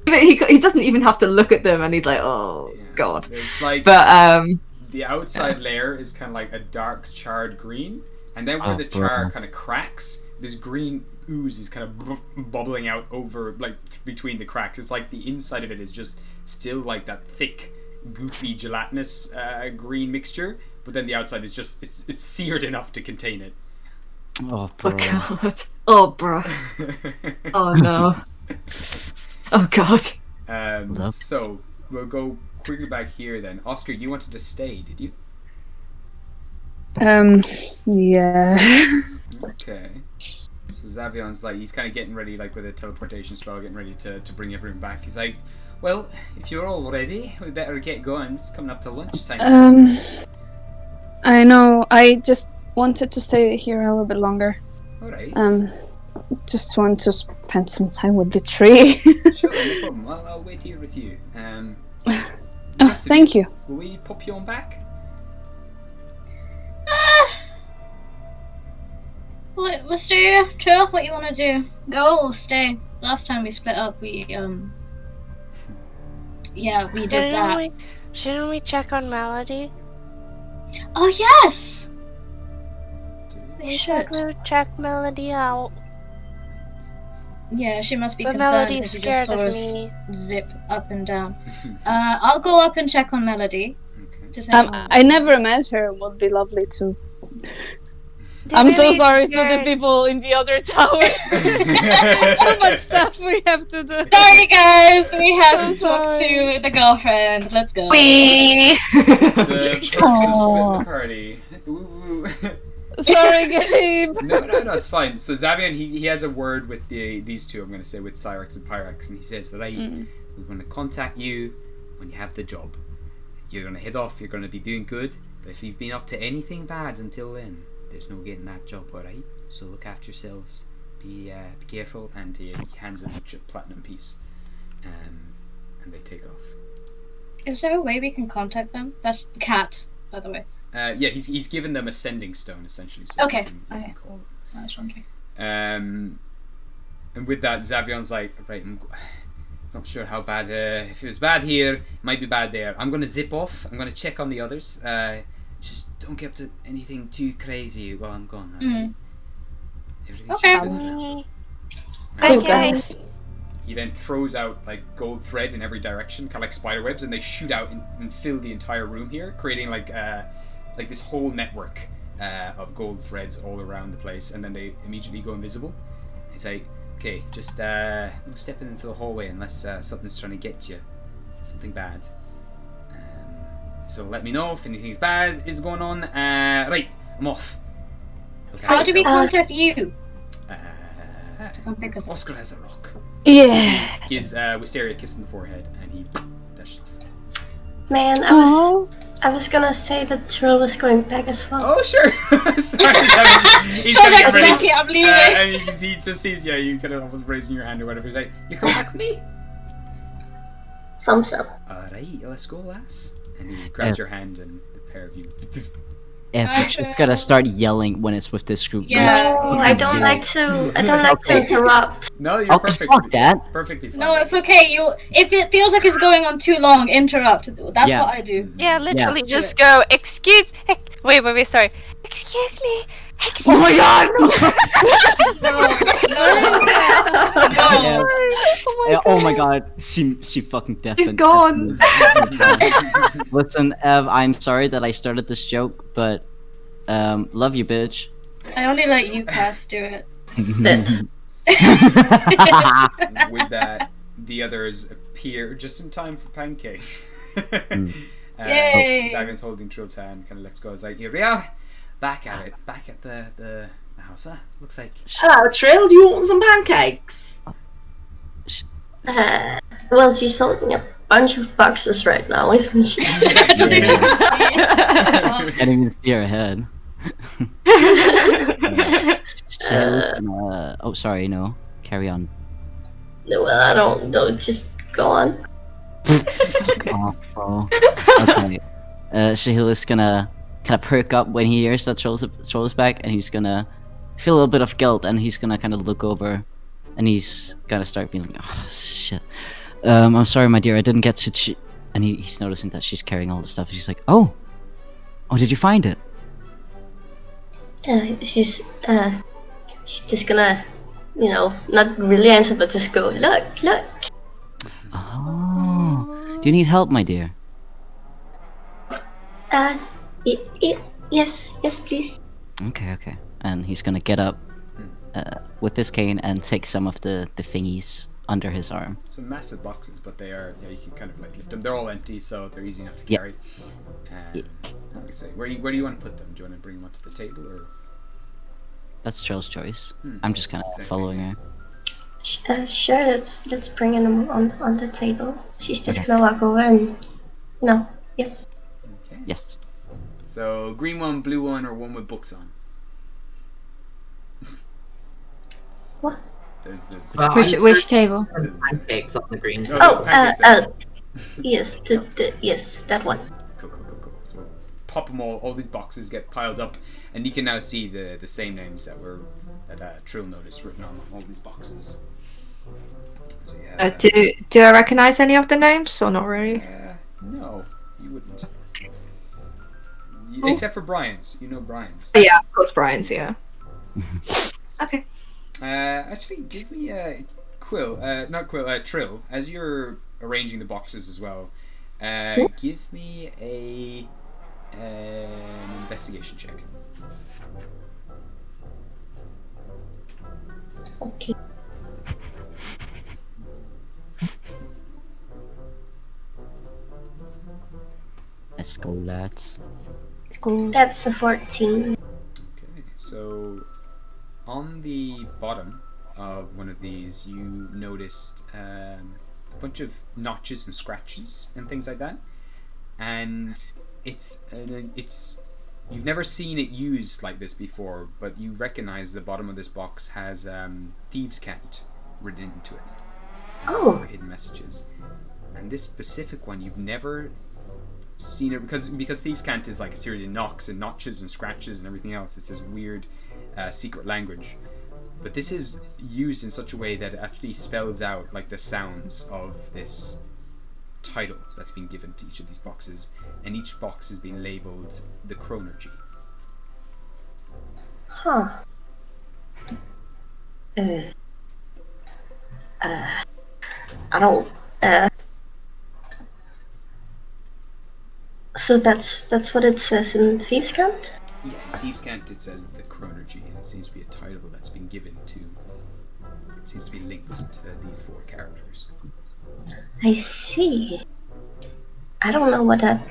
he doesn't even have to look at them, and he's like, oh god. It's like, but the outside layer is kind of like a dark charred green, and then where the char kind of cracks, this green ooze is kind of bubbling out over, like, between the cracks. It's like the inside of it is just still like that thick, goopy, gelatinous green mixture, but then the outside is just it's seared enough to contain it. Oh, bro. Oh god. Oh bro. Oh no. Oh god. So we'll go quickly back here then. Oscar, you wanted to stay, did you? Yeah. Okay. So Zavion's like, he's kind of getting ready, like with a teleportation spell, getting ready to bring everyone back. He's like, well, if you're all ready, we better get going. It's coming up to lunchtime. I know. I just wanted to stay here a little bit longer. Alright. Just want to spend some time with the tree. Sure, no problem. I'll wait here with you. Oh, thank you. Will we pop you on back? What, Wisteria? Trill, what you want to do? Go or stay? Last time we split up, we did that. Shouldn't we check on Melody? Oh yes. We should check Melody out. Yeah, she must be But concerned Melody's because you just saw scared of us me. zip up and down. I'll go up and check on Melody. Just I never met her. Would be lovely to. I'm so sorry to the people in the other tower. There's so much stuff we have to do. Sorry guys, we have to talk to the girlfriend. Let's go. The perks of split the party. Ooh. Sorry, Gabe. No, it's fine. So Zavian, he has a word with these two. I'm going to say with Cyrex and Pyrex, and he says that we're going to contact you when you have the job. You're going to head off. You're going to be doing good. But if you've been up to anything bad until then, there's no getting that job, alright? So look after yourselves. Be careful. And he hands them each a platinum piece, and they take off. Is there a way we can contact them? That's Cat, by the way. Yeah, he's given them a sending stone essentially. So Okay. you can call them. I was wondering. And with that, Zavion's like, right, I'm not sure how bad. If it was bad here, it might be bad there. I'm gonna zip off. I'm gonna check on the others. Just don't get up to anything too crazy while I'm gone. Right? Okay. Okay. He then throws out like gold thread in every direction, kind of like spider webs, and they shoot out and fill the entire room here, creating like this whole network of gold threads all around the place, and then they immediately go invisible. He's like, okay, just no stepping into the hallway unless something's trying to get you, something bad. So let me know if anything bad is going on. Right, I'm off. How do we contact you? To come pick us up. Oscar has a rock. Yeah. Gives Wisteria a kiss on the forehead, and he dashes off. Man, I was gonna say that Trill was going back as well. Oh sure. Sorry, he's Trill's gonna like, get ready. "Fuck it, I'm leaving." And you can see, he just sees you kind of almost raising your hand or whatever. He's like, "You come back with me?" Thumbs up. Alright, let's go, lass. And he grabs your hand, and the pair of you. If it's gonna start yelling when it's with this group. Yeah, I don't like to interrupt. No, you're perfect. Fuck that. Perfectly fine. No, it's okay. If it feels like it's going on too long, interrupt. That's Yeah. what I do. Yeah, literally Yeah. just go, wait, sorry. Excuse me. Oh my god! Yeah, oh my god, she fucking deafened. He's gone. Listen, Ev, I'm sorry that I started this joke, but love you, bitch. I only let you, Cass, do it. With that, the others appear just in time for pancakes. Yay! Zavian's holding Trill's hand, kind of lets go. It's like, here we are, back at it, back at the house. Looks like. Hello, Trill. Do you want some pancakes? Well, she's holding a bunch of boxes right now, isn't she? I can't even see her head. Oh, sorry, no. Carry on. No, well, I don't know. Just go on. Oh, bro. Okay. Shahil is gonna kind of perk up when he hears that Troll's back, and he's gonna feel a little bit of guilt, and he's gonna kind of look over, and he's gonna start being like, oh, shit. I'm sorry, my dear, I didn't get to... And he's noticing that she's carrying all the stuff. She's like, oh, did you find it? She's just gonna, not really answer, but just go, look. Oh, do you need help, my dear? Yes, please. Okay. And he's gonna get up with his cane and take some of the thingies under his arm. Some massive boxes, but they are, you can kind of like lift them. They're all empty, so they're easy enough to carry. I could say, where do you want to put them? Do you want to bring them onto the table, or? That's Trill's choice. I'm just kind of following her. Sure, let's bring them on the table. She's just gonna walk over and, yes. Okay. Yes. So, green one, blue one, or one with books on? What? There's Which table? Pancakes on the green. Yes, yes, that one. Cool. So pop them all these boxes get piled up, and you can now see the same names that Trill noticed written on all these boxes. So do I recognize any of the names or not really? No, you wouldn't. Except for Brian's. You know Brian's. Yeah, of course Brian's, yeah. Okay. Actually, give me Trill, as you're arranging the boxes as well. Give me an investigation check. Okay. Let's go, lads. That's a 14. Okay, so on the bottom of one of these, you noticed a bunch of notches and scratches and things like that, and it's you've never seen it used like this before, but you recognize the bottom of this box has thieves' cant written into it. Oh. For hidden messages, and this specific one you've never seen it because thieves' cant is like a series of knocks and notches and scratches and everything else. It's this weird secret language, but this is used in such a way that it actually spells out like the sounds of this title that's been given to each of these boxes, and each box has been labeled the Chronergy. Huh. I don't. So that's what it says in Thieves' Cant? Yeah, in Thieves' Cant it says the Chronergy, and it seems to be a title that's been given to. It seems to be linked to these four characters. I see. I don't know what that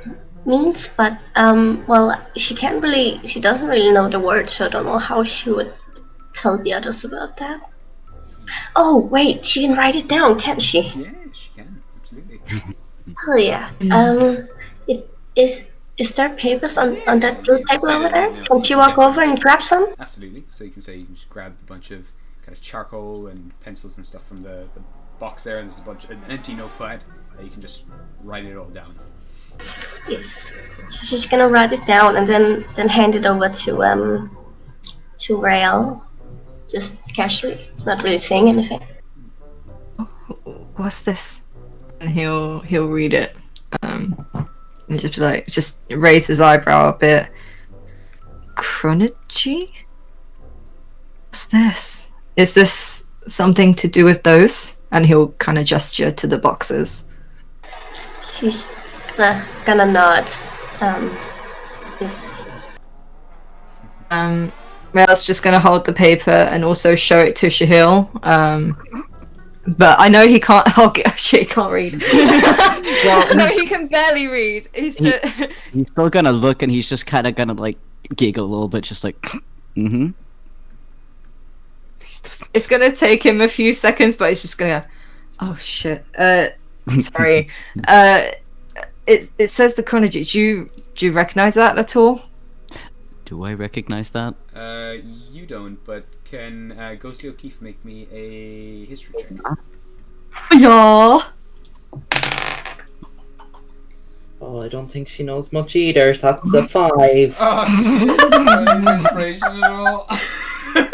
means, but well, she doesn't really know the word, so I don't know how she would tell the others about that. Oh wait, she can write it down, can't she? Yeah, she can, absolutely. Hell yeah. Is there papers on that blue table over there? Can she walk over and grab some? Absolutely. So you can just grab a bunch of kind of charcoal and pencils and stuff from the box there, and there's an empty notepad that you can just write it all down. Yes. So she's gonna write it down and then hand it over to Rael, just casually, not really saying anything. What's this? And he'll read it. And just raise his eyebrow a bit. Chronergy? What's this? Is this something to do with those? And he'll kind of gesture to the boxes. She's gonna nod. Yes. Rael's just gonna hold the paper and also show it to Shahil. But I know he can't. Actually, he can't read. Well, no, he can barely read. He's still gonna look, and he's just kind of gonna like giggle a little bit, just like, mm-hmm. It's gonna take him a few seconds, but he's just gonna. Oh shit. Sorry. It says the Chronergy. Do you recognize that at all? Do I recognize that? You don't, but can Ghostly O'Keefe make me a history check? Yeah. Oh, I don't think she knows much either. That's a 5. Oh, shit. No inspiration at all.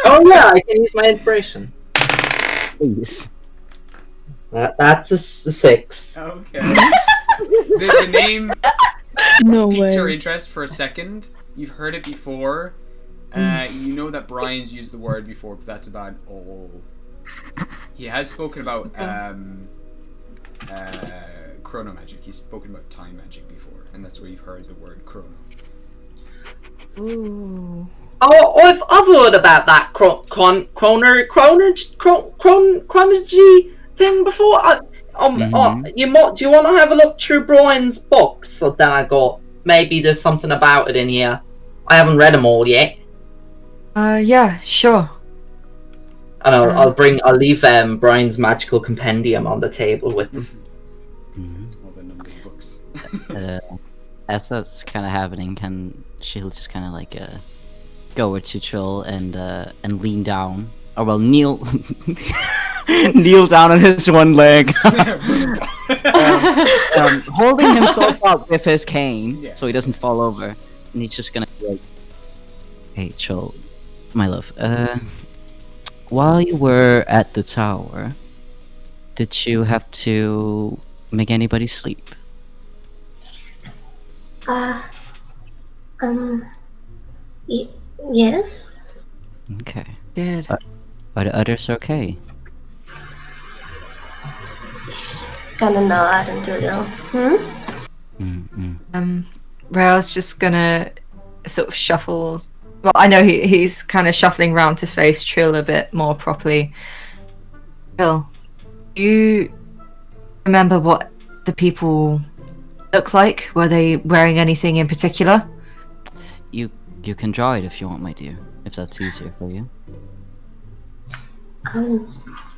Oh, yeah, I can use my inspiration. Please. That's a 6. Okay. The name No piques your way. interest for a second. You've heard it before. You know that Brian's used the word before, but that's about all. He has spoken about chrono magic. He's spoken about time magic before, and that's where you've heard the word chrono. Ooh. Oh, I've heard about that chronology thing before. Do you want to have a look through Brian's books? So then I got maybe there's something about it in here. I haven't read them all yet. Yeah, sure. And I'll leave Brian's magical compendium on the table with them. All the numbers books. As that's kind of happening, she'll just kind of like go over to Trill and lean down, or well, kneel kneel down on his one leg, holding himself up with his cane so he doesn't fall over, and he's just gonna be like, "Hey, Trill, my love, while you were at the tower, did you have to make anybody sleep?" Yes. Okay. Good. Are the others okay? Just gonna nod and do a little. Rail's just gonna sort of shuffle. Well, I know he's kind of shuffling round to face Trill a bit more properly. Trill, do you remember what the people look like? Were they wearing anything in particular? You can draw it if you want, my dear. If that's easier for you.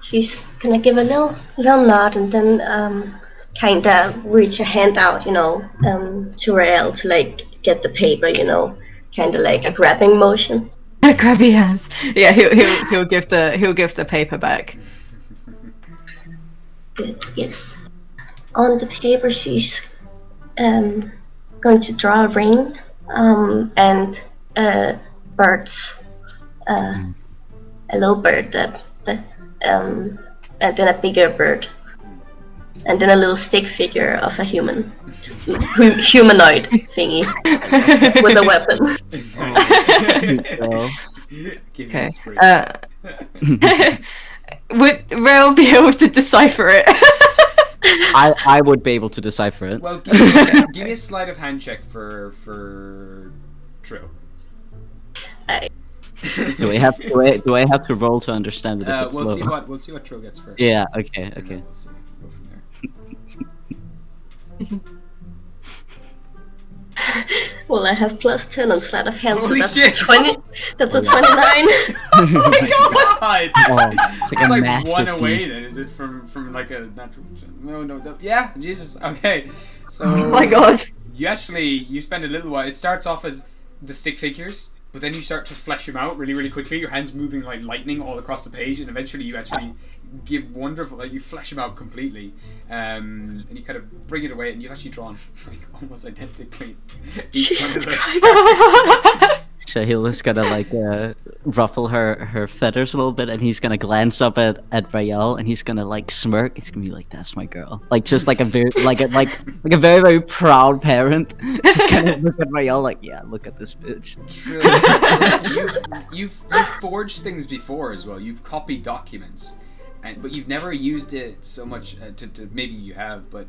She's gonna give a little nod and then kinda reach her hand out, to Rael to like get the paper, kinda like a grabbing motion. Grabby hands. Yeah, he'll give the paper back. Good. Yes. On the paper, she's going to draw a ring and birds, a little bird that and then a bigger bird, and then a little stick figure of a humanoid thingy with a weapon. Okay. Would Rail be able to decipher it? I would be able to decipher it. Well, give me a sleight of hand check for Trill. Do I have to roll to understand it? If it's We'll low? see what Trill gets first. Yeah. Okay. And then Okay. we'll see. Go from there. Well, I have +10 on sleight of hand, so Holy that's shit. 20. That's a 29. Oh my god! It's It's like like a one away masterpiece. then, is it from like a natural... No, yeah, Jesus, okay. So... Oh my god. You spend a little while, it starts off as the stick figures, but then you start to flesh them out really, really quickly, your hands moving like lightning all across the page, and eventually you actually give wonderful, like you flesh them out completely, and you kind of bring it away, and you've actually drawn like almost identically each one of those characters. So he'll just gonna like ruffle her feathers a little bit, and he's gonna glance up at Rael, and he's gonna like smirk. He's gonna be like, "That's my girl," like just like a very like a very, very proud parent. Just kind of look at Rael like, "Yeah, look at this bitch." True. You've forged things before as well. You've copied documents, but you've never used it so much to maybe you have, but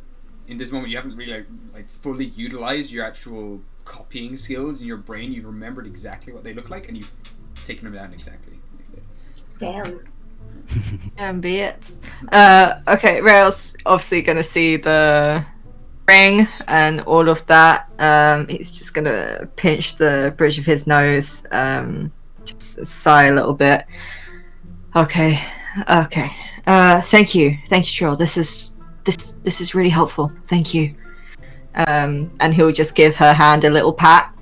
in this moment you haven't really like fully utilized your actual copying skills in your brain. You've remembered exactly what they look like, and you've taken them down exactly. Damn. Be it. Okay, Rail's obviously gonna see the ring and all of that. He's just gonna pinch the bridge of his nose, just sigh a little bit. Okay. Thank you, Trill. This is really helpful. Thank you. And he'll just give her hand a little pat.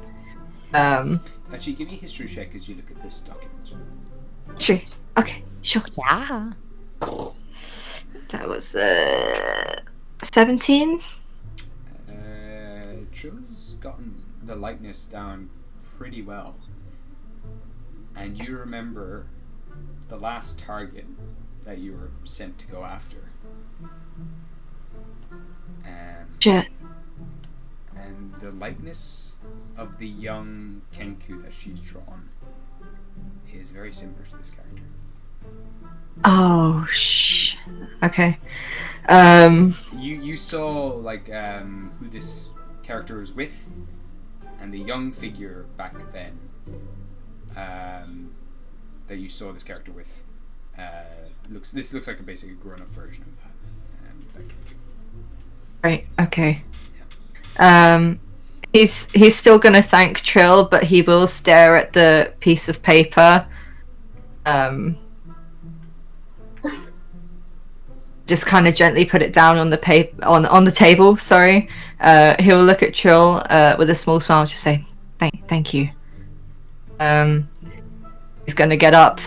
Actually, give me a history check as you look at this document. True. Okay, sure. Yeah. That was 17. Trill's gotten the likeness down pretty well, and you remember the last target that you were sent to go after. Shit. And the likeness of the young Kenku that she's drawn is very similar to this character. Oh, shh. Okay. You saw like who this character was with, and the young figure back then that you saw this character with looks like a basically grown-up version of that. Right. Okay. He's still gonna thank Trill, but he will stare at the piece of paper. Just kind of gently put it down on the on the table. Sorry. He'll look at Trill with a small smile, just say, "Thank you." He's gonna get up.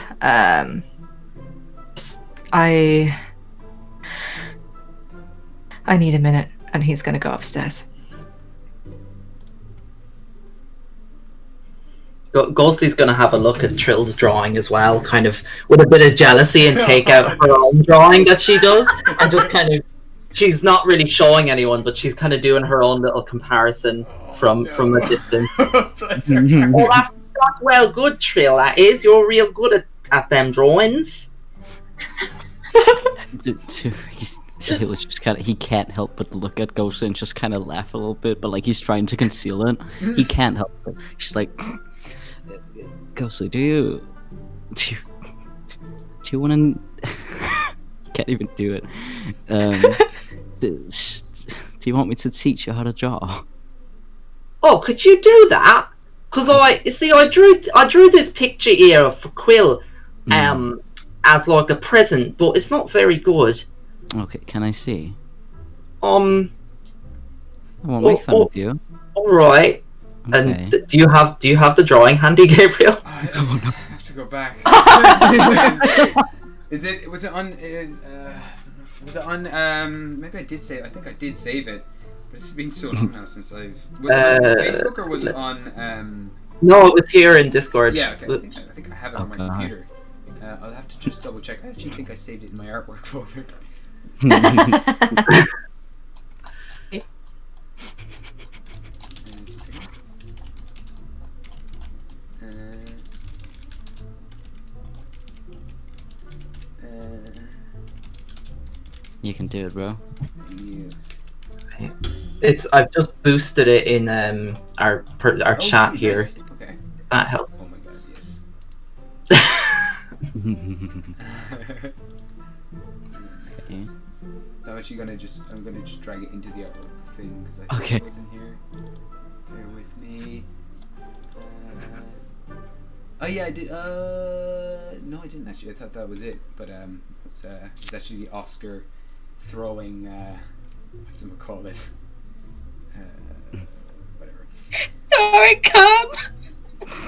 I need a minute, and he's gonna go upstairs. Ghostly's gonna have a look at Trill's drawing as well, kind of with a bit of jealousy, and take out her own drawing that she does, and just kind of, she's not really showing anyone, but she's kind of doing her own little comparison from a distance. Bless her. Oh, that's well good, Trill. That is, you're real good at them drawings. He's just kind of, he can't help but look at Ghostly and just kind of laugh a little bit, but like he's trying to conceal it. He can't help it. She's like, Ghostly, do you want to? Can't even do it. Do you want me to teach you how to draw? Oh, could you do that? Because I drew this picture here for Quill, as like a present, but it's not very good. Okay, can I see? I won't make fun of you. All right. Okay. And do you have the drawing handy, Gabriel? I have to go back. Was it on? Maybe I did save. I think I did save it, but it's been so long now since I've. Was it on Facebook or was it on? No, it was here in Discord. Yeah. Okay. I think I have it on my computer. I'll have to just double check. I actually think I saved it in my artwork folder. You can do it, bro. Yeah. I've just boosted it in our chat here. Nice. Okay. That helps. Oh my god, yes. Okay. I'm actually gonna just drag it into the artwork thing because I think Okay. it was in here. Bear with me. Oh yeah, I did. No, I didn't actually. I thought that was it, but it's actually the Oscar throwing. What's it call it? Whatever. Throwing cum.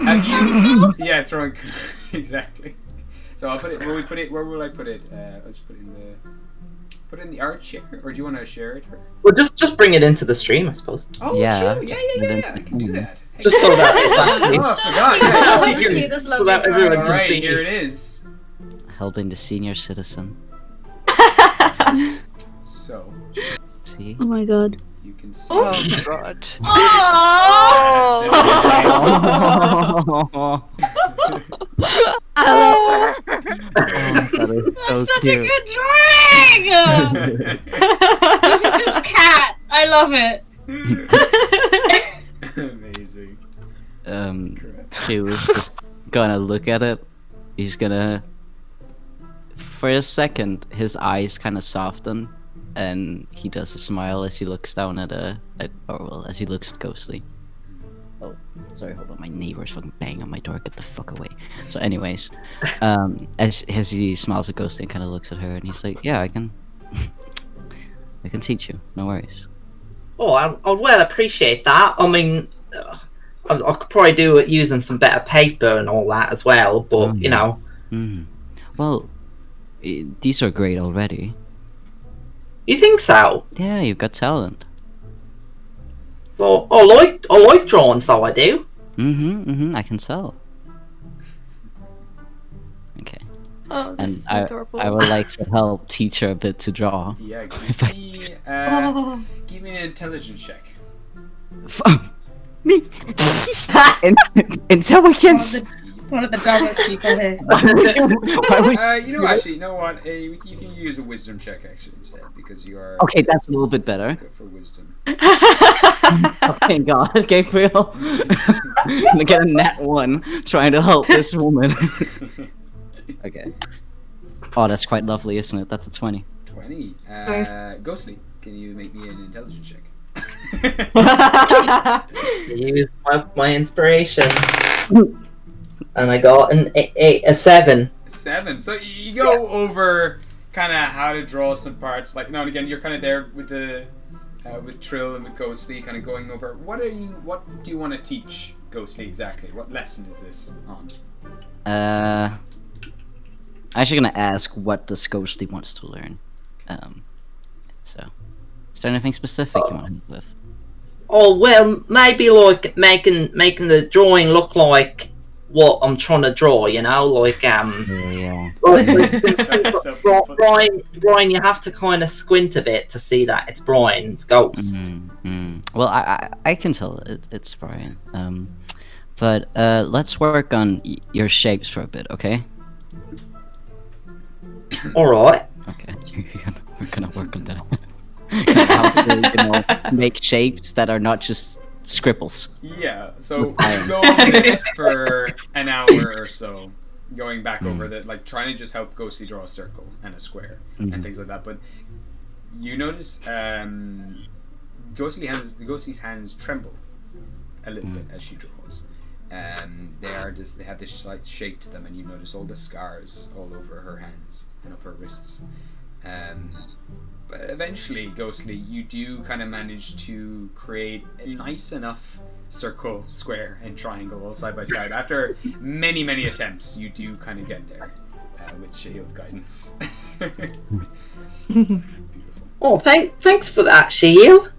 Have you? Yeah, throwing. Exactly. So I'll put it. Where will I put it? I'll just put it in the. Put it in the art share, or do you want to share it? Or? Well, just bring it into the stream, I suppose. Oh, Yeah. true. Yeah. I can do that. Just so that. Oh, I forgot. Oh, Yeah. you see this So lovely that everyone girl. All can right, see. here it is. Helping the senior citizen. So See? Oh my god. you can see. Oh god. Oh! That is That's so such cute. a good drawing! This is just cat. I love it. Amazing. She was just gonna look at it. He's gonna, for a second, his eyes kind of soften, and he does a smile as he looks down as he looks at Ghostly. Oh, sorry, hold on, my neighbor's fucking banging on my door. Get the fuck away. So, anyways, as he smiles at Ghostly and kind of looks at her, and he's like, "Yeah, I can teach you. No worries." Oh, I well appreciate that. I mean, I could probably do it using some better paper and all that as well. But you know, well, these are great already. you think so? Yeah, you've got talent. So I like drawing, so I do. I can tell. Okay. Oh, this And is adorable. I would like to help teach her a bit to draw. Yeah, give me an intelligence check. Me. Intelligence. One of the dumbest people here. Actually, you know what? You can use a wisdom check actually instead because you are. Okay, that's a little bit better. Good for wisdom. Oh, thank God, Gabriel. I'm gonna get a nat 1 trying to help this woman. Okay. Oh, that's quite lovely, isn't it? That's a 20. 20. Ghostly, can you make me an intelligence check? Use my inspiration, and I got a 7. 7. So you go over kind of how to draw some parts. Like now and again, you're kind of there with the with Trill and with Ghostly, kind of going over what do you want to teach Ghostly exactly? What lesson is this on? I'm actually gonna ask what does Ghostly wants to learn. So, is there anything specific you want to help with? Oh well, maybe like making the drawing look like what I'm trying to draw. You know, like Yeah. Brian, you have to kind of squint a bit to see that it's Brian's ghost. Well, I can tell it's Brian. But let's work on your shapes for a bit, okay? All right. Okay, we're gonna work on that. How to, make shapes that are not just scribbles. Yeah, so you go over this for an hour or so, going back over that, like trying to just help Ghostly draw a circle and a square and things like that. But you notice Ghostly's hands tremble a little bit as she draws. They have this slight shake to them, and you notice all the scars all over her hands and up her wrists. But eventually, Ghostly, you do kind of manage to create a nice enough circle, square, and triangle all side by side. After many, many attempts, you do kind of get there with Shahil's guidance. Oh, thanks for that, Shahil.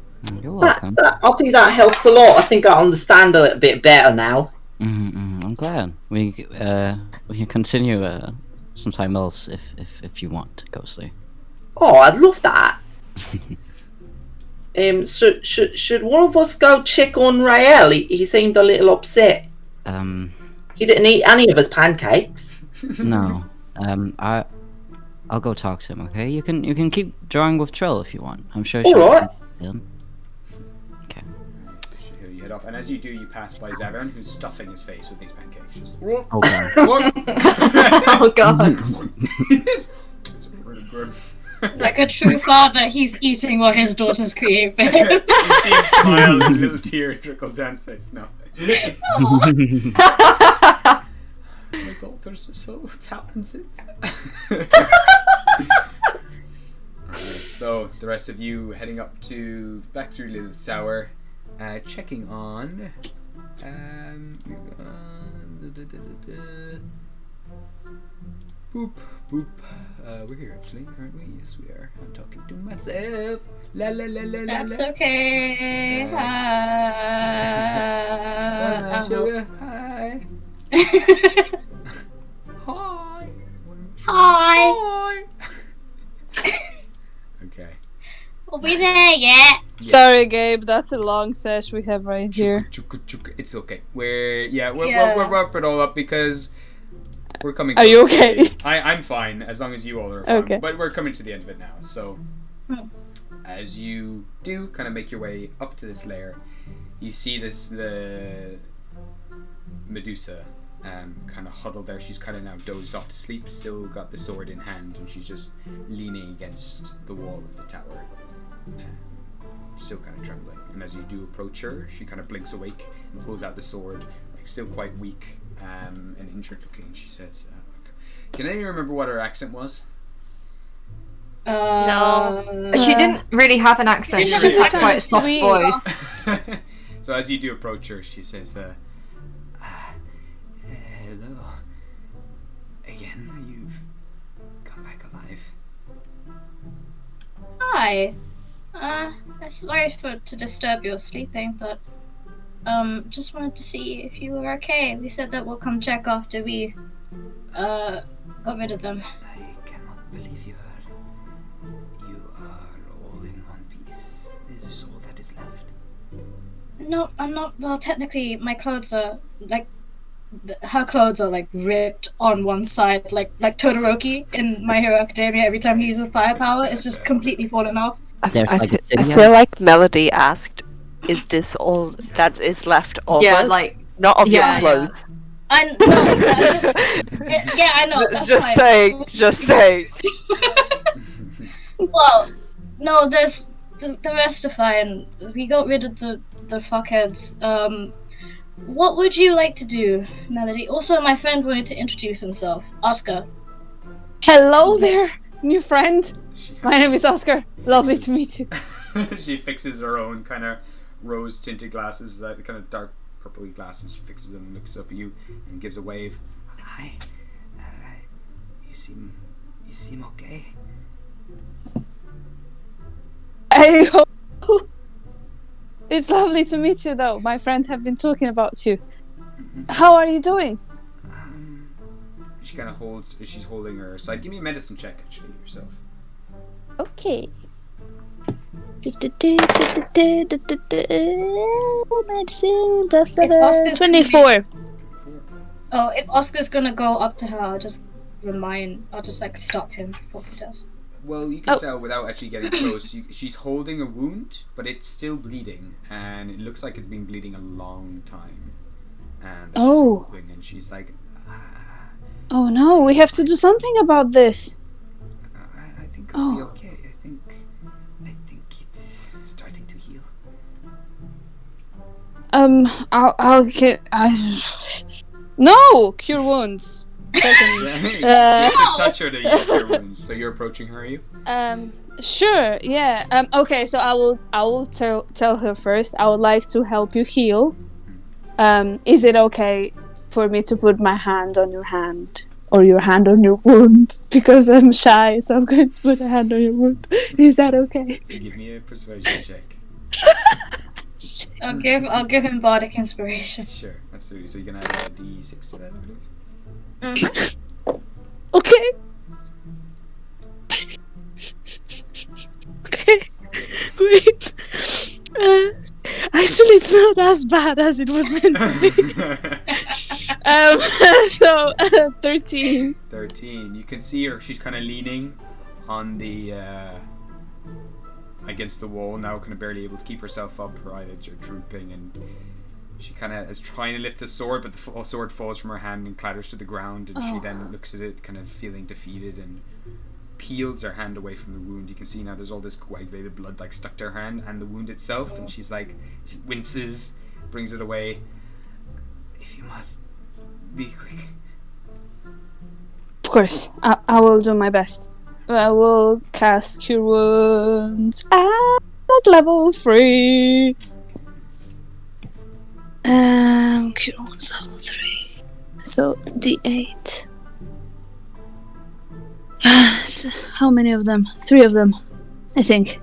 You're welcome. I think that helps a lot. I think I understand a little bit better now. I'm glad. We can continue sometime else if you want, Ghostly. Oh, I'd love that. Should one of us go check on Rael? He seemed a little upset. He didn't eat any of his pancakes. No. I'll go talk to him. Okay. You can keep drawing with Trill if you want. I'm sure. All right. Okay. So you head off, and as you do, you pass by Zavern, who's stuffing his face with these pancakes. Just oh god. Oh god. It's really good. Like a true father, he's eating what his daughters create for him. You see him smile, and a little tear trickles down his face. No. My daughters are so talented. Alright, so the rest of you heading back through Lilith's Tower, checking on. Boop, boop. We're here actually, aren't we? Yes, we are. I'm talking to myself. La la la la la. That's okay. Sugar. Hi. Hi. Hi. Okay. Are we there yet? Sorry, Gabe. That's a long sesh we have right here. It's okay. We're wrap it all up because we're coming. Are you okay? I'm fine as long as you all are fine. Okay. But we're coming to the end of it now. So as you do kind of make your way up to this lair, you see the Medusa kind of huddled there. She's kind of now dozed off to sleep, still got the sword in hand, and she's just leaning against the wall of the tower, still kind of trembling. And as you do approach her, she kind of blinks awake and pulls out the sword, like still quite weak and injured looking. She says, can anyone remember what her accent was? No. She didn't really have an accent. She just had quite a soft voice. So as you do approach her, she says, hello. Again, you've come back alive. Hi. Sorry to disturb your sleeping, but just wanted to see if you were okay. We said that we'll come check after we got rid of them. I cannot believe you heard. You are all in one piece. This is all that is left. No, I'm not. Well, technically, my clothes are like her clothes are like ripped on one side, like Todoroki in My Hero Academia. Every time he uses firepower, it's just completely fallen off. I feel like Melody asked, "Is this all that is left of us? Not of your clothes." I know. That's Just fine. saying. Just saying. Well, no, there's the rest are fine. We got rid of the fuckheads. What would you like to do, Melody? Also, my friend wanted to introduce himself. Oscar. Hello there, new friend. My name is Oscar. Lovely to meet you. She fixes her own kind of rose-tinted glasses, the kind of dark purpley glasses. She fixes them and looks up at you and gives a wave. Hi. You seem okay. I hope. It's lovely to meet you, though. My friends have been talking about you. How are you doing? She kind of holds. She's holding her side. Give me a medicine check, actually, yourself. Okay. Medicine plus 7. 24. Oh, if Oscar's gonna go up to her, I'll just like stop him before he does. Well, you can tell without actually getting close. She's holding a wound, but it's still bleeding, and it looks like it's been bleeding a long time. And she's holding, and she's like, Oh no, we have to do something about this. I think it'll be okay. I think it is starting to heal. I'll get. No, cure wounds. Second. Touch her to use your wounds. So you're approaching her, are you? Sure. Yeah. Okay. So I will tell her first. I would like to help you heal. Is it okay for me to put my hand on your hand or your hand on your wound? Because I'm shy, so I'm going to put a hand on your wound. Is that okay? Give me a persuasion check. I'll give him bardic inspiration. Sure, absolutely. So you can add a d6 to that, I believe. Okay. Okay. Wait. Actually, it's not as bad as it was meant to be. So 13. 13. You can see her. She's kind of leaning on the against the wall now, kind of barely able to keep herself up. Her eyelids are drooping, and she kind of is trying to lift the sword, but the sword falls from her hand and clatters to the ground, and she then looks at it kind of feeling defeated and peels her hand away from the wound. You can see now there's all this coagulated blood like stuck to her hand and the wound itself, and she's like, she winces, brings it away. If you must, be quick. Of course, I will do my best. I will cast Cure Wounds at level 3. Cure Wounds level 3. So D8. How many of them? 3 of them, I think.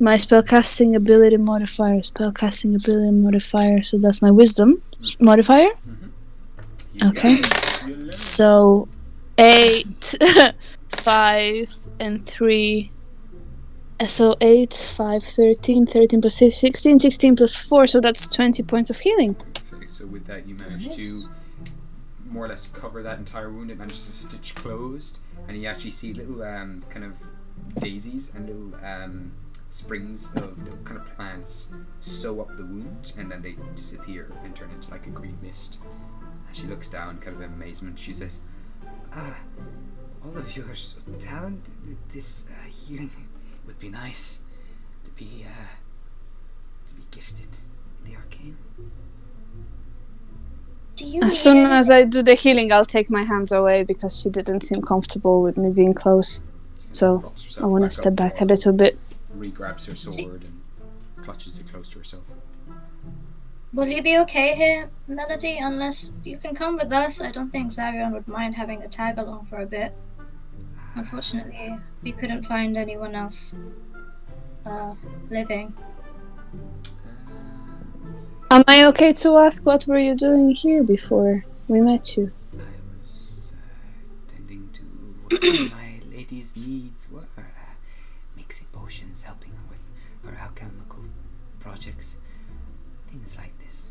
My spellcasting ability modifier. So that's my wisdom modifier. Okay. So 8, 5, and 3. So 8, 5, 13, 13 plus 16, 16 plus 4. So that's 20 points of healing. Perfect. So with that, you manage to more or less cover that entire wound. It manages to stitch closed, and you actually see little kind of daisies and little springs of little kind of plants sew up the wound, and then they disappear and turn into like a green mist. And she looks down, kind of in amazement. She says, all of you are so talented. This healing would be nice to be gifted in the arcane. As soon as I do the healing, I'll take my hands away because she didn't seem comfortable with me being close. So I want to step back a little bit. Re-grabs her sword and clutches it close to herself. Will you be okay here, Melody? Unless you can come with us, I don't think Zarion would mind having a tag along for a bit. Unfortunately, we couldn't find anyone else living. Am I okay to ask what were you doing here before we met you? I was tending to what my lady's needs were. Mixing potions, helping her with her alchemical projects, things like this.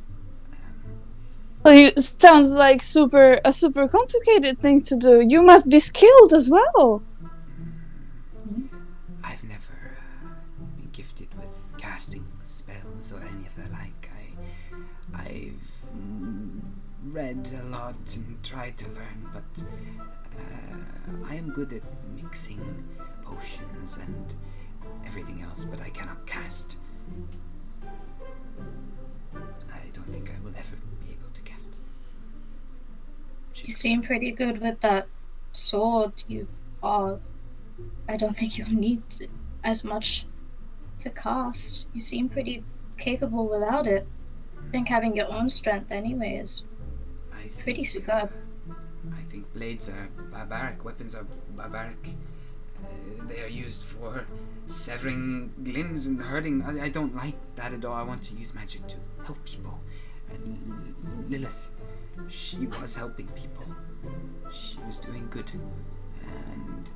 It sounds like a super complicated thing to do. You must be skilled as well. I've never been gifted with casting spells or any of the like. I've read a lot and tried to learn, but I am good at mixing potions and everything else, but I cannot cast. I don't think I will ever be able to cast. You seem pretty good with that sword. I don't think you'll need as much to cast. You seem pretty capable without it. I think having your own strength anyway is pretty superb. I think blades are barbaric, weapons are barbaric. They are used for severing limbs and hurting. I don't like that at all. I want to use magic to help people. Lilith, she was helping people. She was doing good. And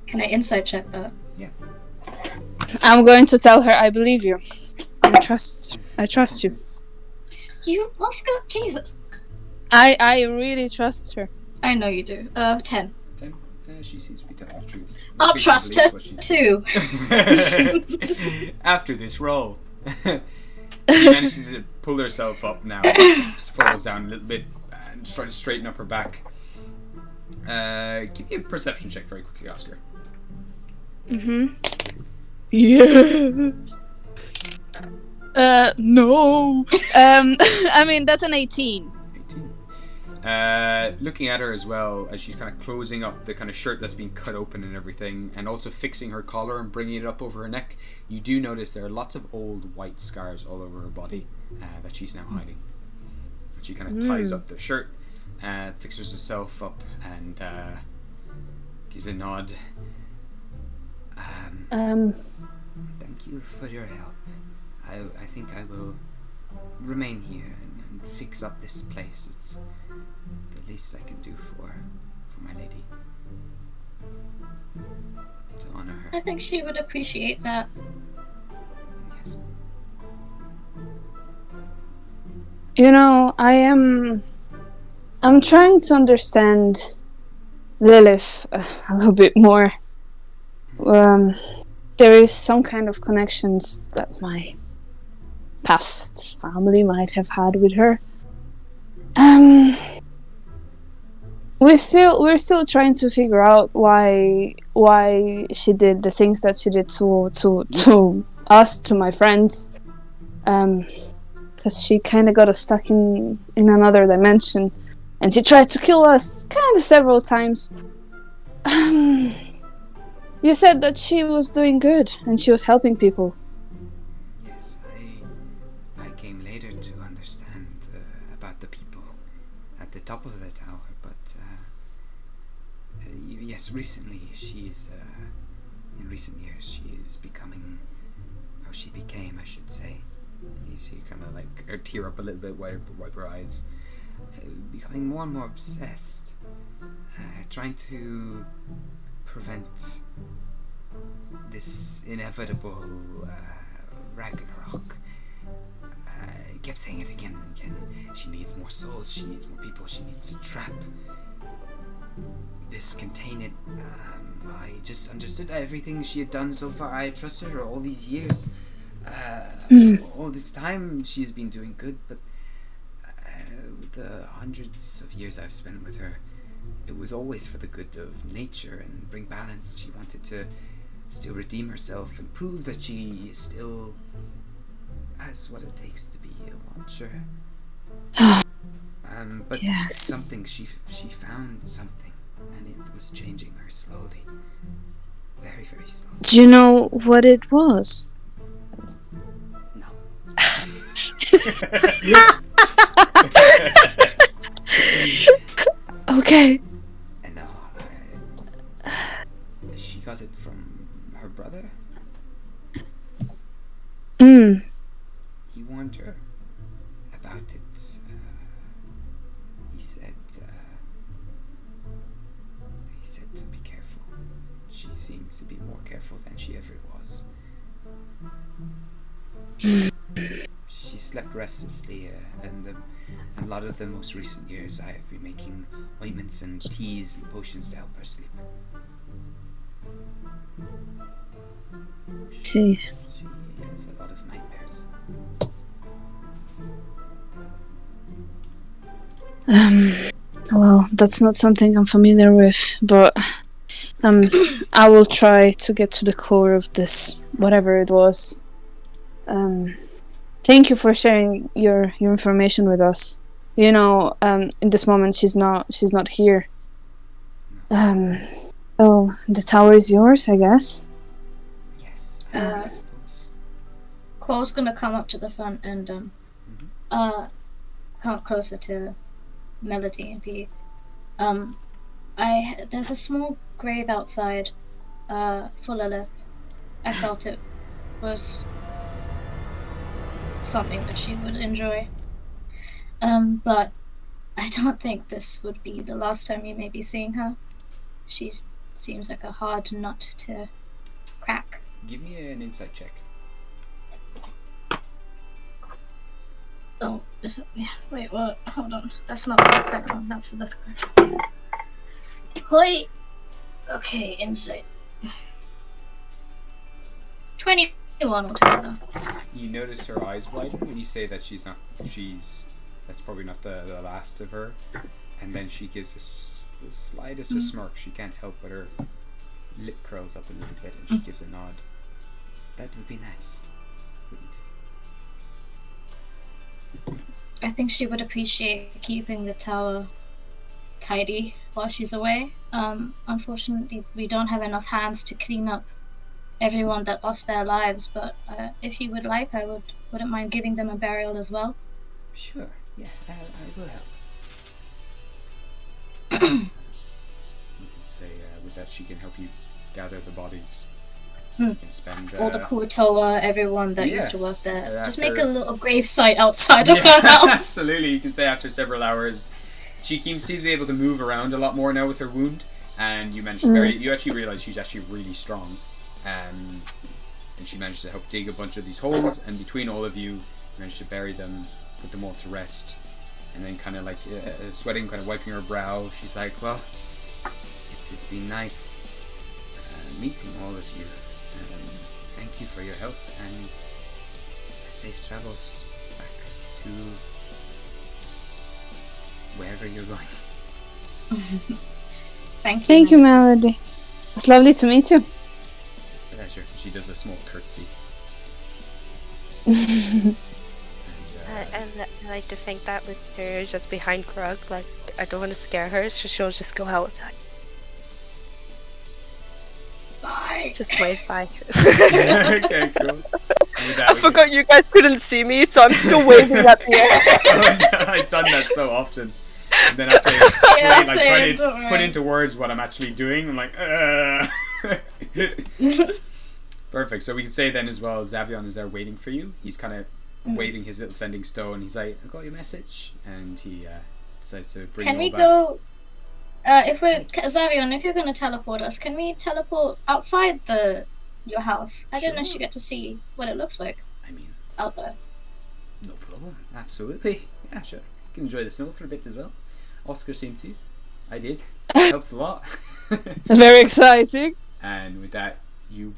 can I insight check that? Yeah. I'm going to tell her I believe you. I trust you. You, Oscar? Jesus. I really trust her. I know you do. 10. 10? She seems to be telling the truth. I'll trust her too. After this roll. She manages to pull herself up now. Just falls down a little bit and just try to straighten up her back. Give me a perception check very quickly, Oscar. Yes. No. I mean, that's an 18. 18. Looking at her as well, as she's kind of closing up the kind of shirt that's been cut open and everything, and also fixing her collar and bringing it up over her neck, you do notice there are lots of old white scars all over her body that she's now hiding. She kind of ties up the shirt, fixes herself up, and gives a nod. Thank you for your help. I think I will remain here and fix up this place. It's the least I can do for my lady. To honor her. I think she would appreciate that. Yes. You know, I'm trying to understand Lilith a little bit more. There is some kind of connections that my past family might have had with her. We're still trying to figure out why she did the things that she did to us, to my friends. Because she kind of got us stuck in another dimension, and she tried to kill us kind of several times. You said that she was doing good and she was helping people. Yes, I came later to understand about the people at the top of the tower, but yes, recently she's in recent years she is becoming, or she became, I should say. You see kind of like her tear up a little bit, wipe her eyes. Becoming more and more obsessed, trying to prevent this inevitable Ragnarok. Kept saying it again and again. She needs more souls, she needs more people, she needs a trap. This contain it. I just understood everything she had done so far. I trusted her all these years. All this time she's been doing good, but the hundreds of years I've spent with her, it was always for the good of nature and bring balance. She wanted to still redeem herself and prove that she still has what it takes to be a watcher. But yes. Something, she found something, and it was changing her slowly. Very, very slowly. Do you know what it was? No. Okay. And she got it from her brother. Mm. He warned her about it. He said to be careful. She seemed to be more careful than she ever was. She slept restlessly, and a lot of the most recent years I have been making ointments and teas and potions to help her sleep. See. She has a lot of nightmares. Well, that's not something I'm familiar with, but I will try to get to the core of this, whatever it was. Thank you for sharing your information with us. You know, in this moment she's not here. So the tower is yours, I guess. Yes. Cole's gonna come up to the front and come up closer to Melody and be there's a small grave outside for Lilith. I felt it was something that she would enjoy. But I don't think this would be the last time you may be seeing her. She seems like a hard nut to crack. Give me an insight check. Oh, is it? Yeah, wait, what? Hold on. That's not the correct one. That's the correct one. Wait. Okay, insight. 21 altogether. You notice her eyes widen when you say that that's probably not the last of her. And then she gives the slightest of smirk. She can't help but her lip curls up a little bit and she gives a nod. That would be nice, wouldn't it? I think she would appreciate keeping the tower tidy while she's away. Unfortunately, we don't have enough hands to clean up everyone that lost their lives, but if you would like, I wouldn't mind giving them a burial as well. Sure, yeah, I will help. You can say with that she can help you gather the bodies. You can spend all the Kuatoa, everyone that used to work there. Just make a after- little grave site outside of her house. Absolutely, you can say after several hours, she seems to be able to move around a lot more now with her wound, and you mentioned you actually realize she's actually really strong, and she managed to help dig a bunch of these holes, and between all of you, managed to bury them, put them all to rest, and then kind of like sweating, kind of wiping her brow. She's like, "Well, it has been nice meeting all of you. Thank you for your help, and safe travels back to wherever you're going." Thank you, Melody. It's lovely to meet you. Pleasure. She does a small curtsy. And I like to think that Mr. is just behind Krug, like, I don't want to scare her, so she'll just go out with that. Bye. Just wave bye. Okay, cool. I forgot you guys couldn't see me, so I'm still waving at the air. I've done that so often. And then after I explain, put into words what I'm actually doing, I'm like, Perfect. So we can say then as well, Zavion is there waiting for you. He's kind of waving his little sending stone. He's like, "I got your message," and he decides to bring Can you all we back. go? Zavion, if you're going to teleport us, can we teleport outside your house? I didn't actually get to see what it looks like. I mean, out there. No problem. Absolutely. Yeah, sure. You can enjoy the snow for a bit as well. Oscar seemed to. I did. Helped a lot. Very exciting. And with that, you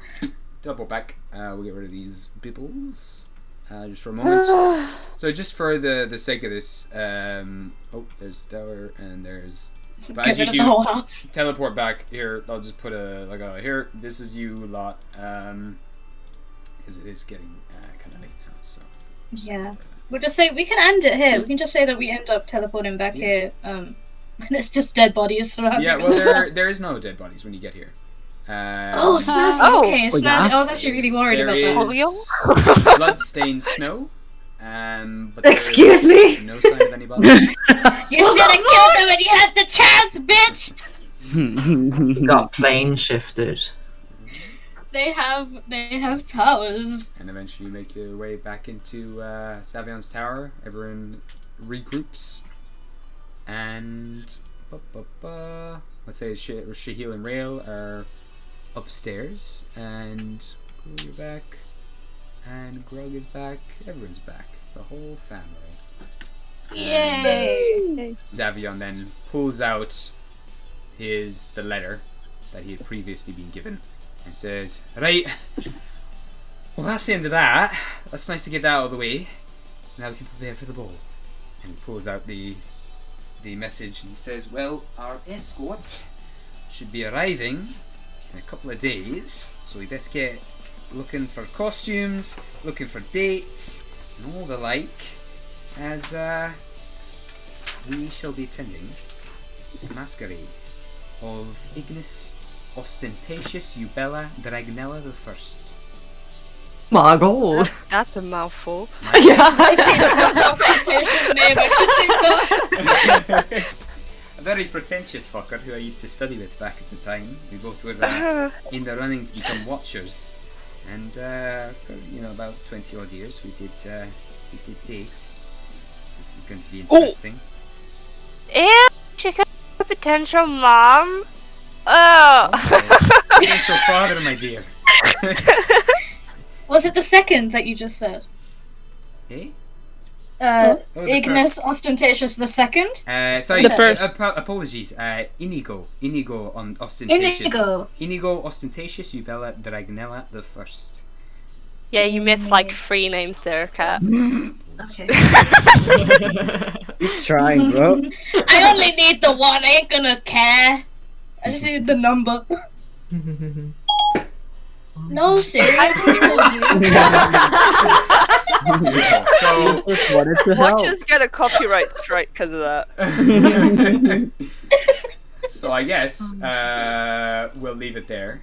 double back. We'll get rid of these bibbles just for a moment. So just for the sake of this, there's the tower and there's. But as you do teleport back here, I'll just put here. This is you lot, because it is getting kind of late now. So yeah, we'll just say we can end it here. We can just say that we end up teleporting back here. And it's just dead bodies surrounding. Yeah, well, us. there is no dead bodies when you get here. Snazzy. Okay, Snazzy. I was actually really worried about that. Blood-stained snow, But there's Excuse me? no sign of anybody. You should have killed him when you had the chance, bitch! Got plane shifted. They have powers. And eventually you make your way back into Savion's tower. Everyone regroups. And let's say Shahil and Rail are upstairs. And you're back. And Grug is back. Everyone's back. The whole family. Yay! Savion then pulls out the letter that he had previously been given. And says, right, well that's the end of that. That's nice to get that out of the way. Now we can prepare for the ball. And he pulls out the message and he says, well, our escort should be arriving in a couple of days, so we best get looking for costumes, looking for dates, and all the like, as we shall be attending the masquerade of Ignis Ostentatious Ubella Dragnella the First. My god. That's a mouthful. Yeah. Ostentatious name, I could think of. A very pretentious fucker who I used to study with back at the time. We both were in the running to become watchers, and for about 20 odd years we did date. So this is going to be interesting. Ew, she could be a potential mom. Oh. Potential father, my dear. Was it the second that you just said? Eh? Ignis first. Ostentatious the second? Sorry, The first. Apologies. Inigo on Ostentatious. Inigo. Ostentatious Ubella Dragnella the First. Yeah, you missed like 3 names there, Kat. Okay. He's trying, bro. I only need the one, I ain't gonna care. I just need the number. No, seriously. So, wanted to help. Watch us get a copyright strike because of that. so I guess we'll leave it there.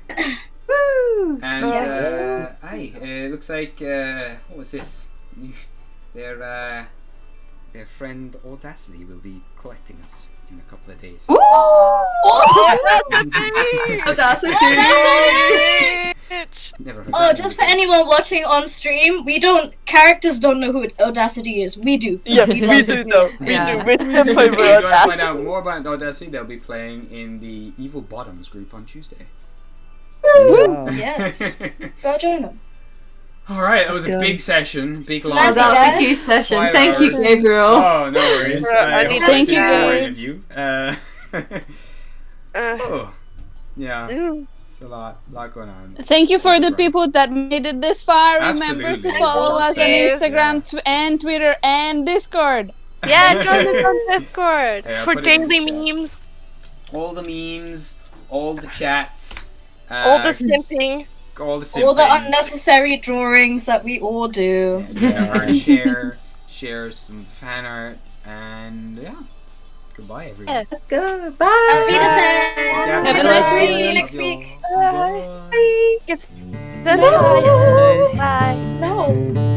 And Yes. it looks like what was this? Their friend Audacity will be collecting us in a couple of days. Audacity! Never heard Oh, that just for before. anyone watching on stream, characters don't know who Audacity is. We do. Yeah, we do though. We Yeah. do. We're If you over want to find Audacity. out more about Audacity, they'll be playing in the Evil Bottoms group on Tuesday. Wow. Yes. Go join them. Alright, that was Let's a go. big session. Big Snazzy long That was a guys. huge session. 5 Thank you, hours. Gabriel. Oh, no worries. Yeah, I I need hope Thank it's you, the Gabe. point of view. Oh, yeah. It's a lot going on. Thank you for the people that made it this far. Remember to Absolutely. follow us on Thank you. Instagram and Twitter and Discord. Yeah, join us on Discord Yeah, for put it in the daily chat. memes, All the memes, all the chats, all the simping. all the All the simping. unnecessary drawings that we all do. share some fan art, and yeah. Goodbye, everyone. Yeah. Let's go. Auf Bye. Wiedersehen. Have a nice See week. you next week. Bye. It's Bye. No.